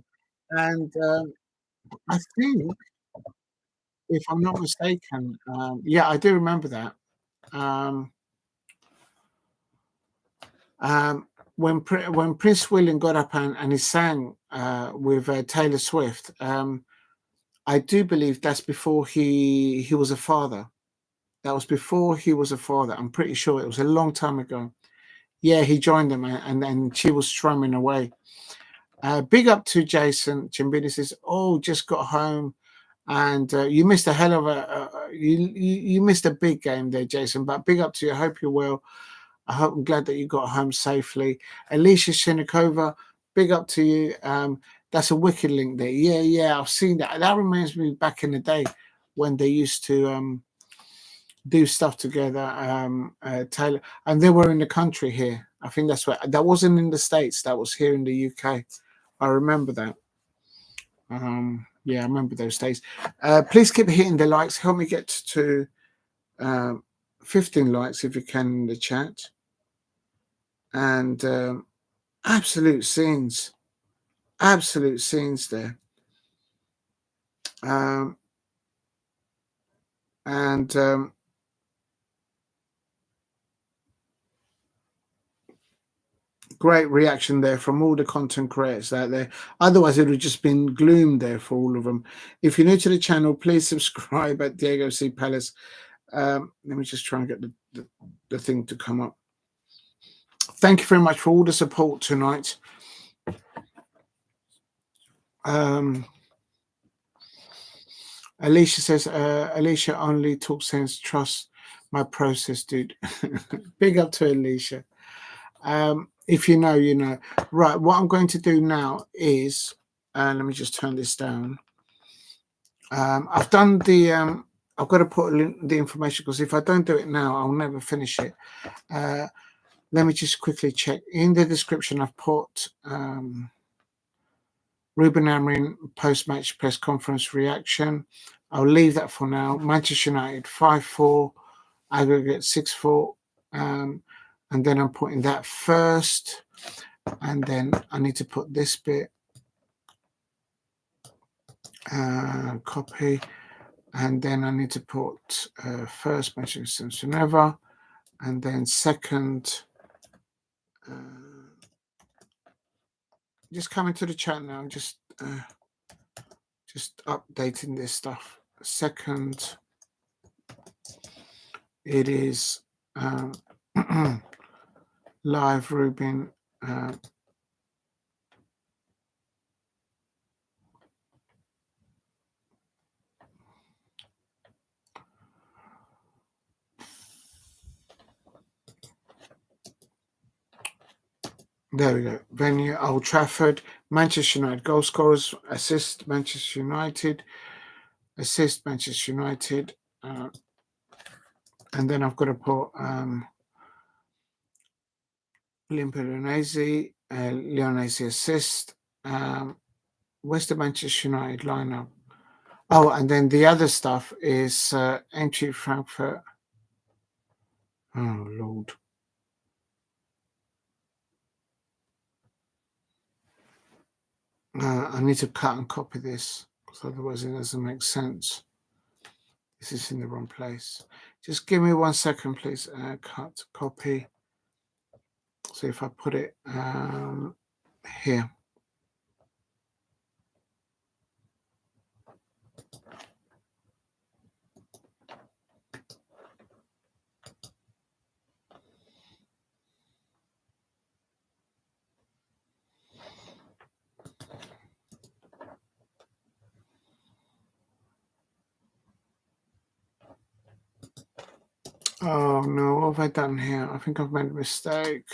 and I think, if I'm not mistaken, yeah, I do remember that. When Prince William got up and he sang with Taylor Swift, I do believe that's before he was a father. That was before he was a father. I'm pretty sure it was a long time ago. Yeah, he joined them, and then she was strumming away. Big up to Jason. Chimbidi says, "Oh, just got home, and you missed a hell of a you missed a big game there, Jason. But big up to you. I hope you're well. I'm glad that you got home safely." Alicia Shinikova, big up to you. That's a wicked link there. Yeah, I've seen that. That reminds me back in the day when they used to do stuff together. Taylor, and they were in the country here. I think that's where that wasn't in the States. That was here in the UK. I remember that. Yeah, I remember those days. Please keep hitting the likes. Help me get to 15 likes if you can in the chat. And absolute scenes there. Great reaction there from all the content creators out there. Otherwise, it would have just been gloom there for all of them. If you're new to the channel, please subscribe at Diogo C. Palace. Let me just try and get the thing to come up. Thank you very much for all the support tonight. Alicia says, Alicia only talks sense. Trust my process, dude. Big up to Alicia. If you know, you know. Right, what I'm going to do now is, let me just turn this down. I've done the, I've got to put the information, because if I don't do it now, I'll never finish it. Let me just quickly check. In the description, I've put RUBEN Amorim post-match press conference reaction. I'll leave that for now. Manchester United 5-4, aggregate 6-4. And then I'm putting that first, and then I need to put this bit, copy, and then I need to put first Manchester United, and then second. Just coming to the chat now. Just updating this stuff. Second, it is live Ruben. There we go. Venue, Old Trafford. Manchester United goal scorers. Assist, Manchester United. Assist, Manchester United. And then I've got to put LYONNAIS assist. Where's the Manchester United lineup? Oh, and then the other stuff is entry Frankfurt. Oh, Lord. I need to cut and copy this, because otherwise it doesn't make sense. This is in the wrong place. Just give me 1 second, please. Cut, copy. So if I put it here. Oh no, what have I done here? I think I've made a mistake.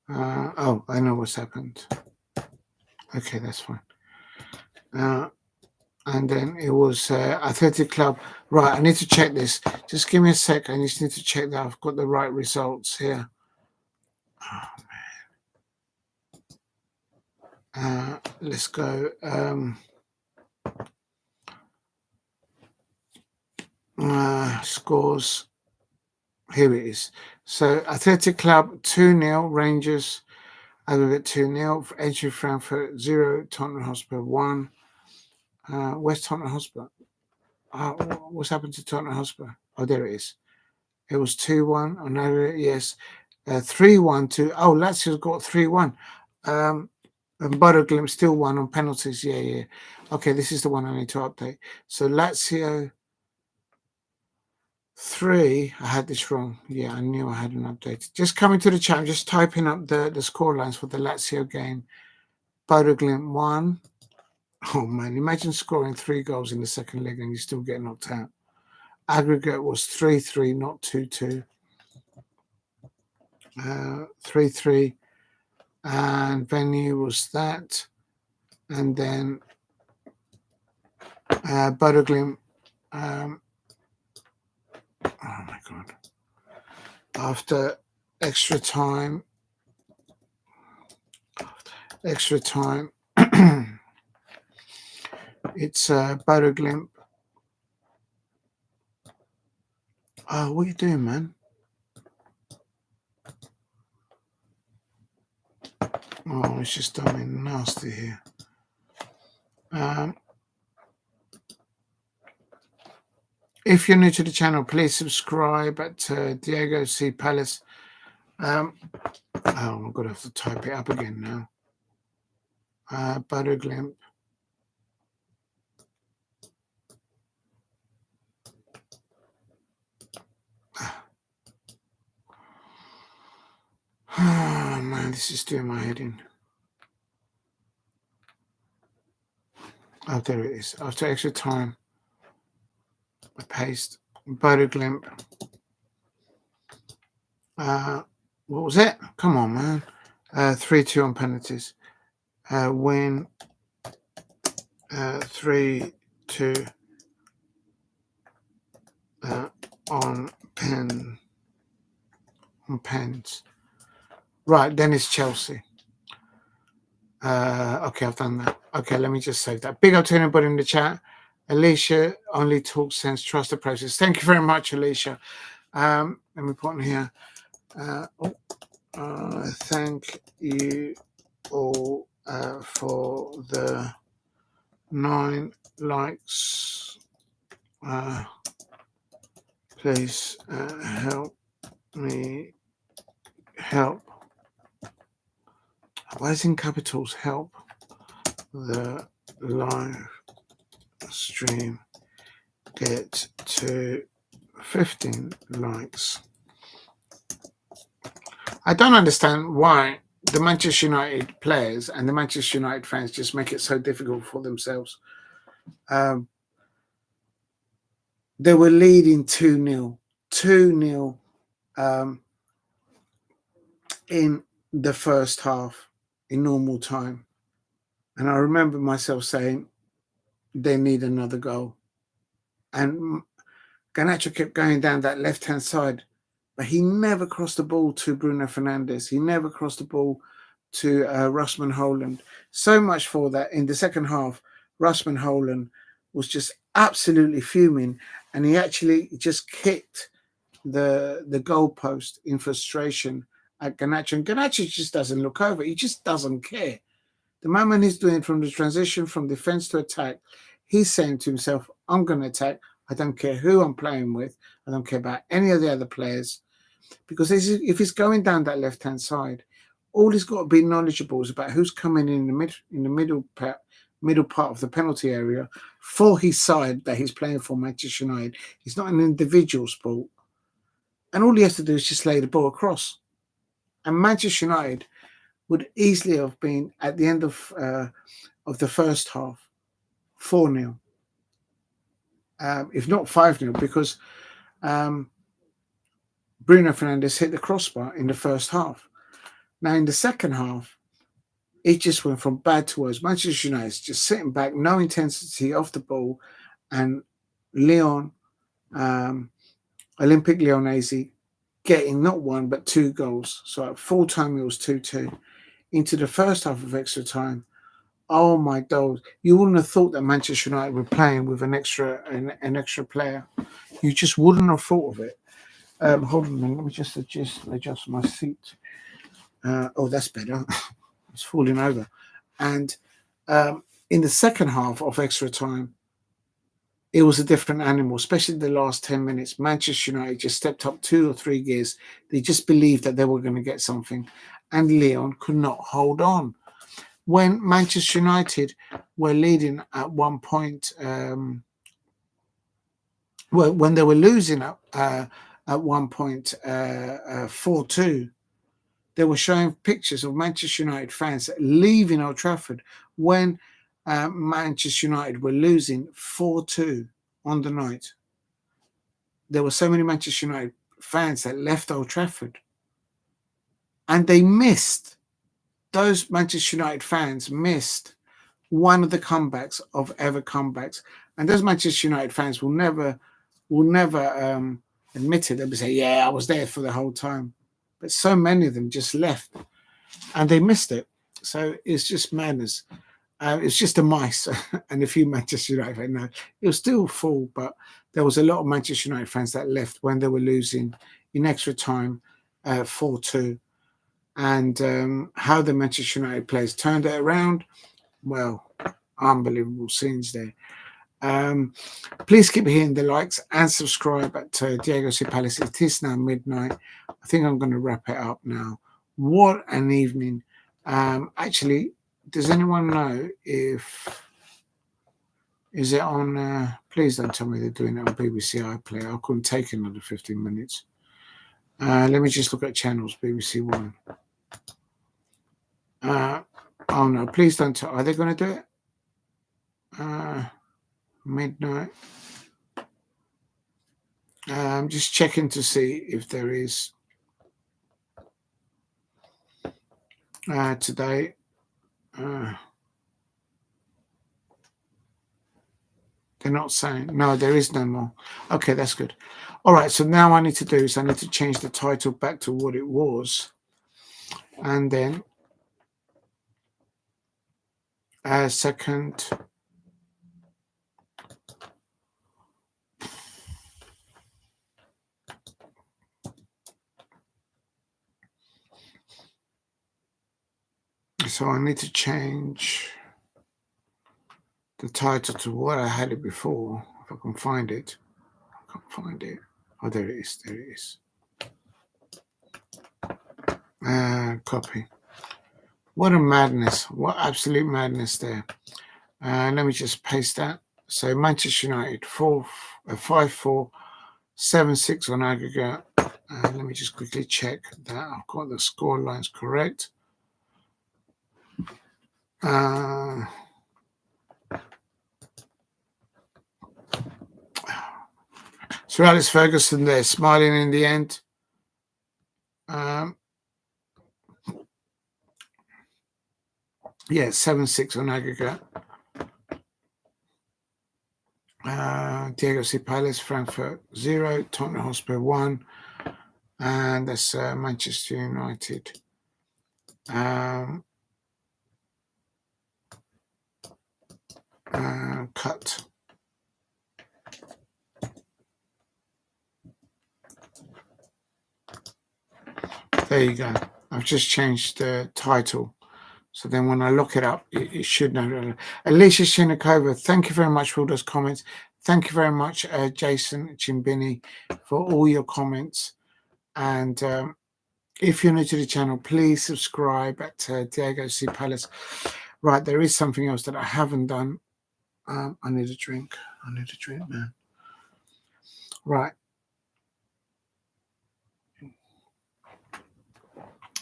Oh, I know what's happened. Okay, that's fine. And then it was Athletic Club. Right, I need to check this. Just give me a sec. I just need to check that I've got the right results here. Oh, man. Let's go. Scores. Here it is. So Athletic Club 2-0, Rangers aggregate 2-0, entry Frankfurt 0, Tottenham Hotspur 1. Where's Tottenham Hotspur? What's happened to Tottenham Hotspur? Oh, there it is. It was 2-1 on aggregate, yes. 3-1 to Lazio's got 3-1. And Bodø Glimt still won on penalties. Yeah. Okay, this is the one I need to update. So Lazio 3, I had this wrong. Yeah, I knew I hadn't updated. Just coming to the chat, I'm just typing up the score lines for the Lazio game. Bodø Glimt 1. Oh man, imagine scoring 3 goals in the second leg and you still get knocked out. Aggregate was 3-3, not 2-2. 3-3. And venue was that. And then Bodø Glimt. Oh my God. After extra time. It's Bodø Glimt. Oh, what are you doing, man? Oh, it's just done me nasty here. If you're new to the channel, please subscribe at Diogo C. Palace. Oh, I'm going to have to type it up again now. Bodø Glimt. Oh, man, this is doing my head in. Oh, there it is. After extra time, I paste Bodø Glimt. What was it? Come on, man. 3-2 on penalties. Win 3-2 on pens. Right, then it's Chelsea. Okay, I've done that. Okay, let me just save that. Big up to anybody in the chat. Alicia only talks sense, trust the process. Thank you very much, Alicia. Let me put on here. Thank you all for the 9 likes. Please help me help. Why is in capitals? Help the live stream get to 15 likes. I don't understand why the Manchester United players and the Manchester United fans just make it so difficult for themselves. They were leading 2-0. 2-0 in the first half in normal time. And I remember myself saying, they need another goal. And Garnacho kept going down that left-hand side, but he never crossed the ball to Bruno Fernandes. He never crossed the ball to Rasmus Højlund. So much for that. In the second half, Rasmus Højlund was just absolutely fuming, and he actually just kicked the goalpost in frustration at Garnacho. And Garnacho just doesn't look over. He just doesn't care. The moment he's doing from the transition from defense to attack, he's saying to himself, I'm going to attack. I don't care who I'm playing with. I don't care about any of the other players. Because if he's going down that left-hand side, all he's got to be knowledgeable is about who's coming in the middle part of the penalty area for his side that he's playing for Manchester United. It's not an individual sport. And all he has to do is just lay the ball across. And Manchester United would easily have been, at the end of the first half, 4-0. If not 5-0, because Bruno Fernandes hit the crossbar in the first half. Now, in the second half, it just went from bad to worse. Manchester United just sitting back, no intensity off the ball, and Lyon, Olympique Lyonnaise, getting not 1 but 2 goals. So at full time, it was 2-2. Into the first half of extra time, oh my God! You wouldn't have thought that Manchester United were playing with an extra player. You just wouldn't have thought of it. Hold on a minute. Let me just adjust my seat. Oh, that's better. It's falling over. And in the second half of extra time, it was a different animal, especially the last 10 minutes. Manchester United just stepped up 2 or 3 gears. They just believed that they were going to get something. And Lyon could not hold on. When Manchester United were leading at one point, when they were losing at one point 4-2, they were showing pictures of Manchester United fans leaving Old Trafford when Manchester United were losing 4-2 on the night. There were so many Manchester United fans that left Old Trafford. And they missed, those Manchester United fans missed one of the comebacks of ever comebacks. And those Manchester United fans will never admit it. They'll say, yeah, I was there for the whole time. But so many of them just left and they missed it. So it's just madness. It's just the mice and a few Manchester United fans. No, it was still full, but there was a lot of Manchester United fans that left when they were losing in extra time, 4-2. And how the Manchester United players turned it around, well, unbelievable scenes there. Please keep hitting the likes and subscribe at Diogo C Palace. It is now midnight. I think I'm going to wrap it up now. What an evening. Actually, does anyone know if is it on please don't tell me they're doing it on BBC iPlayer. I couldn't take another 15 minutes. Let me just look at channels. BBC One. Oh no, please don't tell. Are they going to do it? Midnight. I'm just checking to see if there is today. They're not saying. No, there is no more. Okay, that's good. All right, so now I need to do is I need to change the title back to what it was. And then second. So I need to change the title to what I had it before. If I can find it. I can't find it. Oh, there it is. There it is. Copy. What a madness. What absolute madness there. Let me just paste that. So Manchester United 5-4, 7-6 on aggregate. Let me just quickly check that I've got the score lines correct. So Alex Ferguson there, smiling in the end. Yeah, 7-6 on aggregate. Diogo C Palace, Frankfurt 0, Tottenham Hotspur 1, and that's Manchester United. Cut. There you go. I've just changed the title. So then when I look it up, it should know. Alicia Shinikova, thank you very much for all those comments. Thank you very much, Jason Chimbini, for all your comments. And if you're new to the channel, please subscribe at Diogo C Palace. Right, there is something else that I haven't done. I need a drink. I need a drink, man. Right.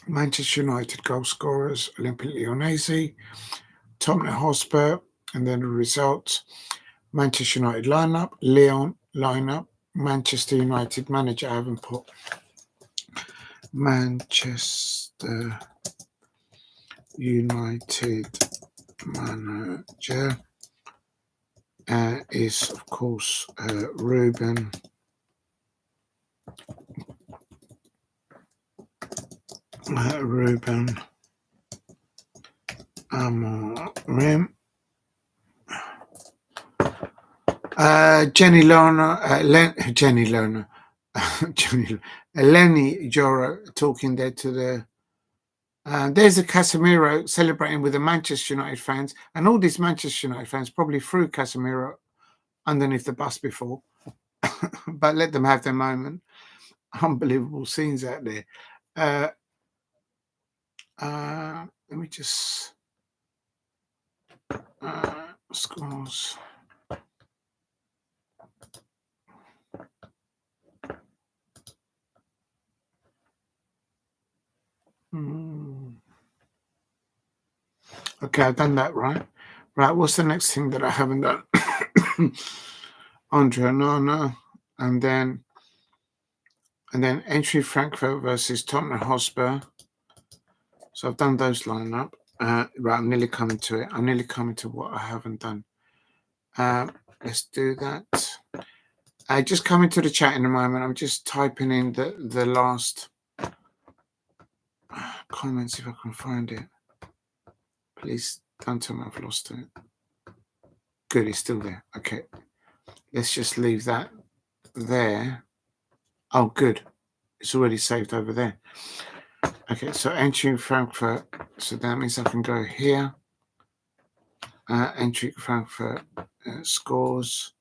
Manchester United goal scorers, Olympique Lyonnaise, Tottenham Hotspur, and then the results. Manchester United lineup, Lyon lineup, Manchester United manager. I haven't put Manchester United manager is, of course, Ruben Amorim. Jenny Lenny Joro talking there to the. There's a Casemiro celebrating with the Manchester United fans, and all these Manchester United fans probably threw Casemiro underneath the bus before, but let them have their moment. Unbelievable scenes out there. Let me just scores. Okay, I've done that right. Right, what's the next thing that I haven't done? Andre Onana, and then entry Frankfurt versus Tottenham Hotspur. So I've done those lineup. Right, I'm nearly coming to it. I'm nearly coming to what I haven't done. Let's do that. Just coming to the chat in a moment. I'm just typing in the last comments if I can find it. Please Don't tell me I've lost it. Good, it's still there. Okay. Let's just leave that there. Oh, good. It's already saved over there. Okay, so entry Frankfurt. So that means I can go here. Entry Frankfurt scores.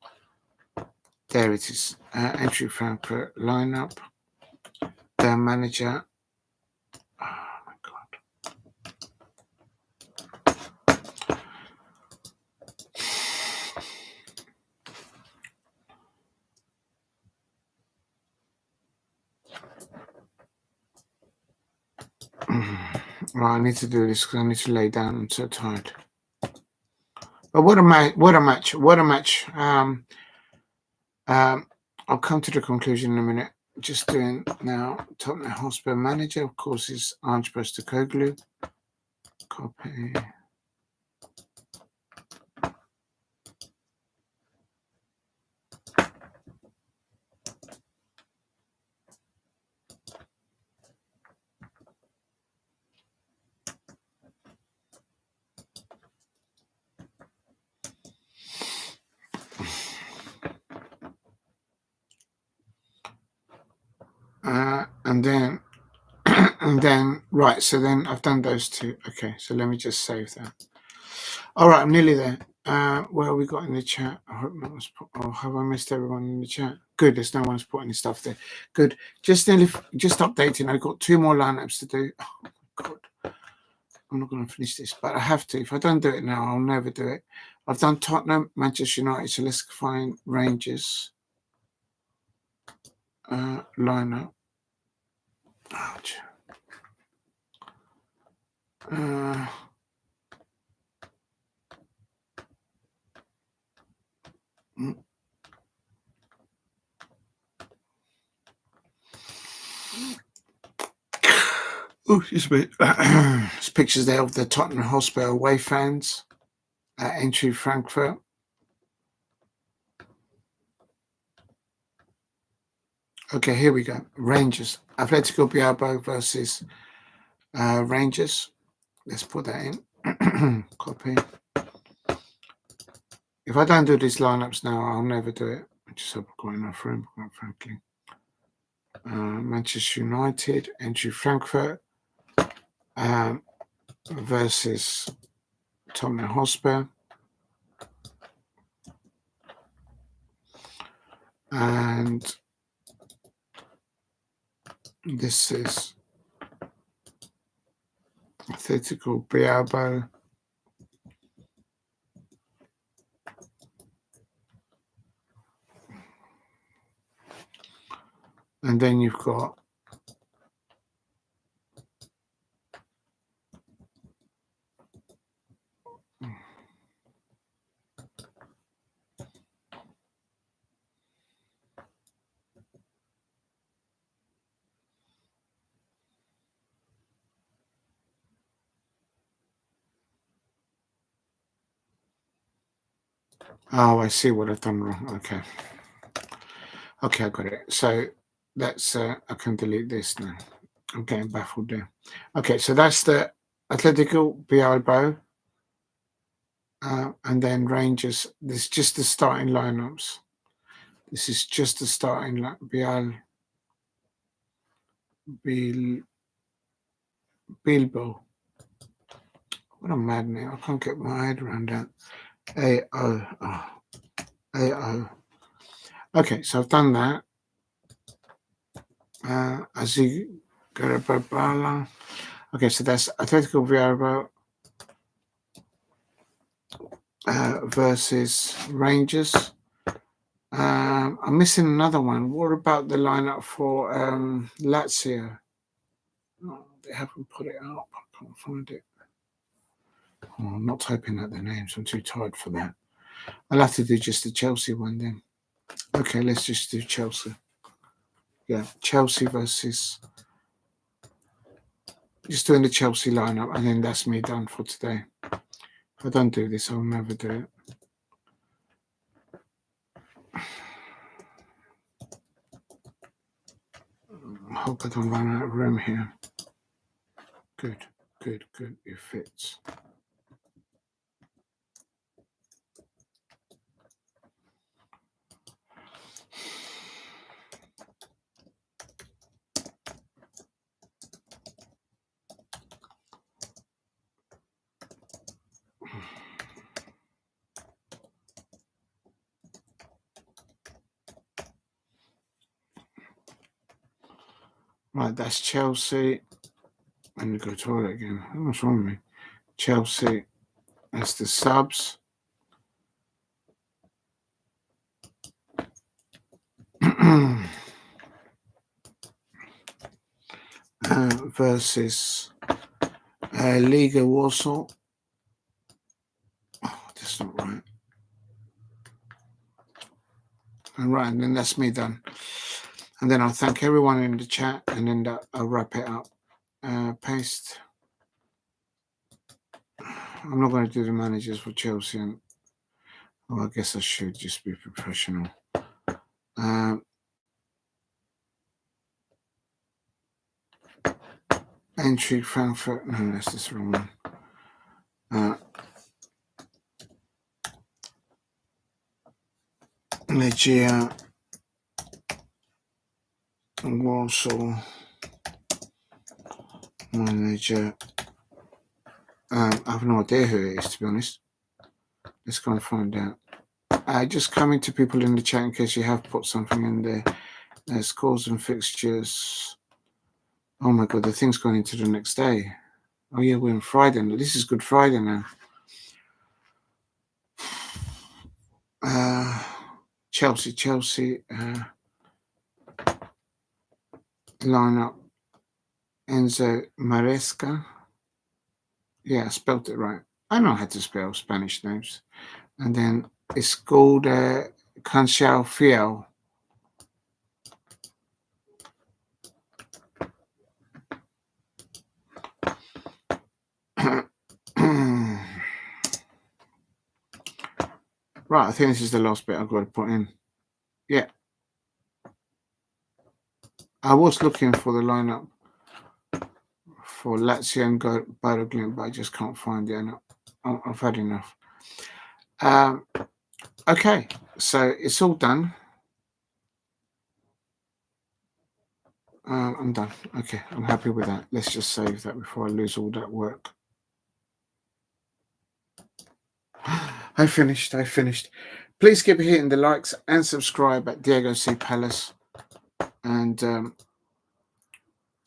There it is. Entry Frankfurt lineup. Their manager. Oh my God. Right, I need to do this because I need to lay down. I'm so tired. But what a match! What a match! What a match! I'll come to the conclusion in a minute. Just doing now. Tottenham Hotspur manager, of course, is Ange Postecoglou. Copy. And then right, so then I've done those two. Okay, so let me just save that. All right, I'm nearly there. What have we got in the chat? I hope no one's put, oh, have I missed everyone in the chat? Good, there's no one's put any stuff there. Good, just updating. I've got 2 more lineups to do. Oh my God, I'm not going to finish this, but I have to. If I don't do it now, I'll never do it. I've done Tottenham, Manchester United, so let's find Rangers lineup. Ouch. Oh, excuse me. There's pictures there of the Tottenham Hotspur away fans at entry Frankfurt. Okay, here we go. Rangers. Atletico Bilbao versus Rangers. Let's put that in. Copy. If I don't do these lineups now, I'll never do it. I just hope I've got enough room, quite frankly. Manchester United, entry Frankfurt versus Tottenham Hotspur. And this is Atletico Bilbao and then you've got oh, I see what I've done wrong. Okay, I got it. So that's I can delete this now. I'm getting baffled there. Okay, so that's the Atletico Bilbao and then Rangers. This is just the starting lineups. This is just the starting Bilbao. What a mad name. I can't get my head around that. AO. Okay, so I've done that. Azigarbala. Okay, so that's Atletico Bilbao versus Rangers. I'm missing another one. What about the lineup for Lazio? Oh, they haven't put it up. I can't find it. Oh, I'm not typing out their names. I'm too tired for that. I'll have to do just the Chelsea one then. Okay, let's just do Chelsea. Yeah, Chelsea versus... Just doing the Chelsea lineup, and then that's me done for today. If I don't do this, I'll never do it. I hope I don't run out of room here. Good. It fits. Right, that's Chelsea. Let me go to the toilet again. What's wrong with me? Chelsea. That's the subs. Versus Legia Warsaw. Oh, that's not right. Right, and then that's me done. And then I'll thank everyone in the chat, and then I'll wrap it up. Paste. I'm not going to do the managers for Chelsea. And I guess I should just be professional. Entry Frankfurt. No, that's this wrong one. Legia, Warsaw, manager. I have no idea who it is, to be honest. Let's go and find out. Just coming to people in the chat in case you have put something in there. Scores and fixtures. Oh my God, the thing's going into the next day. Oh yeah, we're on Friday. This is Good Friday now. Chelsea. Lineup. Enzo Maresca. Yeah, I spelled it right. I know how to spell Spanish names. And then it's called Cancial Fiel. Right, I think this is the last bit I've got to put in. Yeah. I was looking for the lineup for Lazio and Bodø Glimt, but I just can't find it. I've had enough. Okay, so it's all done. I'm done. Okay, I'm happy with that. Let's just save that before I lose all that work. I finished. Please keep hitting the likes and subscribe at Diego C. Palace. And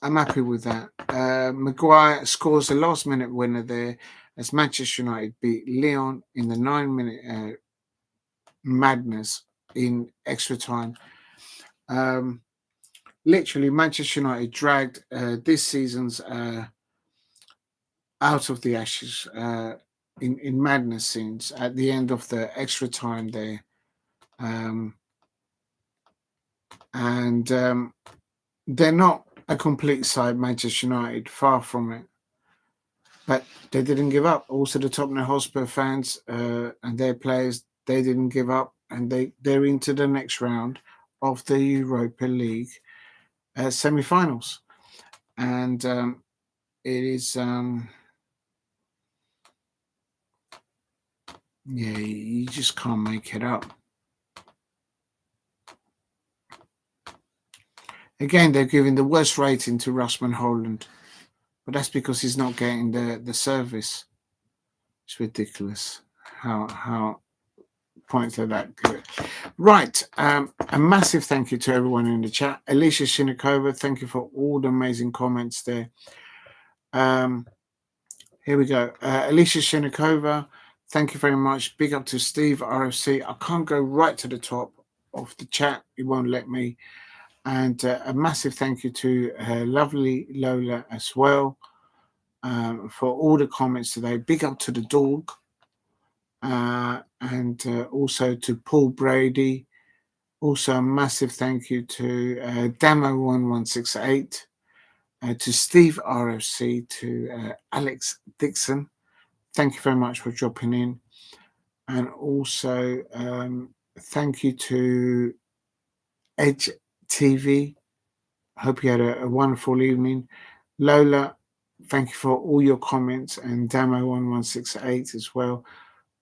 I'm happy with that. Maguire scores the last-minute winner there as Manchester United beat Lyon in the 9-minute madness in extra time. Literally, Manchester United dragged this season's out of the ashes in madness scenes at the end of the extra time there. They're not a complete side, Manchester United, far from it. But they didn't give up. Also, the Tottenham Hotspur fans and their players, they didn't give up. And they're into the next round of the Europa League semi-finals. And it is... yeah, you just can't make it up. Again, they're giving the worst rating to Rasmus Højlund, but that's because he's not getting the service. It's ridiculous how points like that good. Right, a massive thank you to everyone in the chat. Alicia Shinikova, thank you for all the amazing comments there. Here we go. Alicia Shinikova, thank you very much. Big up to Steve RFC. I can't go right to the top of the chat. It won't let me. And a massive thank you to lovely Lola as well for all the comments today. Big up to the dog. And also to Paul Brady. Also a massive thank you to Damo1168. To Steve RFC. To Alex Dixon. Thank you very much for dropping in. And also thank you to Edge TV. Hope you had a wonderful evening. Lola, thank you for all your comments, and Damo1168 as well.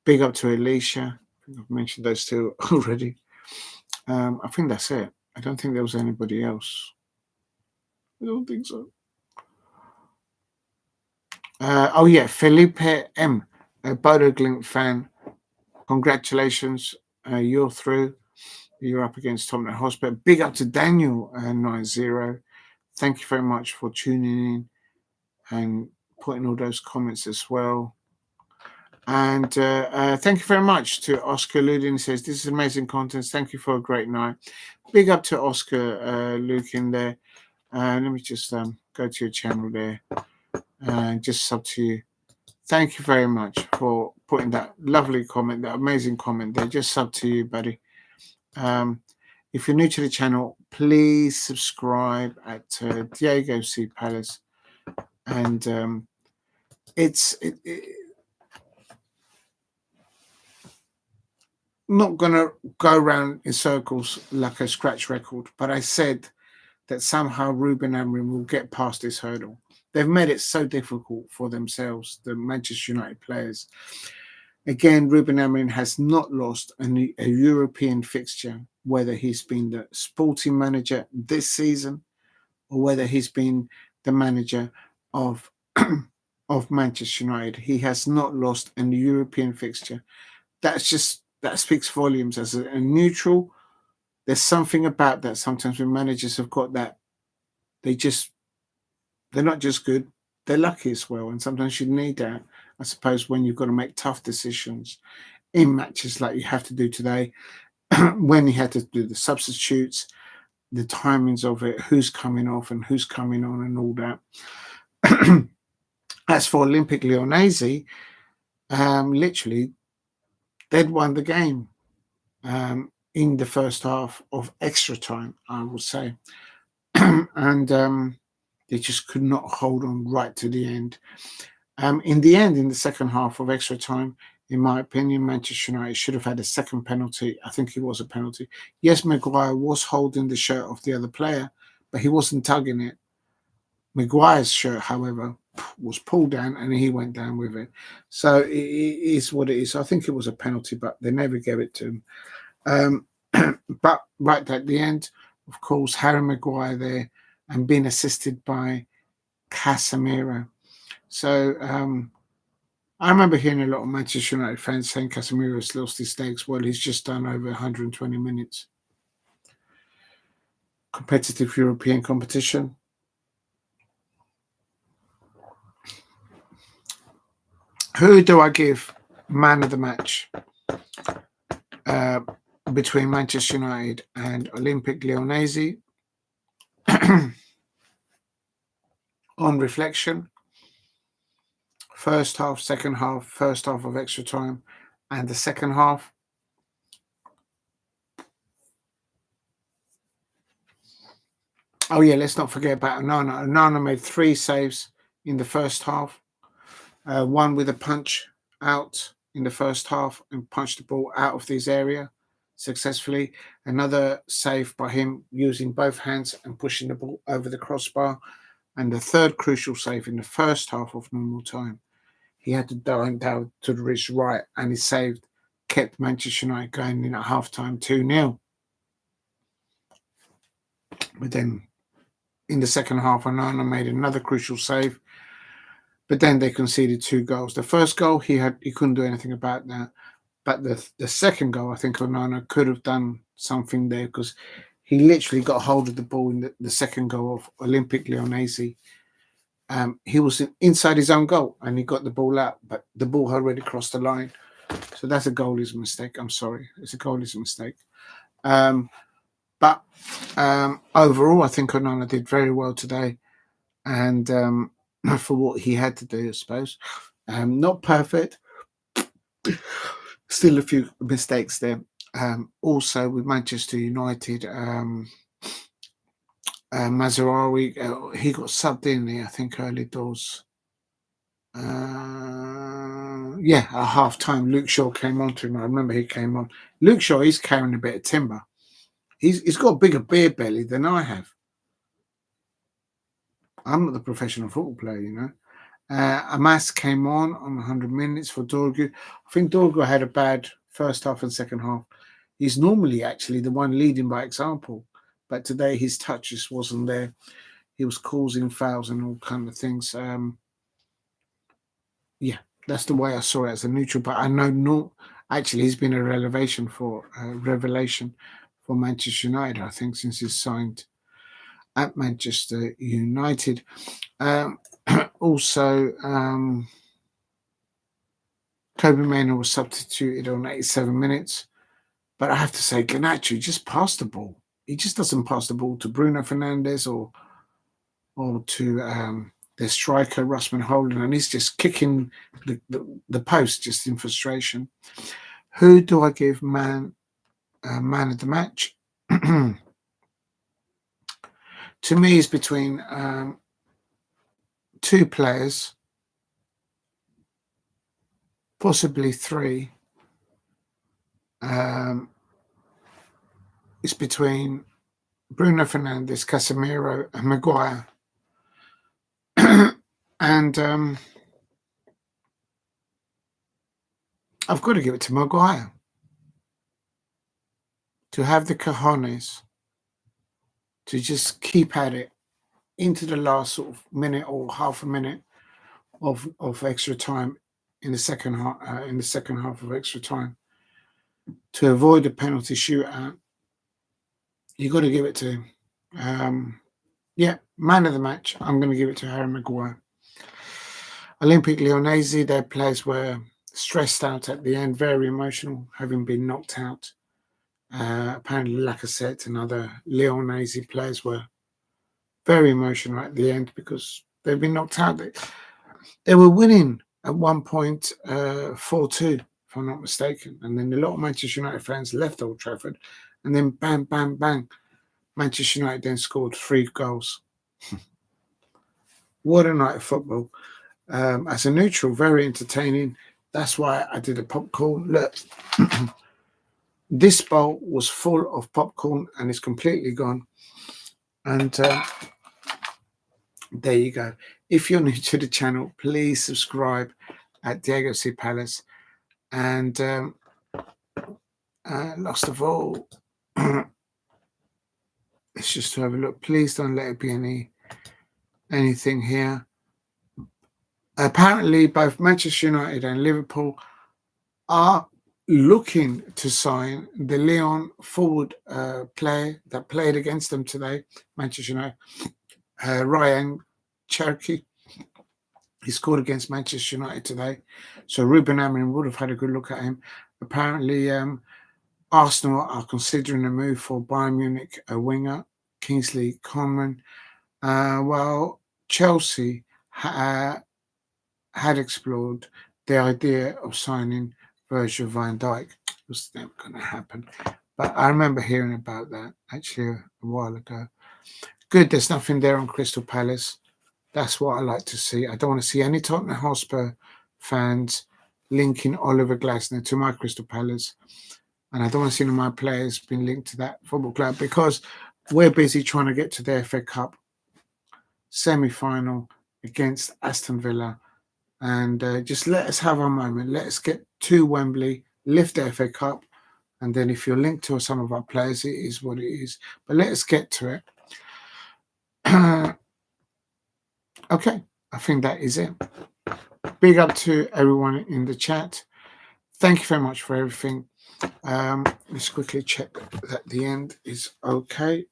Big up to Alicia. I think I've mentioned those two already. I think that's it. I don't think there was anybody else. I don't think so. Oh yeah, Felipe M, a Bodø Glimt fan. Congratulations, you're through. You're up against Tottenham Hotspur. Big up to Daniel 90. Thank you very much for tuning in and putting all those comments as well. And thank you very much to Oscar Ludin. Says this is amazing content. Thank you for a great night. Big up to Oscar Luke in there. Let me just go to your channel there and just sub to you. Thank you very much for putting that lovely comment, that amazing comment there. Just sub to you, buddy. If you're new to the channel, please subscribe at Diogo C Palace, and it's not gonna go around in circles like a scratch record. But I said that somehow Ruben Amorim will get past this hurdle. They've made it so difficult for themselves, the Manchester United players. Again, Ruben Amorim has not lost a European fixture, whether he's been the sporting manager this season or whether he's been the manager of of Manchester United. He has not lost a European fixture. That speaks volumes. As a neutral, there's something about that. Sometimes when managers have got that, they're not just good, they're lucky as well. And sometimes you need that, I suppose, when you've got to make tough decisions in matches like you have to do today, when you had to do the substitutes, the timings of it, who's coming off and who's coming on and all that. As for Olympique Lyonnais, literally, they'd won the game in the first half of extra time, I would say. And they just could not hold on right to the end. In the end, in the second half of extra time, in my opinion, Manchester United should have had a second penalty. I think it was a penalty. Yes, Maguire was holding the shirt of the other player, but he wasn't tugging it. Maguire's shirt, however, was pulled down and he went down with it. So it is what it is. I think it was a penalty, but they never gave it to him. But right at the end, of course, Harry Maguire there and being assisted by Casemiro. So I remember hearing a lot of Manchester United fans saying Casemiro's lost his legs. Well, he's just done over 120 minutes. Competitive European competition. Who do I give man of the match between Manchester United and Olympique Lyonnais? On reflection, first half, second half, first half of extra time, and the second half. Oh yeah, let's not forget about Onana. Onana made 3 saves in the first half. One with a punch out in the first half and punched the ball out of this area successfully. Another save by him using both hands and pushing the ball over the crossbar. And the third crucial save in the first half of normal time. He had to dive down to the wrist right, and he saved, kept Manchester United going in at half-time 2-0. But then in the second half, Onana made another crucial save. But then they conceded 2 goals. The first goal, he couldn't do anything about that. But the second goal, I think Onana could have done something there because he literally got hold of the ball in the second goal of Olympique Lyonnais. He was inside his own goal and he got the ball out, but the ball had already crossed the line. So that's a goalie's mistake. I'm sorry. It's a goalie's mistake. But overall, I think Onana did very well today. And for what he had to do, I suppose. Not perfect. Still a few mistakes there. Also with Manchester United, Mazraoui, he got subbed in there, I think, early doors. Yeah, at half time, Luke Shaw came on to him. I remember he came on. Luke Shaw, he's carrying a bit of timber. He's got a bigger beer belly than I have. I'm not the professional football player, you know. Amas came on 100 minutes for Diogo. I think Diogo had a bad first half and second half. He's normally actually the one leading by example, but today his touch just wasn't there. He was causing fouls and all kind of things. Yeah, that's the way I saw it as a neutral. But I know actually he's been a revelation for Manchester United, I think, since he's signed. at Manchester United. Also, Kobe Mainoo was substituted on 87 minutes. But I have to say, Garnacho just passed the ball. He just doesn't pass the ball to Bruno Fernandes or to their striker, Russman Holden, and he's just kicking the post just in frustration. Who do I give man of the match? To me, it's between two players, possibly three. It's between Bruno Fernandes, Casemiro, and Maguire. And I've got to give it to Maguire. To have the cojones to just keep at it into the last sort of minute or half a minute of extra time in the second half of extra time to avoid a penalty shootout. You got to give it to him. Yeah, man of the match. I'm going to give it to Harry Maguire. Olympique Lyonnais, their players were stressed out at the end, very emotional, having been knocked out. Apparently, Lacazette and other Lyonnais players were very emotional at the end because they've been knocked out. They were winning at one point 4-2, if I'm not mistaken. And then a lot of Manchester United fans left Old Trafford. And then bang, bang, bang. Manchester United then scored 3 goals. What a night of football. As a neutral, very entertaining. That's why I did a popcorn. Look, this bowl was full of popcorn and it's completely gone. And there you go. If you're new to the channel, please subscribe at Diego C. Palace. And last of all, let's just have a look. Please don't let it be anything here. Apparently, both Manchester United and Liverpool are looking to sign the Lyon forward player that played against them today, Manchester United, Ryan Cherky. He scored against Manchester United today. So Ruben Amorim would have had a good look at him. Apparently, Arsenal are considering a move for Bayern Munich, a winger, Kingsley Coman. While Chelsea had explored the idea of signing Virgil van Dijk. It was never going to happen. But I remember hearing about that actually a while ago. Good, there's nothing there on Crystal Palace. That's what I like to see. I don't want to see any Tottenham Hotspur fans linking Oliver Glasner to my Crystal Palace. And I don't want to see any of my players being linked to that football club because we're busy trying to get to the FA Cup semi-final against Aston Villa. And just let us have our moment. Let us get to Wembley, lift the FA Cup. And then if you're linked to some of our players, it is what it is. But let us get to it. Okay, I think that is it. Big up to everyone in the chat. Thank you very much for everything. Let's quickly check that the end is okay.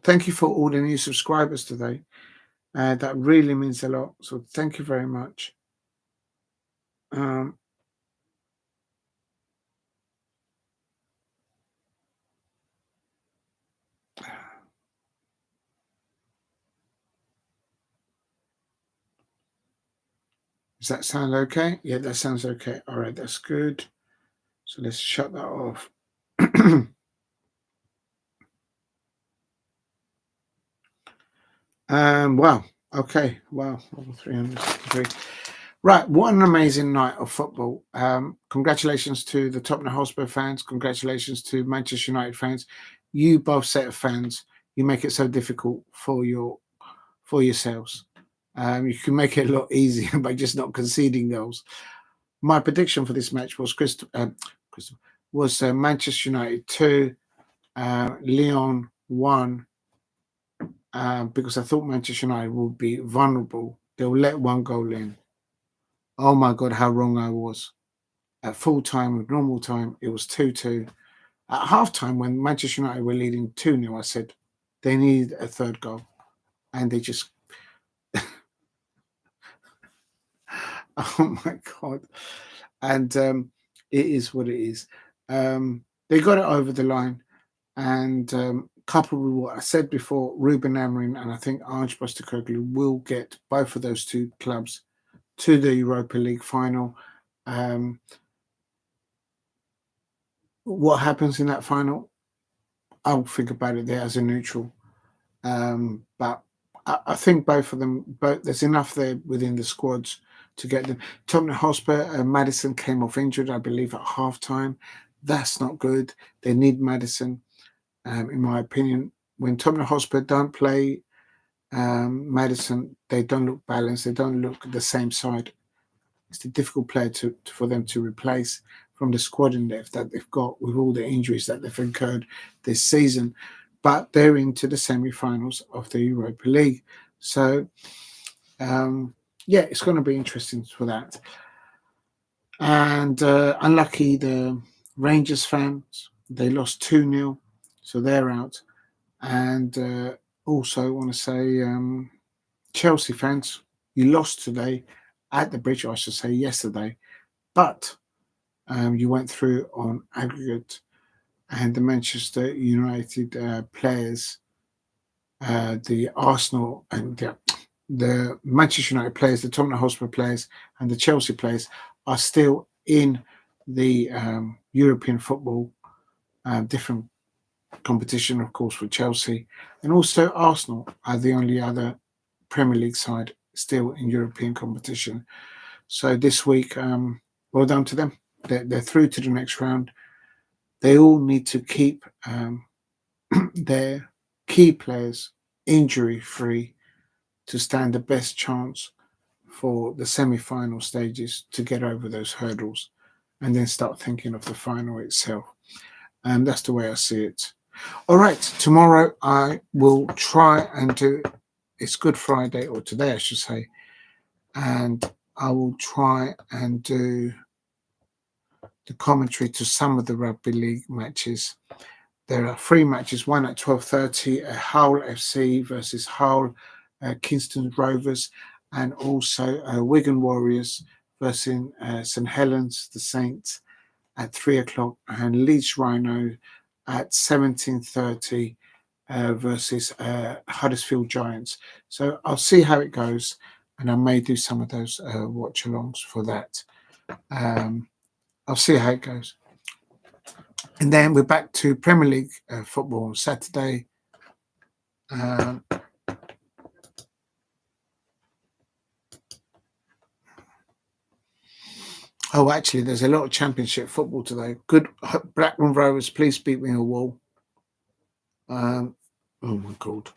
Thank you for all the new subscribers today. That really means a lot. So thank you very much. Does that sound okay? Yeah, that sounds okay. All right, that's good. So let's shut that off. Wow. Okay. Wow. 363. Right. What an amazing night of football. Congratulations to the Tottenham Hotspur fans. Congratulations to Manchester United fans. You both set of fans. You make it so difficult for yourselves. You can make it a lot easier by just not conceding goals. My prediction for this match was Manchester United 2, Lyon 1, because I thought Manchester United would be vulnerable. They'll let one goal in. Oh my God, how wrong I was. At full time, with normal time, it was 2-2. At halftime, when Manchester United were leading 2-0, I said they need a third goal, and they just oh my god! And it is what it is. They got it over the line, and coupled with what I said before, Ruben Amorim and I think Ange Postecoglou will get both of those two clubs to the Europa League final. What happens in that final, I'll think about it there as a neutral. But I think both of them, there's enough there within the squads to get them. Tottenham Hotspur, Maddison came off injured, I believe, at halftime. That's not good. They need Maddison, in my opinion. When Tottenham Hotspur don't play Maddison, they don't look balanced. They don't look the same side. It's a difficult player for them to replace from the squad in depth that they've got with all the injuries that they've incurred this season. But they're into the semi-finals of the Europa League. So, yeah, it's going to be interesting for that. And unlucky, the Rangers fans, they lost 2-0, so they're out. And also, I want to say, Chelsea fans, you lost today at the bridge, or I should say yesterday, but you went through on aggregate. And the Manchester United players, the Arsenal and the Manchester United players, the Tottenham Hotspur players, and the Chelsea players are still in the European football, different competition, of course, for Chelsea. And also Arsenal are the only other Premier League side still in European competition. So this week, well done to them. They're through to the next round. They all need to keep their key players injury-free to stand the best chance for the semi-final stages to get over those hurdles and then start thinking of the final itself. And that's the way I see it. All right, tomorrow I will try and do, it's Good Friday, or today I should say, and I will try and do the commentary to some of the rugby league matches. There are 3 matches, one at 12:30, Hull FC versus Hull, Kingston Rovers, and also Wigan Warriors versus St Helens, the Saints, at 3 o'clock, and Leeds Rhino at 17:30 versus Huddersfield Giants. So I'll see how it goes, and I may do some of those watch-alongs for that. I'll see how it goes. And then we're back to Premier League football on Saturday. Oh, actually, there's a lot of Championship football today. Good Blackburn Rovers, please beat me a wall. Oh my God.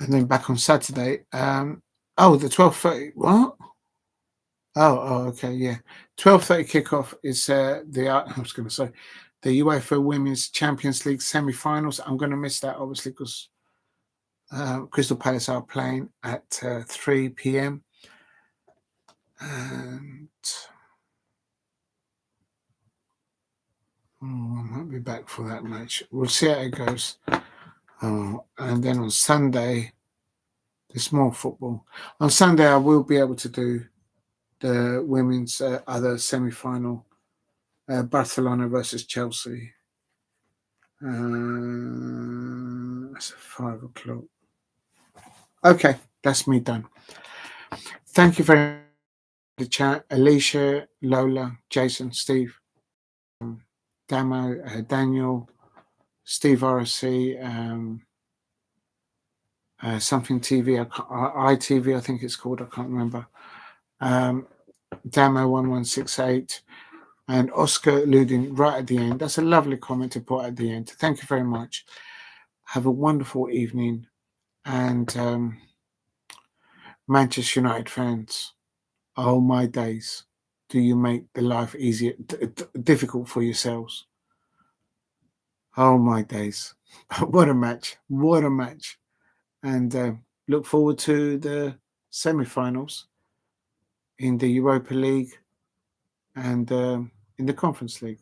And then back on Saturday. Oh, the 12:30. What? Oh, okay, yeah. 12:30 kickoff is I was going to say the UEFA Women's Champions League semi-finals. I'm going to miss that obviously because Crystal Palace are playing at 3 p.m. And I might be back for that match. We'll see how it goes. And then on Sunday, there's more football. On Sunday, I will be able to do the women's other semi-final, Barcelona versus Chelsea. That's at 5 o'clock. Okay, that's me done. Thank you very much for the chat. Alicia, Lola, Jason, Steve, Damo, Daniel, Steve RSC, something TV, ITV, I think it's called, I can't remember. Damo1168 and Oscar Ludin right at the end. That's a lovely comment to put at the end. Thank you very much. Have a wonderful evening. And Manchester United fans, oh my days, do you make the life easier, difficult for yourselves? Oh my days. What a match. What a match. And look forward to the semi-finals in the Europa League and in the Conference League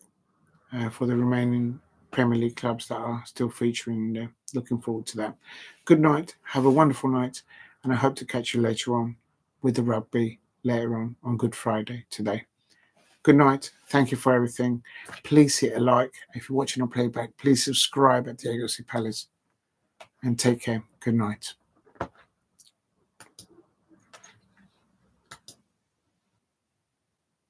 for the remaining Premier League clubs that are still featuring there. Looking forward to that. Good night. Have a wonderful night. And I hope to catch you later on with the rugby later on Good Friday today. Good night. Thank you for everything. Please hit a like. If you're watching on playback, please subscribe at Diogo Palace. And take care. Good night.